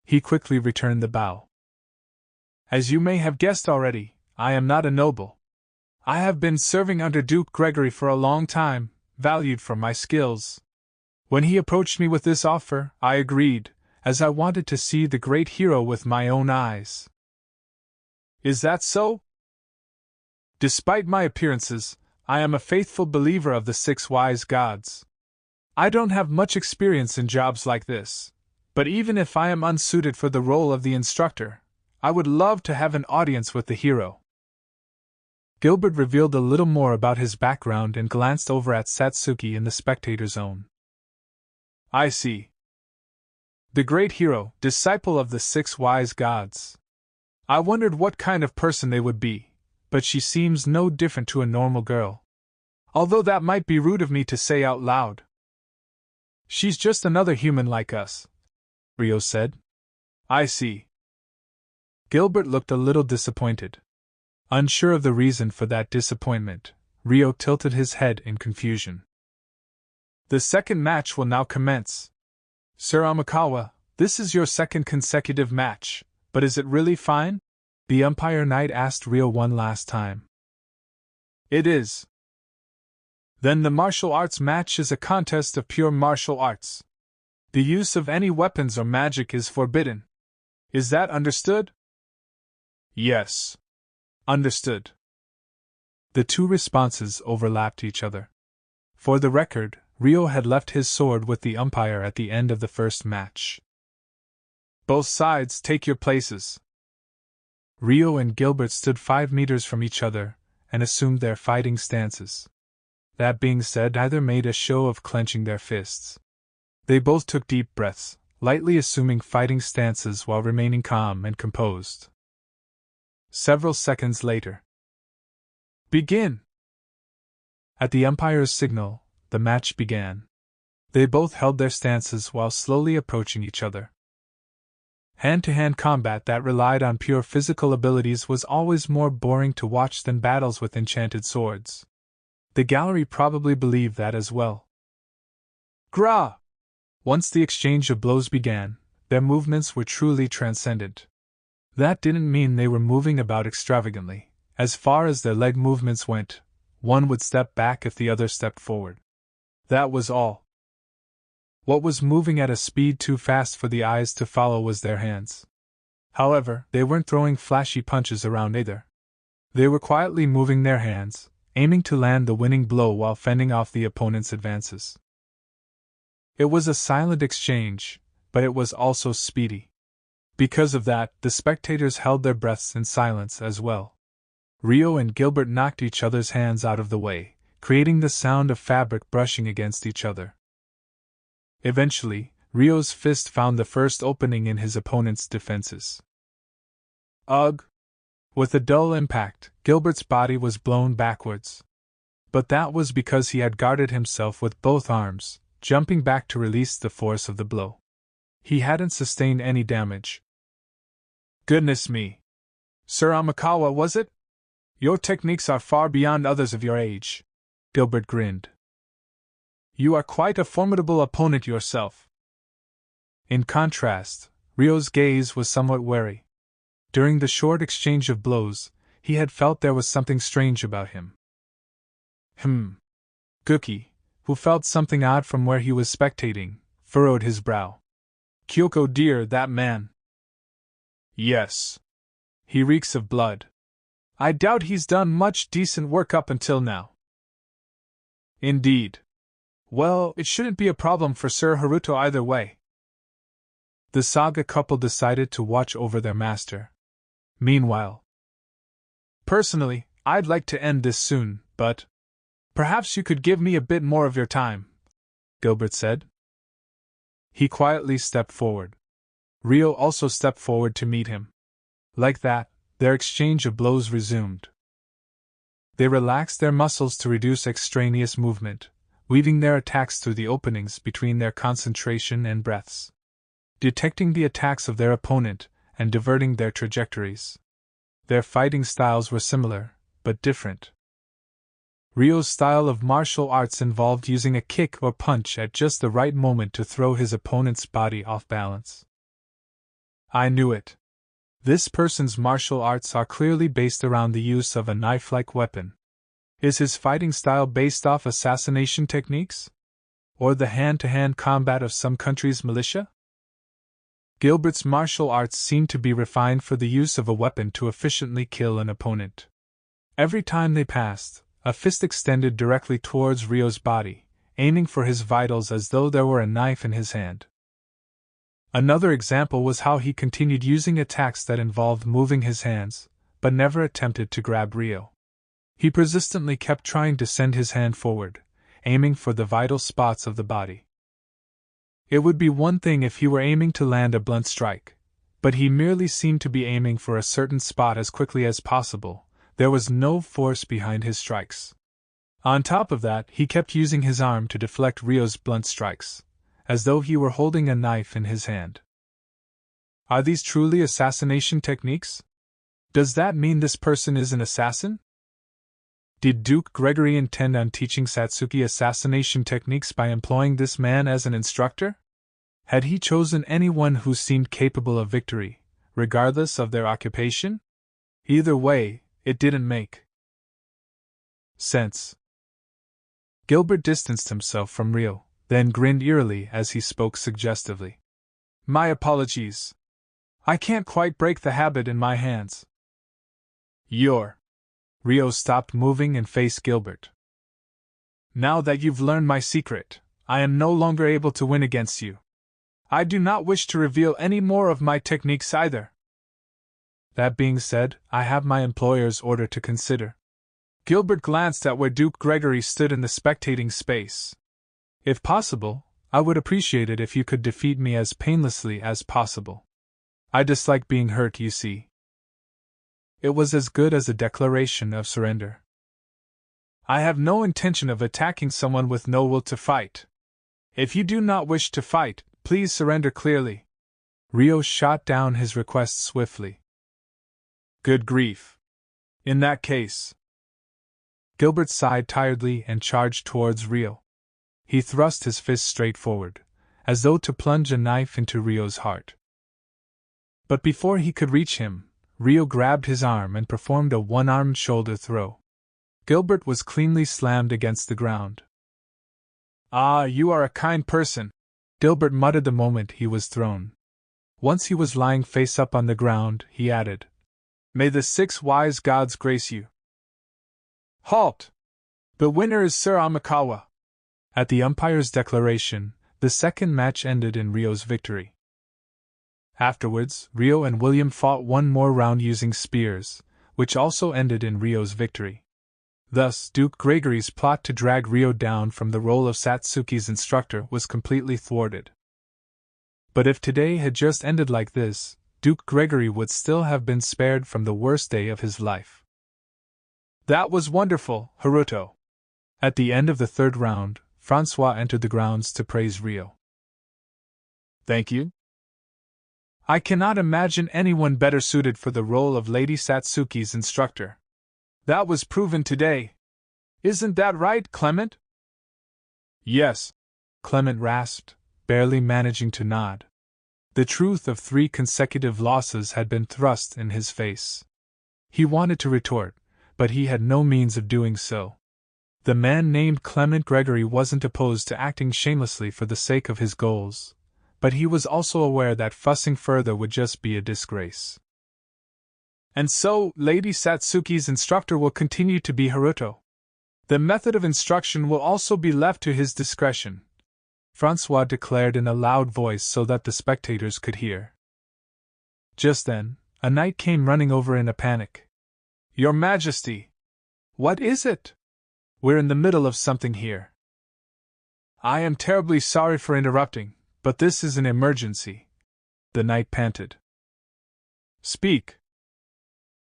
A: He quickly returned the bow. As you may have guessed already, I am not a noble. I have been serving under Duke Gregory for a long time, valued for my skills. When he approached me with this offer, I agreed, as I wanted to see the great hero with my own eyes. Is that so? Despite my appearances, I am a faithful believer of the 6 wise gods. I don't have much experience in jobs like this, but even if I am unsuited for the role of the instructor, I would love to have an audience with the hero. Gilbert revealed a little more about his background and glanced over at Satsuki in the spectator zone. I see. The great hero, disciple of the 6 wise gods. I wondered what kind of person they would be, but she seems no different to a normal girl. Although that might be rude of me to say out loud. She's just another human like us, Rio said. I see. Gilbert looked a little disappointed. Unsure of the reason for that disappointment, Rio tilted his head in confusion. The second match will now commence. Sir Amikawa, this is your 2nd consecutive match, but is it really fine? The umpire knight asked Rio one last time. It is. Then the martial arts match is a contest of pure martial arts. The use of any weapons or magic is forbidden. Is that understood? Yes. Understood. The 2 responses overlapped each other. For the record, Rio had left his sword with the umpire at the end of the first match. Both sides take your places. Rio and Gilbert stood 5 meters from each other and assumed their fighting stances. That being said, neither made a show of clenching their fists. They both took deep breaths, lightly assuming fighting stances while remaining calm and composed. Several seconds later. Begin! At the umpire's signal, the match began. They both held their stances while slowly approaching each other. Hand-to-hand combat that relied on pure physical abilities was always more boring to watch than battles with enchanted swords. The gallery probably believed that as well. Gra! Once the exchange of blows began, their movements were truly transcendent. That didn't mean they were moving about extravagantly. As far as their leg movements went, one would step back if the other stepped forward. That was all. What was moving at a speed too fast for the eyes to follow was their hands. However, they weren't throwing flashy punches around either. They were quietly moving their hands, aiming to land the winning blow while fending off the opponent's advances. It was a silent exchange, but it was also speedy. Because of that, the spectators held their breaths in silence as well. Rio and Gilbert knocked each other's hands out of the way, creating the sound of fabric brushing against each other. Eventually, Rio's fist found the first opening in his opponent's defenses. Ugh! With a dull impact, Gilbert's body was blown backwards. But that was because he had guarded himself with both arms, jumping back to release the force of the blow. He hadn't sustained any damage. Goodness me! Sir Amikawa, was it? Your techniques are far beyond others of your age. Gilbert grinned. You are quite a formidable opponent yourself. In contrast, Rio's gaze was somewhat wary. During the short exchange of blows, he had felt there was something strange about him. Guki, who felt something odd from where he was spectating, furrowed his brow. Kyoko dear, that man. Yes. He reeks of blood. I doubt he's done much decent work up until now. Indeed. Well, it shouldn't be a problem for Sir Haruto either way. The saga couple decided to watch over their master. Meanwhile, personally, I'd like to end this soon, but perhaps you could give me a bit more of your time, Gilbert said. He quietly stepped forward. Rio also stepped forward to meet him. Like that, their exchange of blows resumed. They relaxed their muscles to reduce extraneous movement, weaving their attacks through the openings between their concentration and breaths, detecting the attacks of their opponent and diverting their trajectories. Their fighting styles were similar, but different. Rio's style of martial arts involved using a kick or punch at just the right moment to throw his opponent's body off balance. I knew it. This person's martial arts are clearly based around the use of a knife-like weapon. Is his fighting style based off assassination techniques? Or the hand-to-hand combat of some country's militia? Gilbert's martial arts seemed to be refined for the use of a weapon to efficiently kill an opponent. Every time they passed, a fist extended directly towards Rio's body, aiming for his vitals as though there were a knife in his hand. Another example was how he continued using attacks that involved moving his hands, but never attempted to grab Rio. He persistently kept trying to send his hand forward, aiming for the vital spots of the body. It would be one thing if he were aiming to land a blunt strike, but he merely seemed to be aiming for a certain spot as quickly as possible. There was no force behind his strikes. On top of that, he kept using his arm to deflect Rio's blunt strikes, as though he were holding a knife in his hand. Are these truly assassination techniques? Does that mean this person is an assassin? Did Duke Gregory intend on teaching Satsuki assassination techniques by employing this man as an instructor? Had he chosen anyone who seemed capable of victory, regardless of their occupation? Either way, it didn't make sense. Gilbert distanced himself from Rio, then grinned eerily as he spoke suggestively. My apologies. I can't quite break the habit in my hands. Rio stopped moving and faced Gilbert. Now that you've learned my secret, I am no longer able to win against you. I do not wish to reveal any more of my techniques either. That being said, I have my employer's order to consider. Gilbert glanced at where Duke Gregory stood in the spectating space. If possible, I would appreciate it if you could defeat me as painlessly as possible. I dislike being hurt, you see. It was as good as a declaration of surrender. I have no intention of attacking someone with no will to fight. If you do not wish to fight, please surrender clearly. Rio shot down his request swiftly. Good grief. In that case. Gilbert sighed tiredly and charged towards Rio. He thrust his fist straight forward, as though to plunge a knife into Rio's heart. But before he could reach him, Rio grabbed his arm and performed a one-armed shoulder throw. Gilbert was cleanly slammed against the ground. Ah, you are a kind person, Gilbert muttered the moment he was thrown. Once he was lying face up on the ground, he added, May the 6 wise gods grace you. Halt! The winner is Sir Amikawa. At the umpire's declaration, the second match ended in Rio's victory. Afterwards, Rio and William fought one more round using spears, which also ended in Rio's victory. Thus, Duke Gregory's plot to drag Rio down from the role of Satsuki's instructor was completely thwarted. But if today had just ended like this, Duke Gregory would still have been spared from the worst day of his life. That was wonderful, Haruto. At the end of the third round, Francois entered the grounds to praise Rio. Thank you. I cannot imagine anyone better suited for the role of Lady Satsuki's instructor. That was proven today. Isn't that right, Clement? Yes, Clement rasped, barely managing to nod. The truth of 3 consecutive losses had been thrust in his face. He wanted to retort, but he had no means of doing so. The man named Clement Gregory wasn't opposed to acting shamelessly for the sake of his goals, but he was also aware that fussing further would just be a disgrace. And so, Lady Satsuki's instructor will continue to be Haruto. The method of instruction will also be left to his discretion, Francois declared in a loud voice so that the spectators could hear. Just then, a knight came running over in a panic. Your Majesty! What is it? We're in the middle of something here. I am terribly sorry for interrupting, but this is an emergency, the knight panted. Speak.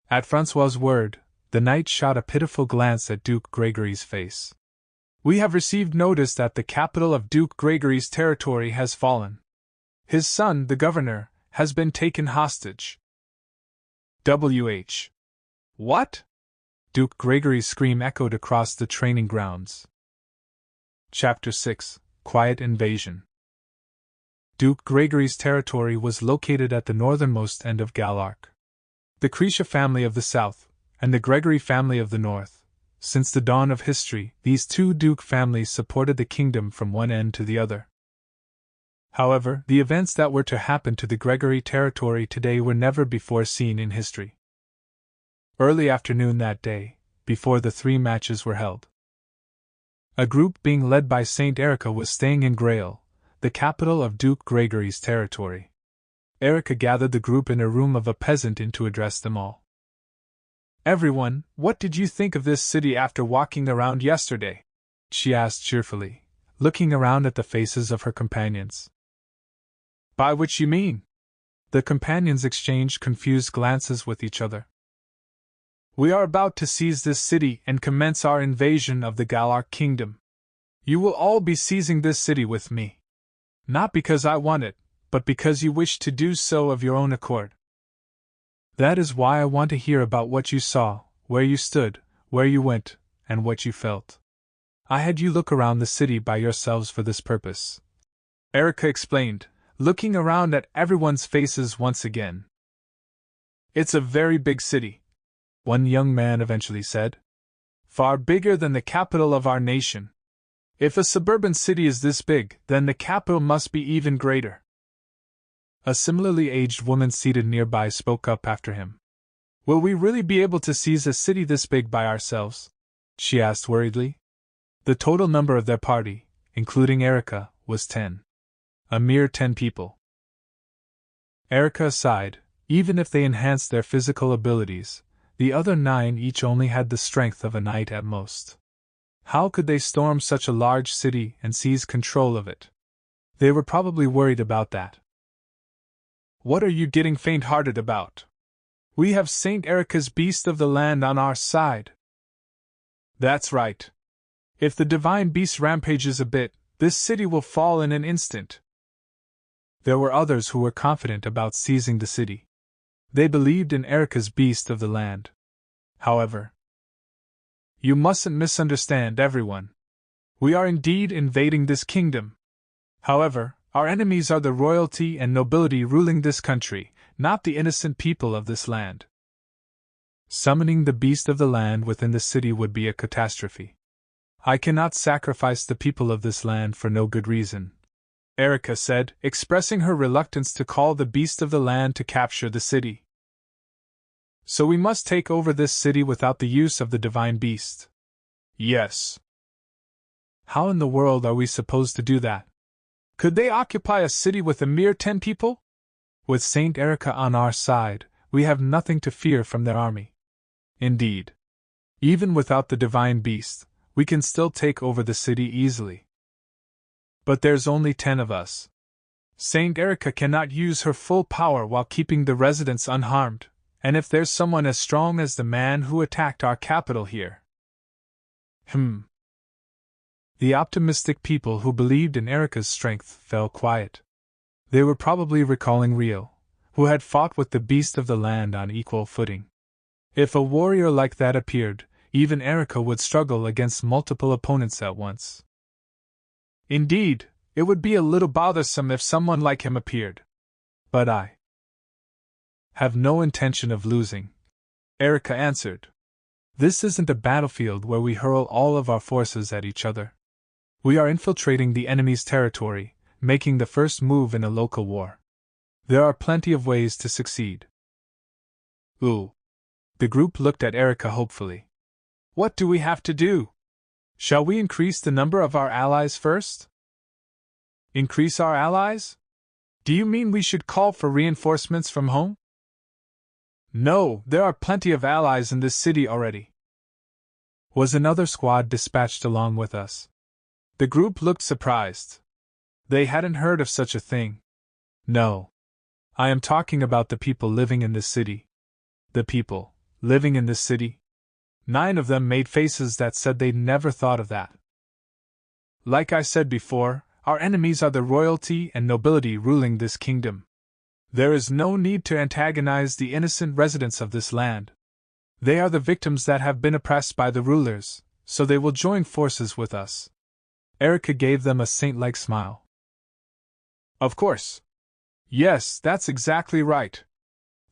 A: At Francois's word, the knight shot a pitiful glance at Duke Gregory's face. We have received notice that the capital of Duke Gregory's territory has fallen. His son, the governor, has been taken hostage. W.H. What? Duke Gregory's scream echoed across the training grounds. Chapter 6: Quiet Invasion. Duke Gregory's territory was located at the northernmost end of Galark. The Krisha family of the south, and the Gregory family of the north. Since the dawn of history, these 2 duke families supported the kingdom from one end to the other. However, the events that were to happen to the Gregory territory today were never before seen in history. Early afternoon that day, before the 3 matches were held, a group being led by Saint Erica was staying in Grail, the capital of Duke Gregory's territory. Erica gathered the group in a room of a peasant inn to address them all. Everyone, what did you think of this city after walking around yesterday? She asked cheerfully, looking around at the faces of her companions. By which you mean? The companions exchanged confused glances with each other. We are about to seize this city and commence our invasion of the Galark kingdom. You will all be seizing this city with me. Not because I want it, but because you wish to do so of your own accord. That is why I want to hear about what you saw, where you stood, where you went, and what you felt. I had you look around the city by yourselves for this purpose, Erica explained, looking around at everyone's faces once again. It's a very big city, one young man eventually said. Far bigger than the capital of our nation. If a suburban city is this big, then the capital must be even greater. A similarly aged woman seated nearby spoke up after him. Will we really be able to seize a city this big by ourselves? She asked worriedly. The total number of their party, including Erica, was 10. A mere 10 people. Erica sighed. Even if they enhanced their physical abilities, the other 9 each only had the strength of a knight at most. How could they storm such a large city and seize control of it? They were probably worried about that. What are you getting faint-hearted about? We have Saint Erica's beast of the land on our side. That's right. If the divine beast rampages a bit, this city will fall in an instant. There were others who were confident about seizing the city. They believed in Erica's beast of the land. However, you mustn't misunderstand everyone. We are indeed invading this kingdom. However, our enemies are the royalty and nobility ruling this country, not the innocent people of this land. Summoning the beast of the land within the city would be a catastrophe. I cannot sacrifice the people of this land for no good reason, Erica said, expressing her reluctance to call the beast of the land to capture the city. So we must take over this city without the use of the divine beast. Yes. How in the world are we supposed to do that? Could they occupy a city with a mere 10 people? With Saint Erica on our side, we have nothing to fear from their army. Indeed. Even without the divine beast, we can still take over the city easily. But there's only 10 of us. Saint Erica cannot use her full power while keeping the residents unharmed, and if there's someone as strong as the man who attacked our capital here. The optimistic people who believed in Erica's strength fell quiet. They were probably recalling Rio, who had fought with the beast of the land on equal footing. If a warrior like that appeared, Even Erica would struggle against multiple opponents at once. Indeed, it would be a little bothersome if someone like him appeared. But I have no intention of losing, Erica answered. This isn't a battlefield where we hurl all of our forces at each other. We are infiltrating the enemy's territory, making the first move in a local war. There are plenty of ways to succeed. Ooh. The group looked at Erica hopefully. What do we have to do? Shall we increase the number of our allies first? Increase our allies? Do you mean we should call for reinforcements from home? No, there are plenty of allies in this city already. Was another squad dispatched along with us? The group looked surprised. They hadn't heard of such a thing. No. I am talking about the people living in this city. The people living in this city? 9 of them made faces that said they'd never thought of that. Like I said before, our enemies are the royalty and nobility ruling this kingdom. There is no need to antagonize the innocent residents of this land. They are the victims that have been oppressed by the rulers, so they will join forces with us. Erica gave them a saint-like smile. Of course. Yes, that's exactly right.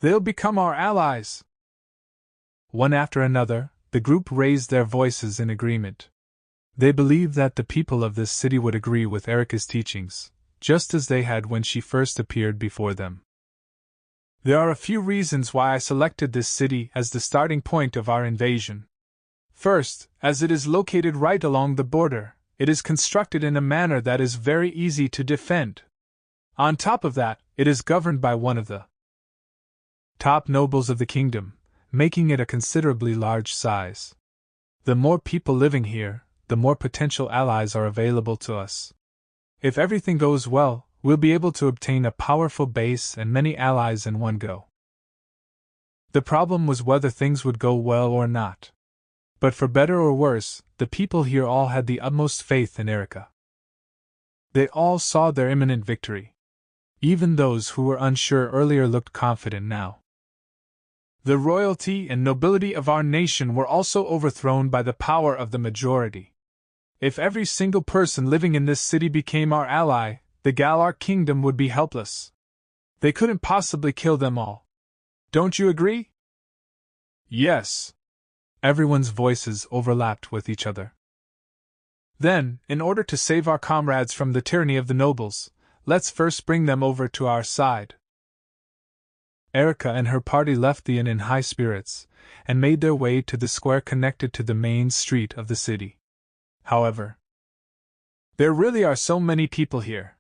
A: They'll become our allies. One after another, the group raised their voices in agreement. They believed that the people of this city would agree with Erica's teachings, just as they had when she first appeared before them. There are a few reasons why I selected this city as the starting point of our invasion. First, as it is located right along the border, it is constructed in a manner that is very easy to defend. On top of that, it is governed by one of the top nobles of the kingdom, making it a considerably large size. The more people living here, the more potential allies are available to us. If everything goes well, we'll be able to obtain a powerful base and many allies in one go. The problem was whether things would go well or not. But for better or worse, the people here all had the utmost faith in Erica. They all saw their imminent victory. Even those who were unsure earlier looked confident now. The royalty and nobility of our nation were also overthrown by the power of the majority. If every single person living in this city became our ally, the Galar kingdom would be helpless. They couldn't possibly kill them all. Don't you agree? Yes. Everyone's voices overlapped with each other. Then, in order to save our comrades from the tyranny of the nobles, let's first bring them over to our side. Erica and her party left the inn in high spirits, and made their way to the square connected to the main street of the city. However, there really are so many people here.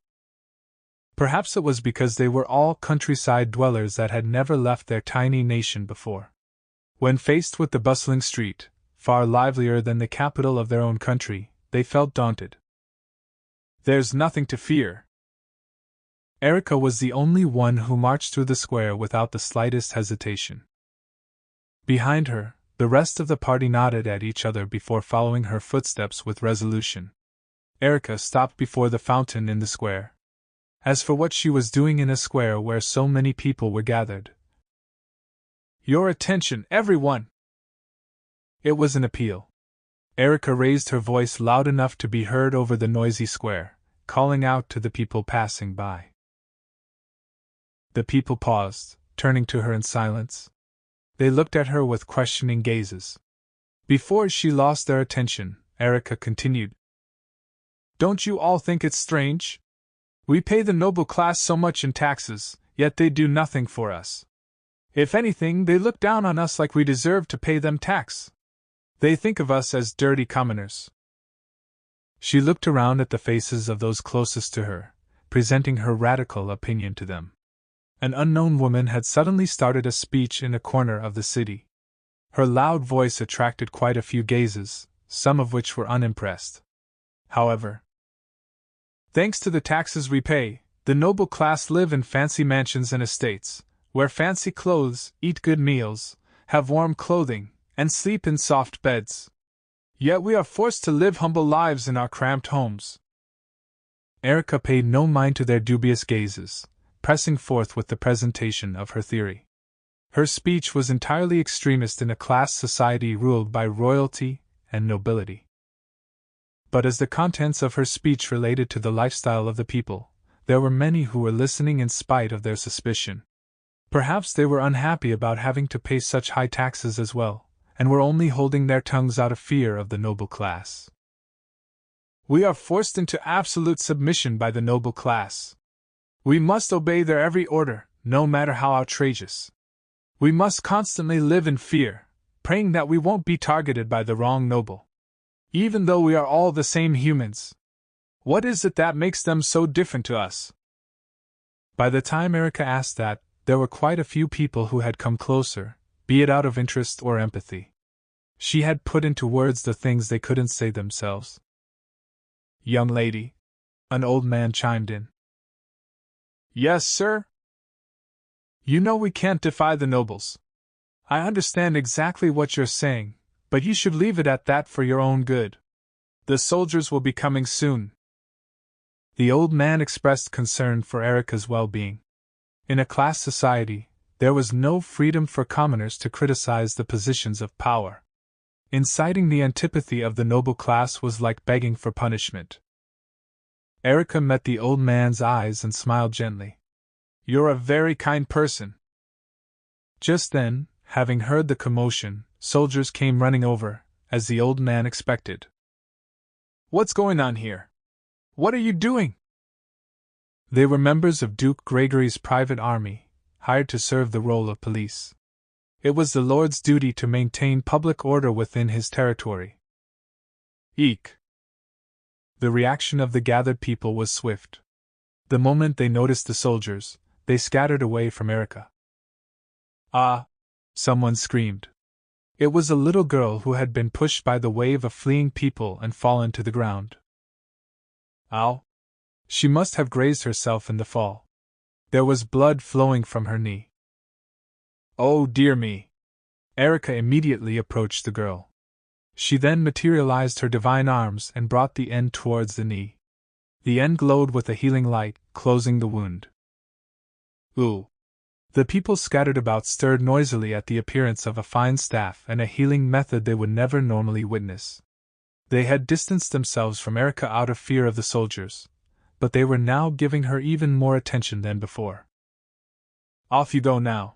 A: Perhaps it was because they were all countryside dwellers that had never left their tiny nation before. When faced with the bustling street, far livelier than the capital of their own country, they felt daunted. There's nothing to fear. Erica was the only one who marched through the square without the slightest hesitation. Behind her, the rest of the party nodded at each other before following her footsteps with resolution. Erica stopped before the fountain in the square. As for what she was doing in a square where so many people were gathered, "Your attention, everyone!" It was an appeal. Erica raised her voice loud enough to be heard over the noisy square, calling out to the people passing by. The people paused, turning to her in silence. They looked at her with questioning gazes. Before she lost their attention, Erica continued. Don't you all think it's strange? We pay the noble class so much in taxes, yet they do nothing for us. If anything, they look down on us like we deserve to pay them tax. They think of us as dirty commoners. She looked around at the faces of those closest to her, presenting her radical opinion to them. An unknown woman had suddenly started a speech in a corner of the city. Her loud voice attracted quite a few gazes, some of which were unimpressed. However, thanks to the taxes we pay, the noble class live in fancy mansions and estates, wear fancy clothes, eat good meals, have warm clothing, and sleep in soft beds. Yet we are forced to live humble lives in our cramped homes. Erica paid no mind to their dubious gazes, pressing forth with the presentation of her theory. Her speech was entirely extremist in a class society ruled by royalty and nobility. But as the contents of her speech related to the lifestyle of the people, there were many who were listening in spite of their suspicion. Perhaps they were unhappy about having to pay such high taxes as well, and were only holding their tongues out of fear of the noble class. We are forced into absolute submission by the noble class. We must obey their every order, no matter how outrageous. We must constantly live in fear, praying that we won't be targeted by the wrong noble. Even though we are all the same humans. What is it that makes them so different to us? By the time Erica asked that, there were quite a few people who had come closer, be it out of interest or empathy. She had put into words the things they couldn't say themselves. Young lady, an old man chimed in. Yes, sir? You know we can't defy the nobles. I understand exactly what you're saying, but you should leave it at that for your own good. The soldiers will be coming soon. The old man expressed concern for Erica's well-being. In a class society, there was no freedom for commoners to criticize the positions of power. Inciting the antipathy of the noble class was like begging for punishment. Erica met the old man's eyes and smiled gently. You're a very kind person. Just then, having heard the commotion, soldiers came running over, as the old man expected. What's going on here? What are you doing? They were members of Duke Gregory's private army, hired to serve the role of police. It was the Lord's duty to maintain public order within his territory. Eek! The reaction of the gathered people was swift. The moment they noticed the soldiers, they scattered away from Erica. Ah! Someone screamed. It was a little girl who had been pushed by the wave of fleeing people and fallen to the ground. Ow! She must have grazed herself in the fall. There was blood flowing from her knee. Oh dear me! Erica immediately approached the girl. She then materialized her divine arms and brought the end towards the knee. The end glowed with a healing light, closing the wound. Ooh! The people scattered about stirred noisily at the appearance of a fine staff and a healing method they would never normally witness. They had distanced themselves from Erica out of fear of the soldiers, but they were now giving her even more attention than before. Off you go now.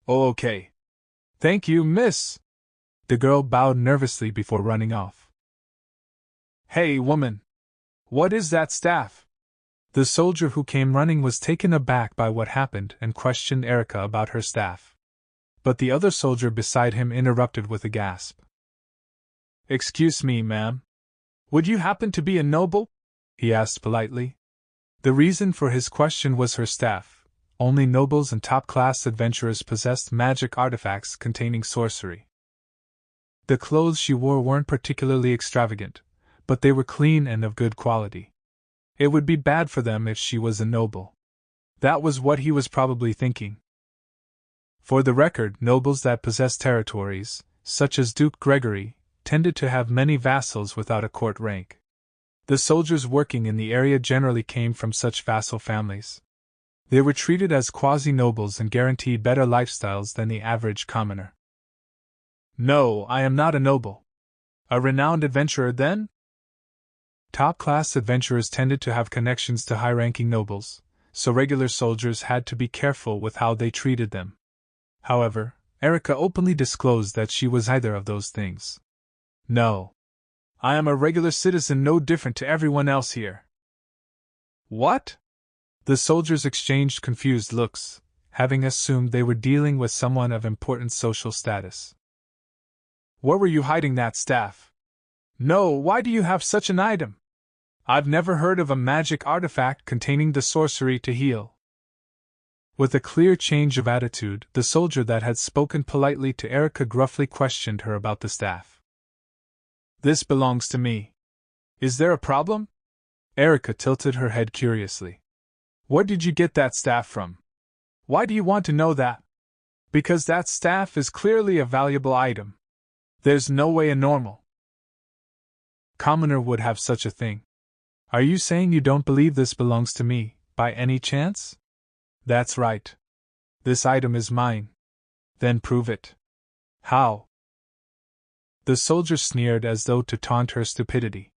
A: Oh, okay. Thank you, miss. The girl bowed nervously before running off. Hey, woman! What is that staff? The soldier who came running was taken aback by what happened and questioned Erica about her staff. But the other soldier beside him interrupted with a gasp. Excuse me, ma'am. Would you happen to be a noble? He asked politely. The reason for his question was her staff. Only nobles and top-class adventurers possessed magic artifacts containing sorcery. The clothes she wore weren't particularly extravagant, but they were clean and of good quality. It would be bad for them if she was a noble. That was what he was probably thinking. For the record, nobles that possessed territories, such as Duke Gregory, tended to have many vassals without a court rank. The soldiers working in the area generally came from such vassal families. They were treated as quasi-nobles and guaranteed better lifestyles than the average commoner. No, I am not a noble. A renowned adventurer, then? Top-class adventurers tended to have connections to high-ranking nobles, so regular soldiers had to be careful with how they treated them. However, Erica openly disclosed that she was neither of those things. No. I am a regular citizen, no different to everyone else here. What? The soldiers exchanged confused looks, having assumed they were dealing with someone of important social status. Where were you hiding that staff? No, why do you have such an item? I've never heard of a magic artifact containing the sorcery to heal. With a clear change of attitude, the soldier that had spoken politely to Erica gruffly questioned her about the staff. This belongs to me. Is there a problem? Erica tilted her head curiously. Where did you get that staff from? Why do you want to know that? Because that staff is clearly a valuable item. There's no way a normal commoner would have such a thing. Are you saying you don't believe this belongs to me, by any chance? That's right. This item is mine. Then prove it. How? The soldier sneered as though to taunt her stupidity.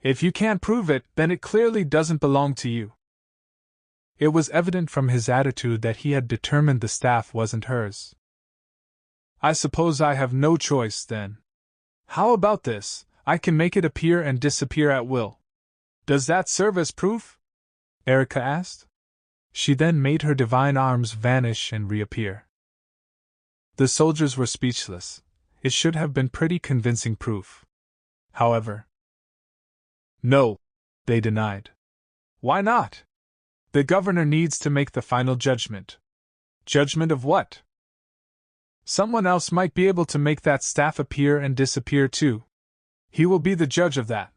A: If you can't prove it, then it clearly doesn't belong to you. It was evident from his attitude that he had determined the staff wasn't hers. I suppose I have no choice, then. How about this? I can make it appear and disappear at will. Does that serve as proof? Erica asked. She then made her divine arms vanish and reappear. The soldiers were speechless. It should have been pretty convincing proof. However, no, they denied. Why not? The governor needs to make the final judgment. Judgment of what? Someone else might be able to make that staff appear and disappear too. He will be the judge of that,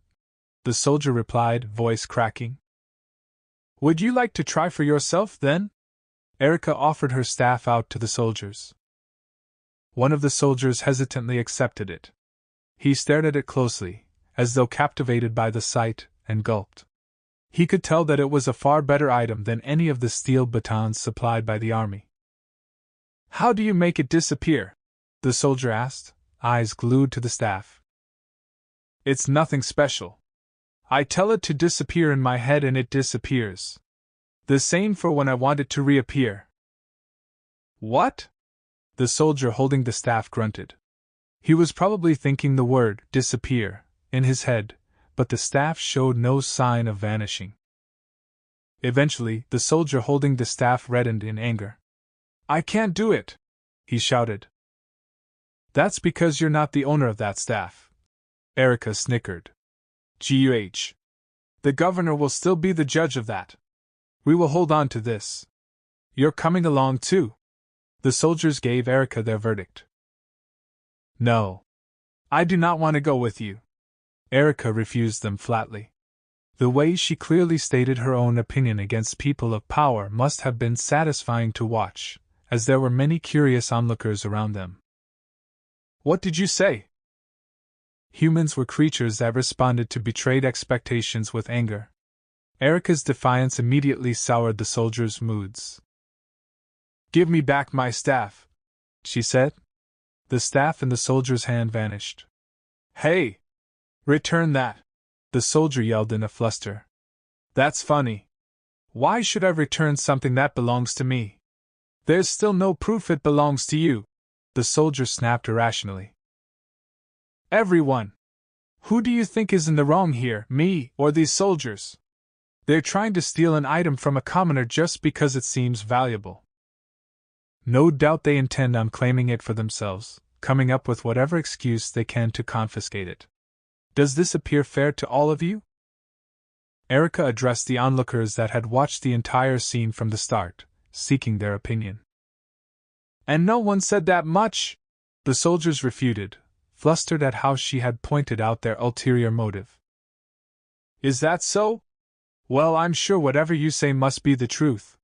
A: the soldier replied, voice cracking. Would you like to try for yourself, then? Erica offered her staff out to the soldiers. One of the soldiers hesitantly accepted it. He stared at it closely, as though captivated by the sight, and gulped. He could tell that it was a far better item than any of the steel batons supplied by the army. How do you make it disappear? The soldier asked, eyes glued to the staff. It's nothing special. I tell it to disappear in my head and it disappears. The same for when I want it to reappear. What? The soldier holding the staff grunted. He was probably thinking the word disappear in his head, but the staff showed no sign of vanishing. Eventually, the soldier holding the staff reddened in anger. I can't do it, he shouted. That's because you're not the owner of that staff. Erica snickered. Guh. The governor will still be the judge of that. We will hold on to this. You're coming along too. The soldiers gave Erica their verdict. No. I do not want to go with you. Erica refused them flatly. The way she clearly stated her own opinion against people of power must have been satisfying to watch, as there were many curious onlookers around them. What did you say? Humans were creatures that responded to betrayed expectations with anger. Erica's defiance immediately soured the soldiers' moods. Give me back my staff, she said. The staff in the soldier's hand vanished. Hey! Return that! The soldier yelled in a fluster. That's funny. Why should I return something that belongs to me? There's still no proof it belongs to you, the soldier snapped irrationally. Everyone! Who do you think is in the wrong here, me or these soldiers? They're trying to steal an item from a commoner just because it seems valuable. No doubt they intend on claiming it for themselves, coming up with whatever excuse they can to confiscate it. Does this appear fair to all of you? Erica addressed the onlookers that had watched the entire scene from the start, seeking their opinion. And no one said that much, the soldiers refuted, flustered at how she had pointed out their ulterior motive. Is that so? Well, I'm sure whatever you say must be the truth.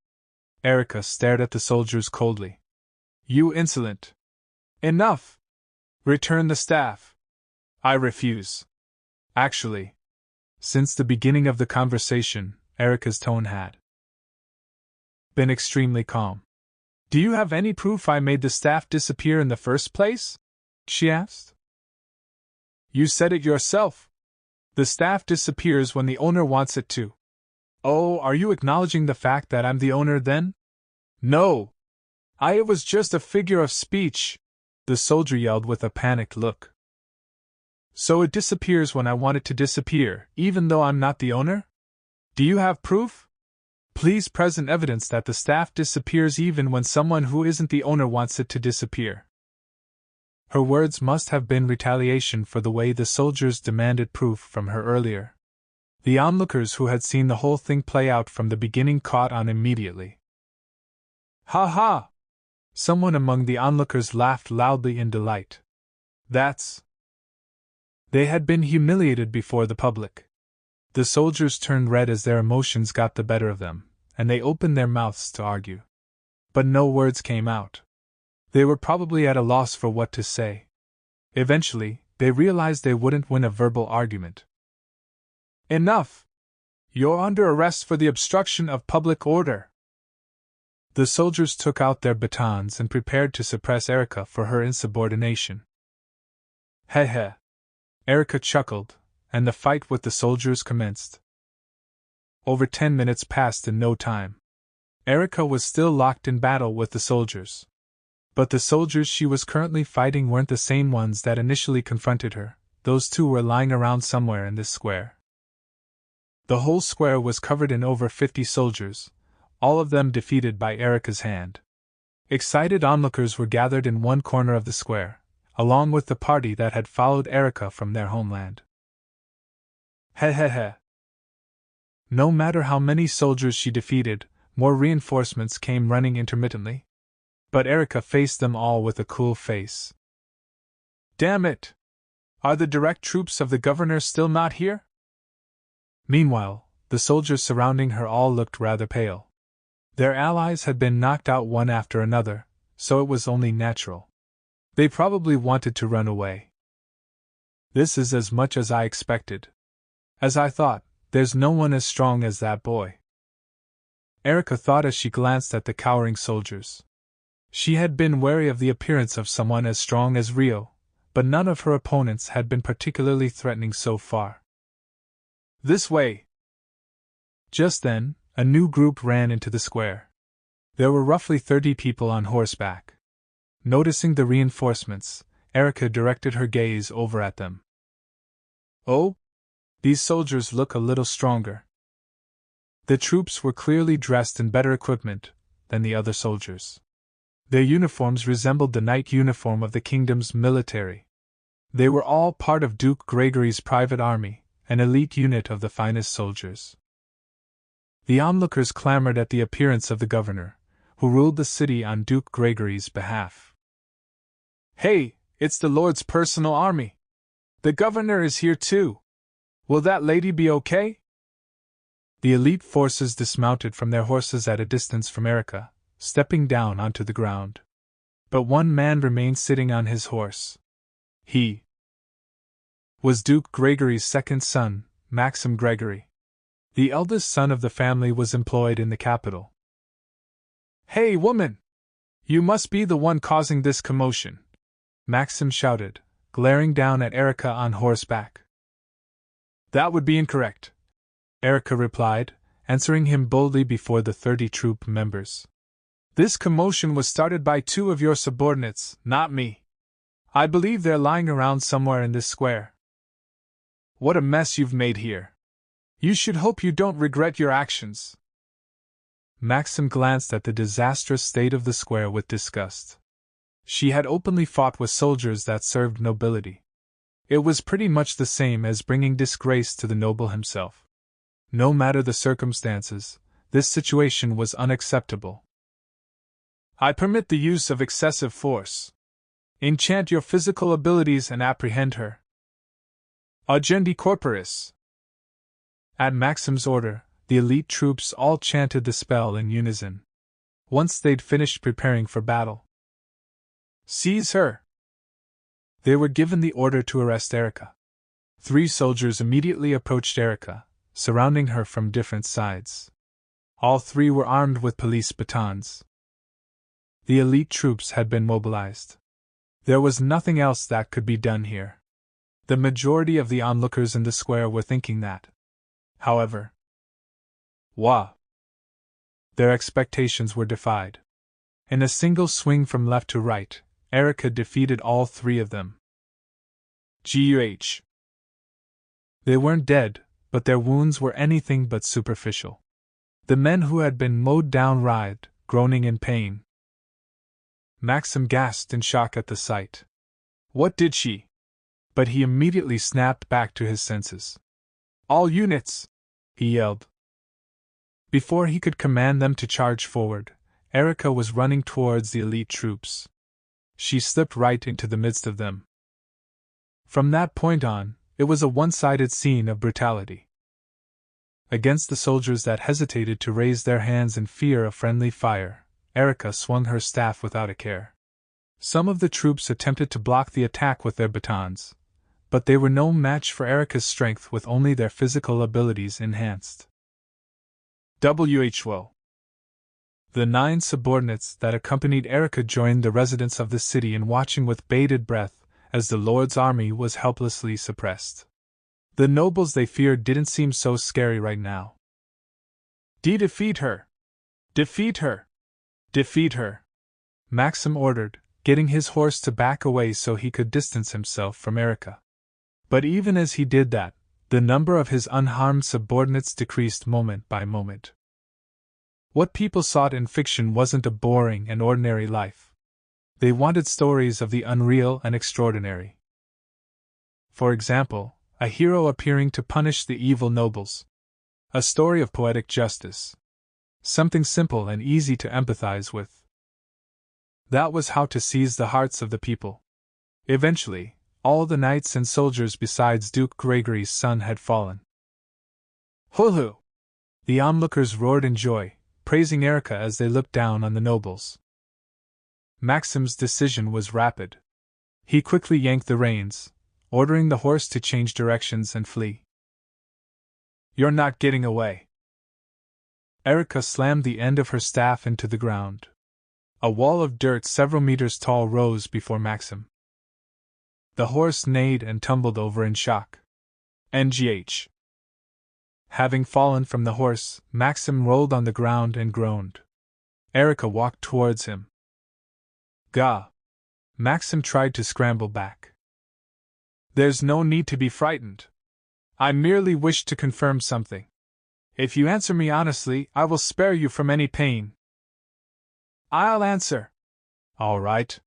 A: Erica stared at the soldiers coldly. You insolent! Enough! Return the staff. I refuse. Actually, since the beginning of the conversation, Erica's tone had been extremely calm. Do you have any proof I made the staff disappear in the first place? She asked. You said it yourself. The staff disappears when the owner wants it to. Oh, are you acknowledging the fact that I'm the owner then? No! It was just a figure of speech, the soldier yelled with a panicked look. So it disappears when I want it to disappear, even though I'm not the owner? Do you have proof? Please present evidence that the staff disappears even when someone who isn't the owner wants it to disappear. Her words must have been retaliation for the way the soldiers demanded proof from her earlier. The onlookers who had seen the whole thing play out from the beginning caught on immediately. Ha ha! Someone among the onlookers laughed loudly in delight. That's... They had been humiliated before the public. The soldiers turned red as their emotions got the better of them, and they opened their mouths to argue. But no words came out. They were probably at a loss for what to say. Eventually, they realized they wouldn't win a verbal argument. Enough! You're under arrest for the obstruction of public order. The soldiers took out their batons and prepared to suppress Erica for her insubordination. Heh heh. Erica chuckled, and the fight with the soldiers commenced. Over 10 minutes passed in no time. Erica was still locked in battle with the soldiers. But the soldiers she was currently fighting weren't the same ones that initially confronted her. Those two were lying around somewhere in this square. The whole square was covered in over 50 soldiers, all of them defeated by Erica's hand. Excited onlookers were gathered in one corner of the square, along with the party that had followed Erica from their homeland. Heh heh heh. No matter how many soldiers she defeated, more reinforcements came running intermittently. But Erica faced them all with a cool face. Damn it! Are the direct troops of the governor still not here? Meanwhile, the soldiers surrounding her all looked rather pale. Their allies had been knocked out one after another, so it was only natural. They probably wanted to run away. This is as much as I expected. As I thought, there's no one as strong as that boy. Erica thought as she glanced at the cowering soldiers. She had been wary of the appearance of someone as strong as Rio, but none of her opponents had been particularly threatening so far. This way! Just then, a new group ran into the square. There were roughly 30 people on horseback. Noticing the reinforcements, Erica directed her gaze over at them. Oh? These soldiers look a little stronger. The troops were clearly dressed in better equipment than the other soldiers. Their uniforms resembled the night uniform of the kingdom's military. They were all part of Duke Gregory's private army, an elite unit of the finest soldiers. The onlookers clamored at the appearance of the governor, who ruled the city on Duke Gregory's behalf. Hey, it's the Lord's personal army! The governor is here too! Will that lady be okay? The elite forces dismounted from their horses at a distance from Erica, stepping down onto the ground. But one man remained sitting on his horse. He was Duke Gregory's second son, Maxim Gregory. The eldest son of the family was employed in the capital. Hey, woman! You must be the one causing this commotion, Maxim shouted, glaring down at Erica on horseback. That would be incorrect, Erica replied, answering him boldly before the 30 troop members. This commotion was started by 2 of your subordinates, not me. I believe they're lying around somewhere in this square. What a mess you've made here. You should hope you don't regret your actions. Maxim glanced at the disastrous state of the square with disgust. She had openly fought with soldiers that served nobility. It was pretty much the same as bringing disgrace to the noble himself. No matter the circumstances, this situation was unacceptable. I permit the use of excessive force. Enchant your physical abilities and apprehend her. Agendi corporis. At Maxim's order, the elite troops all chanted the spell in unison. Once they'd finished preparing for battle. Seize her! They were given the order to arrest Erica. 3 soldiers immediately approached Erica, surrounding her from different sides. All 3 were armed with police batons. The elite troops had been mobilized. There was nothing else that could be done here. The majority of the onlookers in the square were thinking that. However, their expectations were defied. In a single swing from left to right, Erica defeated all 3 of them. Guh. They weren't dead, but their wounds were anything but superficial. The men who had been mowed down writhed, groaning in pain. Maxim gasped in shock at the sight. What did she? But he immediately snapped back to his senses. All units! He yelled. Before he could command them to charge forward, Erica was running towards the elite troops. She slipped right into the midst of them. From that point on, it was a one-sided scene of brutality. Against the soldiers that hesitated to raise their hands in fear of friendly fire, Erica swung her staff without a care. Some of the troops attempted to block the attack with their batons, but they were no match for Erica's strength with only their physical abilities enhanced. Who The 9 subordinates that accompanied Erica joined the residents of the city in watching with bated breath as the Lord's army was helplessly suppressed. The nobles they feared didn't seem so scary right now. Defeat her! Defeat her! Defeat her! Maxim ordered, getting his horse to back away so he could distance himself from Erica. But even as he did that, the number of his unharmed subordinates decreased moment by moment. What people sought in fiction wasn't a boring and ordinary life. They wanted stories of the unreal and extraordinary. For example, a hero appearing to punish the evil nobles. A story of poetic justice. Something simple and easy to empathize with. That was how to seize the hearts of the people. Eventually, all the knights and soldiers besides Duke Gregory's son had fallen. Hoo-hoo! The onlookers roared in joy, praising Erica as they looked down on the nobles. Maxim's decision was rapid. He quickly yanked the reins, ordering the horse to change directions and flee. You're not getting away. Erica slammed the end of her staff into the ground. A wall of dirt several meters tall rose before Maxim. The horse neighed and tumbled over in shock. NGH. Having fallen from the horse, Maxim rolled on the ground and groaned. Erica walked towards him. Gah! Maxim tried to scramble back. There's no need to be frightened. I merely wish to confirm something. If you answer me honestly, I will spare you from any pain. I'll answer. All right.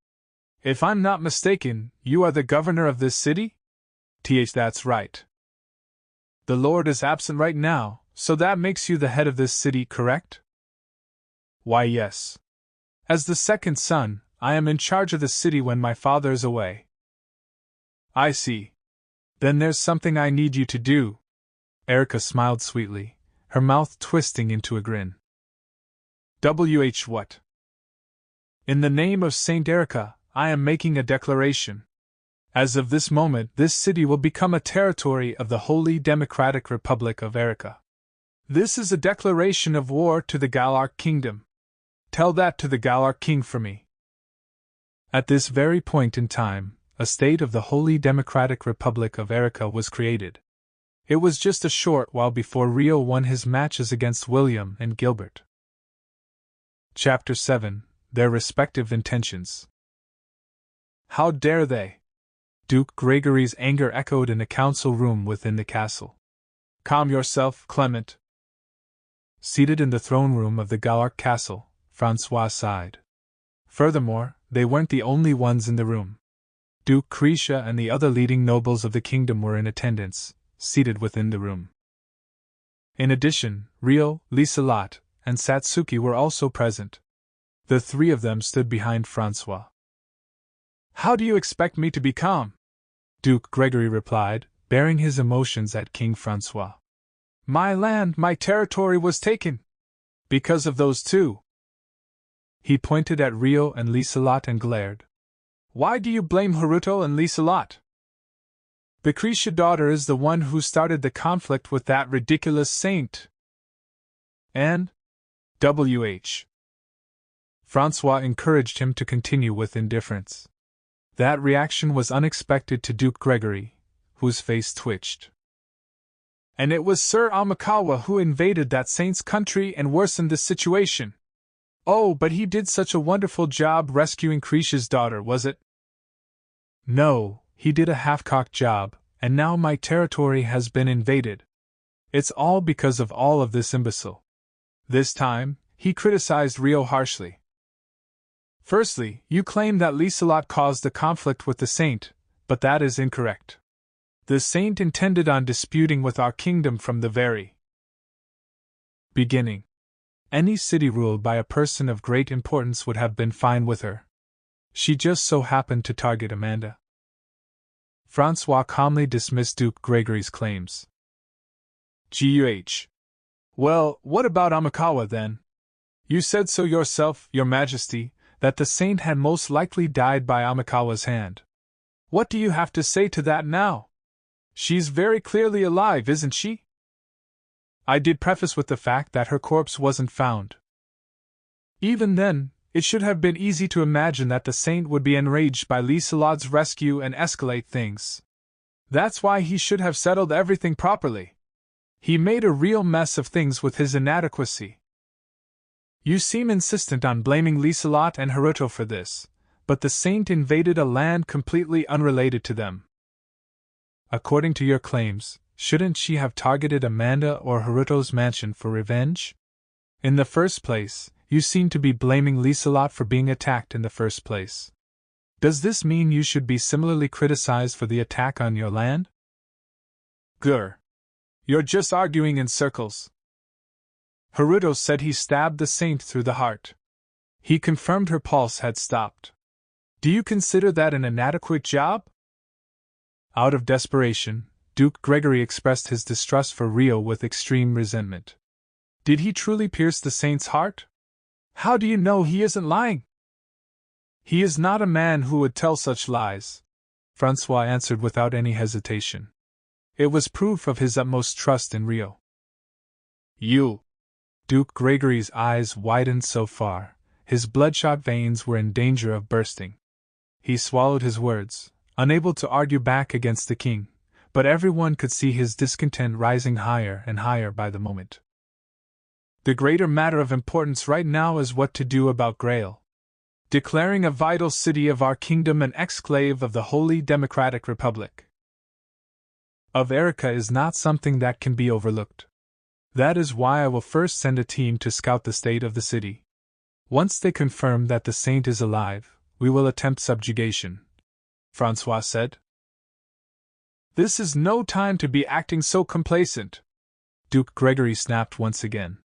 A: If I'm not mistaken, you are the governor of this city? That's right. The Lord is absent right now, so that makes you the head of this city, correct? Why, yes. As the second son, I am in charge of the city when my father is away. I see. Then there's something I need you to do. Erica smiled sweetly, her mouth twisting into a grin. What? In the name of Saint Erica, I am making a declaration. As of this moment, this city will become a territory of the Holy Democratic Republic of Erica. This is a declaration of war to the Galar Kingdom. Tell that to the Galar King for me. At this very point in time, a state of the Holy Democratic Republic of Erica was created. It was just a short while before Rio won his matches against William and Gilbert. Chapter 7: Their Respective Intentions. How dare they? Duke Gregory's anger echoed in the council room within the castle. Calm yourself, Clement. Seated in the throne room of the Galarc castle, Francois sighed. Furthermore, they weren't the only ones in the room. Duke Krisha and the other leading nobles of the kingdom were in attendance, seated within the room. In addition, Rio, Liselotte, and Satsuki were also present. The 3 of them stood behind Francois. How do you expect me to be calm? Duke Gregory replied, bearing his emotions at King Francois. My land, my territory was taken. Because of those 2. He pointed at Rio and Liselotte and glared. Why do you blame Haruto and Liselotte? The Krisha daughter is the one who started the conflict with that ridiculous saint. And? Francois encouraged him to continue with indifference. That reaction was unexpected to Duke Gregory, whose face twitched. And it was Sir Amikawa who invaded that saint's country and worsened the situation. Oh, but he did such a wonderful job rescuing Krisha's daughter, was it? No, he did a half-cocked job, and now my territory has been invaded. It's all because of all of this imbecile. This time, he criticized Rio harshly. Firstly, you claim that Liselotte caused the conflict with the saint, but that is incorrect. The saint intended on disputing with our kingdom from the very beginning. Any city ruled by a person of great importance would have been fine with her. She just so happened to target Amanda. Francois calmly dismissed Duke Gregory's claims. Well, what about Amikawa then? You said so yourself, Your Majesty, that the saint had most likely died by Amikawa's hand. What do you have to say to that now? She's very clearly alive, isn't she? I did preface with the fact that her corpse wasn't found. Even then, it should have been easy to imagine that the saint would be enraged by Lieselott's rescue and escalate things. That's why he should have settled everything properly. He made a real mess of things with his inadequacy. You seem insistent on blaming Lieselott and Haruto for this, but the saint invaded a land completely unrelated to them. According to your claims, shouldn't she have targeted Amanda or Haruto's mansion for revenge? In the first place, you seem to be blaming Lieselott for being attacked in the first place. Does this mean you should be similarly criticized for the attack on your land? Grr. You're just arguing in circles. Haruto said he stabbed the saint through the heart. He confirmed her pulse had stopped. Do you consider that an inadequate job? Out of desperation, Duke Gregory expressed his distrust for Rio with extreme resentment. Did he truly pierce the saint's heart? How do you know he isn't lying? He is not a man who would tell such lies, Francois answered without any hesitation. It was proof of his utmost trust in Rio. You! Duke Gregory's eyes widened so far, his bloodshot veins were in danger of bursting. He swallowed his words, unable to argue back against the king, but everyone could see his discontent rising higher and higher by the moment. The greater matter of importance right now is what to do about Grail. Declaring a vital city of our kingdom an exclave of the Holy Democratic Republic of Erica is not something that can be overlooked. That is why I will first send a team to scout the state of the city. Once they confirm that the saint is alive, we will attempt subjugation, Francois said. This is no time to be acting so complacent, Duke Gregory snapped once again.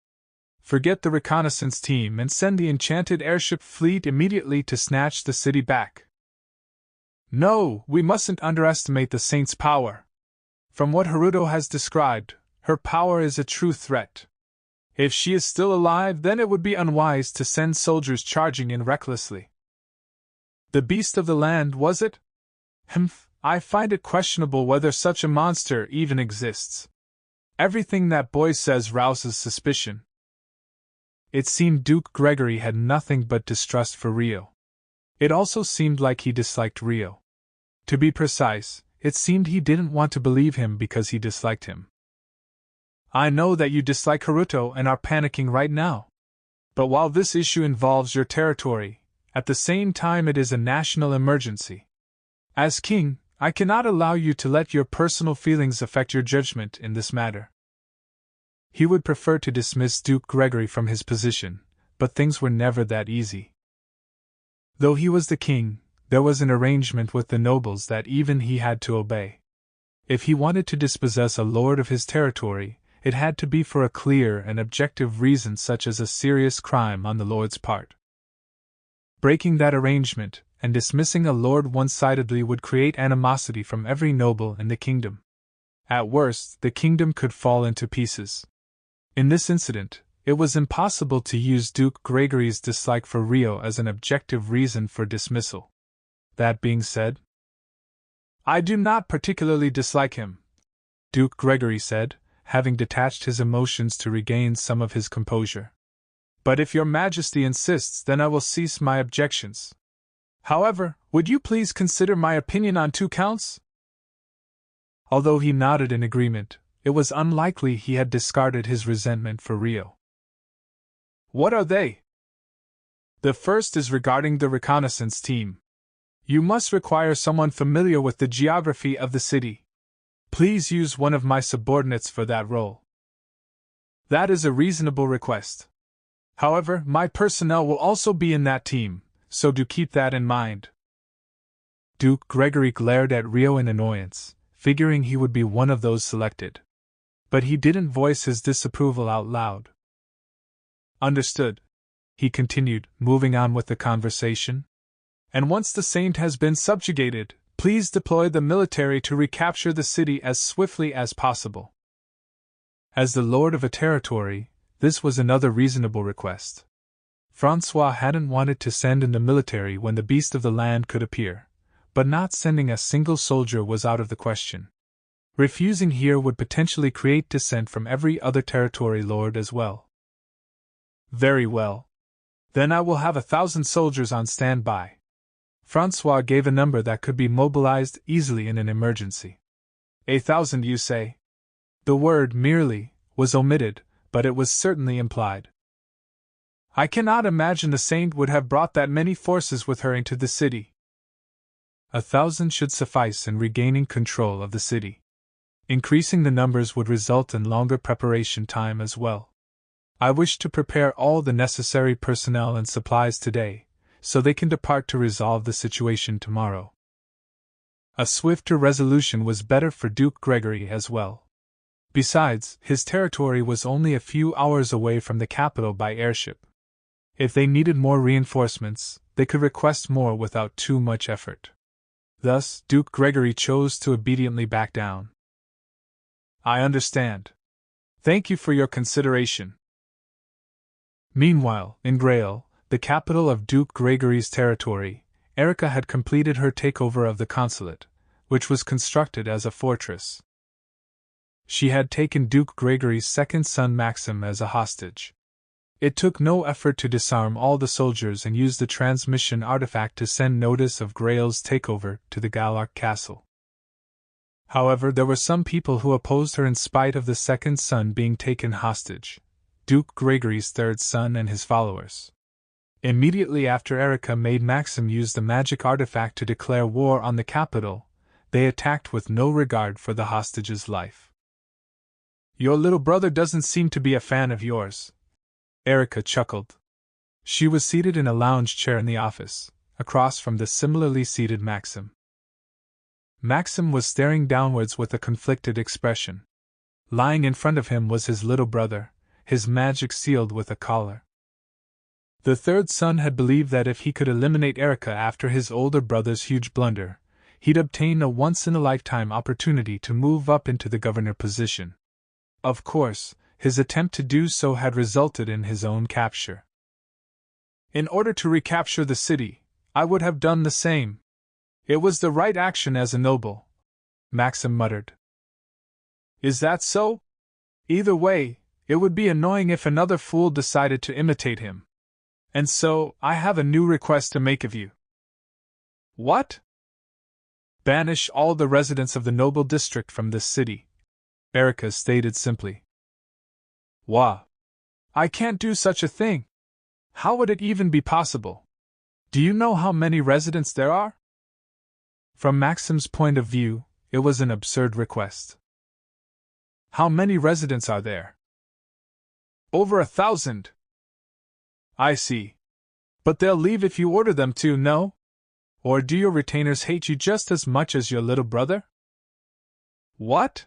A: Forget the reconnaissance team and send the enchanted airship fleet immediately to snatch the city back. No, we mustn't underestimate the saint's power. From what Haruto has described, her power is a true threat. If she is still alive, then it would be unwise to send soldiers charging in recklessly. The beast of the land, was it? I find it questionable whether such a monster even exists. Everything that boy says rouses suspicion. It seemed Duke Gregory had nothing but distrust for Rio. It also seemed like he disliked Rio. To be precise, it seemed he didn't want to believe him because he disliked him. I know that you dislike Haruto and are panicking right now. But while this issue involves your territory, at the same time it is a national emergency. As king, I cannot allow you to let your personal feelings affect your judgment in this matter. He would prefer to dismiss Duke Gregory from his position, but things were never that easy. Though he was the king, there was an arrangement with the nobles that even he had to obey. If he wanted to dispossess a lord of his territory, it had to be for a clear and objective reason such as a serious crime on the lord's part. Breaking that arrangement and dismissing a lord one-sidedly would create animosity from every noble in the kingdom. At worst, the kingdom could fall into pieces. In this incident, it was impossible to use Duke Gregory's dislike for Rio as an objective reason for dismissal. That being said, I do not particularly dislike him, Duke Gregory said, having detached his emotions to regain some of his composure. But if your majesty insists, then I will cease my objections. However, would you please consider my opinion on 2 counts? Although he nodded in agreement, it was unlikely he had discarded his resentment for Rio. What are they? The first is regarding the reconnaissance team. You must require someone familiar with the geography of the city. Please use one of my subordinates for that role. That is a reasonable request. However, my personnel will also be in that team, so do keep that in mind. Duke Gregory glared at Rio in annoyance, figuring he would be one of those selected. But he didn't voice his disapproval out loud. Understood, he continued, moving on with the conversation. And once the saint has been subjugated, please deploy the military to recapture the city as swiftly as possible. As the lord of a territory, this was another reasonable request. Francois hadn't wanted to send in the military when the beast of the land could appear, but not sending a single soldier was out of the question. Refusing here would potentially create dissent from every other territory lord as well. Very well. Then I will have 1,000 soldiers on standby. Francois gave a number that could be mobilized easily in an emergency. 1,000, you say? The word merely was omitted, but it was certainly implied. I cannot imagine the saint would have brought that many forces with her into the city. 1,000 should suffice in regaining control of the city. Increasing the numbers would result in longer preparation time as well. I wish to prepare all the necessary personnel and supplies today, so they can depart to resolve the situation tomorrow. A swifter resolution was better for Duke Gregory as well. Besides, his territory was only a few hours away from the capital by airship. If they needed more reinforcements, they could request more without too much effort. Thus, Duke Gregory chose to obediently back down. I understand. Thank you for your consideration. Meanwhile, in Grail, the capital of Duke Gregory's territory, Erica had completed her takeover of the consulate, which was constructed as a fortress. She had taken Duke Gregory's second son Maxim as a hostage. It took no effort to disarm all the soldiers and use the transmission artifact to send notice of Grail's takeover to the Galark castle. However, there were some people who opposed her in spite of the second son being taken hostage, Duke Gregory's third son and his followers. Immediately after Erica made Maxim use the magic artifact to declare war on the capital, they attacked with no regard for the hostage's life. Your little brother doesn't seem to be a fan of yours. Erica chuckled. She was seated in a lounge chair in the office, across from the similarly seated Maxim. Maxim was staring downwards with a conflicted expression. Lying in front of him was his little brother, his magic sealed with a collar. The third son had believed that if he could eliminate Erica after his older brother's huge blunder, he'd obtain a once-in-a-lifetime opportunity to move up into the governor position. Of course, his attempt to do so had resulted in his own capture. In order to recapture the city, I would have done the same. It was the right action as a noble, Maxim muttered. Is that so? Either way, it would be annoying if another fool decided to imitate him. And so, I have a new request to make of you. What? Banish all the residents of the noble district from this city, Erica stated simply. Wah! I can't do such a thing. How would it even be possible? Do you know how many residents there are? From Maxim's point of view, it was an absurd request. How many residents are there? Over 1,000. I see. But they'll leave if you order them to, no? Or do your retainers hate you just as much as your little brother? What?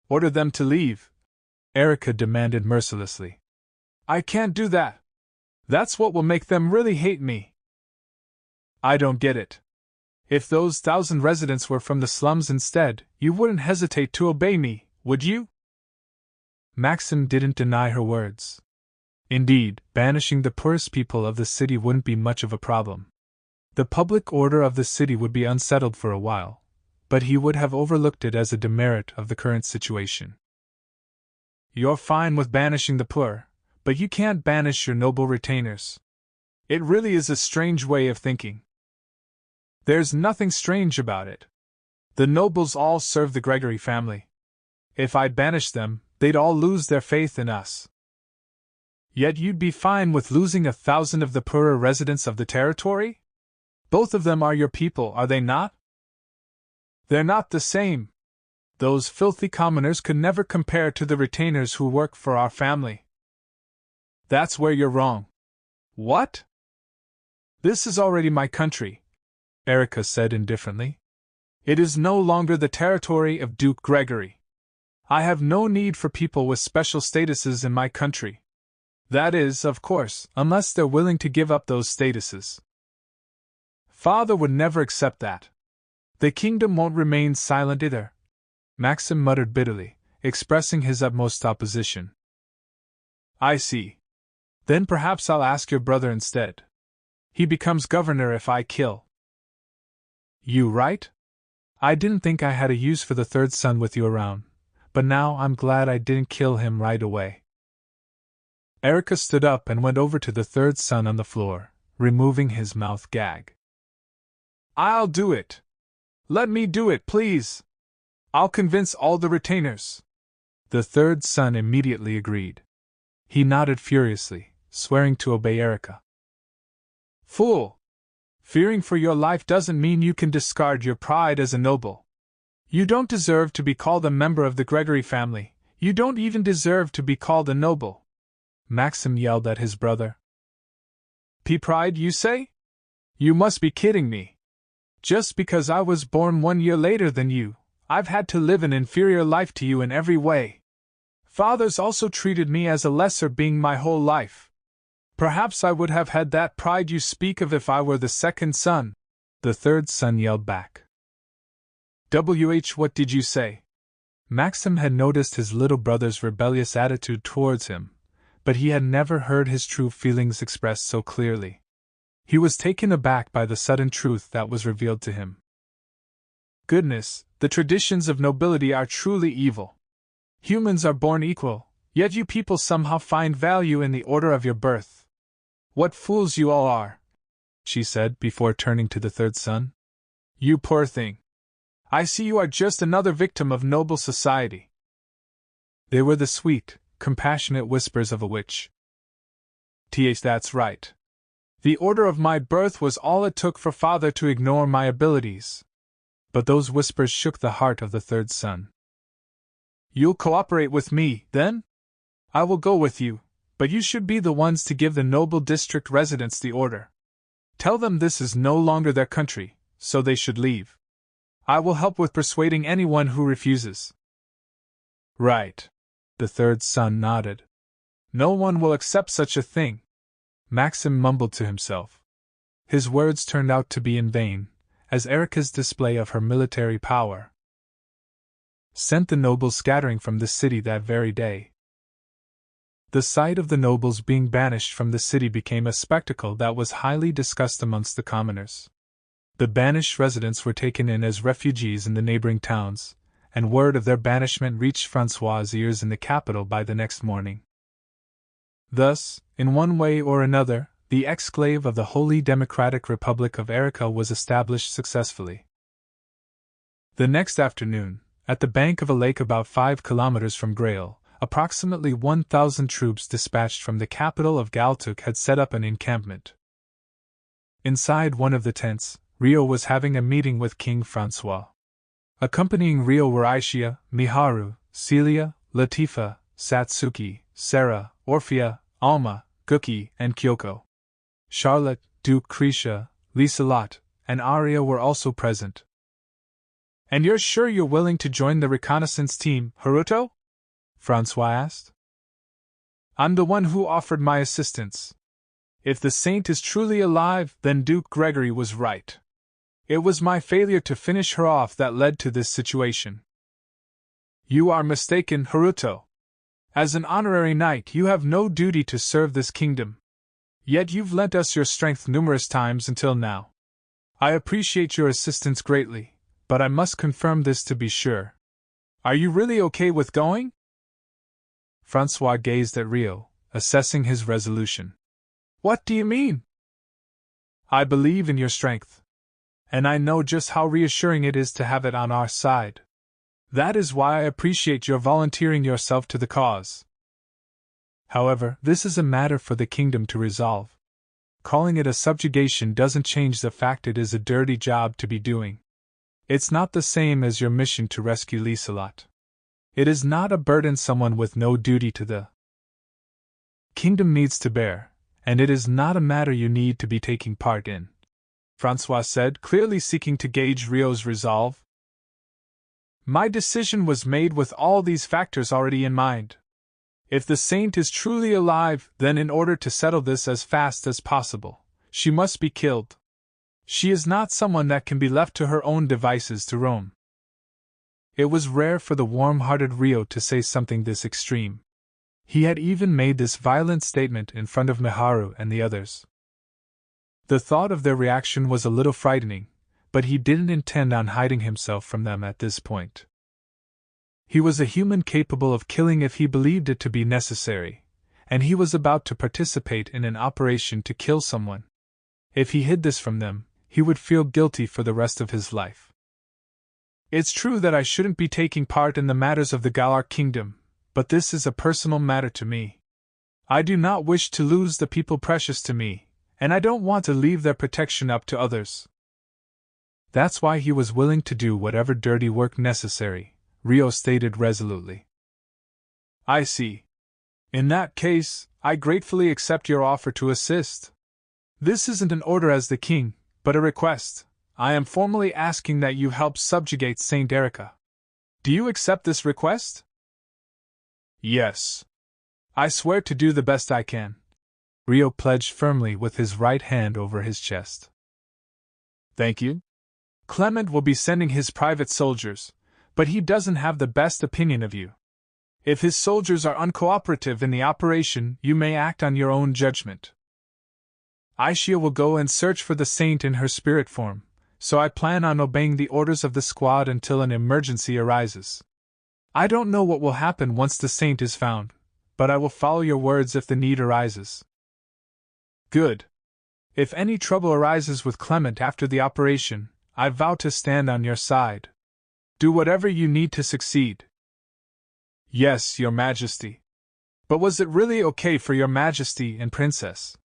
A: Order them to leave? Erica demanded mercilessly. I can't do that. That's what will make them really hate me. I don't get it. If those 1,000 residents were from the slums instead, you wouldn't hesitate to obey me, would you? Maxim didn't deny her words. Indeed, banishing the poorest people of the city wouldn't be much of a problem. The public order of the city would be unsettled for a while, but he would have overlooked it as a demerit of the current situation. You're fine with banishing the poor, but you can't banish your noble retainers. It really is a strange way of thinking. There's nothing strange about it. The nobles all serve the Gregory family. If I'd banish them, they'd all lose their faith in us. Yet you'd be fine with losing 1,000 of the poorer residents of the territory? Both of them are your people, are they not? They're not the same. Those filthy commoners could never compare to the retainers who work for our family. That's where you're wrong. What? This is already my country, Erica said indifferently. It is no longer the territory of Duke Gregory. I have no need for people with special statuses in my country. That is, of course, unless they're willing to give up those statuses. Father would never accept that. The kingdom won't remain silent either, Maxim muttered bitterly, expressing his utmost opposition. I see. Then perhaps I'll ask your brother instead. He becomes governor if I kill. You right? I didn't think I had a use for the third son with you around, but now I'm glad I didn't kill him right away. Erica stood up and went over to the third son on the floor, removing his mouth gag. I'll do it. Let me do it, please. I'll convince all the retainers. The third son immediately agreed. He nodded furiously, swearing to obey Erica. Fool! Fearing for your life doesn't mean you can discard your pride as a noble. You don't deserve to be called a member of the Gregory family. You don't even deserve to be called a noble. Maxim yelled at his brother. Pride, you say? You must be kidding me. Just because I was born 1 year later than you, I've had to live an inferior life to you in every way. Father's also treated me as a lesser being my whole life. Perhaps I would have had that pride you speak of if I were the second son, the third son yelled back. What did you say? Maxim had noticed his little brother's rebellious attitude towards him, but he had never heard his true feelings expressed so clearly. He was taken aback by the sudden truth that was revealed to him. Goodness, the traditions of nobility are truly evil. Humans are born equal, yet you people somehow find value in the order of your birth. What fools you all are, she said before turning to the third son. You poor thing. I see you are just another victim of noble society. They were the sweet, compassionate whispers of a witch. That's right. The order of my birth was all it took for father to ignore my abilities. But those whispers shook the heart of the third son. You'll cooperate with me, then? I will go with you, but you should be the ones to give the noble district residents the order. Tell them this is no longer their country, so they should leave. I will help with persuading anyone who refuses. Right. The third son nodded. No one will accept such a thing. Maxim mumbled to himself. His words turned out to be in vain, as Erica's display of her military power sent the nobles scattering from the city that very day. The sight of the nobles being banished from the city became a spectacle that was highly discussed amongst the commoners. The banished residents were taken in as refugees in the neighboring towns, and word of their banishment reached Francois' ears in the capital by the next morning. Thus, in one way or another, the exclave of the Holy Democratic Republic of Erica was established successfully. The next afternoon, at the bank of a lake about 5 kilometers from Grail, approximately 1,000 troops dispatched from the capital of Galtuk had set up an encampment. Inside one of the tents, Rio was having a meeting with King Francois. Accompanying Rio were Aishia, Miharu, Celia, Latifa, Satsuki, Sarah, Orphea, Alma, Guki, and Kyoko. Charlotte, Duke Krisha, Liselot, and Arya were also present. And you're sure you're willing to join the reconnaissance team, Haruto? Francois asked. I'm the one who offered my assistance. If the saint is truly alive, then Duke Gregory was right. It was my failure to finish her off that led to this situation. You are mistaken, Haruto. As an honorary knight, you have no duty to serve this kingdom. Yet you've lent us your strength numerous times until now. I appreciate your assistance greatly, but I must confirm this to be sure. Are you really okay with going? Francois gazed at Rio, assessing his resolution. What do you mean? I believe in your strength. And I know just how reassuring it is to have it on our side. That is why I appreciate your volunteering yourself to the cause. However, this is a matter for the kingdom to resolve. Calling it a subjugation doesn't change the fact it is a dirty job to be doing. It's not the same as your mission to rescue Liselot. It is not a burden someone with no duty to the kingdom needs to bear, and it is not a matter you need to be taking part in, Francois said, clearly seeking to gauge Rio's resolve. My decision was made with all these factors already in mind. If the saint is truly alive, then in order to settle this as fast as possible, she must be killed. She is not someone that can be left to her own devices to roam. It was rare for the warm-hearted Rio to say something this extreme. He had even made this violent statement in front of Miharu and the others. The thought of their reaction was a little frightening, but he didn't intend on hiding himself from them at this point. He was a human capable of killing if he believed it to be necessary, and he was about to participate in an operation to kill someone. If he hid this from them, he would feel guilty for the rest of his life. It's true that I shouldn't be taking part in the matters of the Galar kingdom, but this is a personal matter to me. I do not wish to lose the people precious to me, and I don't want to leave their protection up to others. That's why he was willing to do whatever dirty work necessary, Rio stated resolutely. I see. In that case, I gratefully accept your offer to assist. This isn't an order as the king, but a request. I am formally asking that you help subjugate Saint Erica. Do you accept this request? Yes. I swear to do the best I can. Rio pledged firmly with his right hand over his chest. Thank you. Clement will be sending his private soldiers, but he doesn't have the best opinion of you. If his soldiers are uncooperative in the operation, you may act on your own judgment. Aisha will go and search for the saint in her spirit form, so I plan on obeying the orders of the squad until an emergency arises. I don't know what will happen once the saint is found, but I will follow your words if the need arises. Good. If any trouble arises with Clement after the operation, I vow to stand on your side. Do whatever you need to succeed. Yes, Your Majesty. But was it really okay for Your Majesty and Princess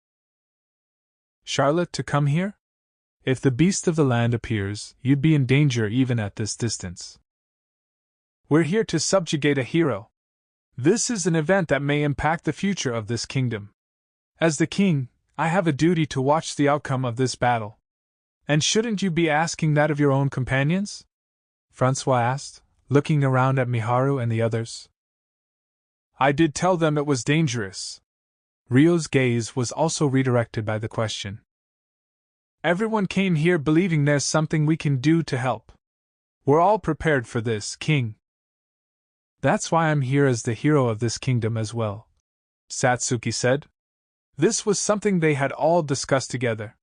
A: Charlotte to come here? If the beast of the land appears, you'd be in danger even at this distance. We're here to subjugate a hero. This is an event that may impact the future of this kingdom. As the king, I have a duty to watch the outcome of this battle. And shouldn't you be asking that of your own companions? Francois asked, looking around at Miharu and the others. I did tell them it was dangerous. Rio's gaze was also redirected by the question. Everyone came here believing there's something we can do to help. We're all prepared for this, King. That's why I'm here as the hero of this kingdom as well, Satsuki said. This was something they had all discussed together.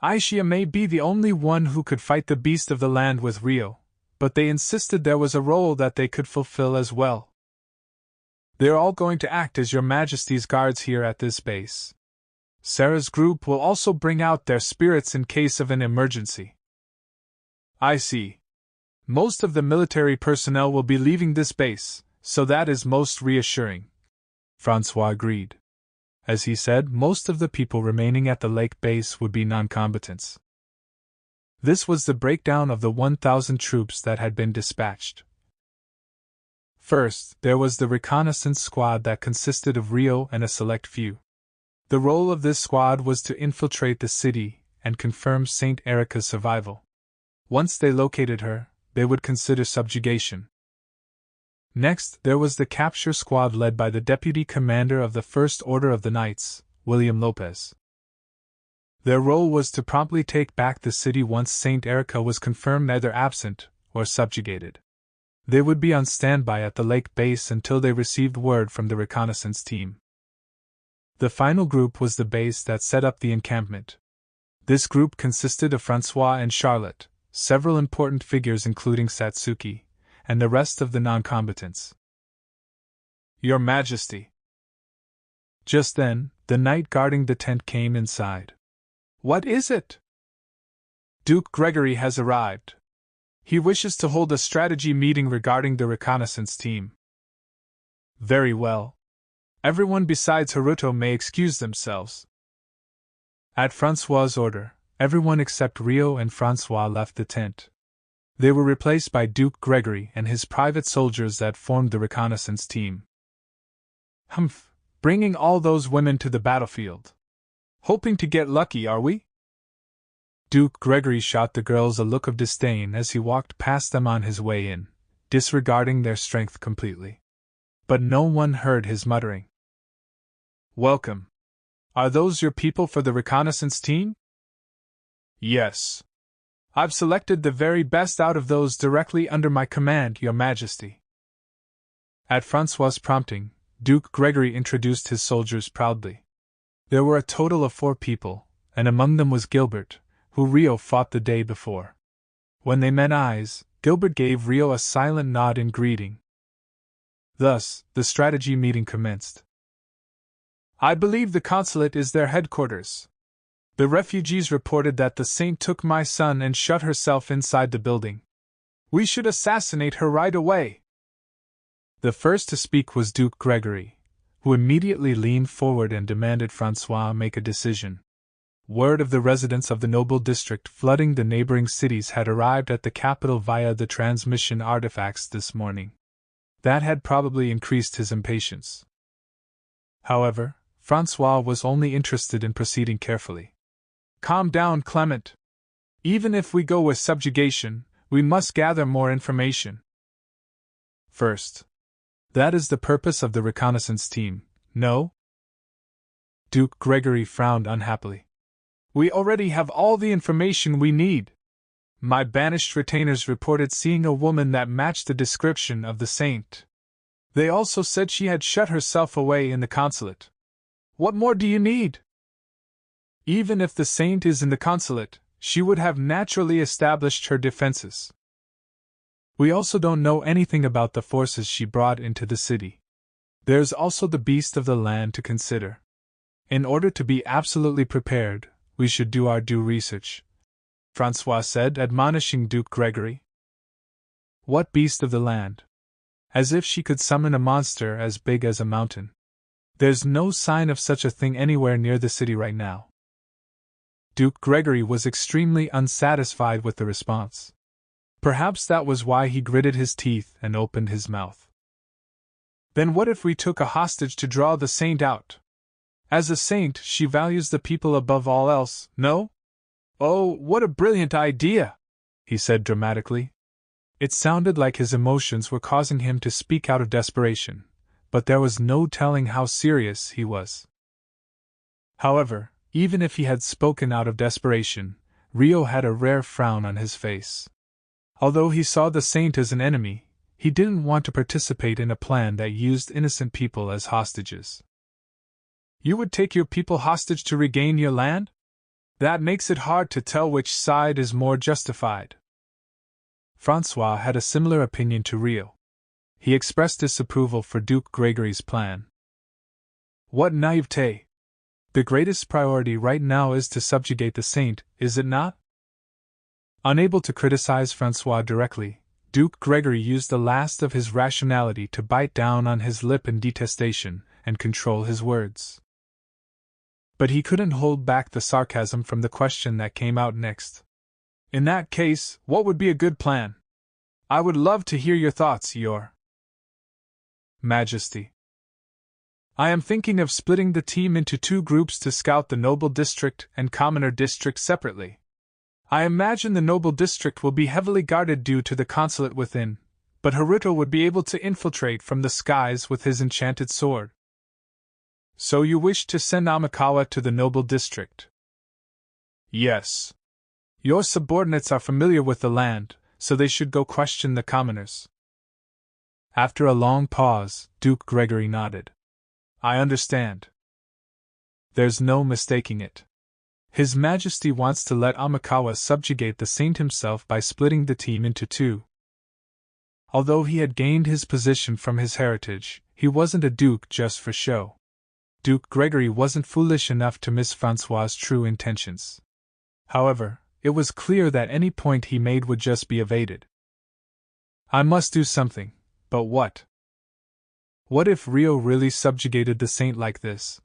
A: Aisha may be the only one who could fight the beast of the land with Rio, but they insisted there was a role that they could fulfill as well. They're all going to act as Your Majesty's guards here at this base. Sarah's group will also bring out their spirits in case of an emergency. I see. Most of the military personnel will be leaving this base, so that is most reassuring. Francois agreed. As he said, most of the people remaining at the lake base would be non-combatants. This was the breakdown of the 1,000 troops that had been dispatched. First, there was the reconnaissance squad that consisted of Rio and a select few. The role of this squad was to infiltrate the city and confirm Saint Erica's survival. Once they located her, they would consider subjugation. Next, there was the capture squad led by the deputy commander of the First Order of the Knights, William Lopez. Their role was to promptly take back the city once Saint Erica was confirmed either absent or subjugated. They would be on standby at the lake base until they received word from the reconnaissance team. The final group was the base that set up the encampment. This group consisted of Francois and Charlotte, several important figures including Satsuki, and the rest of the non-combatants. Your Majesty. Just then, the knight guarding the tent came inside. What is it? Duke Gregory has arrived. He wishes to hold a strategy meeting regarding the reconnaissance team. Very well. Everyone besides Haruto may excuse themselves. At Francois' order, everyone except Rio and Francois left the tent. They were replaced by Duke Gregory and his private soldiers that formed the reconnaissance team. Humph, bringing all those women to the battlefield. Hoping to get lucky, are we? Duke Gregory shot the girls a look of disdain as he walked past them on his way in, disregarding their strength completely. But no one heard his muttering. Welcome. Are those your people for the reconnaissance team? Yes. I've selected the very best out of those directly under my command, Your Majesty. At Francois' prompting, Duke Gregory introduced his soldiers proudly. There were a total of 4 people, and among them was Gilbert, who Rio fought the day before. When they met eyes, Gilbert gave Rio a silent nod in greeting. Thus, the strategy meeting commenced. I believe the consulate is their headquarters. The refugees reported that the saint took my son and shut herself inside the building. We should assassinate her right away. The first to speak was Duke Gregory, who immediately leaned forward and demanded Francois make a decision. Word of the residents of the noble district flooding the neighboring cities had arrived at the capital via the transmission artifacts this morning. That had probably increased his impatience. However, Francois was only interested in proceeding carefully. Calm down, Clement. Even if we go with subjugation, we must gather more information. First. That is the purpose of the reconnaissance team, no? Duke Gregory frowned unhappily. We already have all the information we need. My banished retainers reported seeing a woman that matched the description of the saint. They also said she had shut herself away in the consulate. What more do you need? Even if the saint is in the consulate, she would have naturally established her defenses. We also don't know anything about the forces she brought into the city. There's also the beast of the land to consider. In order to be absolutely prepared, we should do our due research, Francois said, admonishing Duke Gregory. What beast of the land? As if she could summon a monster as big as a mountain. There's no sign of such a thing anywhere near the city right now. Duke Gregory was extremely unsatisfied with the response. Perhaps that was why he gritted his teeth and opened his mouth. Then what if we took a hostage to draw the saint out? As a saint, she values the people above all else, no? Oh, what a brilliant idea! He said dramatically. It sounded like his emotions were causing him to speak out of desperation, but there was no telling how serious he was. However, even if he had spoken out of desperation, Rio had a rare frown on his face. Although he saw the saint as an enemy, he didn't want to participate in a plan that used innocent people as hostages. You would take your people hostage to regain your land? That makes it hard to tell which side is more justified. Francois had a similar opinion to Rio. He expressed disapproval for Duke Gregory's plan. What naivete! The greatest priority right now is to subjugate the saint, is it not? Unable to criticize Francois directly, Duke Gregory used the last of his rationality to bite down on his lip in detestation and control his words. But he couldn't hold back the sarcasm from the question that came out next. In that case, what would be a good plan? I would love to hear your thoughts, Your Majesty. I am thinking of splitting the team into two groups to scout the noble district and commoner district separately. I imagine the noble district will be heavily guarded due to the consulate within, but Haruto would be able to infiltrate from the skies with his enchanted sword. So you wish to send Amikawa to the noble district? Yes. Your subordinates are familiar with the land, so they should go question the commoners. After a long pause, Duke Gregory nodded. I understand. There's no mistaking it. His Majesty wants to let Amikawa subjugate the saint himself by splitting the team into two. Although he had gained his position from his heritage, he wasn't a duke just for show. Duke Gregory wasn't foolish enough to miss Francois' true intentions. However, it was clear that any point he made would just be evaded. I must do something, but what? What if Rio really subjugated the saint like this?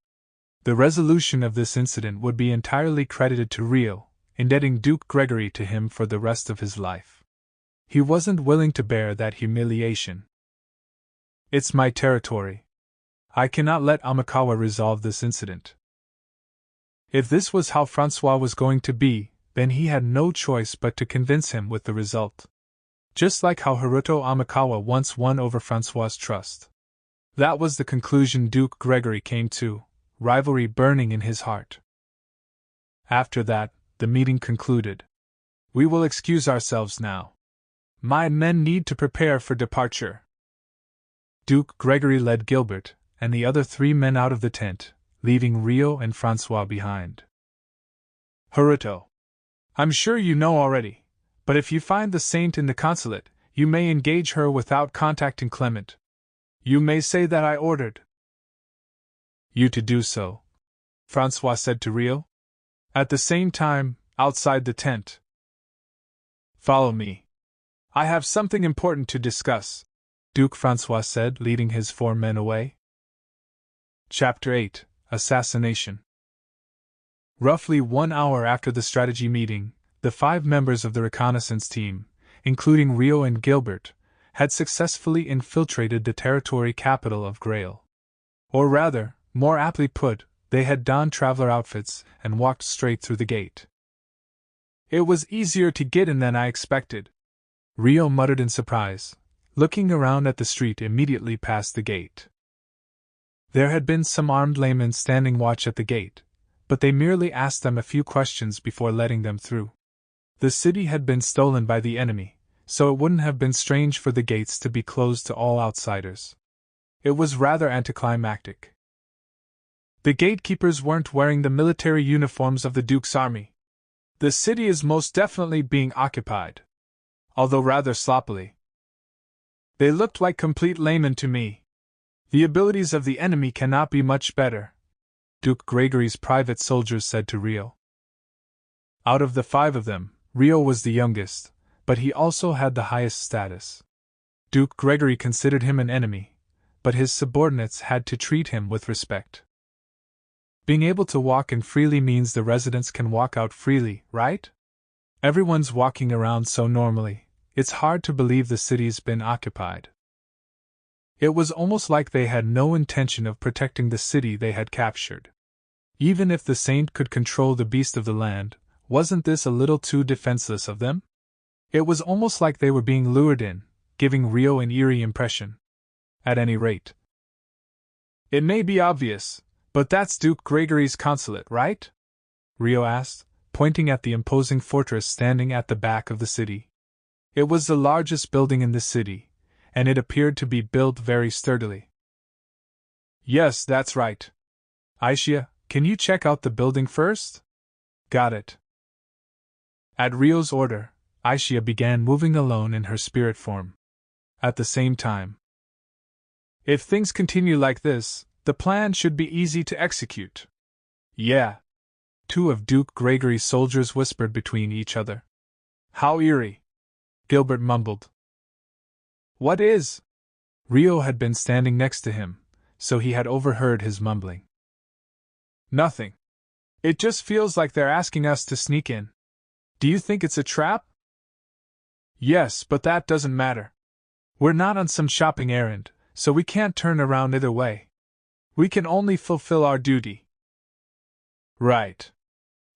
A: The resolution of this incident would be entirely credited to Rio, indebting Duke Gregory to him for the rest of his life. He wasn't willing to bear that humiliation. It's my territory. I cannot let Amikawa resolve this incident. If this was how Francois was going to be, then he had no choice but to convince him with the result. Just like how Haruto Amikawa once won over Francois' trust. That was the conclusion Duke Gregory came to, rivalry burning in his heart. After that, the meeting concluded. We will excuse ourselves now. My men need to prepare for departure. Duke Gregory led Gilbert and the other three men out of the tent, leaving Rio and Francois behind. Haruto. I'm sure you know already, but if you find the saint in the consulate, you may engage her without contacting Clement. You may say that I ordered. You to do so, Francois said to Rio. At the same time, outside the tent. Follow me. I have something important to discuss, Duke Francois said, leading his 4 men away. Chapter 8: Assassination. Roughly 1 hour after the strategy meeting, the 5 members of the reconnaissance team, including Rio and Gilbert, had successfully infiltrated the territory capital of Grail. Or rather, more aptly put, they had donned traveler outfits and walked straight through the gate. It was easier to get in than I expected, Rio muttered in surprise, looking around at the street immediately past the gate. There had been some armed laymen standing watch at the gate, but they merely asked them a few questions before letting them through. The city had been stolen by the enemy, so it wouldn't have been strange for the gates to be closed to all outsiders. It was rather anticlimactic. The gatekeepers weren't wearing the military uniforms of the Duke's army. The city is most definitely being occupied, although rather sloppily. They looked like complete laymen to me. The abilities of the enemy cannot be much better, Duke Gregory's private soldiers said to Rio. Out of the 5 of them, Rio was the youngest, but he also had the highest status. Duke Gregory considered him an enemy, but his subordinates had to treat him with respect. Being able to walk in freely means the residents can walk out freely, right? Everyone's walking around so normally, it's hard to believe the city's been occupied. It was almost like they had no intention of protecting the city they had captured. Even if the saint could control the beast of the land, wasn't this a little too defenseless of them? It was almost like they were being lured in, giving Rio an eerie impression. At any rate. It may be obvious, but that's Duke Gregory's consulate, right? Rio asked, pointing at the imposing fortress standing at the back of the city. It was the largest building in the city, and it appeared to be built very sturdily. Yes, that's right. Aisha, can you check out the building first? Got it. At Rio's order, Aisha began moving alone in her spirit form. At the same time, if things continue like this, the plan should be easy to execute. Yeah. 2 of Duke Gregory's soldiers whispered between each other. How eerie, Gilbert mumbled. What is? Rio had been standing next to him, so he had overheard his mumbling. Nothing. It just feels like they're asking us to sneak in. Do you think it's a trap? Yes, but that doesn't matter. We're not on some shopping errand, so we can't turn around either way. We can only fulfill our duty. Right.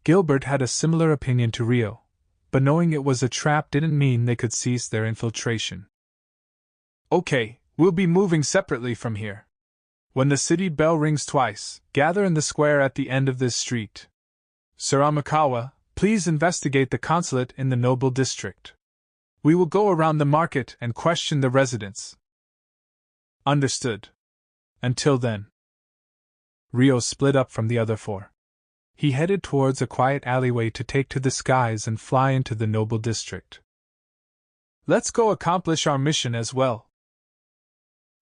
A: Gilbert had a similar opinion to Rio, but knowing it was a trap didn't mean they could cease their infiltration. Okay, we'll be moving separately from here. When the city bell rings twice, gather in the square at the end of this street. Sir Amakawa, please investigate the consulate in the Noble District. We will go around the market and question the residents. Understood. Until then. Rio split up from the other 4. He headed towards a quiet alleyway to take to the skies and fly into the Noble District. Let's go accomplish our mission as well.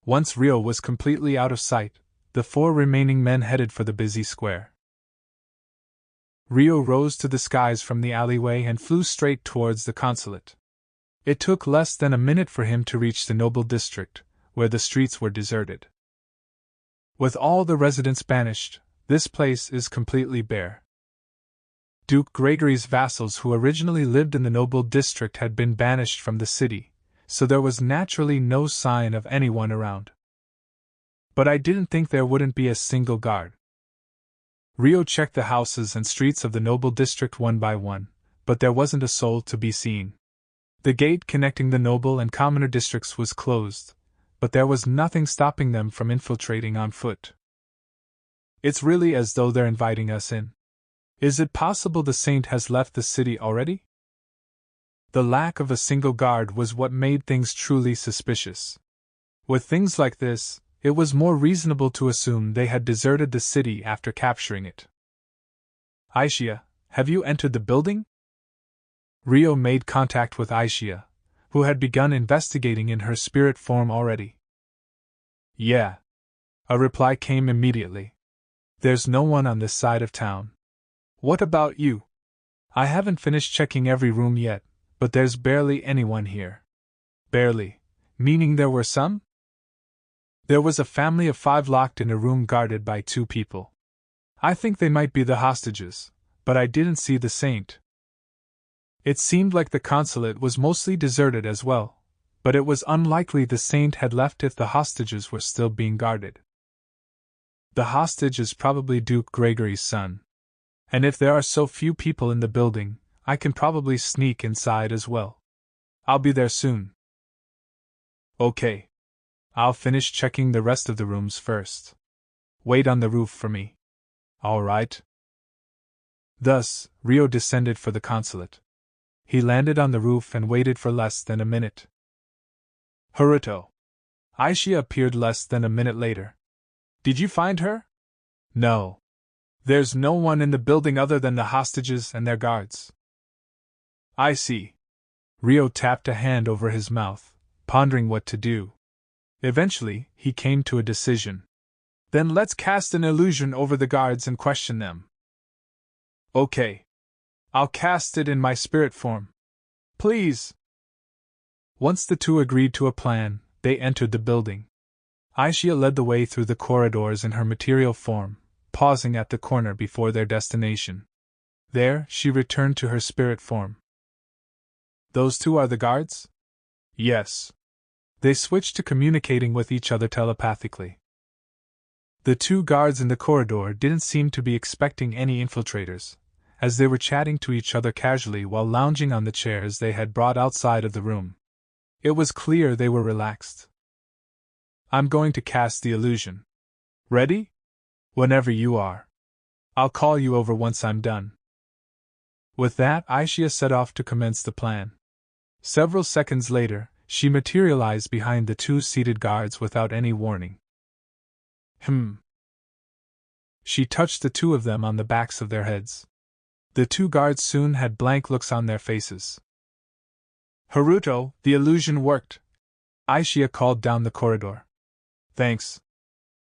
A: Once Rio was completely out of sight, the 4 remaining men headed for the busy square. Rio rose to the skies from the alleyway and flew straight towards the consulate. It took less than a minute for him to reach the Noble District, where the streets were deserted. With all the residents banished, this place is completely bare. Duke Gregory's vassals who originally lived in the Noble District had been banished from the city, so there was naturally no sign of anyone around. But I didn't think there wouldn't be a single guard. Rio checked the houses and streets of the Noble District one by one, but there wasn't a soul to be seen. The gate connecting the Noble and Commoner districts was closed, but there was nothing stopping them from infiltrating on foot. It's really as though they're inviting us in. Is it possible the saint has left the city already? The lack of a single guard was what made things truly suspicious. With things like this, it was more reasonable to assume they had deserted the city after capturing it. Aisha, have you entered the building? Rio made contact with Aisha, who had begun investigating in her spirit form already. Yeah. A reply came immediately. There's no one on this side of town. What about you? I haven't finished checking every room yet, but there's barely anyone here. Barely, meaning there were some? There was a family of 5 locked in a room guarded by 2 people. I think they might be the hostages, but I didn't see the saint. It seemed like the consulate was mostly deserted as well, but it was unlikely the saint had left if the hostages were still being guarded. The hostage is probably Duke Gregory's son. And if there are so few people in the building, I can probably sneak inside as well. I'll be there soon. Okay. I'll finish checking the rest of the rooms first. Wait on the roof for me. All right. Thus, Rio descended for the consulate. He landed on the roof and waited for less than a minute. Haruto. Aishia appeared less than a minute later. Did you find her? No. There's no one in the building other than the hostages and their guards. I see. Rio tapped a hand over his mouth, pondering what to do. Eventually, he came to a decision. Then let's cast an illusion over the guards and question them. Okay. I'll cast it in my spirit form. Please. Once the 2 agreed to a plan, they entered the building. Aishia led the way through the corridors in her material form, pausing at the corner before their destination. There, she returned to her spirit form. Those 2 are the guards? Yes. They switched to communicating with each other telepathically. The 2 guards in the corridor didn't seem to be expecting any infiltrators, as they were chatting to each other casually while lounging on the chairs they had brought outside of the room. It was clear they were relaxed. I'm going to cast the illusion. Ready? Whenever you are. I'll call you over once I'm done. With that, Aishia set off to commence the plan. Several seconds later, she materialized behind the 2 seated guards without any warning. She touched the 2 of them on the backs of their heads. The 2 guards soon had blank looks on their faces. Haruto, the illusion worked. Aishia called down the corridor. Thanks.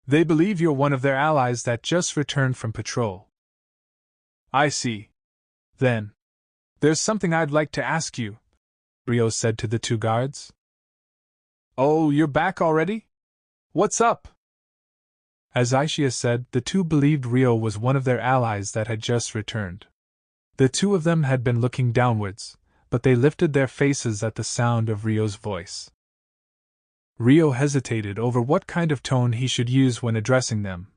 A: They believe you're one of their allies that just returned from patrol. I see. Then. There's something I'd like to ask you, Rio said to the 2 guards. Oh, you're back already? What's up? As Aishia said, the 2 believed Rio was one of their allies that had just returned. The 2 of them had been looking downwards, but they lifted their faces at the sound of Rio's voice. Rio hesitated over what kind of tone he should use when addressing them,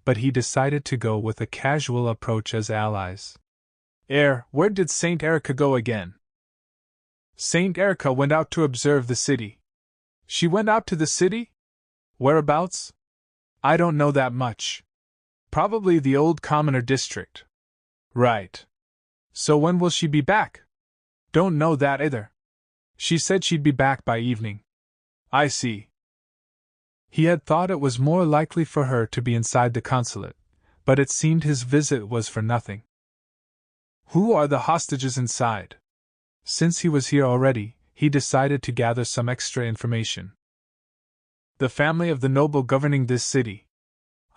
A: but he decided to go with a casual approach as allies. Where did Saint Erica go again? Saint Erica went out to observe the city. She went out to the city? Whereabouts? I don't know that much. Probably the old commoner district. Right. So when will she be back? Don't know that either. She said she'd be back by evening. I see. He had thought it was more likely for her to be inside the consulate, but it seemed his visit was for nothing. Who are the hostages inside? Since he was here already, he decided to gather some extra information. The family of the noble governing this city.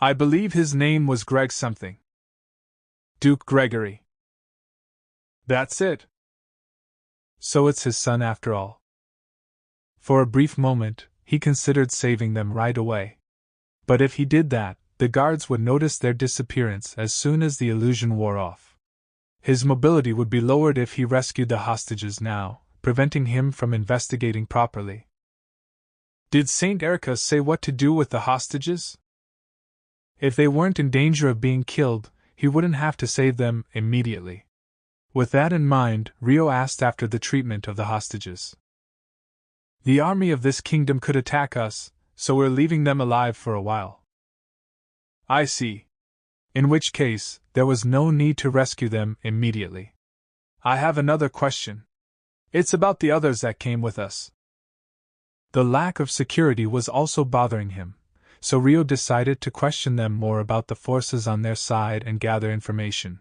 A: I believe his name was Greg something. Duke Gregory. That's it. So it's his son after all. For a brief moment, he considered saving them right away. But if he did that, the guards would notice their disappearance as soon as the illusion wore off. His mobility would be lowered if he rescued the hostages now, preventing him from investigating properly. Did Saint Erica say what to do with the hostages? If they weren't in danger of being killed, he wouldn't have to save them immediately. With that in mind, Rio asked after the treatment of the hostages. The army of this kingdom could attack us, so we're leaving them alive for a while. I see. In which case, there was no need to rescue them immediately. I have another question. It's about the others that came with us. The lack of security was also bothering him, so Rio decided to question them more about the forces on their side and gather information.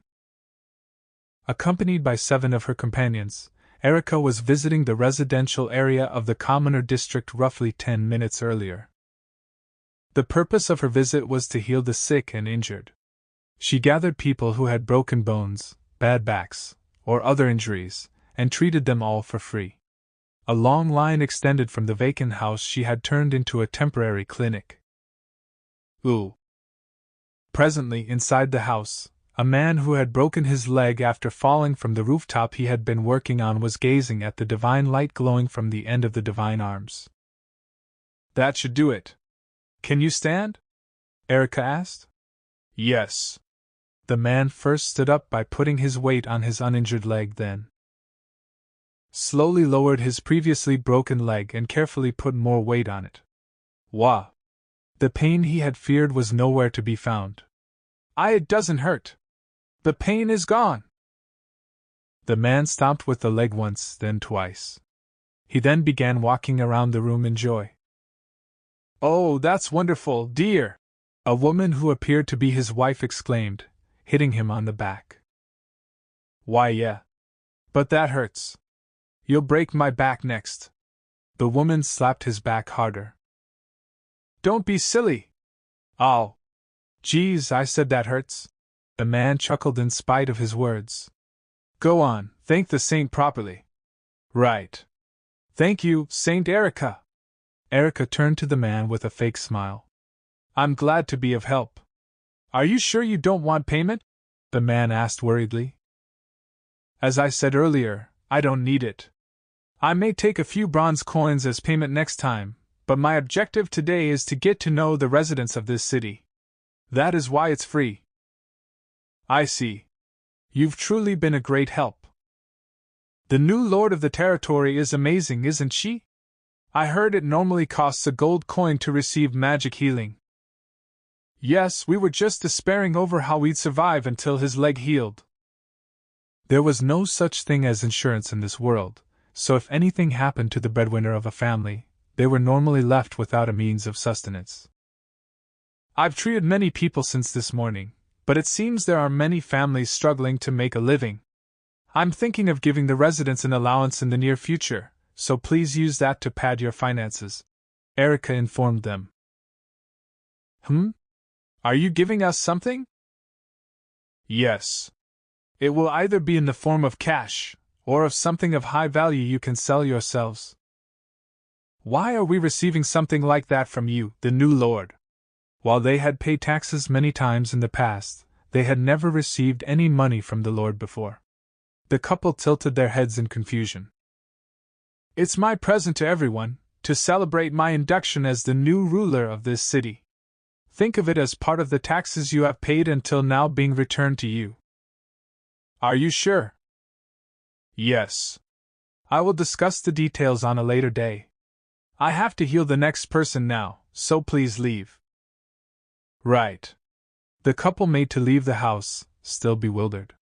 A: Accompanied by 7 of her companions, Erica was visiting the residential area of the commoner district roughly 10 minutes earlier. The purpose of her visit was to heal the sick and injured. She gathered people who had broken bones, bad backs, or other injuries, and treated them all for free. A long line extended from the vacant house she had turned into a temporary clinic. Ooh. Presently, inside the house, a man who had broken his leg after falling from the rooftop he had been working on was gazing at the divine light glowing from the end of the divine arms. That should do it. Can you stand? Erica asked. Yes. The man first stood up by putting his weight on his uninjured leg, then slowly lowered his previously broken leg and carefully put more weight on it. Wah! The pain he had feared was nowhere to be found. It doesn't hurt. The pain is gone. The man stomped with the leg once, then twice. He then began walking around the room in joy. Oh, that's wonderful, dear! A woman who appeared to be his wife exclaimed, hitting him on the back. Why, yeah. But that hurts. You'll break my back next. The woman slapped his back harder. Don't be silly. Oh. Geez, I said that hurts. The man chuckled in spite of his words. Go on, thank the saint properly. Right. Thank you, Saint Erica. Erica turned to the man with a fake smile. I'm glad to be of help. Are you sure you don't want payment? The man asked worriedly. As I said earlier, I don't need it. I may take a few bronze coins as payment next time, but my objective today is to get to know the residents of this city. That is why it's free. I see. You've truly been a great help. The new lord of the territory is amazing, isn't she? I heard it normally costs a gold coin to receive magic healing. Yes, we were just despairing over how we'd survive until his leg healed. There was no such thing as insurance in this world, so if anything happened to the breadwinner of a family, they were normally left without a means of sustenance. I've treated many people since this morning, but it seems there are many families struggling to make a living. I'm thinking of giving the residents an allowance in the near future, so please use that to pad your finances, Erica informed them. Are you giving us something? Yes. It will either be in the form of cash, or of something of high value you can sell yourselves. Why are we receiving something like that from you, the new lord? While they had paid taxes many times in the past, they had never received any money from the lord before. The couple tilted their heads in confusion. It's my present to everyone, to celebrate my induction as the new ruler of this city. Think of it as part of the taxes you have paid until now being returned to you. Are you sure? Yes. I will discuss the details on a later day. I have to heal the next person now, so please leave. Right. The couple made to leave the house, still bewildered.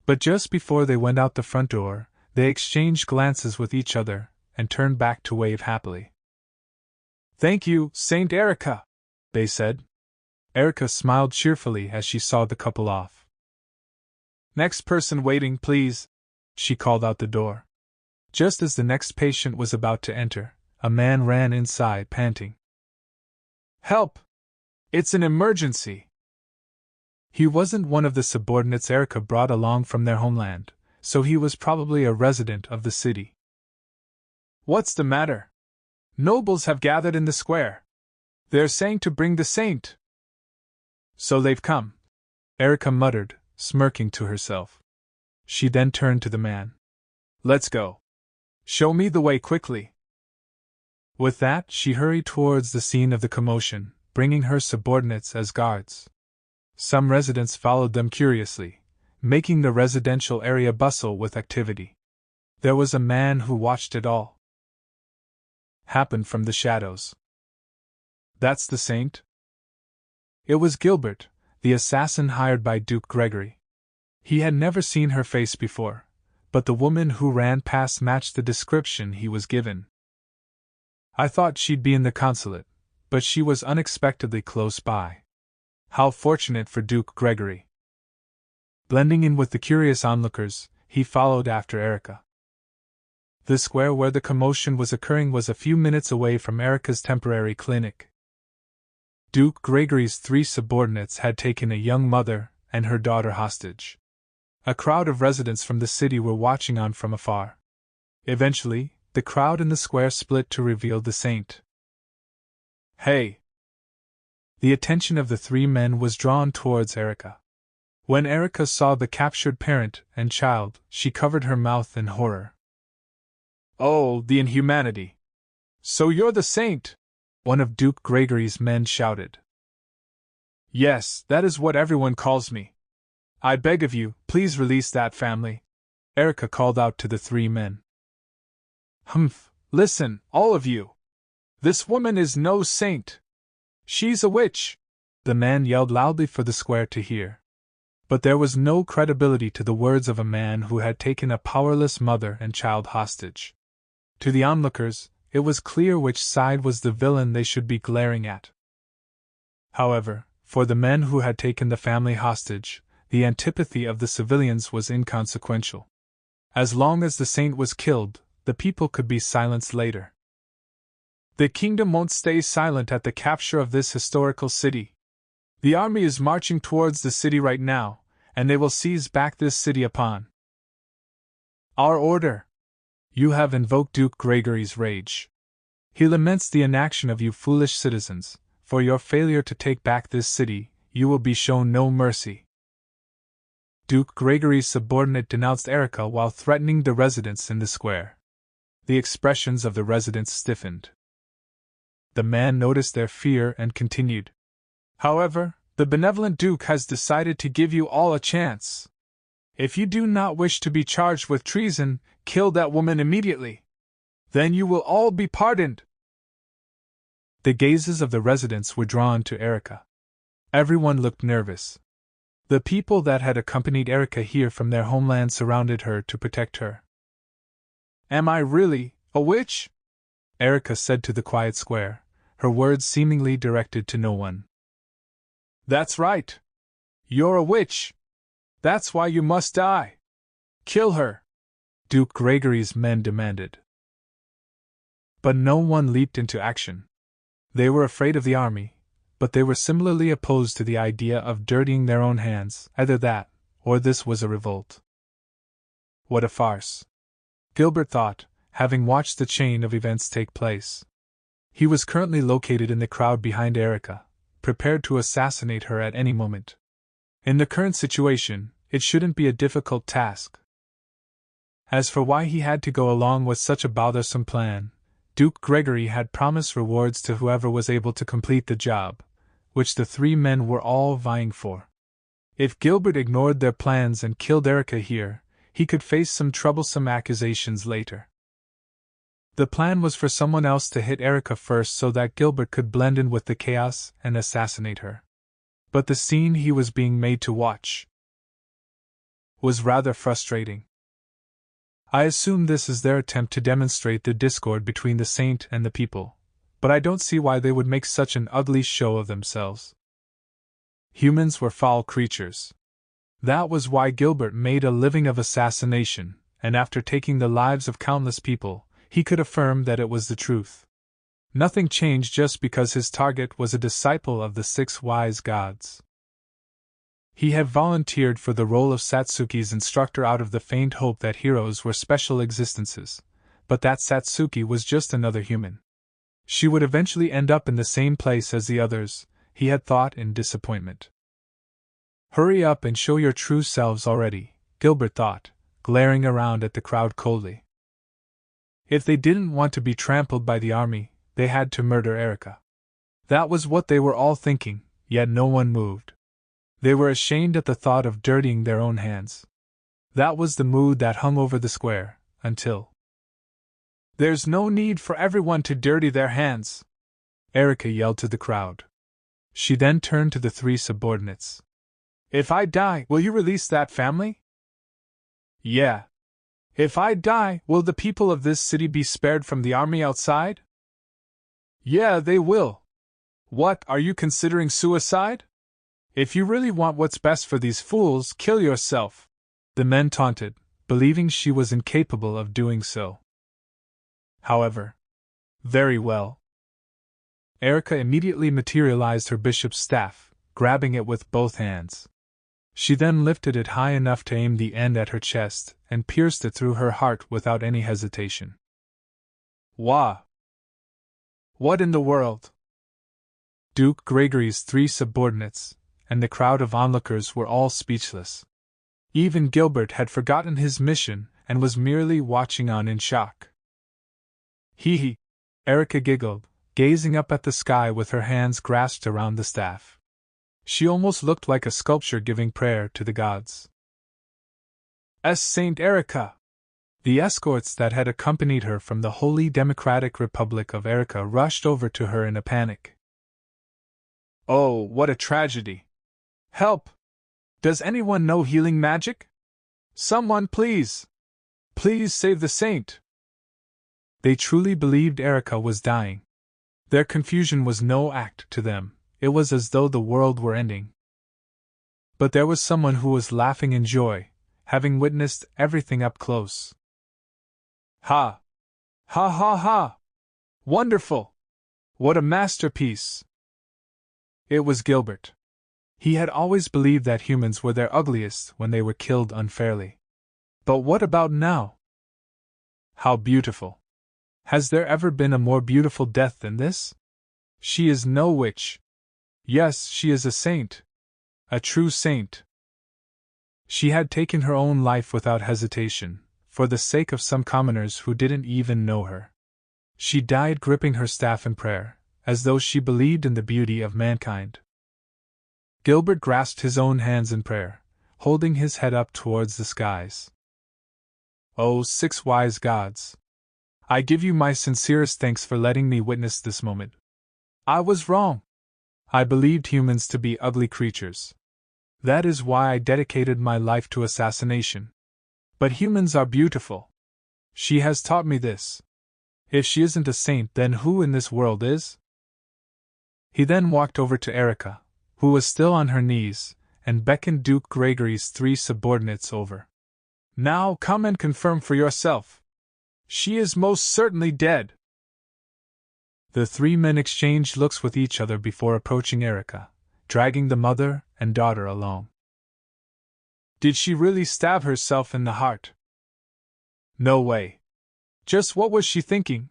A: But just before they went out the front door, they exchanged glances with each other, and turned back to wave happily. Thank you, Saint Erica, they said. Erica smiled cheerfully as she saw the couple off. Next person waiting, please, she called out the door. Just as the next patient was about to enter, a man ran inside panting. Help! It's an emergency! He wasn't one of the subordinates Erica brought along from their homeland, so he was probably a resident of the city. What's the matter? Nobles have gathered in the square. They're saying to bring the saint. So they've come, Erica muttered, smirking to herself. She then turned to the man. Let's go. Show me the way quickly. With that, she hurried towards the scene of the commotion, bringing her subordinates as guards. Some residents followed them curiously, making the residential area bustle with activity. There was a man who watched it all. Happened from the shadows. That's the saint? It was Gilbert, the assassin hired by Duke Gregory. He had never seen her face before, but the woman who ran past matched the description he was given. I thought she'd be in the consulate, but she was unexpectedly close by. How fortunate for Duke Gregory. Blending in with the curious onlookers, he followed after Erica. The square where the commotion was occurring was a few minutes away from Erica's temporary clinic. Duke Gregory's 3 subordinates had taken a young mother, and her daughter hostage. A crowd of residents from the city were watching on from afar. Eventually, the crowd in the square split to reveal the saint. Hey! The attention of the three men was drawn towards Erica. When Erica saw the captured parent and child, she covered her mouth in horror. Oh, the inhumanity! So you're the saint! One of Duke Gregory's men shouted. Yes, that is what everyone calls me. I beg of you, please release that family, Erica called out to the three men. Humph, listen, all of you. This woman is no saint. She's a witch, the man yelled loudly for the square to hear. But there was no credibility to the words of a man who had taken a powerless mother and child hostage. To the onlookers, it was clear which side was the villain they should be glaring at. However, for the men who had taken the family hostage, the antipathy of the civilians was inconsequential. As long as the saint was killed, the people could be silenced later. The kingdom won't stay silent at the capture of this historical city. The army is marching towards the city right now, and they will seize back this city upon our order. You have invoked Duke Gregory's rage. He laments the inaction of you foolish citizens. For your failure to take back this city, you will be shown no mercy. Duke Gregory's subordinate denounced Erica while threatening the residents in the square. The expressions of the residents stiffened. The man noticed their fear and continued. However, the benevolent Duke has decided to give you all a chance. If you do not wish to be charged with treason, kill that woman immediately. Then you will all be pardoned. The gazes of the residents were drawn to Erica. Everyone looked nervous. The people that had accompanied Erica here from their homeland surrounded her to protect her. Am I really a witch? Erica said to the quiet square, her words seemingly directed to no one. That's right. You're a witch. That's why you must die. Kill her, Duke Gregory's men demanded. But no one leaped into action. They were afraid of the army, but they were similarly opposed to the idea of dirtying their own hands. Either that, or this was a revolt. What a farce! Gilbert thought, having watched the chain of events take place. He was currently located in the crowd behind Erica, prepared to assassinate her at any moment. In the current situation, it shouldn't be a difficult task. As for why he had to go along with such a bothersome plan, Duke Gregory had promised rewards to whoever was able to complete the job, which the three men were all vying for. If Gilbert ignored their plans and killed Erica here, he could face some troublesome accusations later. The plan was for someone else to hit Erica first so that Gilbert could blend in with the chaos and assassinate her. But the scene he was being made to watch was rather frustrating. I assume this is their attempt to demonstrate the discord between the saint and the people, but I don't see why they would make such an ugly show of themselves. Humans were foul creatures. That was why Gilbert made a living of assassination, and after taking the lives of countless people, he could affirm that it was the truth. Nothing changed just because his target was a disciple of the 6 wise gods. He had volunteered for the role of Satsuki's instructor out of the faint hope that heroes were special existences, but that Satsuki was just another human. She would eventually end up in the same place as the others, he had thought in disappointment. Hurry up and show your true selves already, Gilbert thought, glaring around at the crowd coldly. If they didn't want to be trampled by the army, they had to murder Erica. That was what they were all thinking, yet no one moved. They were ashamed at the thought of dirtying their own hands. That was the mood that hung over the square, until... There's no need for everyone to dirty their hands, Erica yelled to the crowd. She then turned to the 3 subordinates. If I die, will you release that family? Yeah. If I die, will the people of this city be spared from the army outside? Yeah, they will. What, are you considering suicide? If you really want what's best for these fools, kill yourself, the men taunted, believing she was incapable of doing so. However, very well. Erica immediately materialized her bishop's staff, grabbing it with both hands. She then lifted it high enough to aim the end at her chest and pierced it through her heart without any hesitation. Wah! What in the world? Duke Gregory's 3 subordinates and the crowd of onlookers were all speechless. Even Gilbert had forgotten his mission and was merely watching on in shock. Hee, Erica giggled, gazing up at the sky with her hands grasped around the staff. She almost looked like a sculpture giving prayer to the gods. Saint Erica! The escorts that had accompanied her from the Holy Democratic Republic of Erica rushed over to her in a panic. Oh, what a tragedy! Help! Does anyone know healing magic? Someone please! Please save the saint! They truly believed Erica was dying. Their confusion was no act to them, it was as though the world were ending. But there was someone who was laughing in joy, having witnessed everything up close. Ha! Ha ha ha! Wonderful! What a masterpiece! It was Gilbert. He had always believed that humans were their ugliest when they were killed unfairly. But what about now? How beautiful! Has there ever been a more beautiful death than this? She is no witch. Yes, she is a saint. A true saint. She had taken her own life without hesitation, for the sake of some commoners who didn't even know her. She died gripping her staff in prayer, as though she believed in the beauty of mankind. Gilbert grasped his own hands in prayer, holding his head up towards the skies. Oh, 6 wise gods! I give you my sincerest thanks for letting me witness this moment. I was wrong. I believed humans to be ugly creatures. That is why I dedicated my life to assassination. But humans are beautiful. She has taught me this. If she isn't a saint, then who in this world is? He then walked over to Erica, who was still on her knees, and beckoned Duke Gregory's 3 subordinates over. Now come and confirm for yourself. She is most certainly dead. The 3 men exchanged looks with each other before approaching Erica, dragging the mother and daughter along. Did she really stab herself in the heart? No way. Just what was she thinking?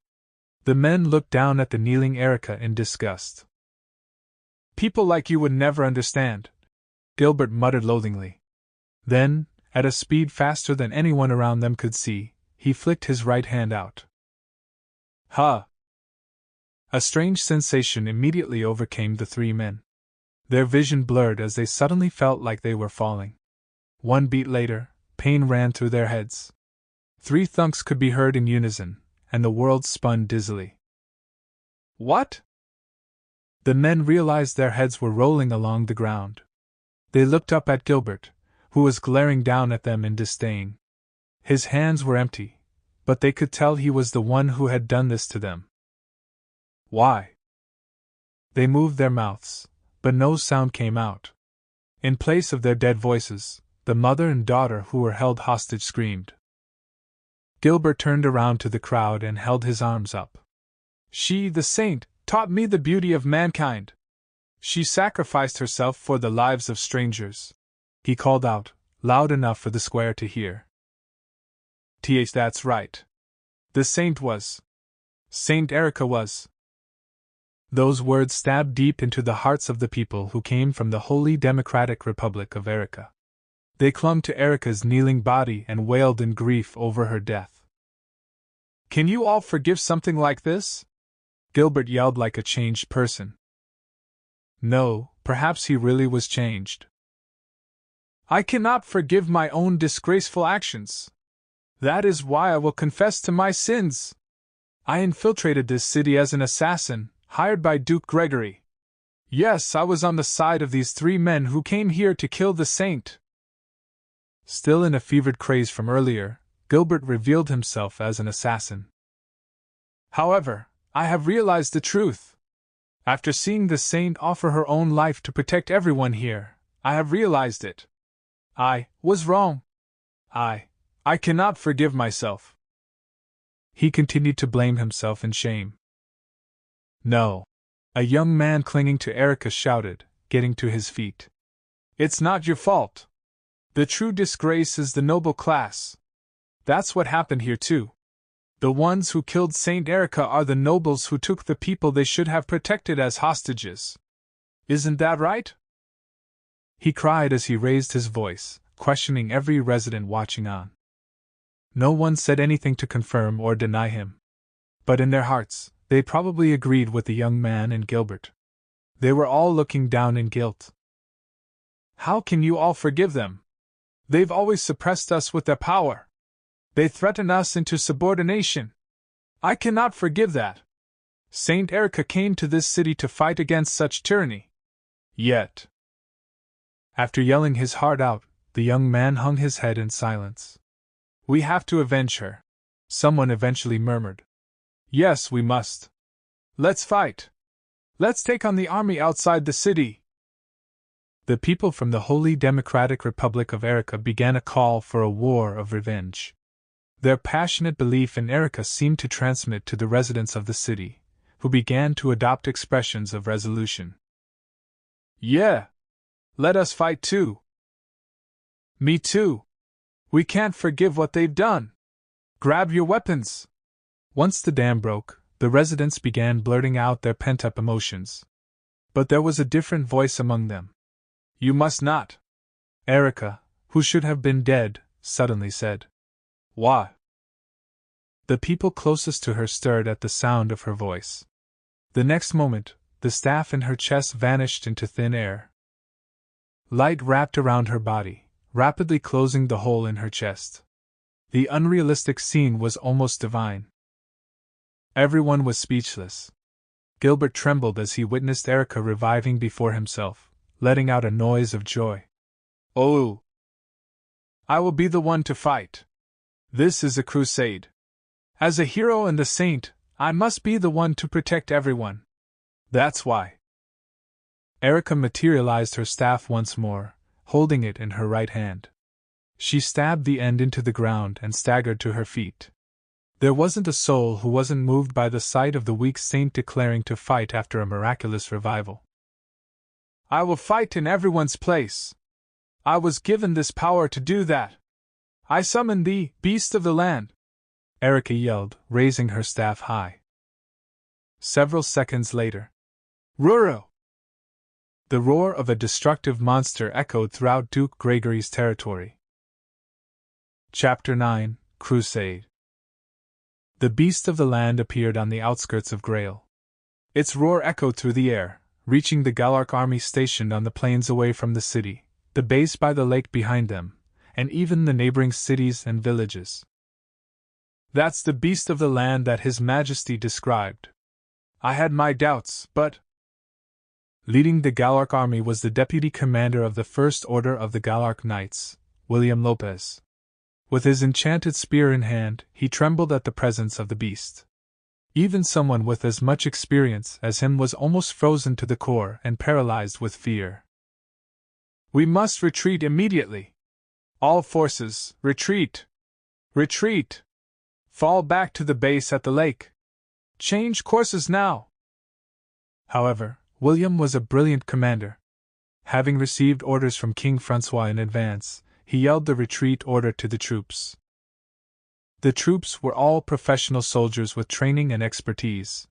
A: The men looked down at the kneeling Erica in disgust. People like you would never understand, Gilbert muttered loathingly. Then, at a speed faster than anyone around them could see, he flicked his right hand out. Ha! A strange sensation immediately overcame the 3 men. Their vision blurred as they suddenly felt like they were falling. 1 beat later, pain ran through their heads. 3 thunks could be heard in unison, and the world spun dizzily. What? The men realized their heads were rolling along the ground. They looked up at Gilbert, who was glaring down at them in disdain. His hands were empty, but they could tell he was the one who had done this to them. Why? They moved their mouths, but no sound came out. In place of their dead voices, the mother and daughter who were held hostage screamed. Gilbert turned around to the crowd and held his arms up. She, the saint, taught me the beauty of mankind. She sacrificed herself for the lives of strangers. He called out, loud enough for the square to hear. That's right. The saint was. Saint Erica was. Those words stabbed deep into the hearts of the people who came from the Holy Democratic Republic of Erica. They clung to Erica's kneeling body and wailed in grief over her death. Can you all forgive something like this? Gilbert yelled like a changed person. No, perhaps he really was changed. I cannot forgive my own disgraceful actions. That is why I will confess to my sins. I infiltrated this city as an assassin, hired by Duke Gregory. Yes, I was on the side of these 3 men who came here to kill the saint. Still in a fevered craze from earlier, Gilbert revealed himself as an assassin. However, I have realized the truth. After seeing the saint offer her own life to protect everyone here, I have realized it. I was wrong. I cannot forgive myself. He continued to blame himself in shame. No. A young man clinging to Erica shouted, getting to his feet. It's not your fault. The true disgrace is the noble class. That's what happened here too. The ones who killed Saint Erica are the nobles who took the people they should have protected as hostages. Isn't that right?" he cried as he raised his voice, questioning every resident watching on. No one said anything to confirm or deny him. But in their hearts, they probably agreed with the young man and Gilbert. They were all looking down in guilt. "How can you all forgive them? They've always suppressed us with their power. They threaten us into subordination. I cannot forgive that. Saint Erica came to this city to fight against such tyranny. Yet." After yelling his heart out, the young man hung his head in silence. "We have to avenge her," someone eventually murmured. "Yes, we must. Let's fight. Let's take on the army outside the city." The people from the Holy Democratic Republic of Erica began a call for a war of revenge. Their passionate belief in Erica seemed to transmit to the residents of the city, who began to adopt expressions of resolution. "Yeah! Let us fight too!" "Me too! We can't forgive what they've done! Grab your weapons!" Once the dam broke, the residents began blurting out their pent-up emotions. But there was a different voice among them. "You must not!" Erica, who should have been dead, suddenly said. "Why?" The people closest to her stirred at the sound of her voice. The next moment, the staff in her chest vanished into thin air. Light wrapped around her body, rapidly closing the hole in her chest. The unrealistic scene was almost divine. Everyone was speechless. Gilbert trembled as he witnessed Erica reviving before himself, letting out a noise of joy. "Oh! I will be the one to fight. This is a crusade. As a hero and a saint, I must be the one to protect everyone. That's why." Erica materialized her staff once more, holding it in her right hand. She stabbed the end into the ground and staggered to her feet. There wasn't a soul who wasn't moved by the sight of the weak saint declaring to fight after a miraculous revival. "I will fight in everyone's place. I was given this power to do that. I summon thee, beast of the land!" Erica yelled, raising her staff high. Several seconds later, "Ruro!" The roar of a destructive monster echoed throughout Duke Gregory's territory. Chapter 9: Crusade. The beast of the land appeared on the outskirts of Grail. Its roar echoed through the air, reaching the Galark army stationed on the plains away from the city, the base by the lake behind them, and even the neighboring cities and villages. "That's the beast of the land that His Majesty described. I had my doubts, but—" Leading the Galark army was the deputy commander of the First Order of the Galark Knights, William Lopez. With his enchanted spear in hand, he trembled at the presence of the beast. Even someone with as much experience as him was almost frozen to the core and paralyzed with fear. "We must retreat immediately! All forces, retreat! Retreat! Fall back to the base at the lake! Change courses now!" However, William was a brilliant commander. Having received orders from King Francois in advance, he yelled the retreat order to the troops. The troops were all professional soldiers with training and expertise.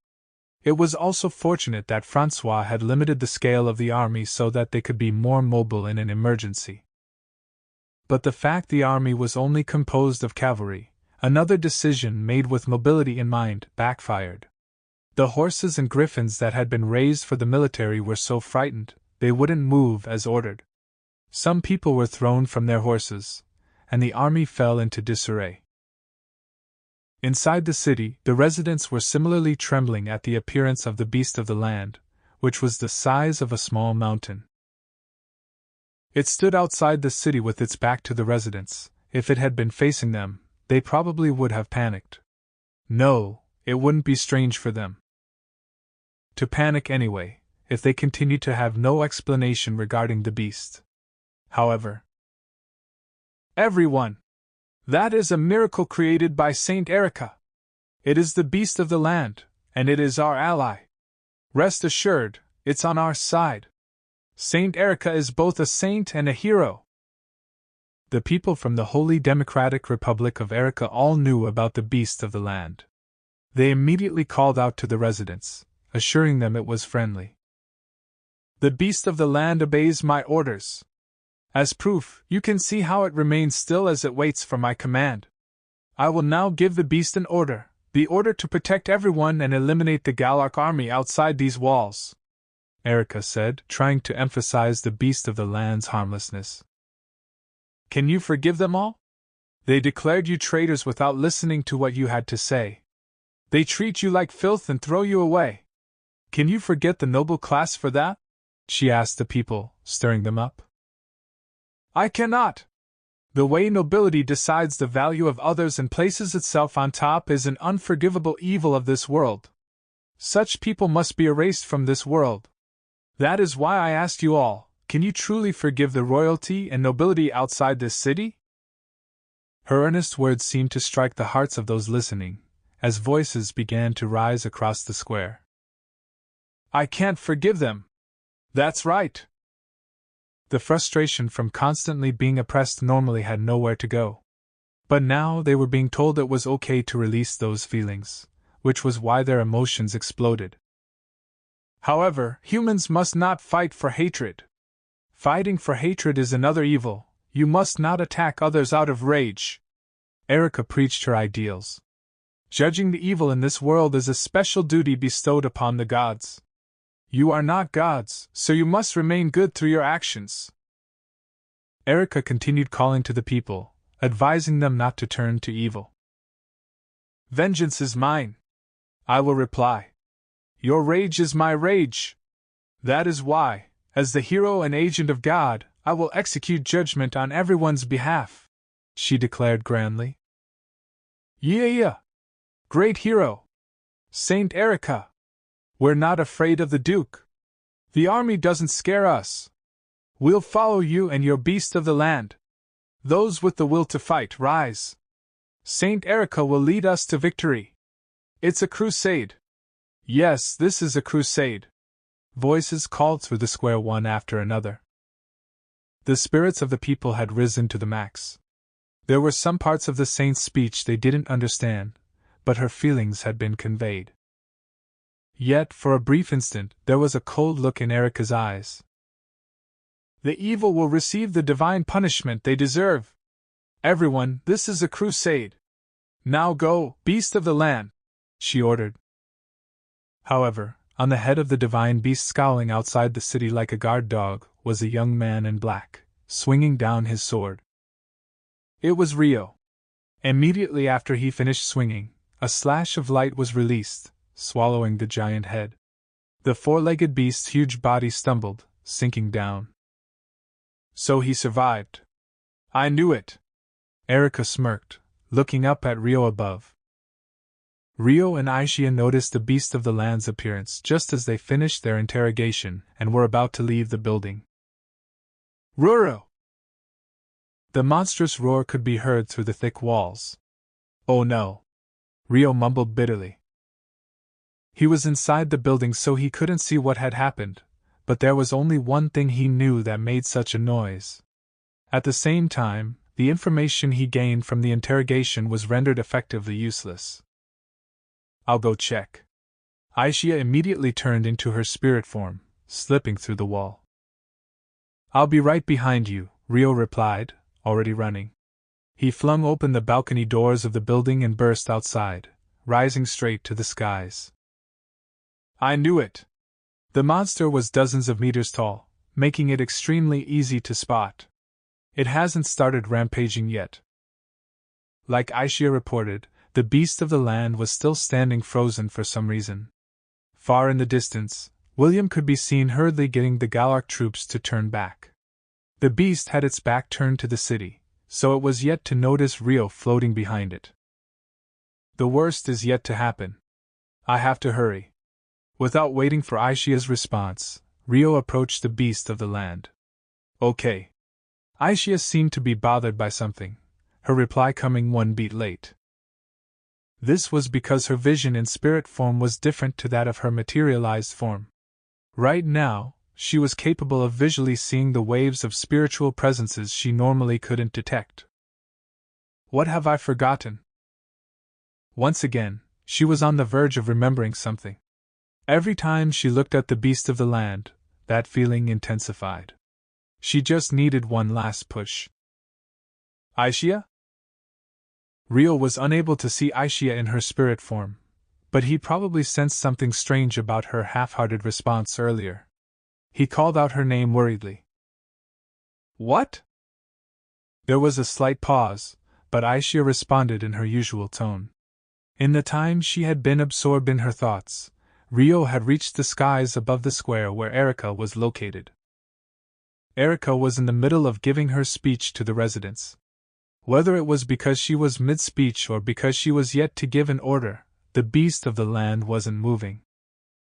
A: It was also fortunate that Francois had limited the scale of the army so that they could be more mobile in an emergency. But the fact the army was only composed of cavalry, another decision made with mobility in mind, backfired. The horses and griffins that had been raised for the military were so frightened, they wouldn't move as ordered. Some people were thrown from their horses, and the army fell into disarray. Inside the city, the residents were similarly trembling at the appearance of the beast of the land, which was the size of a small mountain. It stood outside the city with its back to the residents. If it had been facing them, they probably would have panicked. No, it wouldn't be strange for them to panic anyway, if they continued to have no explanation regarding the beast. However, "Everyone! That is a miracle created by Saint Erica! It is the beast of the land, and it is our ally! Rest assured, it's on our side! Saint Erica is both a saint and a hero!" The people from the Holy Democratic Republic of Erica all knew about the beast of the land. They immediately called out to the residents, assuring them it was friendly. The beast of the land obeys my orders. As proof, you can see how it remains still as it waits for my command. I will now give the beast an order, the order to protect everyone and eliminate the Galark army outside these walls, Erica said, trying to emphasize the beast of the land's harmlessness. Can you forgive them all? They declared you traitors without listening to what you had to say. They treat you like filth and throw you away. Can you forget the noble class for that? She asked the people, stirring them up. I cannot. The way nobility decides the value of others and places itself on top is an unforgivable evil of this world. Such people must be erased from this world. That is why I asked you all, can you truly forgive the royalty and nobility outside this city? Her earnest words seemed to strike the hearts of those listening, as voices began to rise across the square. I can't forgive them. That's right. The frustration from constantly being oppressed normally had nowhere to go. But now they were being told it was okay to release those feelings, which was why their emotions exploded. However, humans must not fight for hatred. Fighting for hatred is another evil. You must not attack others out of rage. Erica preached her ideals. Judging the evil in this world is a special duty bestowed upon the gods. You are not gods, so you must remain good through your actions. Erica continued calling to the people, advising them not to turn to evil. Vengeance is mine. I will reply. Your rage is my rage. That is why, as the hero and agent of God, I will execute judgment on everyone's behalf, she declared grandly. Yeah. Great hero. Saint Erica. We're not afraid of the Duke. The army doesn't scare us. We'll follow you and your beast of the land. Those with the will to fight, rise. Saint Erica will lead us to victory. It's a crusade. Yes, this is a crusade. Voices called through the square one after another. The spirits of the people had risen to the max. There were some parts of the saint's speech they didn't understand, but her feelings had been conveyed. Yet, for a brief instant, there was a cold look in Erica's eyes. The evil will receive the divine punishment they deserve. Everyone, this is a crusade. Now go, beast of the land, she ordered. However, on the head of the divine beast scowling outside the city like a guard dog was a young man in black, swinging down his sword. It was Rio. Immediately after he finished swinging, a slash of light was released, swallowing the giant head. The four-legged beast's huge body stumbled, sinking down. So he survived. I knew it. Erica smirked, looking up at Rio above. Rio and Aishia noticed the beast of the land's appearance just as they finished their interrogation and were about to leave the building. Ruro! The monstrous roar could be heard through the thick walls. Oh no! Rio mumbled bitterly. He was inside the building so he couldn't see what had happened, but there was only one thing he knew that made such a noise. At the same time, the information he gained from the interrogation was rendered effectively useless. I'll go check. Aishia immediately turned into her spirit form, slipping through the wall. I'll be right behind you, Rio replied, already running. He flung open the balcony doors of the building and burst outside, rising straight to the skies. I knew it. The monster was dozens of meters tall, making it extremely easy to spot. It hasn't started rampaging yet. Like Aishia reported, the beast of the land was still standing frozen for some reason. Far in the distance, William could be seen hurriedly getting the Galark troops to turn back. The beast had its back turned to the city, so it was yet to notice Rio floating behind it. The worst is yet to happen. I have to hurry. Without waiting for Aishia's response, Rio approached the beast of the land. Okay. Aishia seemed to be bothered by something, her reply coming one beat late. This was because her vision in spirit form was different to that of her materialized form. Right now, she was capable of visually seeing the waves of spiritual presences she normally couldn't detect. What have I forgotten? Once again, she was on the verge of remembering something. Every time she looked at the beast of the land, that feeling intensified. She just needed one last push. Aishia? Rio was unable to see Aishia in her spirit form, but he probably sensed something strange about her half-hearted response earlier. He called out her name worriedly. What? There was a slight pause, but Aishia responded in her usual tone. In the time she had been absorbed in her thoughts, Rio had reached the skies above the square where Erica was located. Erica was in the middle of giving her speech to the residents. Whether it was because she was mid-speech or because she was yet to give an order, the beast of the land wasn't moving.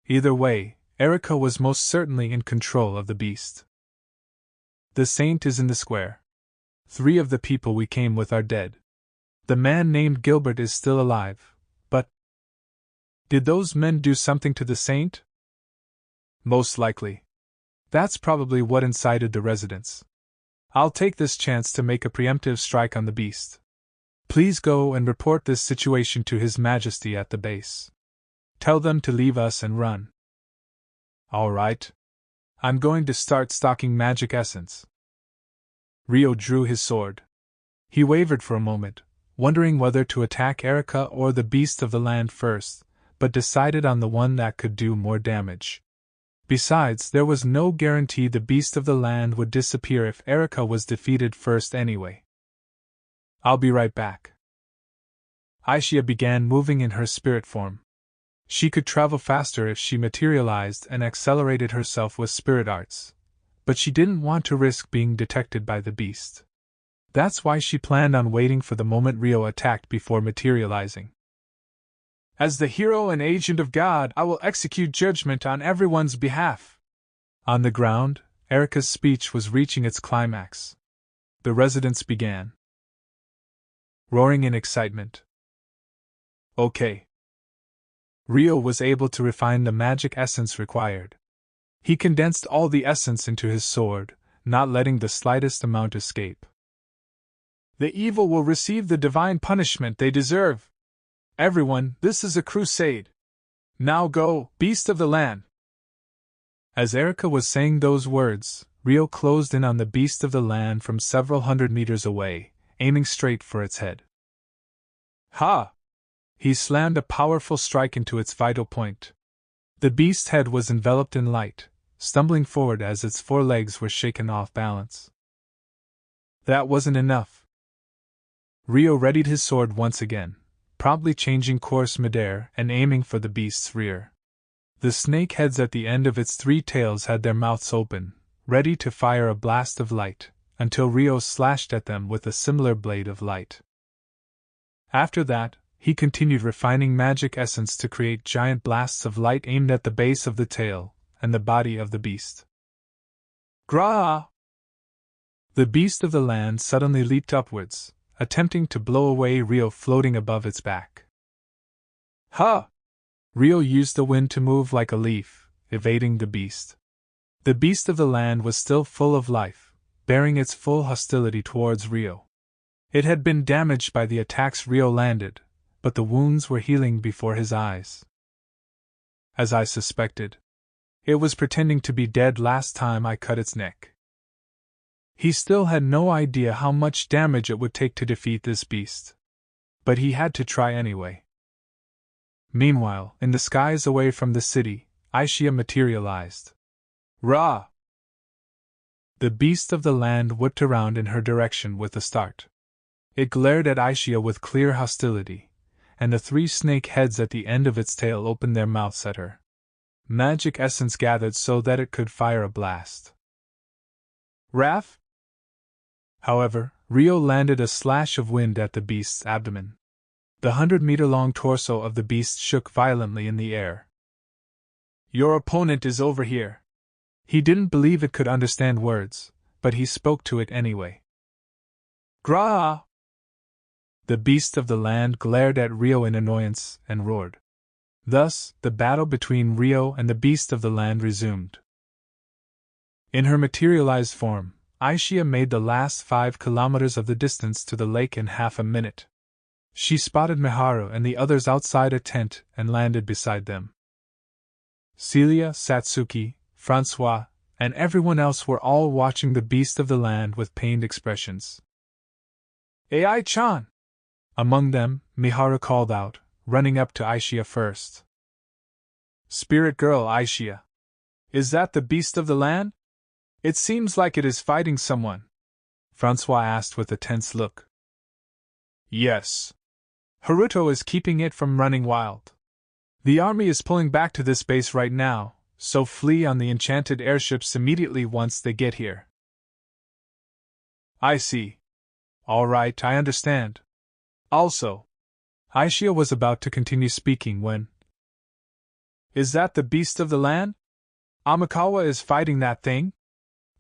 A: Either way, Erica was most certainly in control of the beast. The saint is in the square. 3 of the people we came with are dead. The man named Gilbert is still alive, but did those men do something to the saint? Most likely. That's probably what incited the residents. I'll take this chance to make a preemptive strike on the beast. Please go and report this situation to His Majesty at the base. Tell them to leave us and run. All right. I'm going to start stocking magic essence. Rio drew his sword. He wavered for a moment, wondering whether to attack Erica or the beast of the land first, but decided on the one that could do more damage. Besides, there was no guarantee the beast of the land would disappear if Erica was defeated first anyway. I'll be right back. Aishia began moving in her spirit form. She could travel faster if she materialized and accelerated herself with spirit arts, but she didn't want to risk being detected by the beast. That's why she planned on waiting for the moment Rio attacked before materializing. As the hero and agent of God, I will execute judgment on everyone's behalf. On the ground, Erica's speech was reaching its climax. The residents began roaring in excitement. Okay. Rio was able to refine the magic essence required. He condensed all the essence into his sword, not letting the slightest amount escape. The evil will receive the divine punishment they deserve. Everyone, this is a crusade. Now go, beast of the land. As Erica was saying those words, Rio closed in on the beast of the land from several hundred meters away, aiming straight for its head. Ha! He slammed a powerful strike into its vital point. The beast's head was enveloped in light, stumbling forward as its 4 legs were shaken off balance. That wasn't enough. Rio readied his sword once again, promptly changing course midair and aiming for the beast's rear. The snake heads at the end of its 3 tails had their mouths open, ready to fire a blast of light, until Rio slashed at them with a similar blade of light. After that, he continued refining magic essence to create giant blasts of light aimed at the base of the tail and the body of the beast. Grah! The beast of the land suddenly leaped upwards, attempting to blow away Rio floating above its back. Ha! Rio used the wind to move like a leaf, evading the beast. The beast of the land was still full of life, bearing its full hostility towards Rio. It had been damaged by the attacks Rio landed, but the wounds were healing before his eyes. As I suspected, it was pretending to be dead last time I cut its neck. He still had no idea how much damage it would take to defeat this beast. But he had to try anyway. Meanwhile, in the skies away from the city, Aishia materialized. Rah! The beast of the land whipped around in her direction with a start. It glared at Aishia with clear hostility, and the 3 snake heads at the end of its tail opened their mouths at her. Magic essence gathered so that it could fire a blast. Raph? However, Rio landed a slash of wind at the beast's abdomen. The 100-meter-long torso of the beast shook violently in the air. Your opponent is over here. He didn't believe it could understand words, but he spoke to it anyway. Grah! The beast of the land glared at Rio in annoyance and roared. Thus, the battle between Rio and the beast of the land resumed. In her materialized form, Aishia made the last 5 kilometers of the distance to the lake in half a minute. She spotted Miharu and the others outside a tent and landed beside them. Celia, Satsuki, Francois, and everyone else were all watching the beast of the land with pained expressions. Ai-chan! Among them, Miharu called out, running up to Aishia first. Spirit girl Aishia. Is that the beast of the land? It seems like it is fighting someone, Francois asked with a tense look. Yes. Haruto is keeping it from running wild. The army is pulling back to this base right now, so flee on the enchanted airships immediately once they get here. I see. All right, I understand. Also, Aishia was about to continue speaking when... Is that the beast of the land? Amikawa is fighting that thing?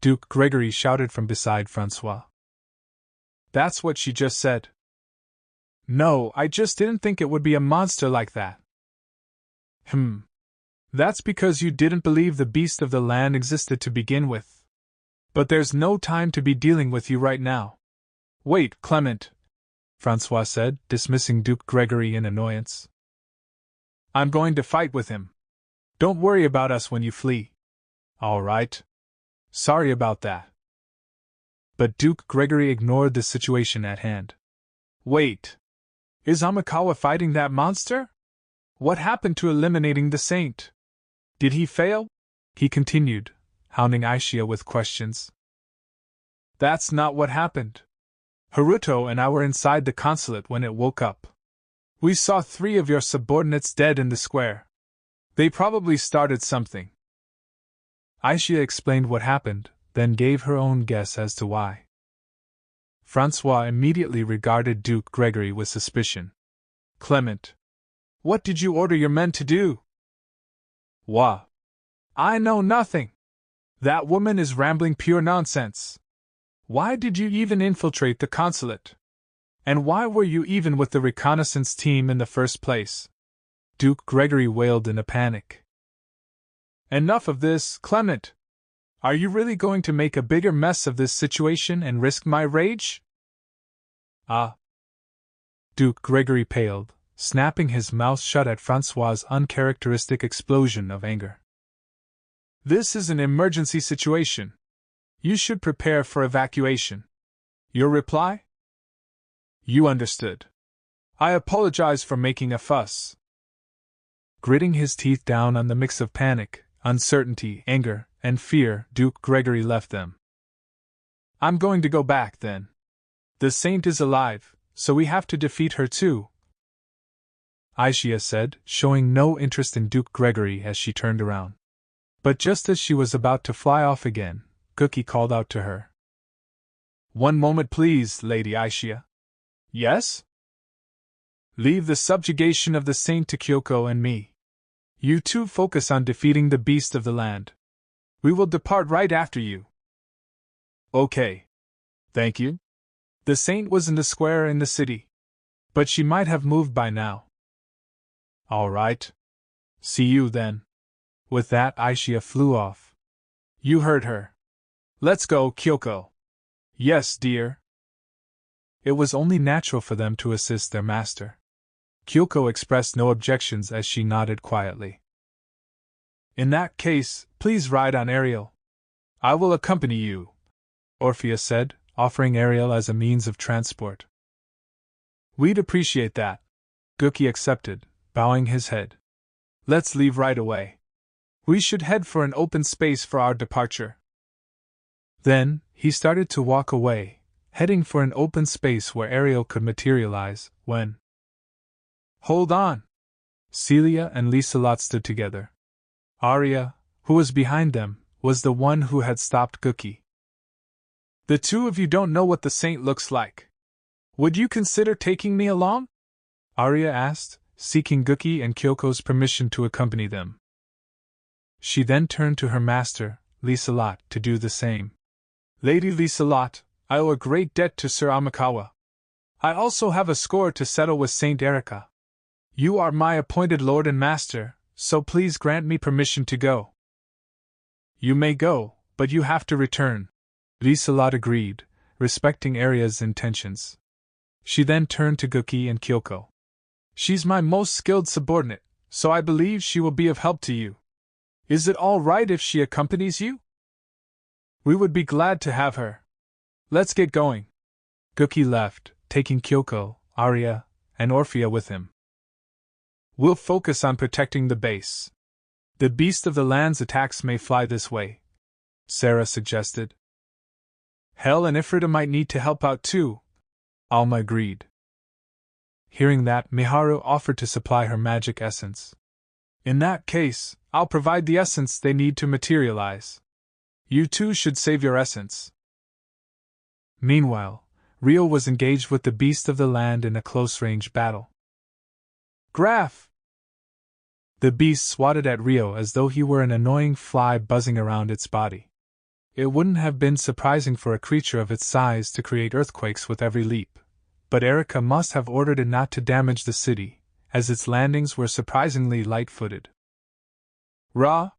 A: Duke Gregory shouted from beside Francois. That's what she just said. No, I just didn't think it would be a monster like that. That's because you didn't believe the beast of the land existed to begin with. But there's no time to be dealing with you right now. Wait, Clement, Francois said, dismissing Duke Gregory in annoyance. I'm going to fight with him. Don't worry about us when you flee. All right. Sorry about that. But Duke Gregory ignored the situation at hand. Wait. Is Amikawa fighting that monster? What happened to eliminating the saint? Did he fail? He continued, hounding Aishia with questions. That's not what happened. Haruto and I were inside the consulate when it woke up. We saw 3 of your subordinates dead in the square. They probably started something. Aishia explained what happened, then gave her own guess as to why. Francois immediately regarded Duke Gregory with suspicion. Clement, what did you order your men to do? Wah! I know nothing. That woman is rambling pure nonsense. Why did you even infiltrate the consulate? And why were you even with the reconnaissance team in the first place? Duke Gregory wailed in a panic. Enough of this, Clement! Are you really going to make a bigger mess of this situation and risk my rage? Duke Gregory paled, snapping his mouth shut at Francois's uncharacteristic explosion of anger. This is an emergency situation. You should prepare for evacuation. Your reply? You understood. I apologize for making a fuss. Gritting his teeth down on the mix of panic, uncertainty, anger, and fear, Duke Gregory left them. I'm going to go back, then. The saint is alive, so we have to defeat her too, Aishia said, showing no interest in Duke Gregory as she turned around. But just as she was about to fly off again, Cookie called out to her. One moment please, Lady Aishia. Yes? Leave the subjugation of the saint to Kyoko and me. You two focus on defeating the beast of the land. We will depart right after you. Okay. Thank you. The saint was in the square in the city. But she might have moved by now. All right. See you then. With that, Aishia flew off. You heard her. Let's go, Kyoko. Yes, dear. It was only natural for them to assist their master. Kyoko expressed no objections as she nodded quietly. In that case, please ride on Ariel. I will accompany you, Orpheus said, offering Ariel as a means of transport. We'd appreciate that, Gookie accepted, bowing his head. Let's leave right away. We should head for an open space for our departure. Then, he started to walk away, heading for an open space where Ariel could materialize, when... Hold on! Celia and Liselot stood together. Arya, who was behind them, was the one who had stopped Gookie. The two of you don't know what the saint looks like. Would you consider taking me along? Arya asked, seeking Gookie and Kyoko's permission to accompany them. She then turned to her master, Liselot, to do the same. Lady Liselot, I owe a great debt to Sir Amikawa. I also have a score to settle with Saint Erica. You are my appointed lord and master, so please grant me permission to go. You may go, But you have to return. Liselot agreed, respecting Aria's intentions. She then turned to Guki and Kyoko. She's my most skilled subordinate, so I believe she will be of help to you. Is it all right if she accompanies you? We would be glad to have her. Let's get going. Guki left, taking Kyoko, Aria, and Orphea with him. We'll focus on protecting the base. The beast of the land's attacks may fly this way, Sarah suggested. Hel and Ifrita might need to help out too, Alma agreed. Hearing that, Miharu offered to supply her magic essence. In that case, I'll provide the essence they need to materialize. You two should save your essence. Meanwhile, Rio was engaged with the beast of the land in a close-range battle. Graph! The beast swatted at Rio as though he were an annoying fly buzzing around its body. It wouldn't have been surprising for a creature of its size to create earthquakes with every leap, but Erica must have ordered it not to damage the city, as its landings were surprisingly light-footed. Ra!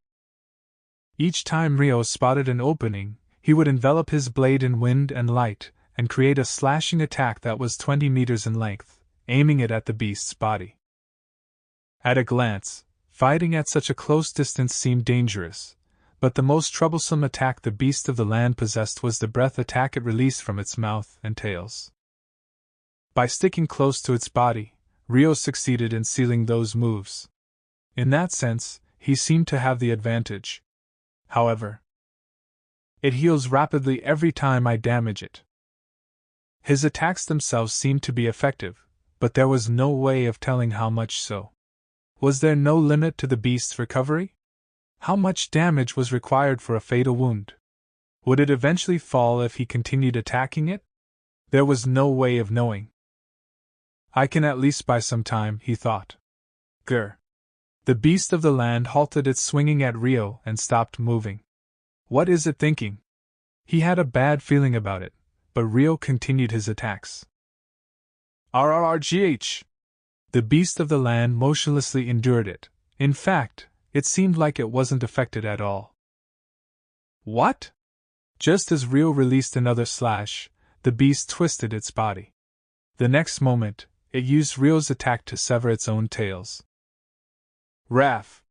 A: Each time Rio spotted an opening, he would envelop his blade in wind and light, and create a slashing attack that was 20 meters in length, aiming it at the beast's body. At a glance, fighting at such a close distance seemed dangerous, but the most troublesome attack the beast of the land possessed was the breath attack it released from its mouth and tails. By sticking close to its body, Rio succeeded in sealing those moves. In that sense, he seemed to have the advantage. However, it heals rapidly every time I damage it. His attacks themselves seemed to be effective, but there was no way of telling how much so. Was there no limit to the beast's recovery? How much damage was required for a fatal wound? Would it eventually fall if he continued attacking it? There was no way of knowing. I can at least buy some time, he thought. Grr. The beast of the land halted its swinging at Rio and stopped moving. What is it thinking? He had a bad feeling about it, but Rio continued his attacks. RRRGH! The beast of the land motionlessly endured it. In fact, it seemed like it wasn't affected at all. What? Just as Rio released another slash, the beast twisted its body. The next moment, it used Rio's attack to sever its own tails. Raff!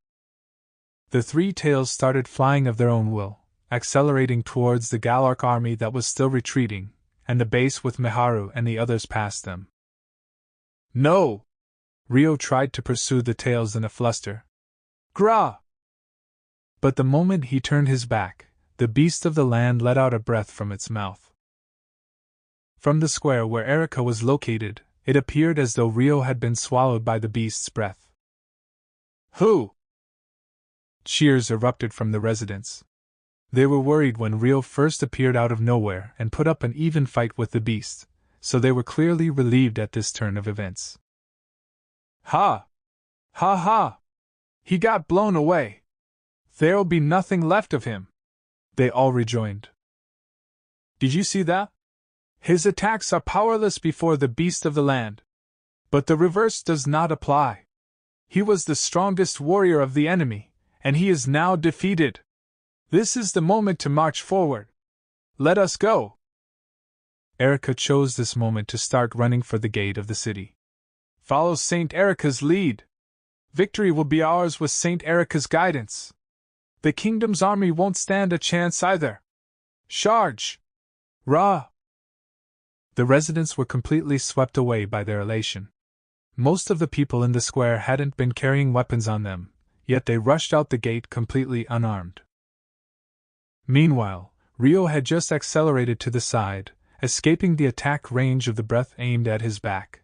A: The three tails started flying of their own will, accelerating towards the Galark army that was still retreating, and the base with Miharu and the others past them. No! Rio tried to pursue the tails in a fluster. Gra! But the moment he turned his back, the beast of the land let out a breath from its mouth. From the square where Erica was located, it appeared as though Rio had been swallowed by the beast's breath. Who? Cheers erupted from the residents. They were worried when Rio first appeared out of nowhere and put up an even fight with the beast, so they were clearly relieved at this turn of events. Ha! Ha ha! He got blown away. There'll be nothing left of him, they all rejoined. Did you see that? His attacks are powerless before the beast of the land. But the reverse does not apply. He was the strongest warrior of the enemy, and he is now defeated. This is the moment to march forward. Let us go. Erica chose this moment to start running for the gate of the city. Follow Saint Erica's lead. Victory will be ours with Saint Erica's guidance. The kingdom's army won't stand a chance either. Charge! Ra! The residents were completely swept away by their elation. Most of the people in the square hadn't been carrying weapons on them, yet they rushed out the gate completely unarmed. Meanwhile, Rio had just accelerated to the side, escaping the attack range of the breath aimed at his back.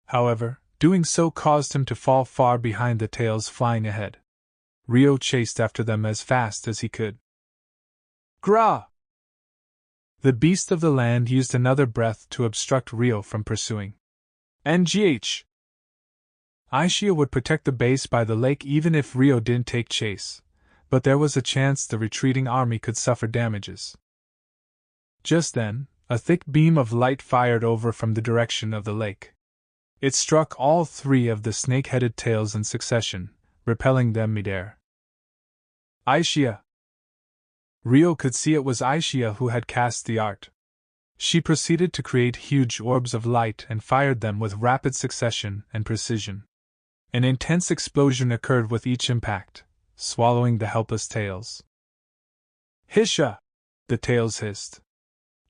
A: However, doing so caused him to fall far behind the tails flying ahead. Rio chased after them as fast as he could. Gra! The beast of the land used another breath to obstruct Rio from pursuing. NGH! Aishia would protect the base by the lake even if Rio didn't take chase, but there was a chance the retreating army could suffer damages. Just then, a thick beam of light fired over from the direction of the lake. It struck all three of the snake-headed tails in succession, repelling them midair. Aishia! Rio could see it was Aishia who had cast the art. She proceeded to create huge orbs of light and fired them with rapid succession and precision. An intense explosion occurred with each impact, swallowing the helpless tails. "Hisha!" the tails hissed.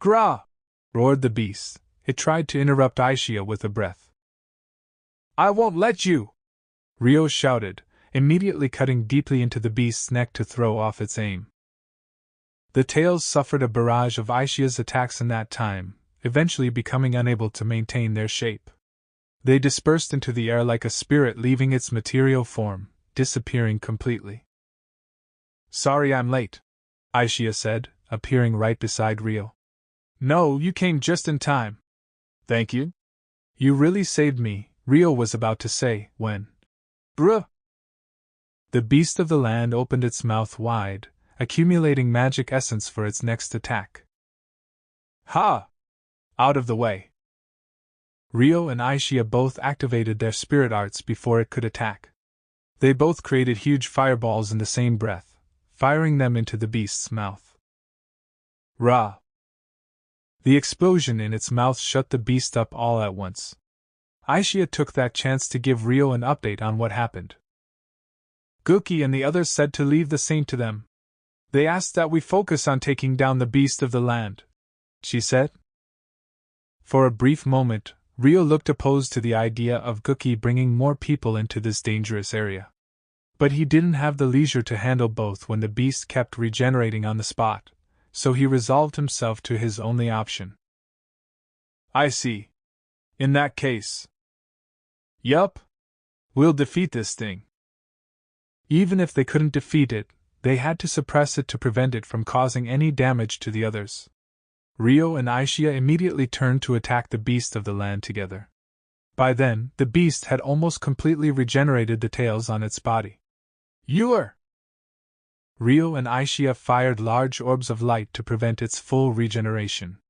A: "Gra!" roared the beast. It tried to interrupt Aishia with a breath. "I won't let you!" Rio shouted, immediately cutting deeply into the beast's neck to throw off its aim. The tails suffered a barrage of Aishia's attacks in that time, eventually becoming unable to maintain their shape. They dispersed into the air like a spirit leaving its material form, disappearing completely. "Sorry I'm late," Aishia said, appearing right beside Rio. "No, you came just in time." "Thank you." "You really saved me," Rio was about to say, when Bruh! The beast of the land opened its mouth wide, accumulating magic essence for its next attack. "Ha! Out of the way!" Rio and Aishia both activated their spirit arts before it could attack. They both created huge fireballs in the same breath, firing them into the beast's mouth. Ra! The explosion in its mouth shut the beast up all at once. Aishia took that chance to give Rio an update on what happened. "Gookie and the others said to leave the saint to them. They asked that we focus on taking down the beast of the land," she said. For a brief moment, Rio looked opposed to the idea of Gookie bringing more people into this dangerous area. But he didn't have the leisure to handle both when the beast kept regenerating on the spot, so he resolved himself to his only option. "I see. In that case. Yup. We'll defeat this thing." Even if they couldn't defeat it, they had to suppress it to prevent it from causing any damage to the others. Rio and Aishia immediately turned to attack the beast of the land together. By then, the beast had almost completely regenerated the tails on its body. "You're..." Rio and Aishia fired large orbs of light to prevent its full regeneration.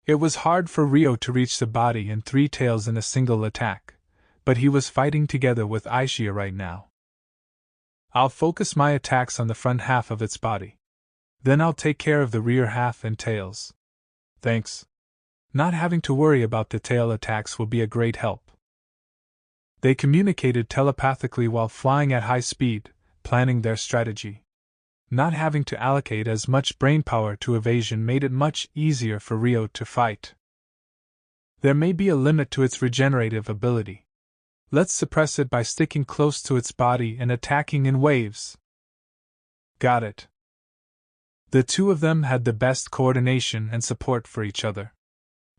A: It was hard for Rio to reach the body and three tails in a single attack, but he was fighting together with Aishia right now. "I'll focus my attacks on the front half of its body. Then I'll take care of the rear half and tails." "Thanks. Not having to worry about the tail attacks will be a great help." They communicated telepathically while flying at high speed, planning their strategy. Not having to allocate as much brainpower to evasion made it much easier for Rio to fight. There may be a limit to its regenerative ability. Let's suppress it by sticking close to its body and attacking in waves. Got it. The two of them had the best coordination and support for each other.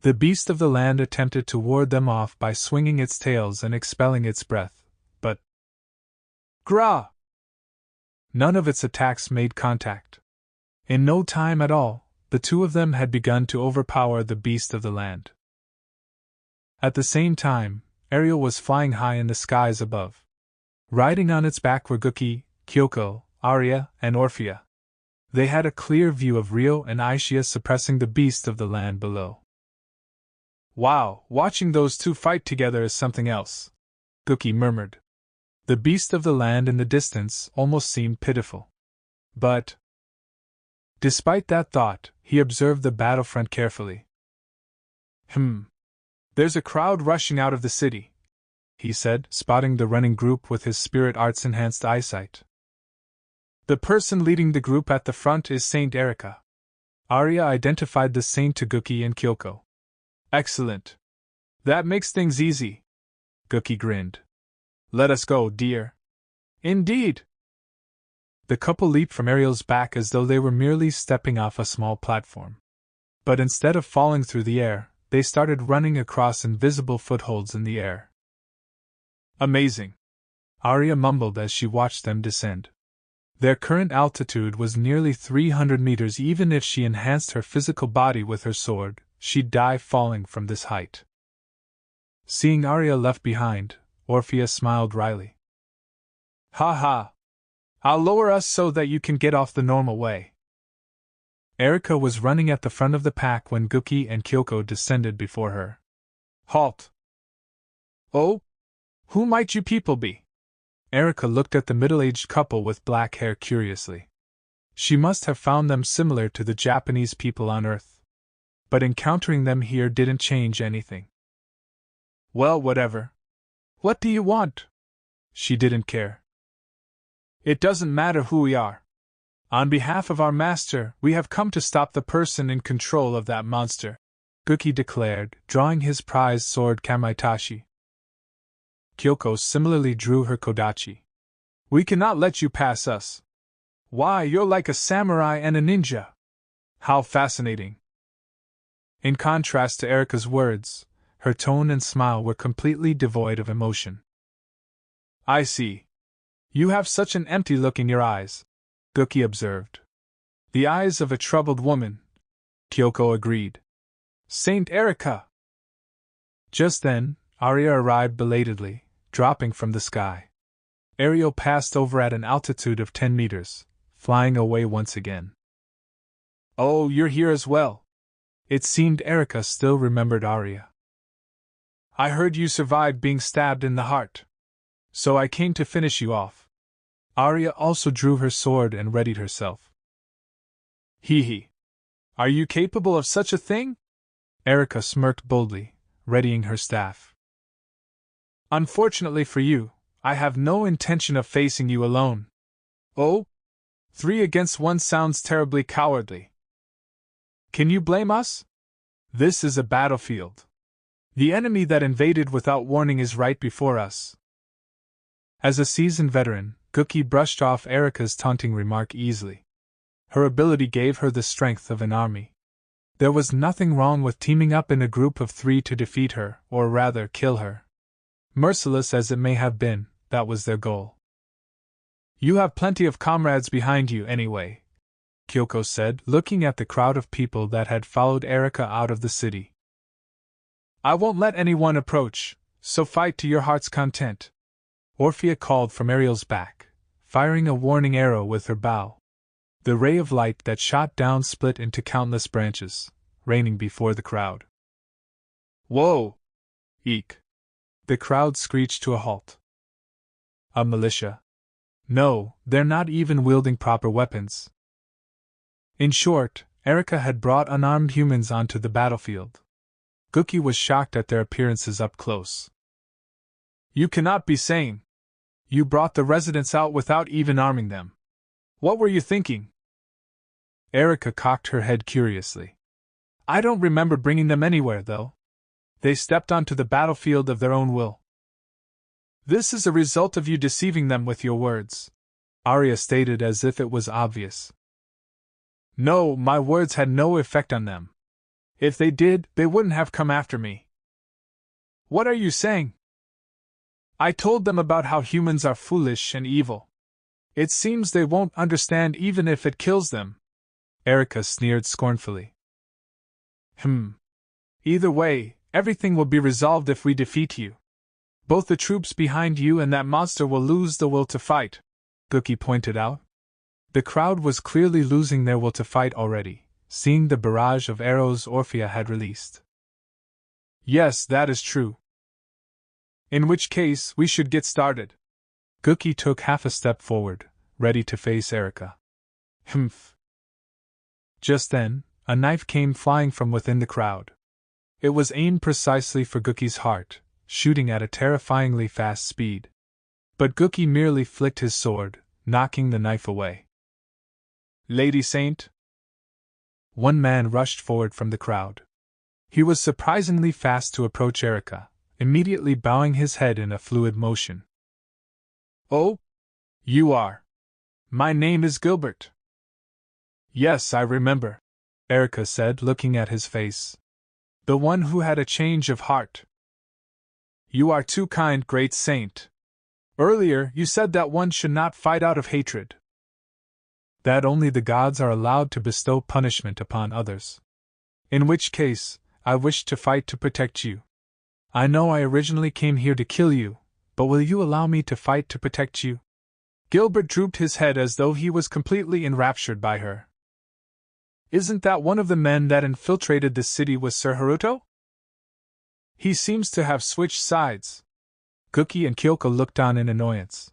A: The beast of the land attempted to ward them off by swinging its tails and expelling its breath, but Gra! None of its attacks made contact. In no time at all, the two of them had begun to overpower the beast of the land. At the same time, Ariel was flying high in the skies above. Riding on its back were Gookie, Kyoko, Arya, and Orphea. They had a clear view of Rio and Aishia suppressing the beast of the land below. "Wow, watching those two fight together is something else," Gookie murmured. The beast of the land in the distance almost seemed pitiful. But, despite that thought, he observed the battlefront carefully. There's a crowd rushing out of the city," he said, spotting the running group with his spirit arts enhanced eyesight. "The person leading the group at the front is Saint Erica." Arya identified the saint to Gookie and Kyoko. "Excellent. That makes things easy." Gookie grinned. "Let us go, dear." "Indeed." The couple leaped from Ariel's back as though they were merely stepping off a small platform. But instead of falling through the air, they started running across invisible footholds in the air. "Amazing," Arya mumbled as she watched them descend. Their current altitude was nearly 300 meters. Even if she enhanced her physical body with her sword, she'd die falling from this height. Seeing Arya left behind, Orphea smiled wryly. "Ha ha! I'll lower us so that you can get off the normal way." Erica was running at the front of the pack when Gookie and Kyoko descended before her. "Halt!" "Oh? Who might you people be?" Erica looked at the middle-aged couple with black hair curiously. She must have found them similar to the Japanese people on Earth. But encountering them here didn't change anything. Well, whatever. What do you want? She didn't care. It doesn't matter who we are. On behalf of our master, we have come to stop the person in control of that monster, Guki declared, drawing his prized sword Kamaitachi. Kyoko similarly drew her kodachi. We cannot let you pass us. Why, you're like a samurai and a ninja. How fascinating. In contrast to Erika's words, her tone and smile were completely devoid of emotion. I see. You have such an empty look in your eyes, Guki observed. The eyes of a troubled woman, Kyoko agreed. Saint Erika! Just then, Arya arrived belatedly, dropping from the sky. Ariel passed over at an altitude of 10 meters, flying away once again. Oh, you're here as well. It seemed Erika still remembered Arya. I heard you survived being stabbed in the heart. So I came to finish you off. Arya also drew her sword and readied herself. Hee hee. Are you capable of such a thing? Erika smirked boldly, readying her staff. Unfortunately for you, I have no intention of facing you alone. Oh? 3 against 1 sounds terribly cowardly. Can you blame us? This is a battlefield. The enemy that invaded without warning is right before us. As a seasoned veteran, Guki brushed off Erika's taunting remark easily. Her ability gave her the strength of an army. There was nothing wrong with teaming up in a group of 3 to defeat her, or rather kill her. Merciless as it may have been, that was their goal. You have plenty of comrades behind you anyway, Kyoko said, looking at the crowd of people that had followed Erika out of the city. I won't let anyone approach, so fight to your heart's content. Orphea called from Ariel's back, firing a warning arrow with her bow. The ray of light that shot down split into countless branches, raining before the crowd. Whoa! Eek! The crowd screeched to a halt. A militia? No, they're not even wielding proper weapons. In short, Erika had brought unarmed humans onto the battlefield. Guki was shocked at their appearances up close. You cannot be saying. You brought the residents out without even arming them. What were you thinking? Erika cocked her head curiously. I don't remember bringing them anywhere, though. They stepped onto the battlefield of their own will. This is a result of you deceiving them with your words, Arya stated as if it was obvious. No, my words had no effect on them. If they did, they wouldn't have come after me. What are you saying? I told them about how humans are foolish and evil. It seems they won't understand even if it kills them. Erika sneered scornfully. Either way, everything will be resolved if we defeat you. Both the troops behind you and that monster will lose the will to fight, Guki pointed out. The crowd was clearly losing their will to fight already, seeing the barrage of arrows Orphea had released. Yes, that is true. In which case, we should get started. Guki took half a step forward, ready to face Erika. Just then, a knife came flying from within the crowd. It was aimed precisely for Guki's heart, shooting at a terrifyingly fast speed. But Guki merely flicked his sword, knocking the knife away. Lady Saint? One man rushed forward from the crowd. He was surprisingly fast to approach Erika, immediately bowing his head in a fluid motion. Oh? You are. My name is Gilbert. Yes, I remember, Erika said, looking at his face. The one who had a change of heart. You are too kind, great saint. Earlier, you said that one should not fight out of hatred. That only the gods are allowed to bestow punishment upon others. In which case, I wish to fight to protect you. I know I originally came here to kill you, but will you allow me to fight to protect you? Gilbert drooped his head as though he was completely enraptured by her. Isn't that one of the men that infiltrated the city with Sir Haruto? He seems to have switched sides. Guki and Kyoko looked on in annoyance.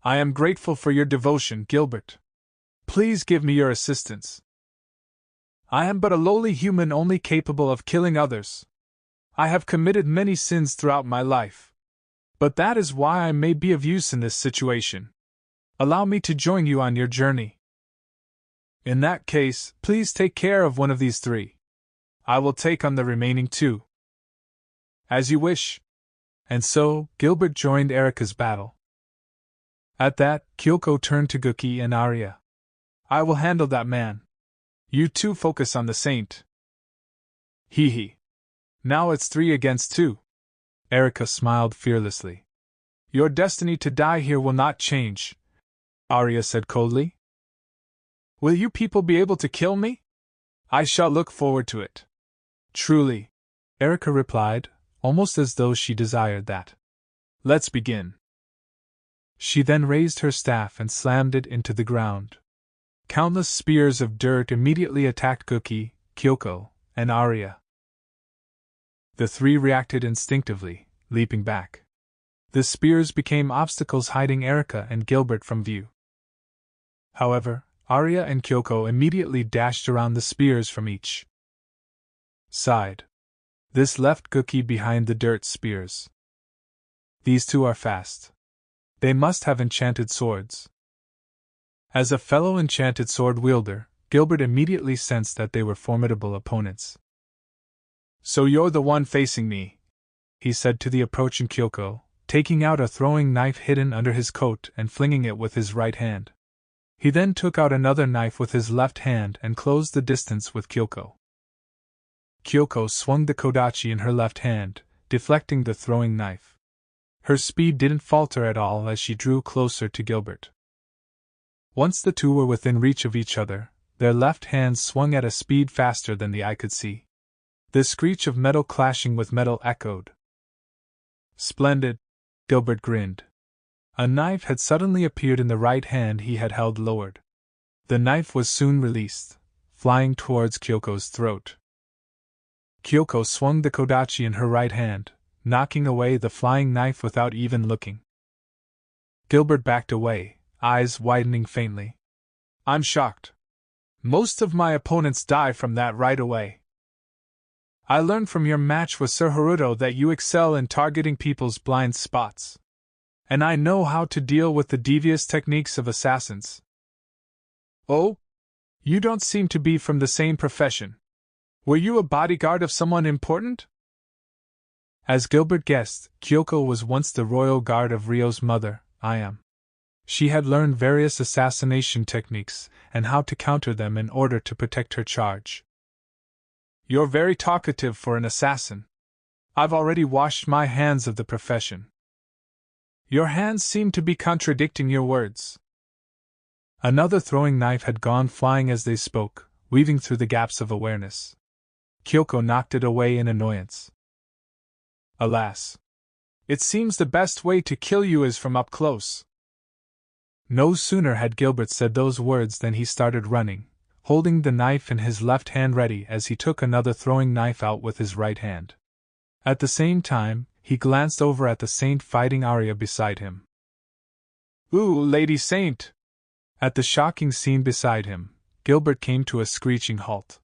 A: I am grateful for your devotion, Gilbert. Please give me your assistance. I am but a lowly human only capable of killing others. I have committed many sins throughout my life. But that is why I may be of use in this situation. Allow me to join you on your journey. In that case, please take care of one of these three. I will take on the remaining two. As you wish. And so, Gilbert joined Erika's battle. At that, Kyoko turned to Guki and Arya. I will handle that man. You two focus on the saint. Hee hee. Now it's 3 against 2. Erika smiled fearlessly. Your destiny to die here will not change, Arya said coldly. Will you people be able to kill me? I shall look forward to it. Truly, Erika replied, almost as though she desired that. Let's begin. She then raised her staff and slammed it into the ground. Countless spears of dirt immediately attacked Guki, Kyoko, and Arya. The three reacted instinctively, leaping back. The spears became obstacles hiding Erika and Gilbert from view. However, Arya and Kyoko immediately dashed around the spears from each side. This left Guki behind the dirt spears. These two are fast. They must have enchanted swords. As a fellow enchanted sword wielder, Gilbert immediately sensed that they were formidable opponents. So you're the one facing me, he said to the approaching Kyoko, taking out a throwing knife hidden under his coat and flinging it with his right hand. He then took out another knife with his left hand and closed the distance with Kyoko. Kyoko swung the kodachi in her left hand, deflecting the throwing knife. Her speed didn't falter at all as she drew closer to Gilbert. Once the two were within reach of each other, their left hands swung at a speed faster than the eye could see. The screech of metal clashing with metal echoed. Splendid, Gilbert grinned. A knife had suddenly appeared in the right hand he had held lowered. The knife was soon released, flying towards Kyoko's throat. Kyoko swung the kodachi in her right hand, knocking away the flying knife without even looking. Gilbert backed away, eyes widening faintly. I'm shocked. Most of my opponents die from that right away. I learned from your match with Sir Haruto that you excel in targeting people's blind spots. And I know how to deal with the devious techniques of assassins. Oh? You don't seem to be from the same profession. Were you a bodyguard of someone important? As Gilbert guessed, Kyoko was once the royal guard of Ryo's mother, Ayame. She had learned various assassination techniques and how to counter them in order to protect her charge. You're very talkative for an assassin. I've already washed my hands of the profession. Your hands seem to be contradicting your words. Another throwing knife had gone flying as they spoke, weaving through the gaps of awareness. Kyoko knocked it away in annoyance. Alas! It seems the best way to kill you is from up close. No sooner had Gilbert said those words than he started running, holding the knife in his left hand ready as he took another throwing knife out with his right hand. At the same time, he glanced over at the saint fighting Arya beside him. Ooh, Lady Saint! At the shocking scene beside him, Gilbert came to a screeching halt.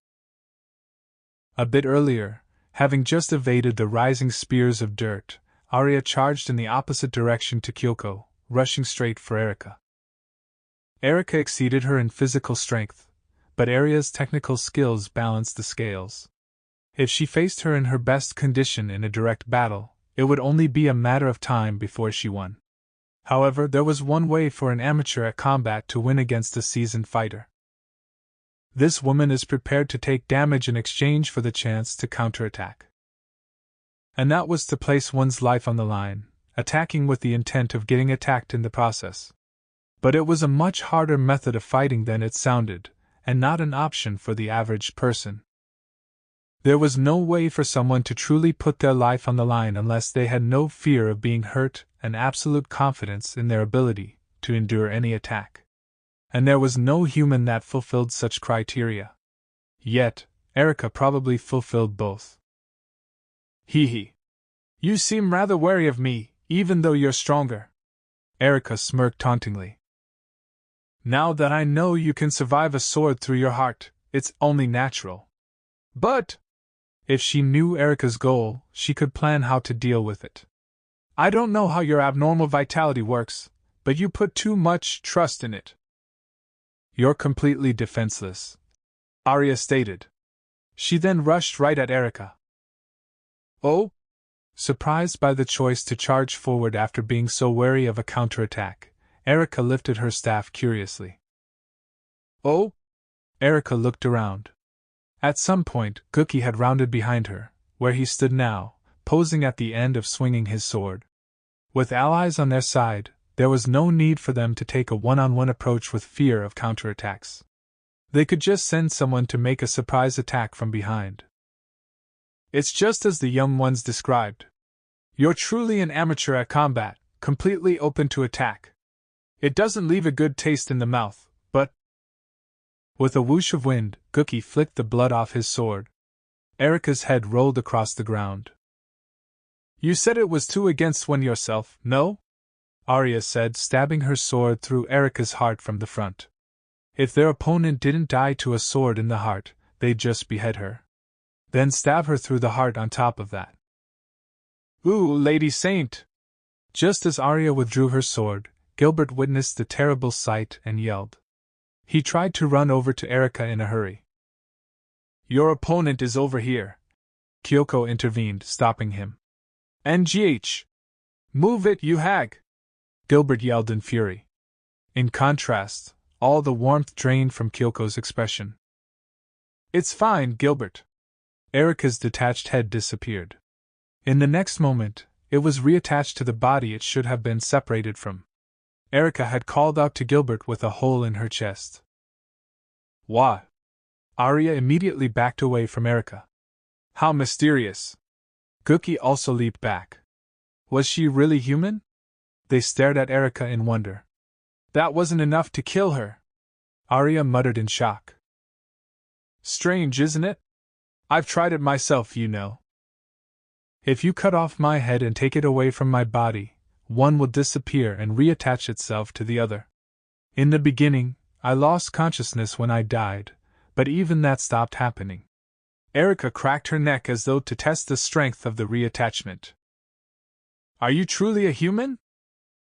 A: A bit earlier, having just evaded the rising spears of dirt, Arya charged in the opposite direction to Kyoko, rushing straight for Erika. Erika exceeded her in physical strength, but Arya's technical skills balanced the scales. If she faced her in her best condition in a direct battle, it would only be a matter of time before she won. However, there was one way for an amateur at combat to win against a seasoned fighter. This woman is prepared to take damage in exchange for the chance to counterattack. And that was to place one's life on the line, attacking with the intent of getting attacked in the process. But it was a much harder method of fighting than it sounded, and not an option for the average person. There was no way for someone to truly put their life on the line unless they had no fear of being hurt and absolute confidence in their ability to endure any attack. And there was no human that fulfilled such criteria. Yet, Erika probably fulfilled both. Hee hee. You seem rather wary of me, even though you're stronger. Erika smirked tauntingly. Now that I know you can survive a sword through your heart, it's only natural. But if she knew Erica's goal, she could plan how to deal with it. I don't know how your abnormal vitality works, but you put too much trust in it. You're completely defenseless, Arya stated. She then rushed right at Erica. Oh? Surprised by the choice to charge forward after being so wary of a counterattack, Erica lifted her staff curiously. Oh? Erica looked around. At some point, Gookie had rounded behind her, where he stood now, posing at the end of swinging his sword. With allies on their side, there was no need for them to take a one-on-one approach with fear of counterattacks. They could just send someone to make a surprise attack from behind. It's just as the young ones described. You're truly an amateur at combat, completely open to attack. It doesn't leave a good taste in the mouth, but... With a whoosh of wind, Gookie flicked the blood off his sword. Erica's head rolled across the ground. You said it was 2 against 1 yourself, no? Arya said, stabbing her sword through Erica's heart from the front. If their opponent didn't die to a sword in the heart, they'd just behead her. Then stab her through the heart on top of that. Ooh, Lady Saint! Just as Arya withdrew her sword, Gilbert witnessed the terrible sight and yelled. He tried to run over to Erica in a hurry. Your opponent is over here. Kyoko intervened, stopping him. NGH! Move it, you hag! Gilbert yelled in fury. In contrast, all the warmth drained from Kyoko's expression. It's fine, Gilbert. Erica's detached head disappeared. In the next moment, it was reattached to the body it should have been separated from. Erica had called out to Gilbert with a hole in her chest. What? Arya immediately backed away from Erica. How mysterious! Gookie also leaped back. Was she really human? They stared at Erica in wonder. That wasn't enough to kill her, Arya muttered in shock. Strange, isn't it? I've tried it myself, you know. If you cut off my head and take it away from my body, one will disappear and reattach itself to the other. In the beginning, I lost consciousness when I died, but even that stopped happening. Erica cracked her neck as though to test the strength of the reattachment. Are you truly a human?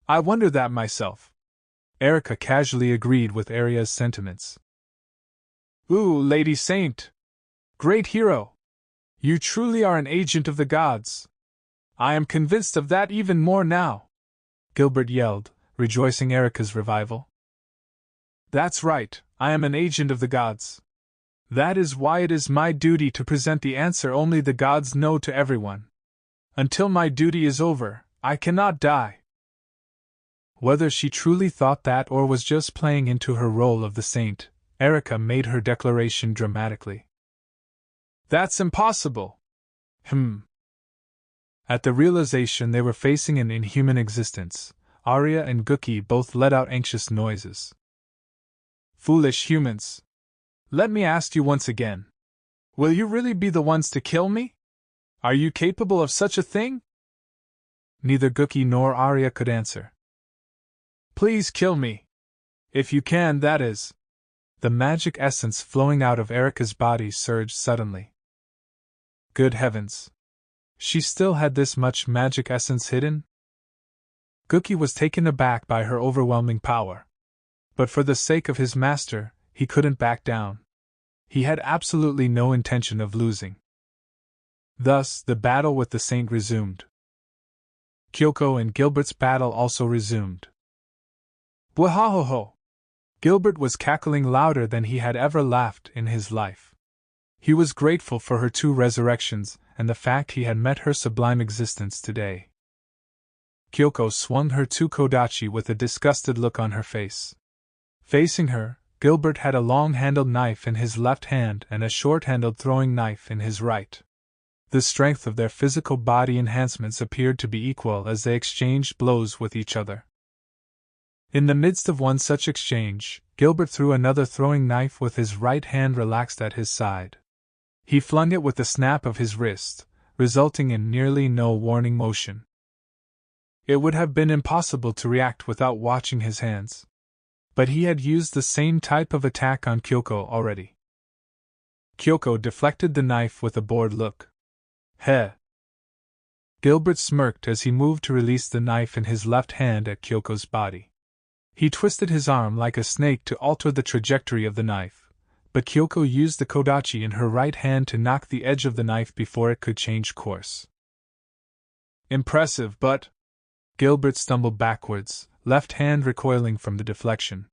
A: I wonder that myself. Erica casually agreed with Arya's sentiments. Ooh, Lady Saint! Great hero! You truly are an agent of the gods. I am convinced of that even more now, Gilbert yelled, rejoicing Erica's revival. That's right, I am an agent of the gods. That is why it is my duty to present the answer only the gods know to everyone. Until my duty is over, I cannot die. Whether she truly thought that or was just playing into her role of the saint, Erica made her declaration dramatically. That's impossible. At the realization they were facing an inhuman existence, Arya and Gookie both let out anxious noises. Foolish humans! Let me ask you once again. Will you really be the ones to kill me? Are you capable of such a thing? Neither Gookie nor Arya could answer. Please kill me. If you can, that is. The magic essence flowing out of Erica's body surged suddenly. Good heavens! She still had this much magic essence hidden? Gookie was taken aback by her overwhelming power. But for the sake of his master, he couldn't back down. He had absolutely no intention of losing. Thus, the battle with the saint resumed. Kyoko and Gilbert's battle also resumed. Bwahahoho! Gilbert was cackling louder than he had ever laughed in his life. He was grateful for her 2 resurrections and the fact he had met her sublime existence today. Kyoko swung her 2 kodachi with a disgusted look on her face. Facing her, Gilbert had a long-handled knife in his left hand and a short-handled throwing knife in his right. The strength of their physical body enhancements appeared to be equal as they exchanged blows with each other. In the midst of one such exchange, Gilbert threw another throwing knife with his right hand relaxed at his side. He flung it with a snap of his wrist, resulting in nearly no warning motion. It would have been impossible to react without watching his hands. but he had used the same type of attack on Kyoko already. Kyoko deflected the knife with a bored look. Heh. Gilbert smirked as he moved to release the knife in his left hand at Kyoko's body. He twisted his arm like a snake to alter the trajectory of the knife, but Kyoko used the kodachi in her right hand to knock the edge of the knife before it could change course. Impressive, but... Gilbert stumbled backwards, left hand recoiling from the deflection.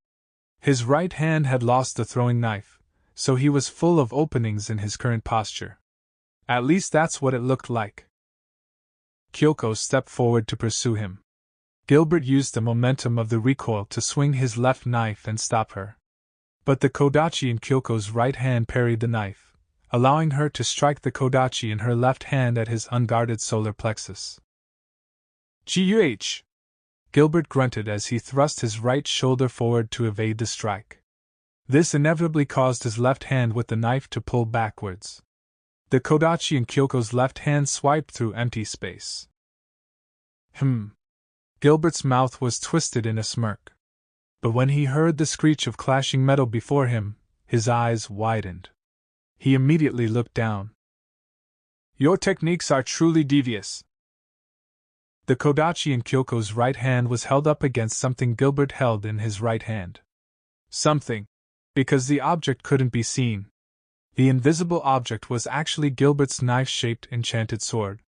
A: His right hand had lost the throwing knife, so he was full of openings in his current posture. At least that's what it looked like. Kyoko stepped forward to pursue him. Gilbert used the momentum of the recoil to swing his left knife and stop her. But the kodachi in Kyoko's right hand parried the knife, allowing her to strike the kodachi in her left hand at his unguarded solar plexus. Guh! Gilbert grunted as he thrust his right shoulder forward to evade the strike. This inevitably caused his left hand with the knife to pull backwards. The kodachi in Kyoko's left hand swiped through empty space. Gilbert's mouth was twisted in a smirk. But when he heard the screech of clashing metal before him, his eyes widened. He immediately looked down. Your techniques are truly devious. The kodachi in Kyoko's right hand was held up against something Gilbert held in his right hand. Something, because the object couldn't be seen. The invisible object was actually Gilbert's knife-shaped enchanted sword.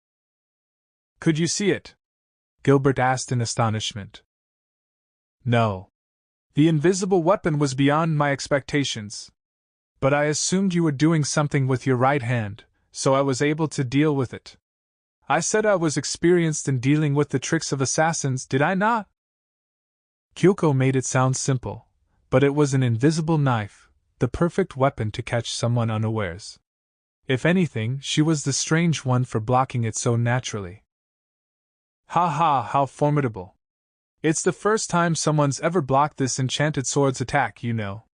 A: Could you see it? Gilbert asked in astonishment. No. The invisible weapon was beyond my expectations. But I assumed you were doing something with your right hand, so I was able to deal with it. I said I was experienced in dealing with the tricks of assassins, did I not? Kyoko made it sound simple, but it was an invisible knife, the perfect weapon to catch someone unawares. If anything, she was the strange one for blocking it so naturally. Ha ha, how formidable. It's the first time someone's ever blocked this enchanted sword's attack, you know.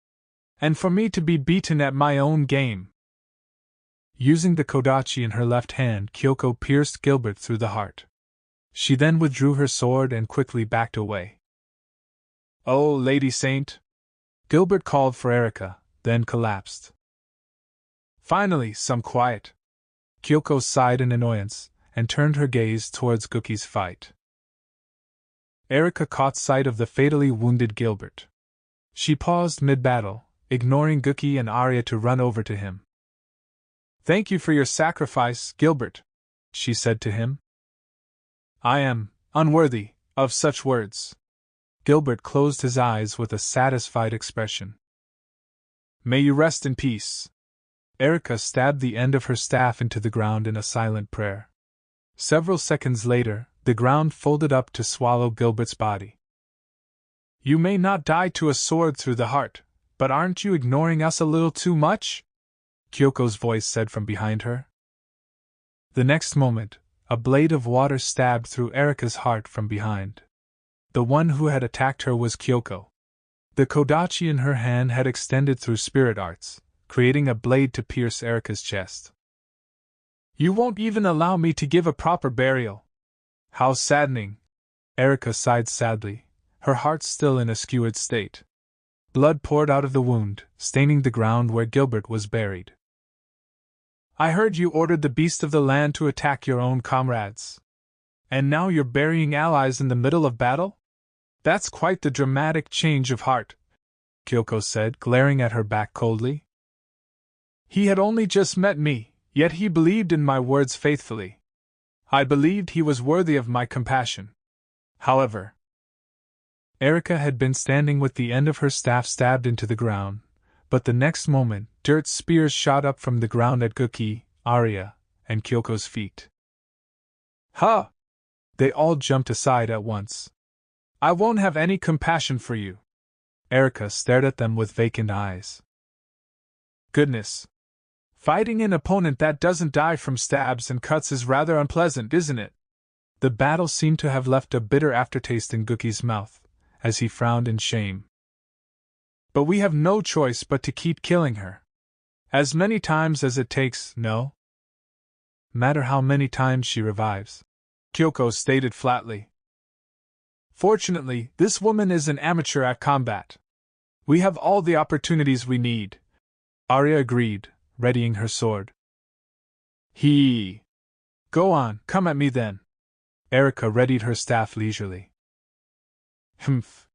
A: And for me to be beaten at my own game. Using the kodachi in her left hand, Kyoko pierced Gilbert through the heart. She then withdrew her sword and quickly backed away. Oh, Lady Saint! Gilbert called for Erika, then collapsed. Finally, some quiet. Kyoko sighed in annoyance, and turned her gaze towards Guki's fight. Erika caught sight of the fatally wounded Gilbert. She paused mid-battle, ignoring Guki and Arya to run over to him. Thank you for your sacrifice, Gilbert, she said to him. I am unworthy of such words. Gilbert closed his eyes with a satisfied expression. May you rest in peace. Erika stabbed the end of her staff into the ground in a silent prayer. Several seconds later, the ground folded up to swallow Gilbert's body. You may not die to a sword through the heart, but aren't you ignoring us a little too much? Kyoko's voice said from behind her. The next moment, a blade of water stabbed through Erika's heart from behind. The one who had attacked her was Kyoko. The kodachi in her hand had extended through spirit arts, creating a blade to pierce Erika's chest. You won't even allow me to give a proper burial. How saddening! Erika sighed sadly, her heart still in a skewered state. Blood poured out of the wound, staining the ground where Gilbert was buried. I heard you ordered the beast of the land to attack your own comrades. And now you're burying allies in the middle of battle? That's quite the dramatic change of heart, Kyoko said, glaring at her back coldly. He had only just met me, yet he believed in my words faithfully. I believed he was worthy of my compassion. However, Erika had been standing with the end of her staff stabbed into the ground, but the next moment, dirt spears shot up from the ground at Guki, Arya, and Kyoko's feet. Ha! They all jumped aside at once. I won't have any compassion for you. Erika stared at them with vacant eyes. Goodness! Fighting an opponent that doesn't die from stabs and cuts is rather unpleasant, isn't it? The battle seemed to have left a bitter aftertaste in Guki's mouth, as he frowned in shame. But we have no choice but to keep killing her. As many times as it takes, no matter how many times she revives, Kyoko stated flatly. Fortunately, this woman is an amateur at combat. We have all the opportunities we need, Arya agreed, readying her sword. Go on, come at me then. Erica readied her staff leisurely. Humph.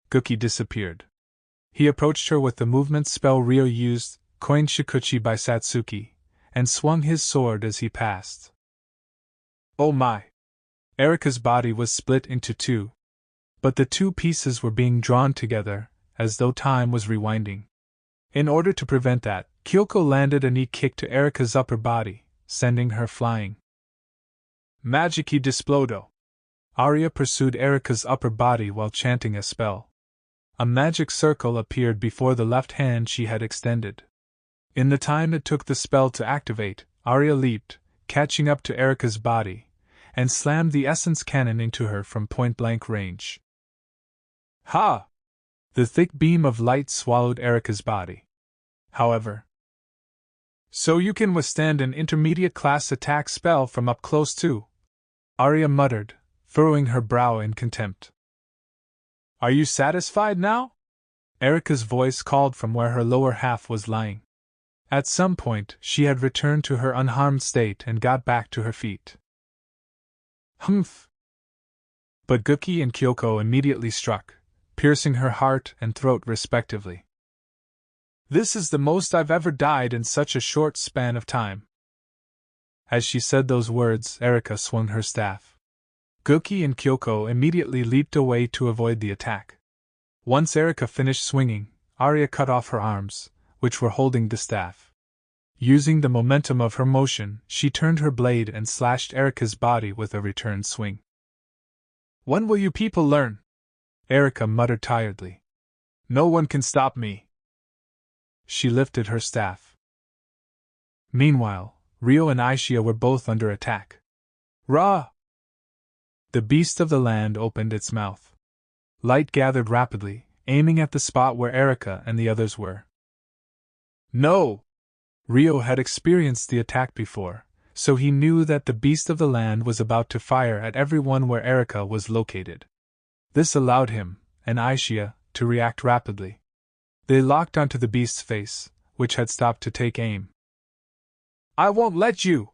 A: Gookie disappeared. He approached her with the movement spell Ryo used, coined Shikuchi by Satsuki, and swung his sword as he passed. Oh my! Erica's body was split into two. But the two pieces were being drawn together, as though time was rewinding. In order to prevent that, Kyoko landed a knee kick to Erica's upper body, sending her flying. Magiki Displodo! Arya pursued Erica's upper body while chanting a spell. A magic circle appeared before the left hand she had extended. In the time it took the spell to activate, Arya leaped, catching up to Erica's body, and slammed the essence cannon into her from point-blank range. Ha! The thick beam of light swallowed Erica's body. However, so you can withstand an intermediate-class attack spell from up close too, Arya muttered, furrowing her brow in contempt. Are you satisfied now? Erica's voice called from where her lower half was lying. At some point, she had returned to her unharmed state and got back to her feet. Humph! But Gookie and Kyoko immediately struck, piercing her heart and throat respectively. This is the most I've ever died in such a short span of time. As she said those words, Erica swung her staff. Gookie and Kyoko immediately leaped away to avoid the attack. Once Erica finished swinging, Arya cut off her arms, which were holding the staff. Using the momentum of her motion, she turned her blade and slashed Erica's body with a return swing. When will you people learn? Erica muttered tiredly. No one can stop me. She lifted her staff. Meanwhile, Ryo and Aishia were both under attack. Ra! The beast of the land opened its mouth. Light gathered rapidly, aiming at the spot where Erica and the others were. No! Ryo had experienced the attack before, so he knew that the beast of the land was about to fire at everyone where Erica was located. This allowed him, and Aishia, to react rapidly. They locked onto the beast's face, which had stopped to take aim. I won't let you!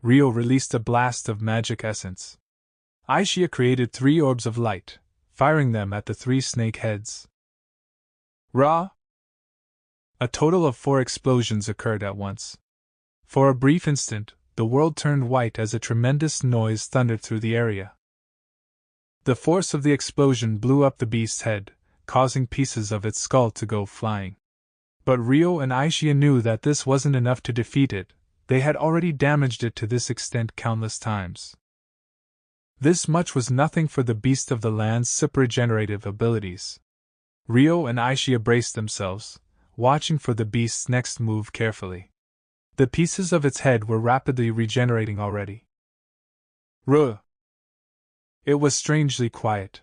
A: Ryo released a blast of magic essence. Aishia created 3 orbs of light, firing them at the 3 snake heads. Ra! A total of 4 explosions occurred at once. For a brief instant, the world turned white as a tremendous noise thundered through the area. The force of the explosion blew up the beast's head, causing pieces of its skull to go flying. But Ryo and Aishia knew that this wasn't enough to defeat it. They had already damaged it to this extent countless times. This much was nothing for the beast of the land's super-regenerative abilities. Ryo and Aishia braced themselves, watching for the beast's next move carefully. The pieces of its head were rapidly regenerating already. Ruh! It was strangely quiet.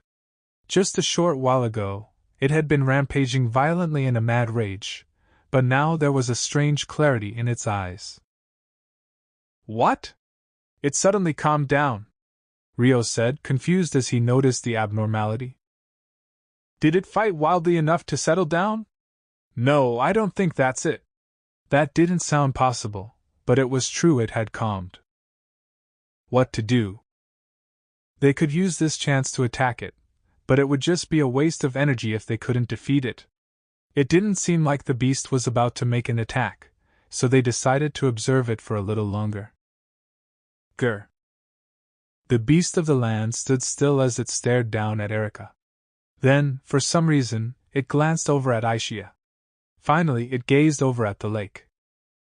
A: Just a short while ago, it had been rampaging violently in a mad rage, but now there was a strange clarity in its eyes. What? It suddenly calmed down, Ryo said, confused as he noticed the abnormality. Did it fight wildly enough to settle down? No, I don't think that's it. That didn't sound possible, but it was true. It had calmed. What to do? They could use this chance to attack it, but it would just be a waste of energy if they couldn't defeat it. It didn't seem like the beast was about to make an attack, so they decided to observe it for a little longer. Grr. The beast of the land stood still as it stared down at Erica. Then, for some reason, it glanced over at Aishia. Finally, it gazed over at the lake.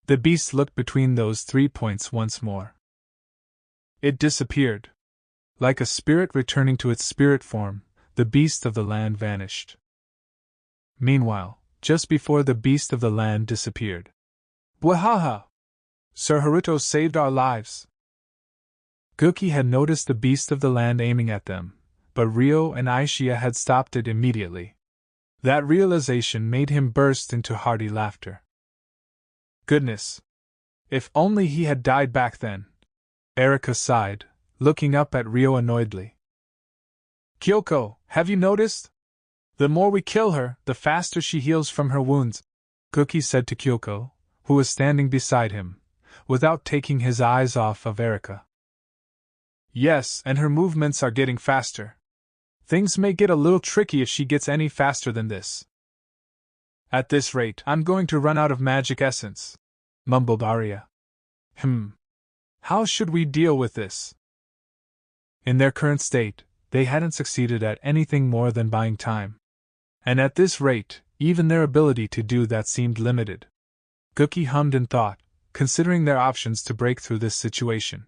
A: The beast looked between those 3 points once more. It disappeared. Like a spirit returning to its spirit form, the beast of the land vanished. Meanwhile, just before the beast of the land disappeared, Bwahaha! Sir Haruto saved our lives! Gookie had noticed the beast of the land aiming at them, but Ryo and Aishia had stopped it immediately. That realization made him burst into hearty laughter. Goodness! If only he had died back then! Erica sighed, looking up at Ryo annoyedly. Kyoko, have you noticed? The more we kill her, the faster she heals from her wounds, Cookie said to Kyoko, who was standing beside him, without taking his eyes off of Erika. Yes, and her movements are getting faster. Things may get a little tricky if she gets any faster than this. At this rate, I'm going to run out of magic essence, mumbled Arya. How should we deal with this? In their current state, they hadn't succeeded at anything more than buying time. And at this rate, even their ability to do that seemed limited. Cookie hummed and thought, considering their options to break through this situation.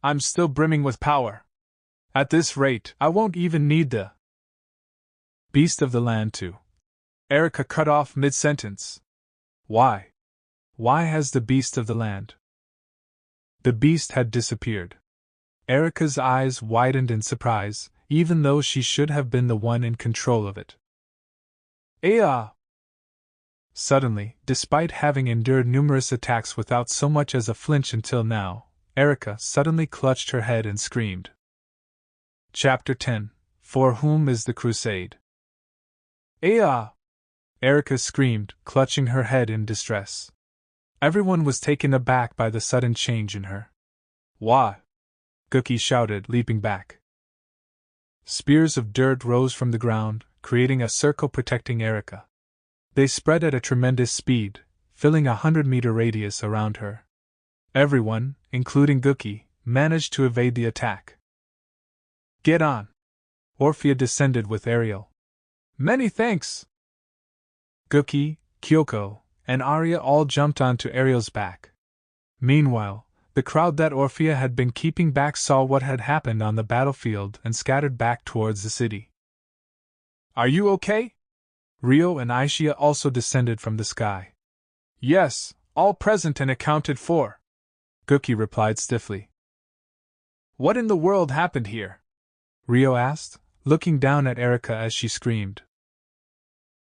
A: I'm still brimming with power. At this rate, I won't even need the beast of the land to. Erika cut off mid-sentence. Why? Why has the beast of the land? The beast had disappeared. Erika's eyes widened in surprise, even though she should have been the one in control of it. Suddenly, despite having endured numerous attacks without so much as a flinch until now, Erika suddenly clutched her head and screamed. Chapter 10. For whom is the crusade? Erika screamed, clutching her head in distress. Everyone was taken aback by the sudden change in her. Why? Cookie shouted, leaping back. Spears of dirt rose from the ground, creating a circle protecting Erika. They spread at a tremendous speed, filling a 100-meter radius around her. Everyone, including Cookie, managed to evade the attack. Get on! Orphea descended with Ariel. Many thanks! Cookie, Kyoko, and Arya all jumped onto Ariel's back. Meanwhile, the crowd that Orphea had been keeping back saw what had happened on the battlefield and scattered back towards the city. Are you okay? Rio and Aishia also descended from the sky. Yes, all present and accounted for, Cookie replied stiffly. What in the world happened here? Rio asked, looking down at Erika as she screamed.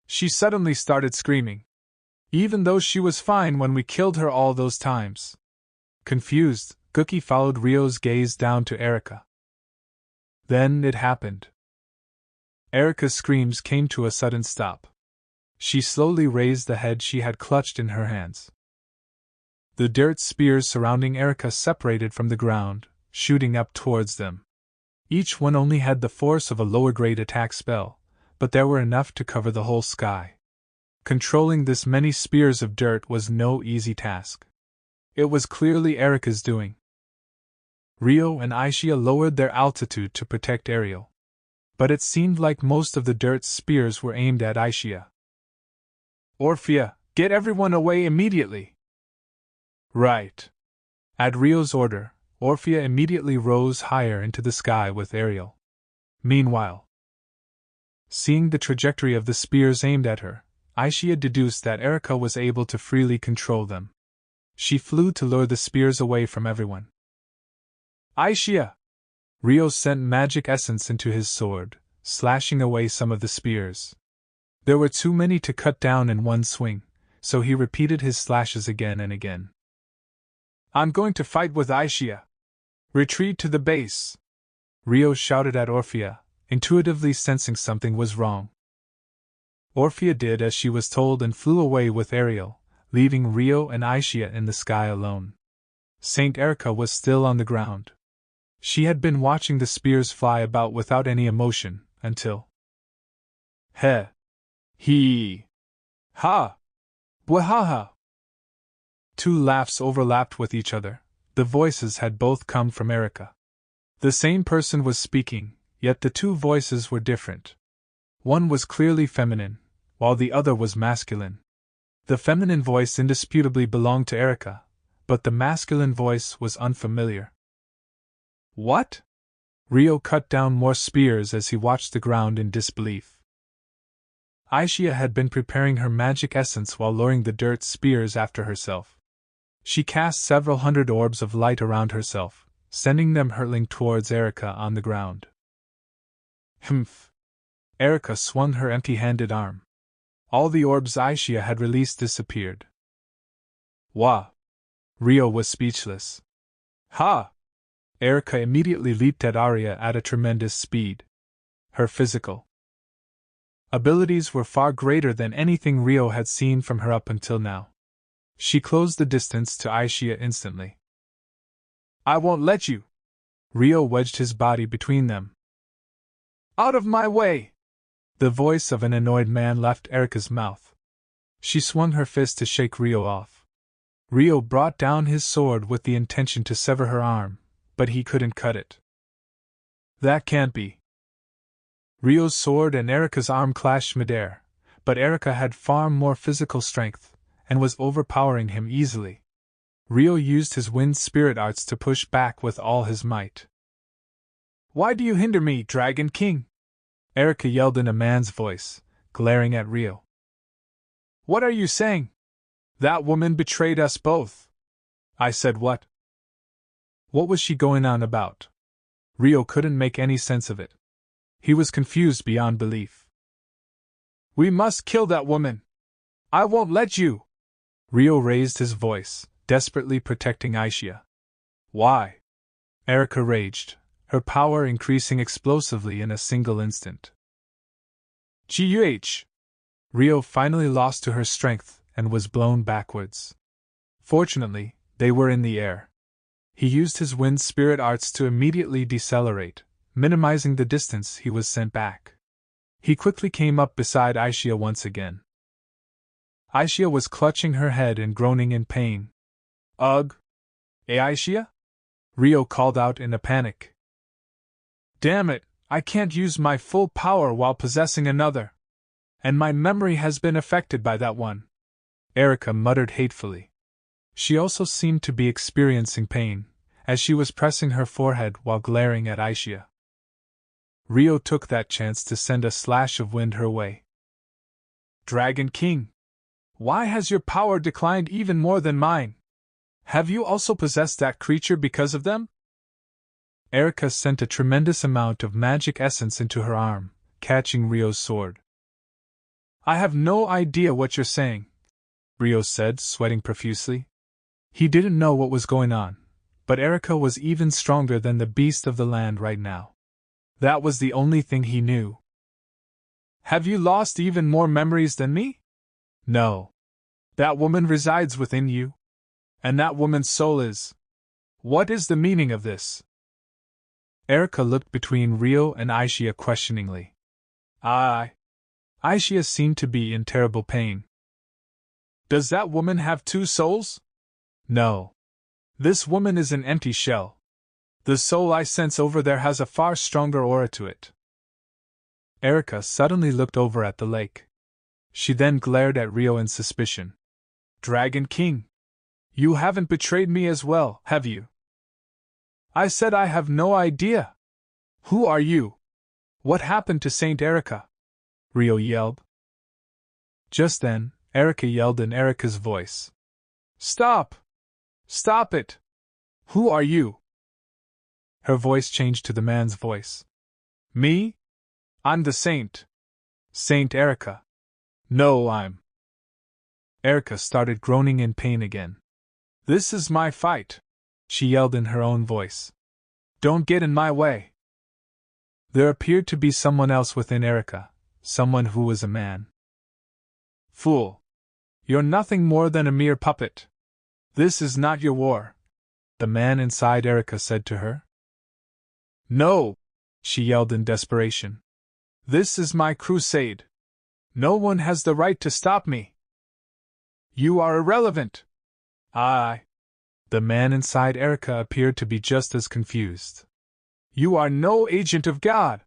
A: She suddenly started screaming, even though she was fine when we killed her all those times. Confused, Cookie followed Rio's gaze down to Erika. Then it happened. Erika's screams came to a sudden stop. She slowly raised the head she had clutched in her hands. The dirt spears surrounding Erika separated from the ground, shooting up towards them. Each one only had the force of a lower-grade attack spell, but there were enough to cover the whole sky. Controlling this many spears of dirt was no easy task. It was clearly Erika's doing. Rio and Aishia lowered their altitude to protect Ariel. But it seemed like most of the dirt spears were aimed at Aishia. Orphea, get everyone away immediately! Right. At Rio's order, Orphea immediately rose higher into the sky with Ariel. Meanwhile, seeing the trajectory of the spears aimed at her, Aishia deduced that Erika was able to freely control them. She flew to lure the spears away from everyone. Aishia! Rio sent magic essence into his sword, slashing away some of the spears. There were too many to cut down in one swing, so he repeated his slashes again and again. I'm going to fight with Aishia. Retreat to the base! Rio shouted at Orphea, intuitively sensing something was wrong. Orphea did as she was told and flew away with Ariel, leaving Rio and Aishia in the sky alone. Saint Erika was still on the ground. She had been watching the spears fly about without any emotion, until... He! He! Ha! Bwahaha! Two laughs overlapped with each other. The voices had both come from Erika. The same person was speaking, yet the two voices were different. One was clearly feminine, while the other was masculine. The feminine voice indisputably belonged to Erika, but the masculine voice was unfamiliar. What? Rio cut down more spears as he watched the ground in disbelief. Aishia had been preparing her magic essence while luring the dirt spears after herself. She cast several hundred orbs of light around herself, sending them hurtling towards Erika on the ground. Humph! Erika swung her empty-handed arm. All the orbs Aishia had released disappeared. Wah! Rio was speechless. Ha! Erika immediately leaped at Arya at a tremendous speed. Her physical abilities were far greater than anything Rio had seen from her up until now. She closed the distance to Aishia instantly. I won't let you! Rio wedged his body between them. Out of my way! The voice of an annoyed man left Erica's mouth. She swung her fist to shake Rio off. Rio brought down his sword with the intention to sever her arm, but he couldn't cut it. That can't be. Rio's sword and Erica's arm clashed midair, but Erica had far more physical strength, and was overpowering him easily. Rio used his wind spirit arts to push back with all his might. Why do you hinder me, Dragon King? Erica yelled in a man's voice, glaring at Rio. What are you saying? That woman betrayed us both. I said what? What was she going on about? Rio couldn't make any sense of it. He was confused beyond belief. We must kill that woman. I won't let you. Rio raised his voice, desperately protecting Aishia. Why? Erica raged, her power increasing explosively in a single instant. Guh! Rio finally lost to her strength and was blown backwards. Fortunately, they were in the air. He used his wind spirit arts to immediately decelerate, minimizing the distance he was sent back. He quickly came up beside Aishia once again. Aishia was clutching her head and groaning in pain. Ugh! Aishia? Rio called out in a panic. Damn it, I can't use my full power while possessing another. And my memory has been affected by that one. Erica muttered hatefully. She also seemed to be experiencing pain, as she was pressing her forehead while glaring at Aishia. Rio took that chance to send a slash of wind her way. Dragon King! Why has your power declined even more than mine? Have you also possessed that creature because of them? Erica sent a tremendous amount of magic essence into her arm, catching Rio's sword. I have no idea what you're saying, Rio said, sweating profusely. He didn't know what was going on, but Erica was even stronger than the beast of the land right now. That was the only thing he knew. Have you lost even more memories than me? No. That woman resides within you. And that woman's soul is. What is the meaning of this? Erica looked between Rio and Aishia questioningly. Aishia seemed to be in terrible pain. Does that woman have two souls? No. This woman is an empty shell. The soul I sense over there has a far stronger aura to it. Erica suddenly looked over at the lake. She then glared at Rio in suspicion. Dragon King! You haven't betrayed me as well, have you? I said I have no idea. Who are you? What happened to Saint Erica? Rio yelled. Just then, Erica yelled in Erica's voice. Stop! Stop it! Who are you? Her voice changed to the man's voice. Me? I'm the saint. Saint Erica. No, I'm. Erica started groaning in pain again. This is my fight, she yelled in her own voice. Don't get in my way. There appeared to be someone else within Erica, someone who was a man. Fool! You're nothing more than a mere puppet. This is not your war, the man inside Erica said to her. No! She yelled in desperation. This is my crusade. No one has the right to stop me. You are irrelevant. The man inside Erica appeared to be just as confused. You are no agent of God.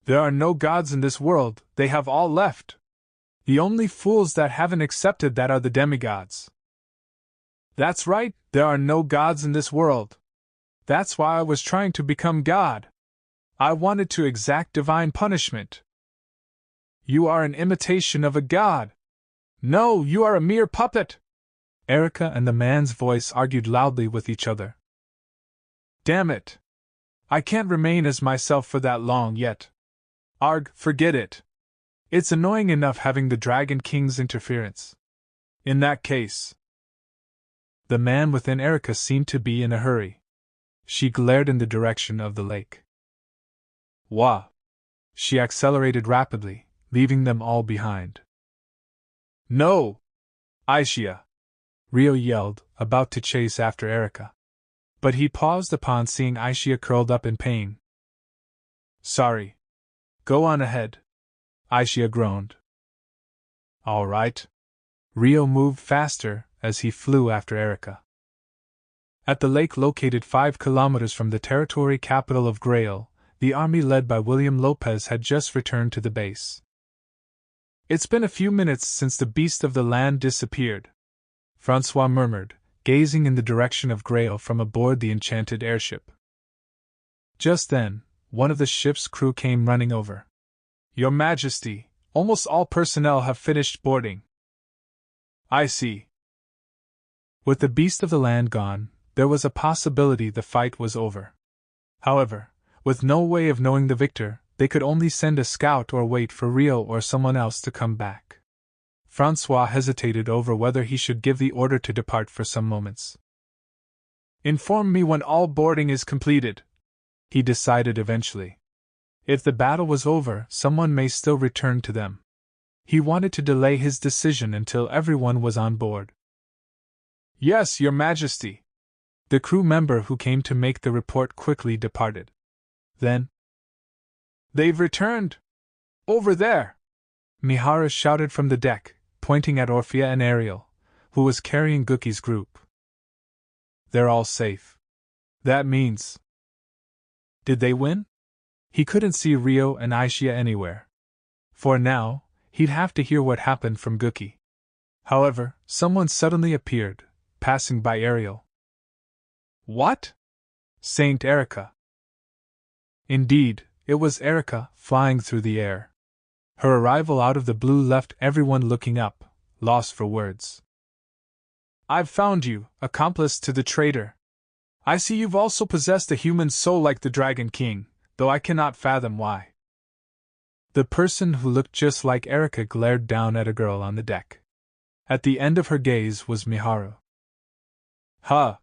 A: There are no gods in this world, they have all left. The only fools that haven't accepted that are the demigods. That's right, there are no gods in this world. That's why I was trying to become God. I wanted to exact divine punishment. You are an imitation of a god. No, you are a mere puppet. Erica and the man's voice argued loudly with each other. Damn it. I can't remain as myself for that long yet. Arg, forget it. It's annoying enough having the Dragon King's interference. In that case. The man within Erica seemed to be in a hurry. She glared in the direction of the lake. Wah! She accelerated rapidly, leaving them all behind. No! Aishia! Rio yelled, about to chase after Erica. But he paused upon seeing Aishia curled up in pain. Sorry. Go on ahead. Aishia groaned. All right. Rio moved faster as he flew after Erica. At the lake located 5 kilometers from the territory capital of Grail, the army led by William Lopez had just returned to the base. It's been a few minutes since the beast of the land disappeared, Francois murmured, gazing in the direction of Grail from aboard the enchanted airship. Just then, one of the ship's crew came running over. Your Majesty, almost all personnel have finished boarding. I see. With the beast of the land gone, there was a possibility the fight was over. However, with no way of knowing the victor, they could only send a scout or wait for Rio or someone else to come back. Francois hesitated over whether he should give the order to depart for some moments. Inform me when all boarding is completed, he decided eventually. If the battle was over, someone may still return to them. He wanted to delay his decision until everyone was on board. Yes, Your Majesty. The crew member who came to make the report quickly departed. Then, they've returned! Over there! Mihara shouted from the deck, pointing at Orphea and Ariel, who was carrying Gookie's group. They're all safe. That means... Did they win? He couldn't see Rio and Aishia anywhere. For now, he'd have to hear what happened from Gookie. However, someone suddenly appeared, passing by Ariel. What? Saint Erica. Indeed, it was Erica, flying through the air. Her arrival out of the blue left everyone looking up, lost for words. I've found you, accomplice to the traitor. I see you've also possessed a human soul like the Dragon King, though I cannot fathom why. The person who looked just like Erica glared down at a girl on the deck. At the end of her gaze was Miharu. Huh!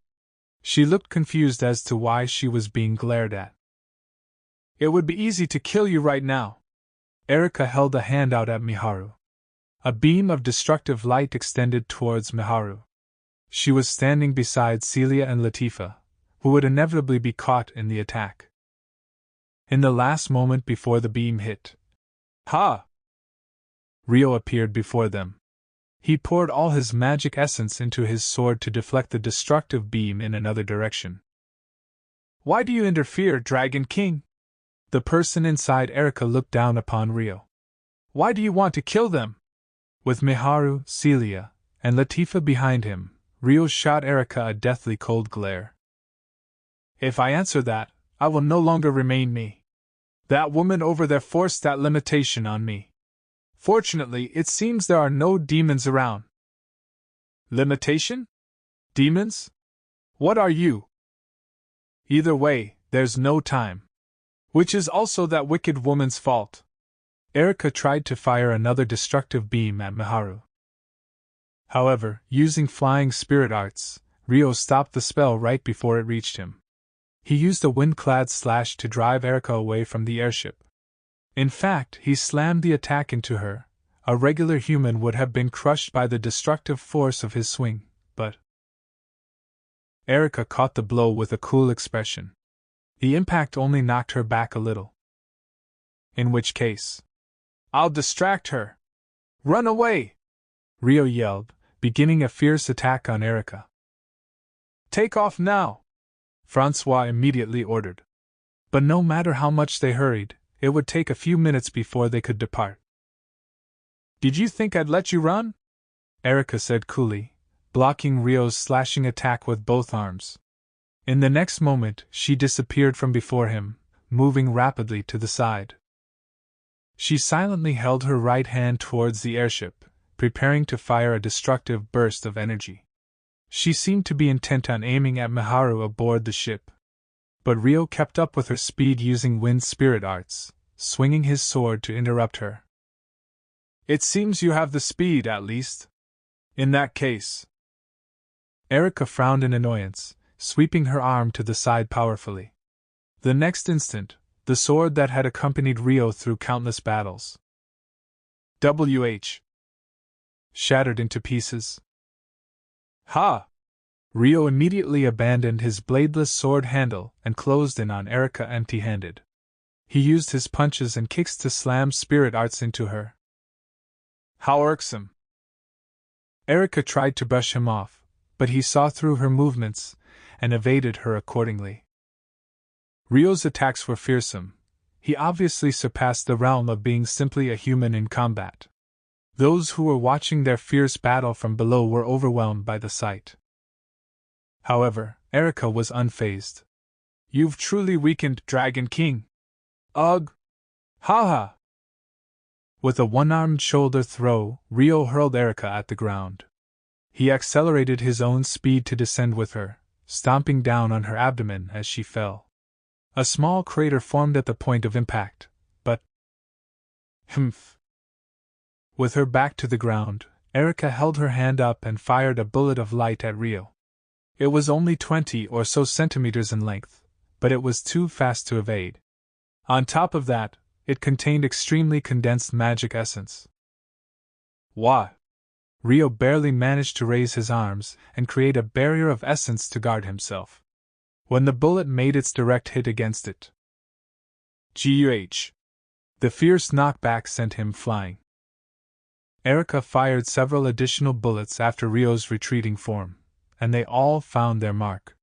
A: She looked confused as to why she was being glared at. It would be easy to kill you right now. Erica held a hand out at Miharu. A beam of destructive light extended towards Miharu. She was standing beside Celia and Latifa, who would inevitably be caught in the attack. In the last moment before the beam hit, Ha! Rio appeared before them. He poured all his magic essence into his sword to deflect the destructive beam in another direction. Why do you interfere, Dragon King? The person inside Erica looked down upon Rio. Why do you want to kill them? With Miharu, Celia, and Latifa behind him, Rio shot Erica a deathly cold glare. If I answer that, I will no longer remain me. That woman over there forced that limitation on me. Fortunately, it seems there are no demons around. Limitation? Demons? What are you? Either way, there's no time. Which is also that wicked woman's fault. Erica tried to fire another destructive beam at Miharu. However, using flying spirit arts, Rio stopped the spell right before it reached him. He used a wind-clad slash to drive Erica away from the airship. In fact, he slammed the attack into her. A regular human would have been crushed by the destructive force of his swing, but Erica caught the blow with a cool expression. The impact only knocked her back a little. In which case, I'll distract her. Run away! Rio yelled, beginning a fierce attack on Erica. Take off now! Francois immediately ordered. But no matter how much they hurried, it would take a few minutes before they could depart. Did you think I'd let you run? Erica said coolly, blocking Rio's slashing attack with both arms. In the next moment, she disappeared from before him, moving rapidly to the side. She silently held her right hand towards the airship, preparing to fire a destructive burst of energy. She seemed to be intent on aiming at Miharu aboard the ship. But Rio kept up with her speed using wind spirit arts, swinging his sword to interrupt her. It seems you have the speed, at least. In that case. Erica frowned in annoyance, sweeping her arm to the side powerfully. The next instant, the sword that had accompanied Rio through countless battles. Shattered into pieces. Ha! Rio immediately abandoned his bladeless sword handle and closed in on Erica empty-handed. He used his punches and kicks to slam spirit arts into her. How irksome! Erica tried to brush him off, but he saw through her movements and evaded her accordingly. Rio's attacks were fearsome. He obviously surpassed the realm of being simply a human in combat. Those who were watching their fierce battle from below were overwhelmed by the sight. However, Erica was unfazed. You've truly weakened, Dragon King. Ugh! Ha ha! With a one-armed shoulder throw, Rio hurled Erica at the ground. He accelerated his own speed to descend with her, stomping down on her abdomen as she fell. A small crater formed at the point of impact, but... Humph! With her back to the ground, Erica held her hand up and fired a bullet of light at Rio. It was only 20 or so centimeters in length, but it was too fast to evade. On top of that, it contained extremely condensed magic essence. Why? Rio barely managed to raise his arms and create a barrier of essence to guard himself. When the bullet made its direct hit against it, the fierce knockback sent him flying. Erica fired several additional bullets after Rio's retreating form, and they all found their mark.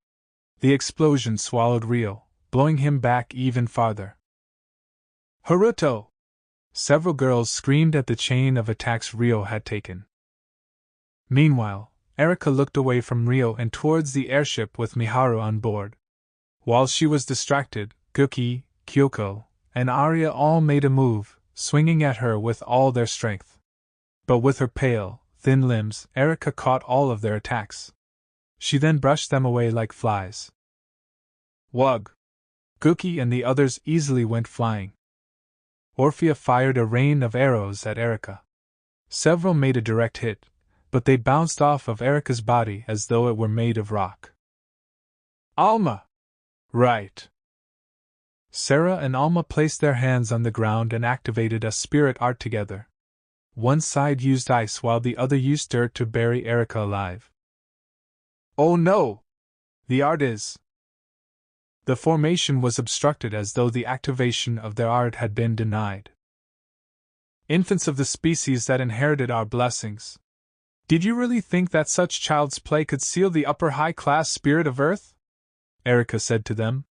A: The explosion swallowed Rio, blowing him back even farther. Haruto! Several girls screamed at the chain of attacks Rio had taken. Meanwhile, Erica looked away from Rio and towards the airship with Miharu on board. While she was distracted, Guki, Kyoko, and Arya all made a move, swinging at her with all their strength. But with her pale, thin limbs, Erica caught all of their attacks. She then brushed them away like flies. Wug! Guki and the others easily went flying. Orphea fired a rain of arrows at Erica. Several made a direct hit, but they bounced off of Erica's body as though it were made of rock. Alma! Right! Sarah and Alma placed their hands on the ground and activated a spirit art together. One side used ice while the other used dirt to bury Erica alive. Oh no! The art is... The formation was obstructed as though the activation of their art had been denied. Infants of the species that inherited our blessings. Did you really think that such child's play could seal the upper high-class spirit of Earth? Erica said to them.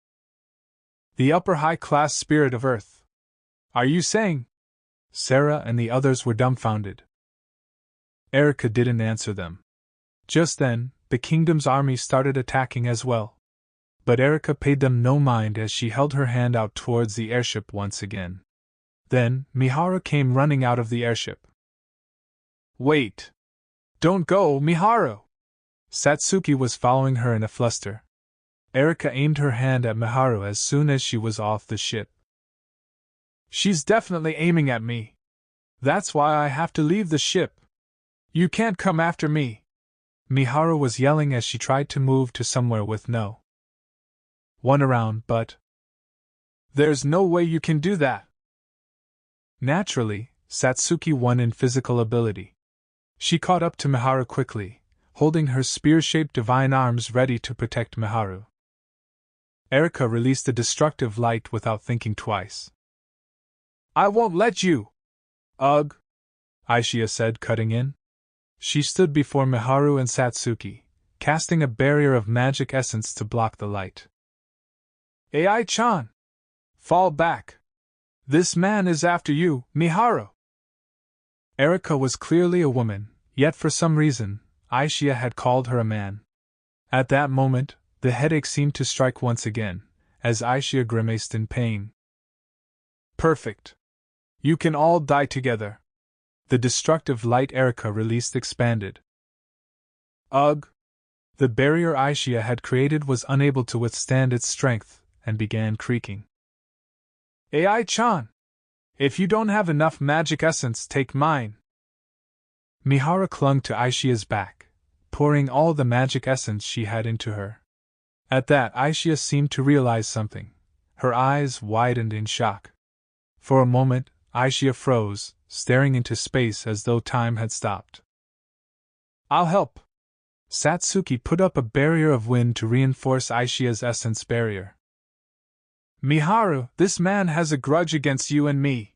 A: The upper high-class spirit of Earth. Are you saying? Sarah and the others were dumbfounded. Erica didn't answer them. Just then, the kingdom's army started attacking as well. But Erica paid them no mind as she held her hand out towards the airship once again. Then, Miharu came running out of the airship. Wait! Don't go, Miharu! Satsuki was following her in a fluster. Erica aimed her hand at Miharu as soon as she was off the ship. She's definitely aiming at me. That's why I have to leave the ship. You can't come after me. Miharu was yelling as she tried to move to somewhere with no one around, but... There's no way you can do that. Naturally, Satsuki won in physical ability. She caught up to Miharu quickly, holding her spear-shaped divine arms ready to protect Miharu. Erica released a destructive light without thinking twice. I won't let you! Ugh! Aishia said, cutting in. She stood before Miharu and Satsuki, casting a barrier of magic essence to block the light. Ai-chan! Fall back! This man is after you, Miharu! Erica was clearly a woman, yet for some reason, Aishia had called her a man. At that moment, the headache seemed to strike once again, as Aishia grimaced in pain. Perfect! You can all die together. The destructive light Erica released expanded. Ugh! The barrier Aishia had created was unable to withstand its strength, and began creaking. Ai-chan! If you don't have enough magic essence, take mine. Miharu clung to Aishia's back, pouring all the magic essence she had into her. At that, Aishia seemed to realize something. Her eyes widened in shock. For a moment, Aishia froze, staring into space as though time had stopped. I'll help. Satsuki put up a barrier of wind to reinforce Aishia's essence barrier. Miharu, this man has a grudge against you and me,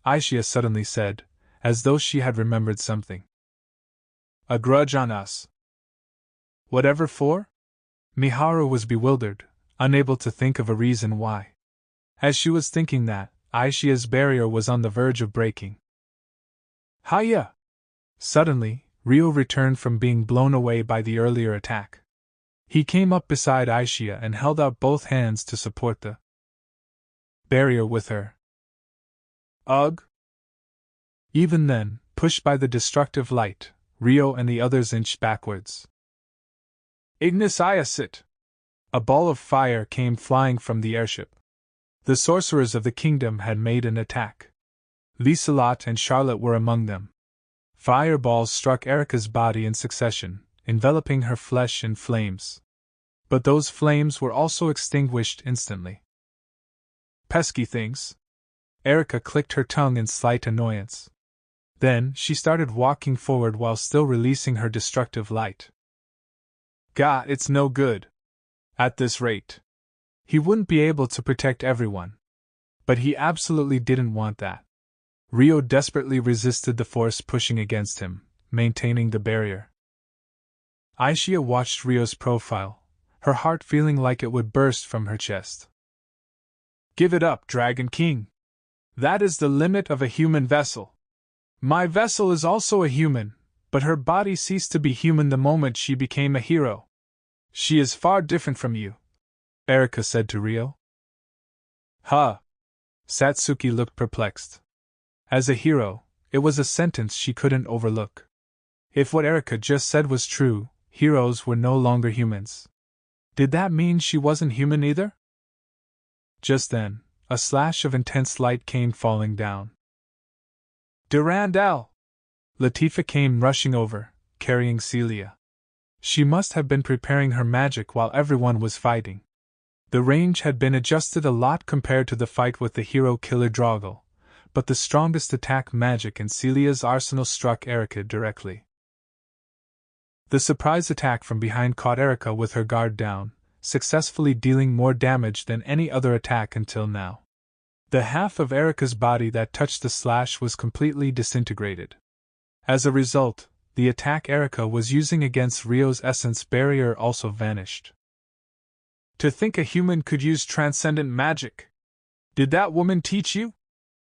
A: Aishia suddenly said, as though she had remembered something. A grudge on us? Whatever for? Miharu was bewildered, unable to think of a reason why. As she was thinking that, Aishia's barrier was on the verge of breaking. Hiya! Suddenly, Ryo returned from being blown away by the earlier attack. He came up beside Aishia and held out both hands to support the barrier with her. Ugh! Even then, pushed by the destructive light, Ryo and the others inched backwards. Ignis Iasit! A ball of fire came flying from the airship. The sorcerers of the kingdom had made an attack. Lieselot and Charlotte were among them. Fireballs struck Erika's body in succession, enveloping her flesh in flames. But those flames were also extinguished instantly. Pesky things! Erika clicked her tongue in slight annoyance. Then she started walking forward while still releasing her destructive light. Gah, it's no good. At this rate, he wouldn't be able to protect everyone. But he absolutely didn't want that. Ryo desperately resisted the force pushing against him, maintaining the barrier. Aishia watched Ryo's profile, her heart feeling like it would burst from her chest. Give it up, Dragon King. That is the limit of a human vessel. My vessel is also a human, but her body ceased to be human the moment she became a hero. She is far different from you, Erika said to Ryo. Huh. Satsuki looked perplexed. As a hero, it was a sentence she couldn't overlook. If what Erika just said was true, heroes were no longer humans. Did that mean she wasn't human either? Just then, a slash of intense light came falling down. Durandal! Latifa came rushing over, carrying Celia. She must have been preparing her magic while everyone was fighting. The range had been adjusted a lot compared to the fight with the hero killer Draugr, but the strongest attack magic in Celia's arsenal struck Erika directly. The surprise attack from behind caught Erika with her guard down, successfully dealing more damage than any other attack until now. The half of Erika's body that touched the slash was completely disintegrated. As a result, the attack Erika was using against Ryo's essence barrier also vanished. To think a human could use transcendent magic! Did that woman teach you?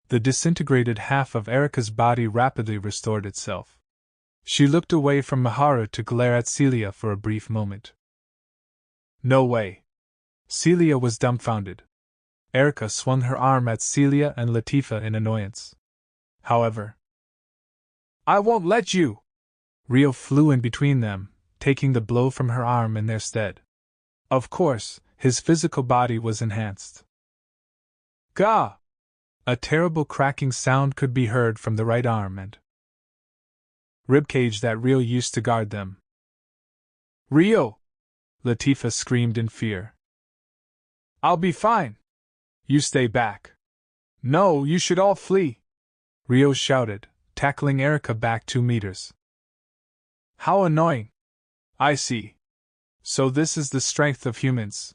A: The disintegrated half of Erika's body rapidly restored itself. She looked away from Miharu to glare at Celia for a brief moment. No way! Celia was dumbfounded. Erika swung her arm at Celia and Latifa in annoyance. However, I won't let you! Ryo flew in between them, taking the blow from her arm in their stead. Of course, his physical body was enhanced. Gah! A terrible cracking sound could be heard from the right arm and ribcage that Ryo used to guard them. Ryo! Latifa screamed in fear. I'll be fine. You stay back. No, you should all flee. Ryo shouted, tackling Erika back 2 meters. How annoying. I see. So this is the strength of humans.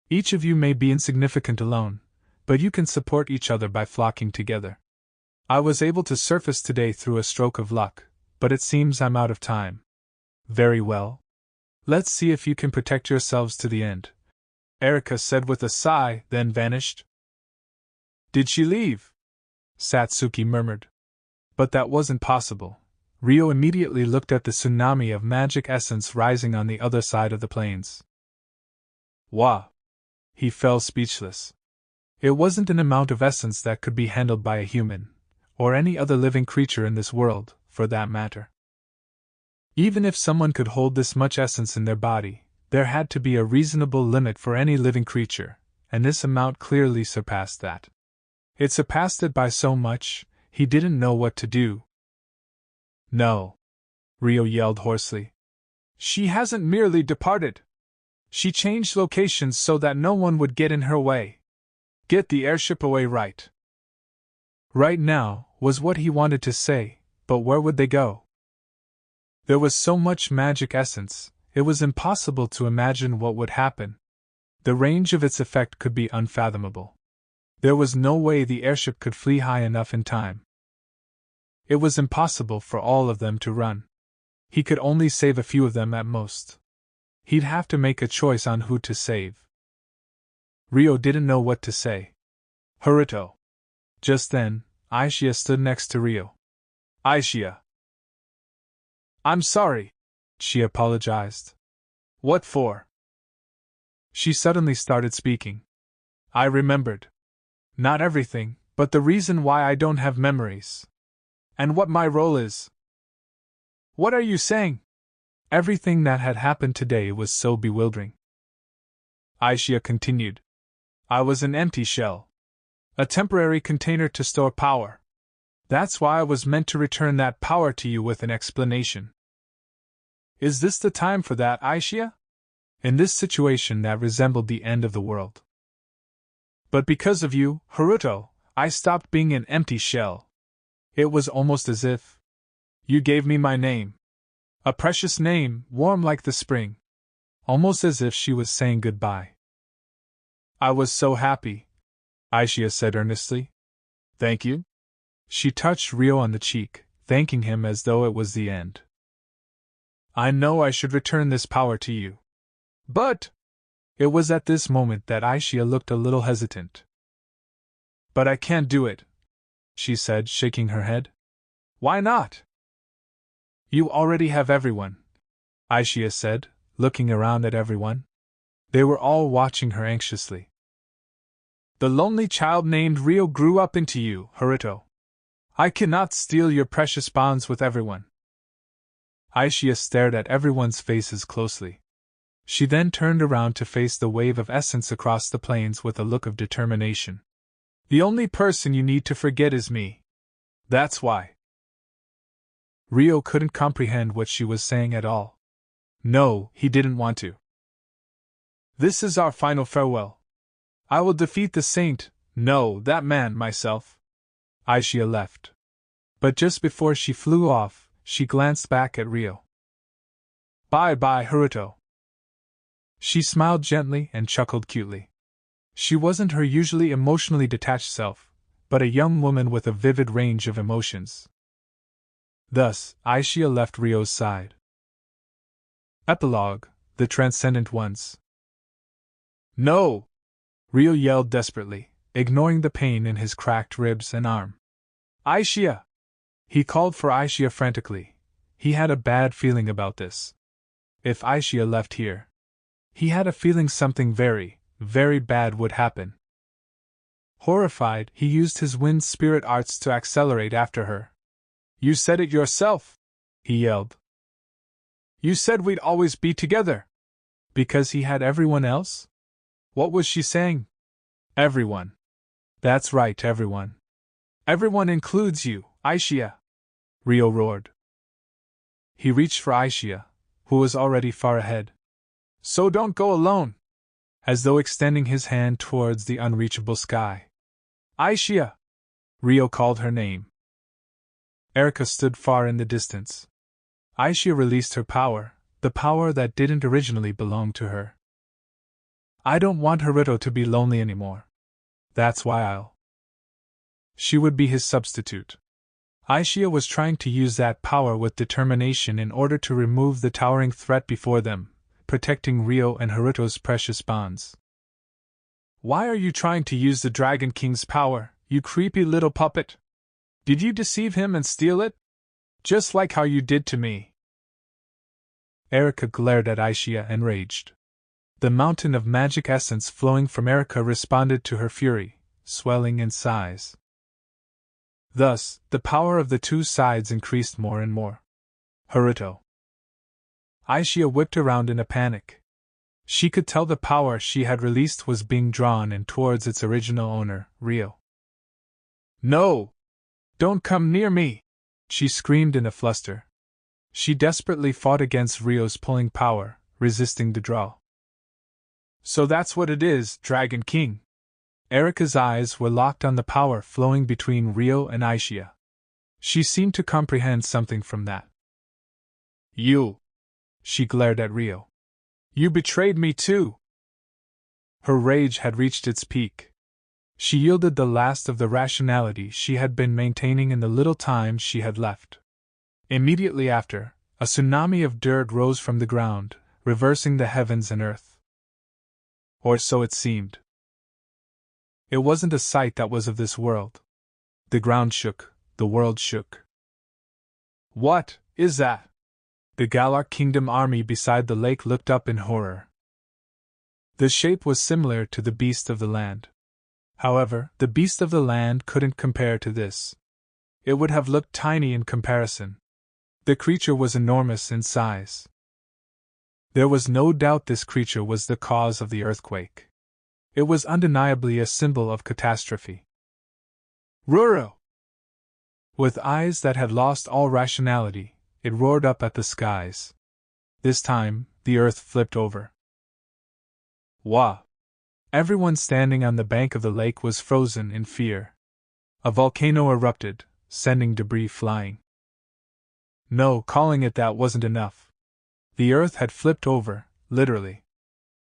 A: Each of you may be insignificant alone, but you can support each other by flocking together. I was able to surface today through a stroke of luck, but it seems I'm out of time. Very well. Let's see if you can protect yourselves to the end, Erika said with a sigh, then vanished. Did she leave? Satsuki murmured. But that wasn't possible. Ryo immediately looked at the tsunami of magic essence rising on the other side of the plains. Wah! He fell speechless. It wasn't an amount of essence that could be handled by a human, or any other living creature in this world, for that matter. Even if someone could hold this much essence in their body, there had to be a reasonable limit for any living creature, and this amount clearly surpassed that. It surpassed it by so much, he didn't know what to do. No! Ryo yelled hoarsely. She hasn't merely departed. She changed locations so that no one would get in her way. Get the airship away right. Right now, was what he wanted to say, but where would they go? There was so much magic essence, it was impossible to imagine what would happen. The range of its effect could be unfathomable. There was no way the airship could flee high enough in time. It was impossible for all of them to run. He could only save a few of them at most. He'd have to make a choice on who to save. Rio didn't know what to say. Haruto. Just then, Aishia stood next to Rio. Aishia. I'm sorry, she apologized. What for? She suddenly started speaking. I remembered. Not everything, but the reason why I don't have memories. And what my role is. What are you saying? Everything that had happened today was so bewildering. Aishia continued. I was an empty shell. A temporary container to store power. That's why I was meant to return that power to you with an explanation. Is this the time for that, Aishia? In this situation that resembled the end of the world. But because of you, Haruto, I stopped being an empty shell. It was almost as if you gave me my name. A precious name, warm like the spring. Almost as if she was saying goodbye. I was so happy, Aishia said earnestly. Thank you? She touched Rio on the cheek, thanking him as though it was the end. I know I should return this power to you. But it was at this moment that Aishia looked a little hesitant. But I can't do it, she said, shaking her head. Why not? You already have everyone, Aishia said, looking around at everyone. They were all watching her anxiously. The lonely child named Rio grew up into you, Haruto. I cannot steal your precious bonds with everyone. Aishia stared at everyone's faces closely. She then turned around to face the wave of essence across the plains with a look of determination. The only person you need to forget is me. That's why. Rio couldn't comprehend what she was saying at all. No, he didn't want to. This is our final farewell. I will defeat the saint, no, that man, myself. Aishia left. But just before she flew off, she glanced back at Rio. Bye-bye, Haruto. She smiled gently and chuckled cutely. She wasn't her usually emotionally detached self, but a young woman with a vivid range of emotions. Thus, Aishia left Rio's side. Epilogue: The Transcendent Ones. No! Rio yelled desperately, ignoring the pain in his cracked ribs and arm. Aishia! He called for Aishia frantically. He had a bad feeling about this. If Aishia left here, he had a feeling something very, very bad would happen. Horrified, he used his wind spirit arts to accelerate after her. You said it yourself, he yelled. You said we'd always be together. Because he had everyone else? What was she saying? Everyone. That's right, everyone. Everyone includes you, Aishia, Rio roared. He reached for Aishia, who was already far ahead. So don't go alone, as though extending his hand towards the unreachable sky. Aishia! Rio called her name. Erika stood far in the distance. Aishia released her power, the power that didn't originally belong to her. I don't want Haruto to be lonely anymore. That's why She would be his substitute. Aishia was trying to use that power with determination in order to remove the towering threat before them, protecting Rio and Haruto's precious bonds. Why are you trying to use the Dragon King's power, you creepy little puppet? Did you deceive him and steal it? Just like how you did to me. Erika glared at Aishia and raged. The mountain of magic essence flowing from Erika responded to her fury, swelling in size. Thus, the power of the two sides increased more and more. Haruto. Aishia whipped around in a panic. She could tell the power she had released was being drawn in towards its original owner, Rio. No! Don't come near me! She screamed in a fluster. She desperately fought against Rio's pulling power, resisting the draw. So that's what it is, Dragon King. Erika's eyes were locked on the power flowing between Rio and Aishia. She seemed to comprehend something from that. You! She glared at Rio. You betrayed me too! Her rage had reached its peak. She yielded the last of the rationality she had been maintaining in the little time she had left. Immediately after, a tsunami of dirt rose from the ground, reversing the heavens and earth. Or so it seemed. It wasn't a sight that was of this world. The ground shook, the world shook. What is that? The Galar Kingdom army beside the lake looked up in horror. The shape was similar to the beast of the land. However, the beast of the land couldn't compare to this. It would have looked tiny in comparison. The creature was enormous in size. There was no doubt this creature was the cause of the earthquake. It was undeniably a symbol of catastrophe. Ruro! With eyes that had lost all rationality, it roared up at the skies. This time, the earth flipped over. Wah! Everyone standing on the bank of the lake was frozen in fear. A volcano erupted, sending debris flying. No, calling it that wasn't enough. The earth had flipped over, literally.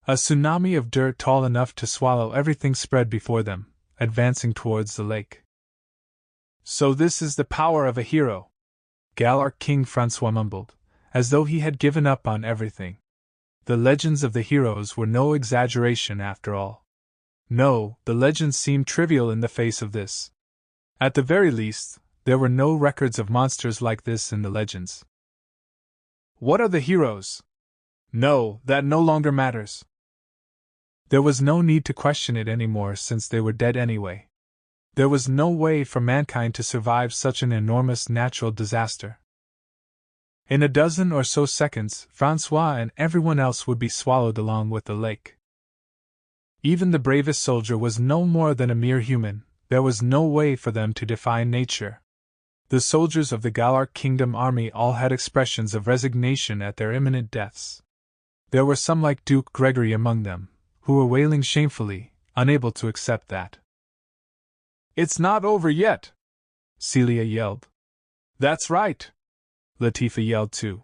A: A tsunami of dirt tall enough to swallow everything spread before them, advancing towards the lake. So this is the power of a hero, Galar King Francois mumbled, as though he had given up on everything. The legends of the heroes were no exaggeration after all. No, the legends seemed trivial in the face of this. At the very least, there were no records of monsters like this in the legends. What are the heroes? No, that no longer matters. There was no need to question it anymore since they were dead anyway. There was no way for mankind to survive such an enormous natural disaster. In a dozen or so seconds, Francois and everyone else would be swallowed along with the lake. Even the bravest soldier was no more than a mere human. There was no way for them to defy nature. The soldiers of the Galar Kingdom army all had expressions of resignation at their imminent deaths. There were some like Duke Gregory among them, who were wailing shamefully, unable to accept that. It's not over yet! Celia yelled. That's right! Latifa yelled too.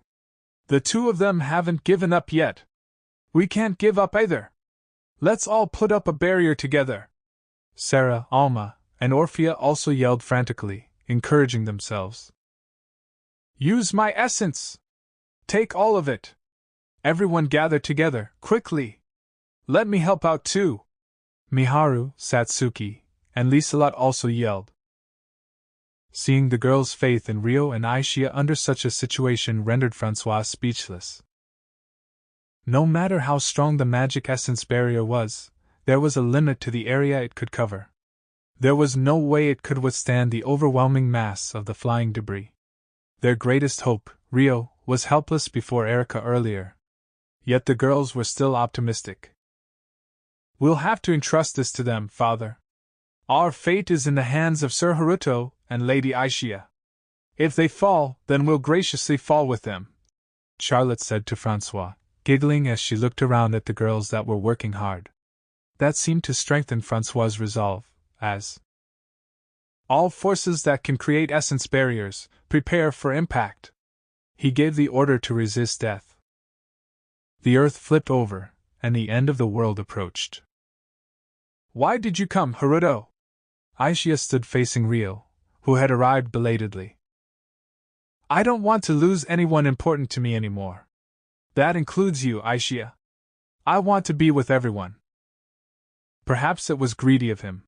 A: The two of them haven't given up yet. We can't give up either. Let's all put up a barrier together. Sarah, Alma, and Orphea also yelled frantically, encouraging themselves. Use my essence! Take all of it! Everyone gather together, quickly! Let me help out too! Miharu, Satsuki, and Liselot also yelled. Seeing the girls' faith in Rio and Aishia under such a situation rendered Francois speechless. No matter how strong the magic essence barrier was, there was a limit to the area it could cover. There was no way it could withstand the overwhelming mass of the flying debris. Their greatest hope, Rio, was helpless before Erika earlier. Yet the girls were still optimistic. We'll have to entrust this to them, Father. Our fate is in the hands of Sir Haruto and Lady Aishia. If they fall, then we'll graciously fall with them, Charlotte said to Francois, giggling as she looked around at the girls that were working hard. That seemed to strengthen Francois's resolve, as all forces that can create essence barriers, prepare for impact. He gave the order to resist death. The earth flipped over, and the end of the world approached. Why did you come, Haruto? Aishia stood facing Rio, who had arrived belatedly. I don't want to lose anyone important to me anymore. That includes you, Aishia. I want to be with everyone. Perhaps it was greedy of him.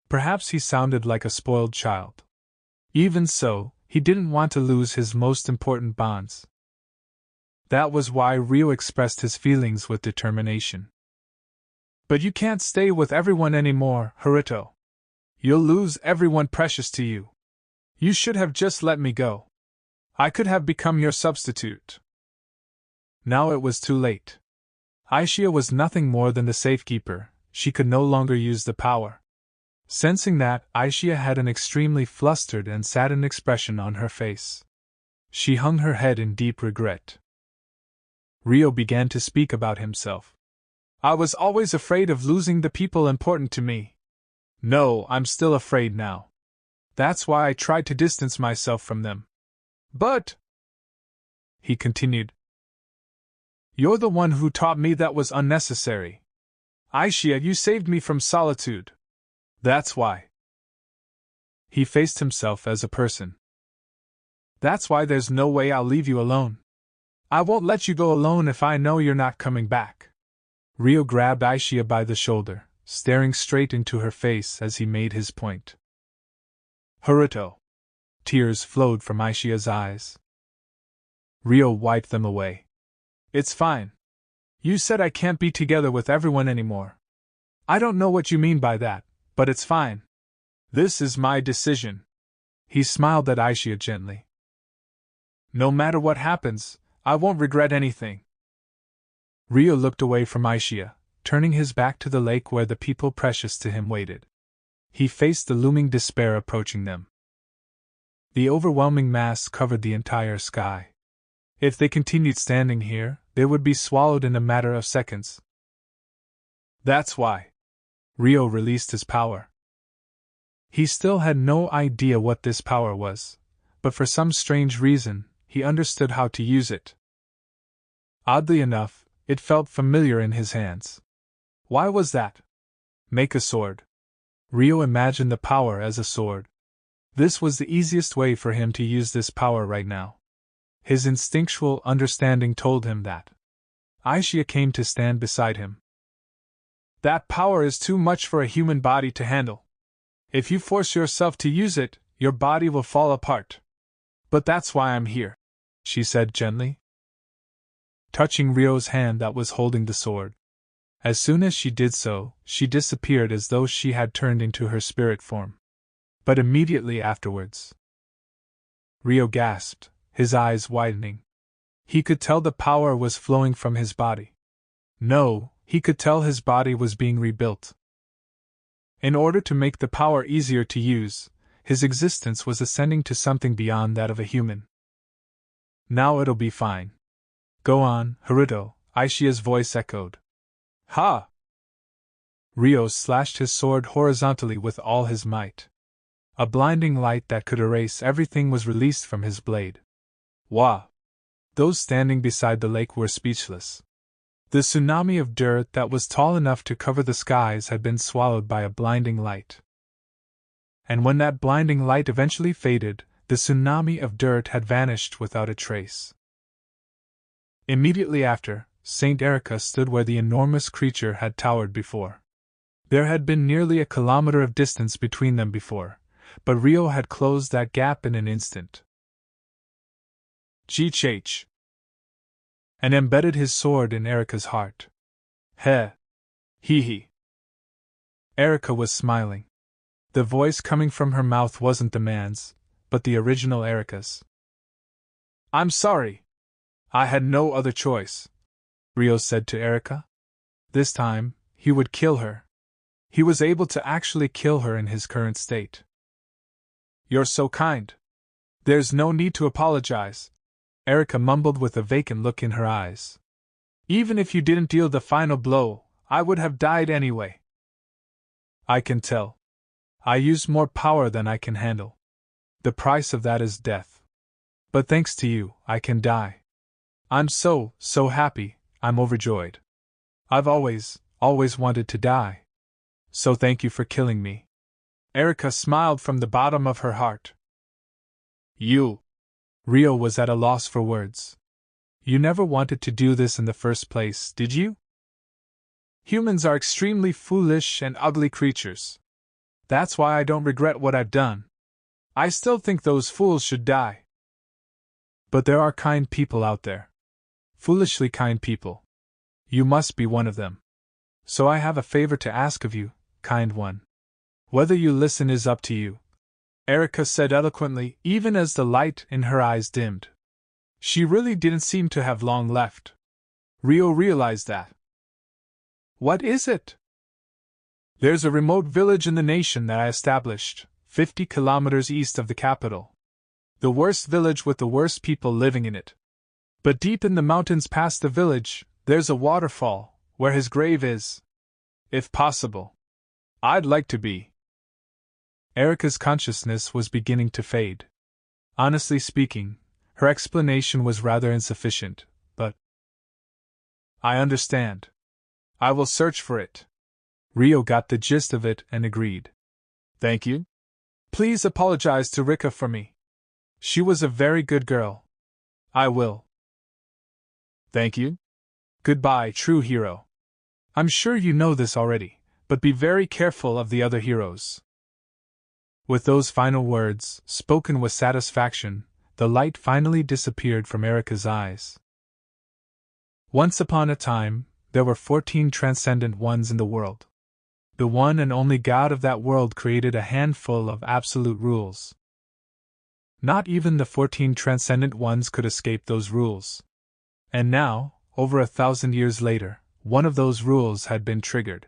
A: Perhaps he sounded like a spoiled child. Even so, he didn't want to lose his most important bonds. That was why Rio expressed his feelings with determination. But you can't stay with everyone anymore, Haruto. You'll lose everyone precious to you. You should have just let me go. I could have become your substitute. Now it was too late. Aishia was nothing more than the safekeeper. She could no longer use the power. Sensing that, Aishia had an extremely flustered and saddened expression on her face. She hung her head in deep regret. Rio began to speak about himself. I was always afraid of losing the people important to me. No, I'm still afraid now. That's why I tried to distance myself from them. But," he continued, "you're the one who taught me that was unnecessary. Aisha, you saved me from solitude. That's why." He faced himself as a person. "That's why there's no way I'll leave you alone. I won't let you go alone if I know you're not coming back." Rio grabbed Aisha by the shoulder, staring straight into her face as he made his point. "Haruto." Tears flowed from Aisha's eyes. Rio wiped them away. "It's fine. You said I can't be together with everyone anymore. I don't know what you mean by that, but it's fine. This is my decision." He smiled at Aisha gently. "No matter what happens, I won't regret anything." Rio looked away from Aisha, turning his back to the lake where the people precious to him waited. He faced the looming despair approaching them. The overwhelming mass covered the entire sky. If they continued standing here, they would be swallowed in a matter of seconds. That's why. Rio released his power. He still had no idea what this power was, but for some strange reason, he understood how to use it. Oddly enough, it felt familiar in his hands. Why was that? Make a sword. Rio imagined the power as a sword. This was the easiest way for him to use this power right now. His instinctual understanding told him that. Aisha came to stand beside him. That power is too much for a human body to handle. If you force yourself to use it, your body will fall apart. But that's why I'm here, she said gently, touching Rio's hand that was holding the sword. As soon as she did so, she disappeared as though she had turned into her spirit form. But immediately afterwards, Rio gasped, his eyes widening. He could tell the power was flowing from his body. No, he could tell his body was being rebuilt. In order to make the power easier to use, his existence was ascending to something beyond that of a human. Now it'll be fine. Go on, Haruto, Aisha's voice echoed. Ha! Rio slashed his sword horizontally with all his might. A blinding light that could erase everything was released from his blade. Wah! Those standing beside the lake were speechless. The tsunami of dirt that was tall enough to cover the skies had been swallowed by a blinding light. And when that blinding light eventually faded, the tsunami of dirt had vanished without a trace. Immediately after, Saint Erica stood where the enormous creature had towered before. There had been nearly a kilometer of distance between them before, but Rio had closed that gap in an instant. Gh! And embedded his sword in Erica's heart. Heh! Hee! Erica was smiling. The voice coming from her mouth wasn't the man's, but the original Erica's. I'm sorry. I had no other choice, Rio said to Erica. This time, he would kill her. He was able to actually kill her in his current state. You're so kind. There's no need to apologize, Erica mumbled with a vacant look in her eyes. Even if you didn't deal the final blow, I would have died anyway. I can tell. I use more power than I can handle. The price of that is death. But thanks to you, I can die. I'm so happy, I'm overjoyed. I've always wanted to die. So thank you for killing me. Erica smiled from the bottom of her heart. You. Rio was at a loss for words. You never wanted to do this in the first place, did you? Humans are extremely foolish and ugly creatures. That's why I don't regret what I've done. I still think those fools should die. But there are kind people out there. Foolishly kind people. You must be one of them. So I have a favor to ask of you, kind one. Whether you listen is up to you, Erica said eloquently, even as the light in her eyes dimmed. She really didn't seem to have long left. Rio realized that. What is it? There's a remote village in the nation that I established, 50 kilometers east of the capital. The worst village with the worst people living in it. But deep in the mountains past the village, there's a waterfall, where his grave is. If possible, I'd like to be. Erika's consciousness was beginning to fade. Honestly speaking, her explanation was rather insufficient, but I understand. I will search for it. Rio got the gist of it and agreed. Thank you. Please apologize to Rika for me. She was a very good girl. I will. Thank you. Goodbye, true hero. I'm sure you know this already, but be very careful of the other heroes. With those final words, spoken with satisfaction, the light finally disappeared from Erika's eyes. Once upon a time, there were 14 transcendent ones in the world. The one and only God of that world created a handful of absolute rules. Not even the 14 transcendent ones could escape those rules. And now, over 1,000 years later, one of those rules had been triggered.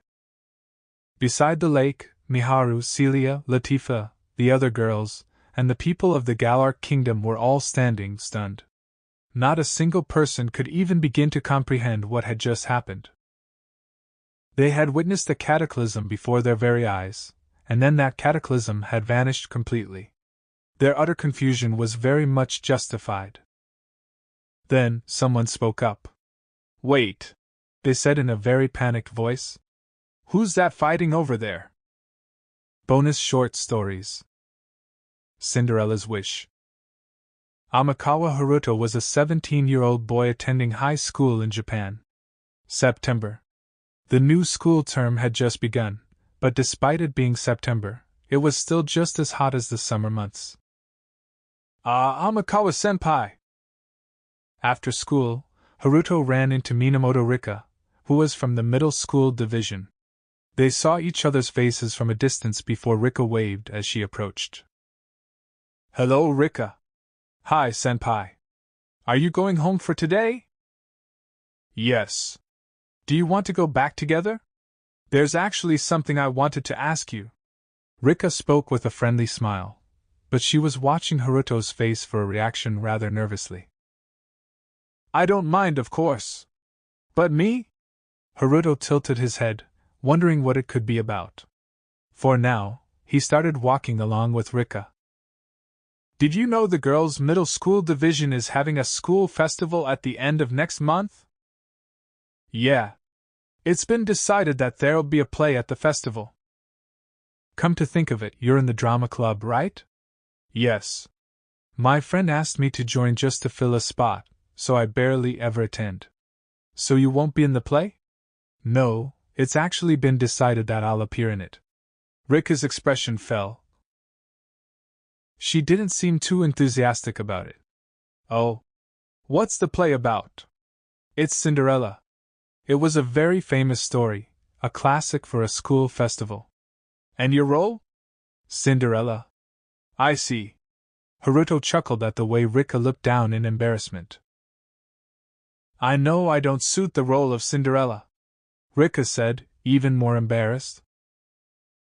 A: Beside the lake, Miharu, Celia, Latifa, the other girls, and the people of the Galark kingdom were all standing stunned. Not a single person could even begin to comprehend what had just happened. They had witnessed a cataclysm before their very eyes, and then that cataclysm had vanished completely. Their utter confusion was very much justified. Then, someone spoke up. Wait, they said in a very panicked voice. Who's that fighting over there? Bonus short stories. Cinderella's Wish. Amakawa Haruto was a 17-year-old boy attending high school in Japan. September. The new school term had just begun, but despite it being September, it was still just as hot as the summer months. Amakawa-senpai! After school, Haruto ran into Minamoto Rika, who was from the middle school division. They saw each other's faces from a distance before Rika waved as she approached. Hello, Rika. Hi, senpai. Are you going home for today? Yes. Do you want to go back together? There's actually something I wanted to ask you. Rika spoke with a friendly smile, but she was watching Haruto's face for a reaction rather nervously. I don't mind, of course. But me? Haruto tilted his head, wondering what it could be about. For now, he started walking along with Rika. Did you know the girls' middle school division is having a school festival at the end of next month? Yeah. It's been decided that there'll be a play at the festival. Come to think of it, you're in the drama club, right? Yes. My friend asked me to join just to fill a spot, so I barely ever attend. So you won't be in the play? No, it's actually been decided that I'll appear in it. Rika's expression fell. She didn't seem too enthusiastic about it. Oh. What's the play about? It's Cinderella. It was a very famous story, a classic for a school festival. And your role? Cinderella. I see. Haruto chuckled at the way Rika looked down in embarrassment. I know I don't suit the role of Cinderella, Rika said, even more embarrassed.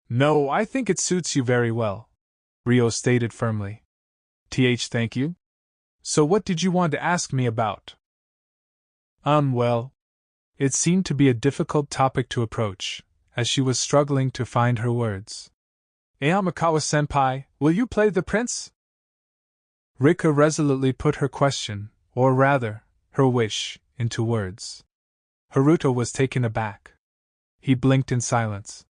A: No, I think it suits you very well, Rio stated firmly. Thank you. So what did you want to ask me about? Well, it seemed to be a difficult topic to approach, as she was struggling to find her words. Amakawa-senpai, will you play the prince? Rika resolutely put her question, or rather, her wish, into words. Haruto was taken aback. He blinked in silence.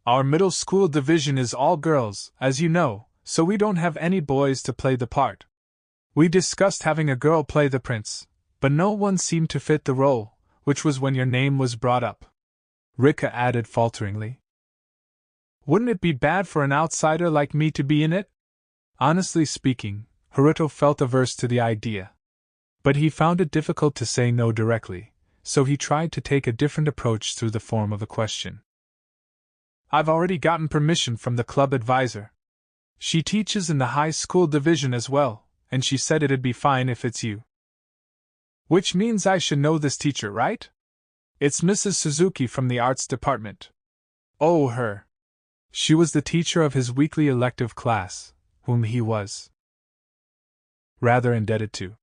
A: Our middle school division is all girls, as you know, so we don't have any boys to play the part. We discussed having a girl play the prince, but no one seemed to fit the role, which was when your name was brought up. Rika added falteringly. Wouldn't it be bad for an outsider like me to be in it? Honestly speaking, Haruto felt averse to the idea. But he found it difficult to say no directly, so he tried to take a different approach through the form of a question. I've already gotten permission from the club advisor. She teaches in the high school division as well, and she said it'd be fine if it's you. Which means I should know this teacher, right? It's Mrs. Suzuki from the arts department. Oh, her. She was the teacher of his weekly elective class, whom he was rather indebted to.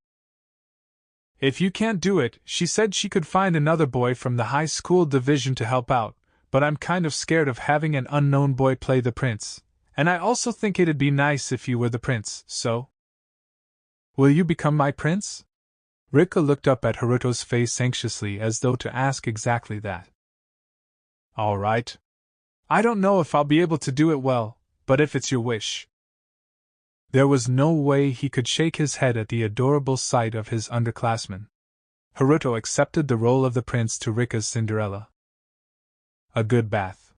A: If you can't do it, she said she could find another boy from the high school division to help out, but I'm kind of scared of having an unknown boy play the prince, and I also think it'd be nice if you were the prince, so. Will you become my prince? Rika looked up at Haruto's face anxiously as though to ask exactly that. All right. I don't know if I'll be able to do it well, but if it's your wish. There was no way he could shake his head at the adorable sight of his underclassmen. Haruto accepted the role of the prince to Rika's Cinderella. A good bath.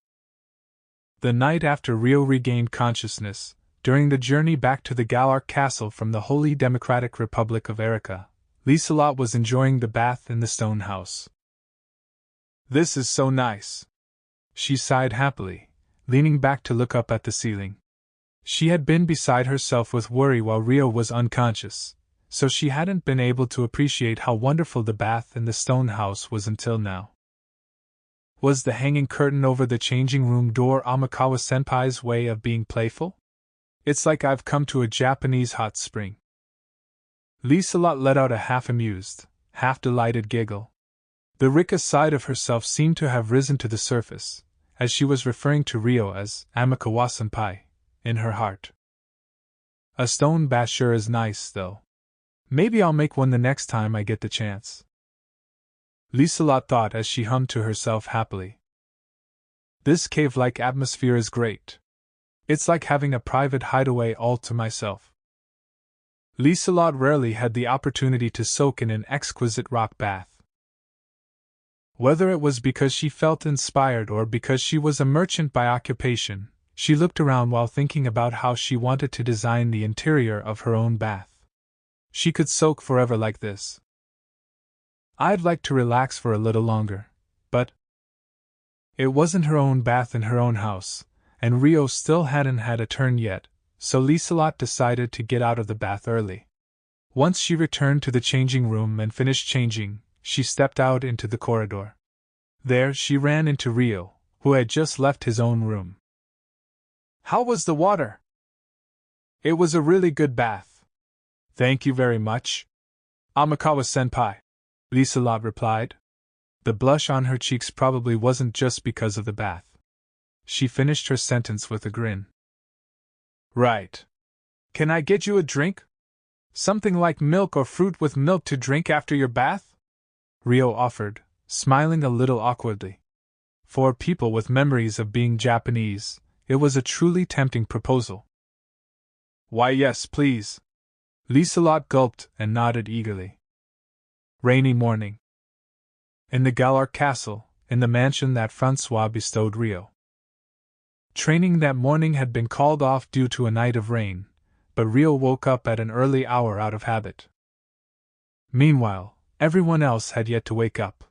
A: The night after Rio regained consciousness, during the journey back to the Galar castle from the Holy Democratic Republic of Erica, Lieselot was enjoying the bath in the stone house. This is so nice. She sighed happily, leaning back to look up at the ceiling. She had been beside herself with worry while Rio was unconscious, so she hadn't been able to appreciate how wonderful the bath in the stone house was until now. Was the hanging curtain over the changing room door Amikawa-senpai's way of being playful? It's like I've come to a Japanese hot spring. Lieselot let out a half-amused, half-delighted giggle. The Rika side of herself seemed to have risen to the surface, as she was referring to Rio as Amikawa-senpai, in her heart. A stone bath sure is nice, though. Maybe I'll make one the next time I get the chance. Lieselot thought as she hummed to herself happily. This cave-like atmosphere is great. It's like having a private hideaway all to myself. Lieselot rarely had the opportunity to soak in an exquisite rock bath. Whether it was because she felt inspired or because she was a merchant by occupation, she looked around while thinking about how she wanted to design the interior of her own bath. She could soak forever like this. I'd like to relax for a little longer, but it wasn't her own bath in her own house, and Rio still hadn't had a turn yet, so Lieselot decided to get out of the bath early. Once she returned to the changing room and finished changing, she stepped out into the corridor. There she ran into Rio, who had just left his own room. How was the water? It was a really good bath. Thank you very much. Amikawa-senpai, Lieselot replied. The blush on her cheeks probably wasn't just because of the bath. She finished her sentence with a grin. Right. Can I get you a drink? Something like milk or fruit with milk to drink after your bath? Rio offered, smiling a little awkwardly. For people with memories of being Japanese, it was a truly tempting proposal. Why yes, please. Lieselot gulped and nodded eagerly. Rainy morning. In the Galar castle, in the mansion that Francois bestowed Rio. Training that morning had been called off due to a night of rain, but Rio woke up at an early hour out of habit. Meanwhile, everyone else had yet to wake up.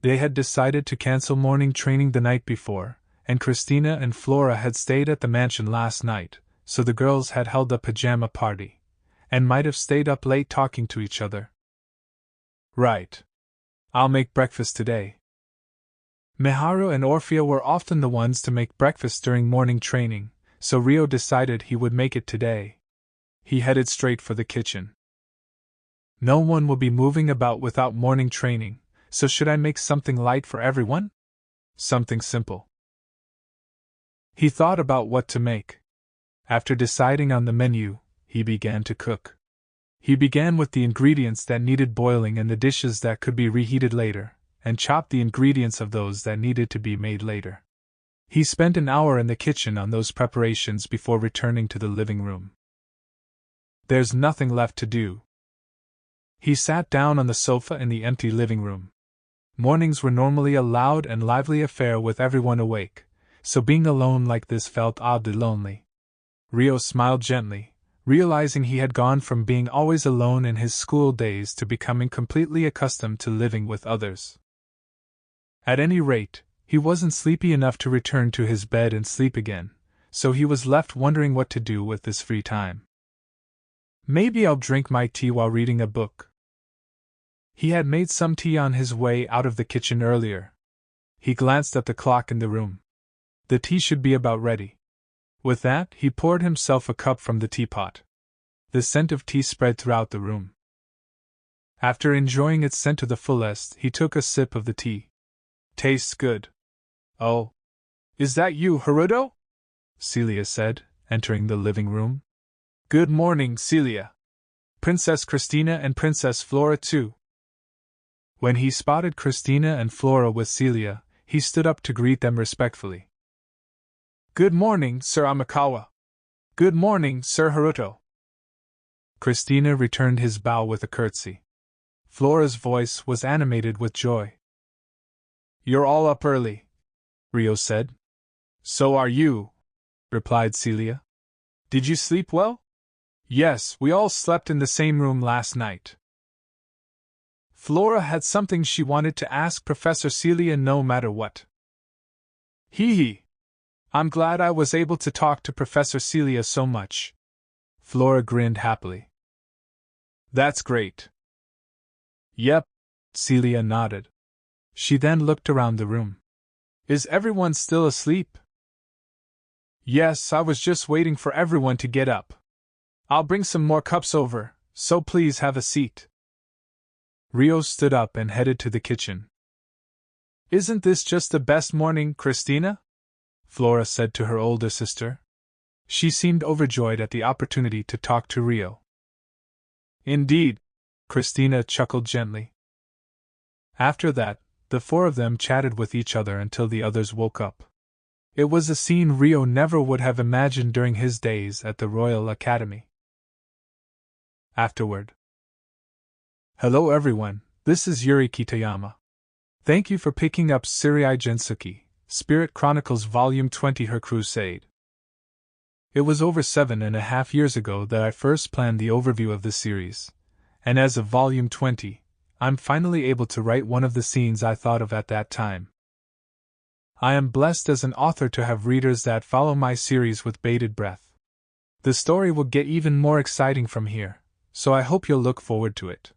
A: They had decided to cancel morning training the night before, and Christina and Flora had stayed at the mansion last night, so the girls had held a pajama party, and might have stayed up late talking to each other. Right. I'll make breakfast today. Miharu and Orphea were often the ones to make breakfast during morning training, so Rio decided he would make it today. He headed straight for the kitchen. No one will be moving about without morning training, so should I make something light for everyone? Something simple. He thought about what to make. After deciding on the menu, he began to cook. He began with the ingredients that needed boiling and the dishes that could be reheated later, and chopped the ingredients of those that needed to be made later. He spent an hour in the kitchen on those preparations before returning to the living room. There's nothing left to do. He sat down on the sofa in the empty living room. Mornings were normally a loud and lively affair with everyone awake, so being alone like this felt oddly lonely. Rio smiled gently, realizing he had gone from being always alone in his school days to becoming completely accustomed to living with others. At any rate, he wasn't sleepy enough to return to his bed and sleep again, so he was left wondering what to do with this free time. Maybe I'll drink my tea while reading a book. He had made some tea on his way out of the kitchen earlier. He glanced at the clock in the room. The tea should be about ready. With that, he poured himself a cup from the teapot. The scent of tea spread throughout the room. After enjoying its scent to the fullest, he took a sip of the tea. Tastes good. Oh. Is that you, Haruto? Celia said, entering the living room. Good morning, Celia. Princess Christina and Princess Flora too. When he spotted Christina and Flora with Celia, he stood up to greet them respectfully. Good morning, Sir Amikawa. Good morning, Sir Haruto. Christina returned his bow with a curtsy. Flora's voice was animated with joy. You're all up early, Rio said. So are you, replied Celia. Did you sleep well? Yes, we all slept in the same room last night. Flora had something she wanted to ask Professor Celia no matter what. Hee hee. I'm glad I was able to talk to Professor Celia so much. Flora grinned happily. That's great. Yep, Celia nodded. She then looked around the room. Is everyone still asleep? Yes, I was just waiting for everyone to get up. I'll bring some more cups over, so please have a seat. Rio stood up and headed to the kitchen. Isn't this just the best morning, Christina? Flora said to her older sister. She seemed overjoyed at the opportunity to talk to Rio. Indeed, Christina chuckled gently. After that, the four of them chatted with each other until the others woke up. It was a scene Rio never would have imagined during his days at the Royal Academy. Afterward. Hello everyone, this is Yuri Kitayama. Thank you for picking up Seirei Gensuki, Spirit Chronicles Volume 20 Her Crusade. It was over 7.5 years ago that I first planned the overview of this series, and as of Volume 20, I'm finally able to write one of the scenes I thought of at that time. I am blessed as an author to have readers that follow my series with bated breath. The story will get even more exciting from here, so I hope you'll look forward to it.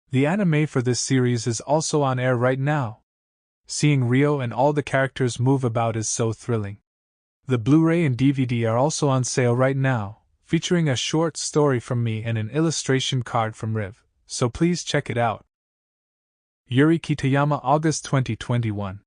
A: The anime for this series is also on air right now. Seeing Rio and all the characters move about is so thrilling. The Blu-ray and DVD are also on sale right now, featuring a short story from me and an illustration card from Riv, so please check it out. Yuri Kitayama, August 2021.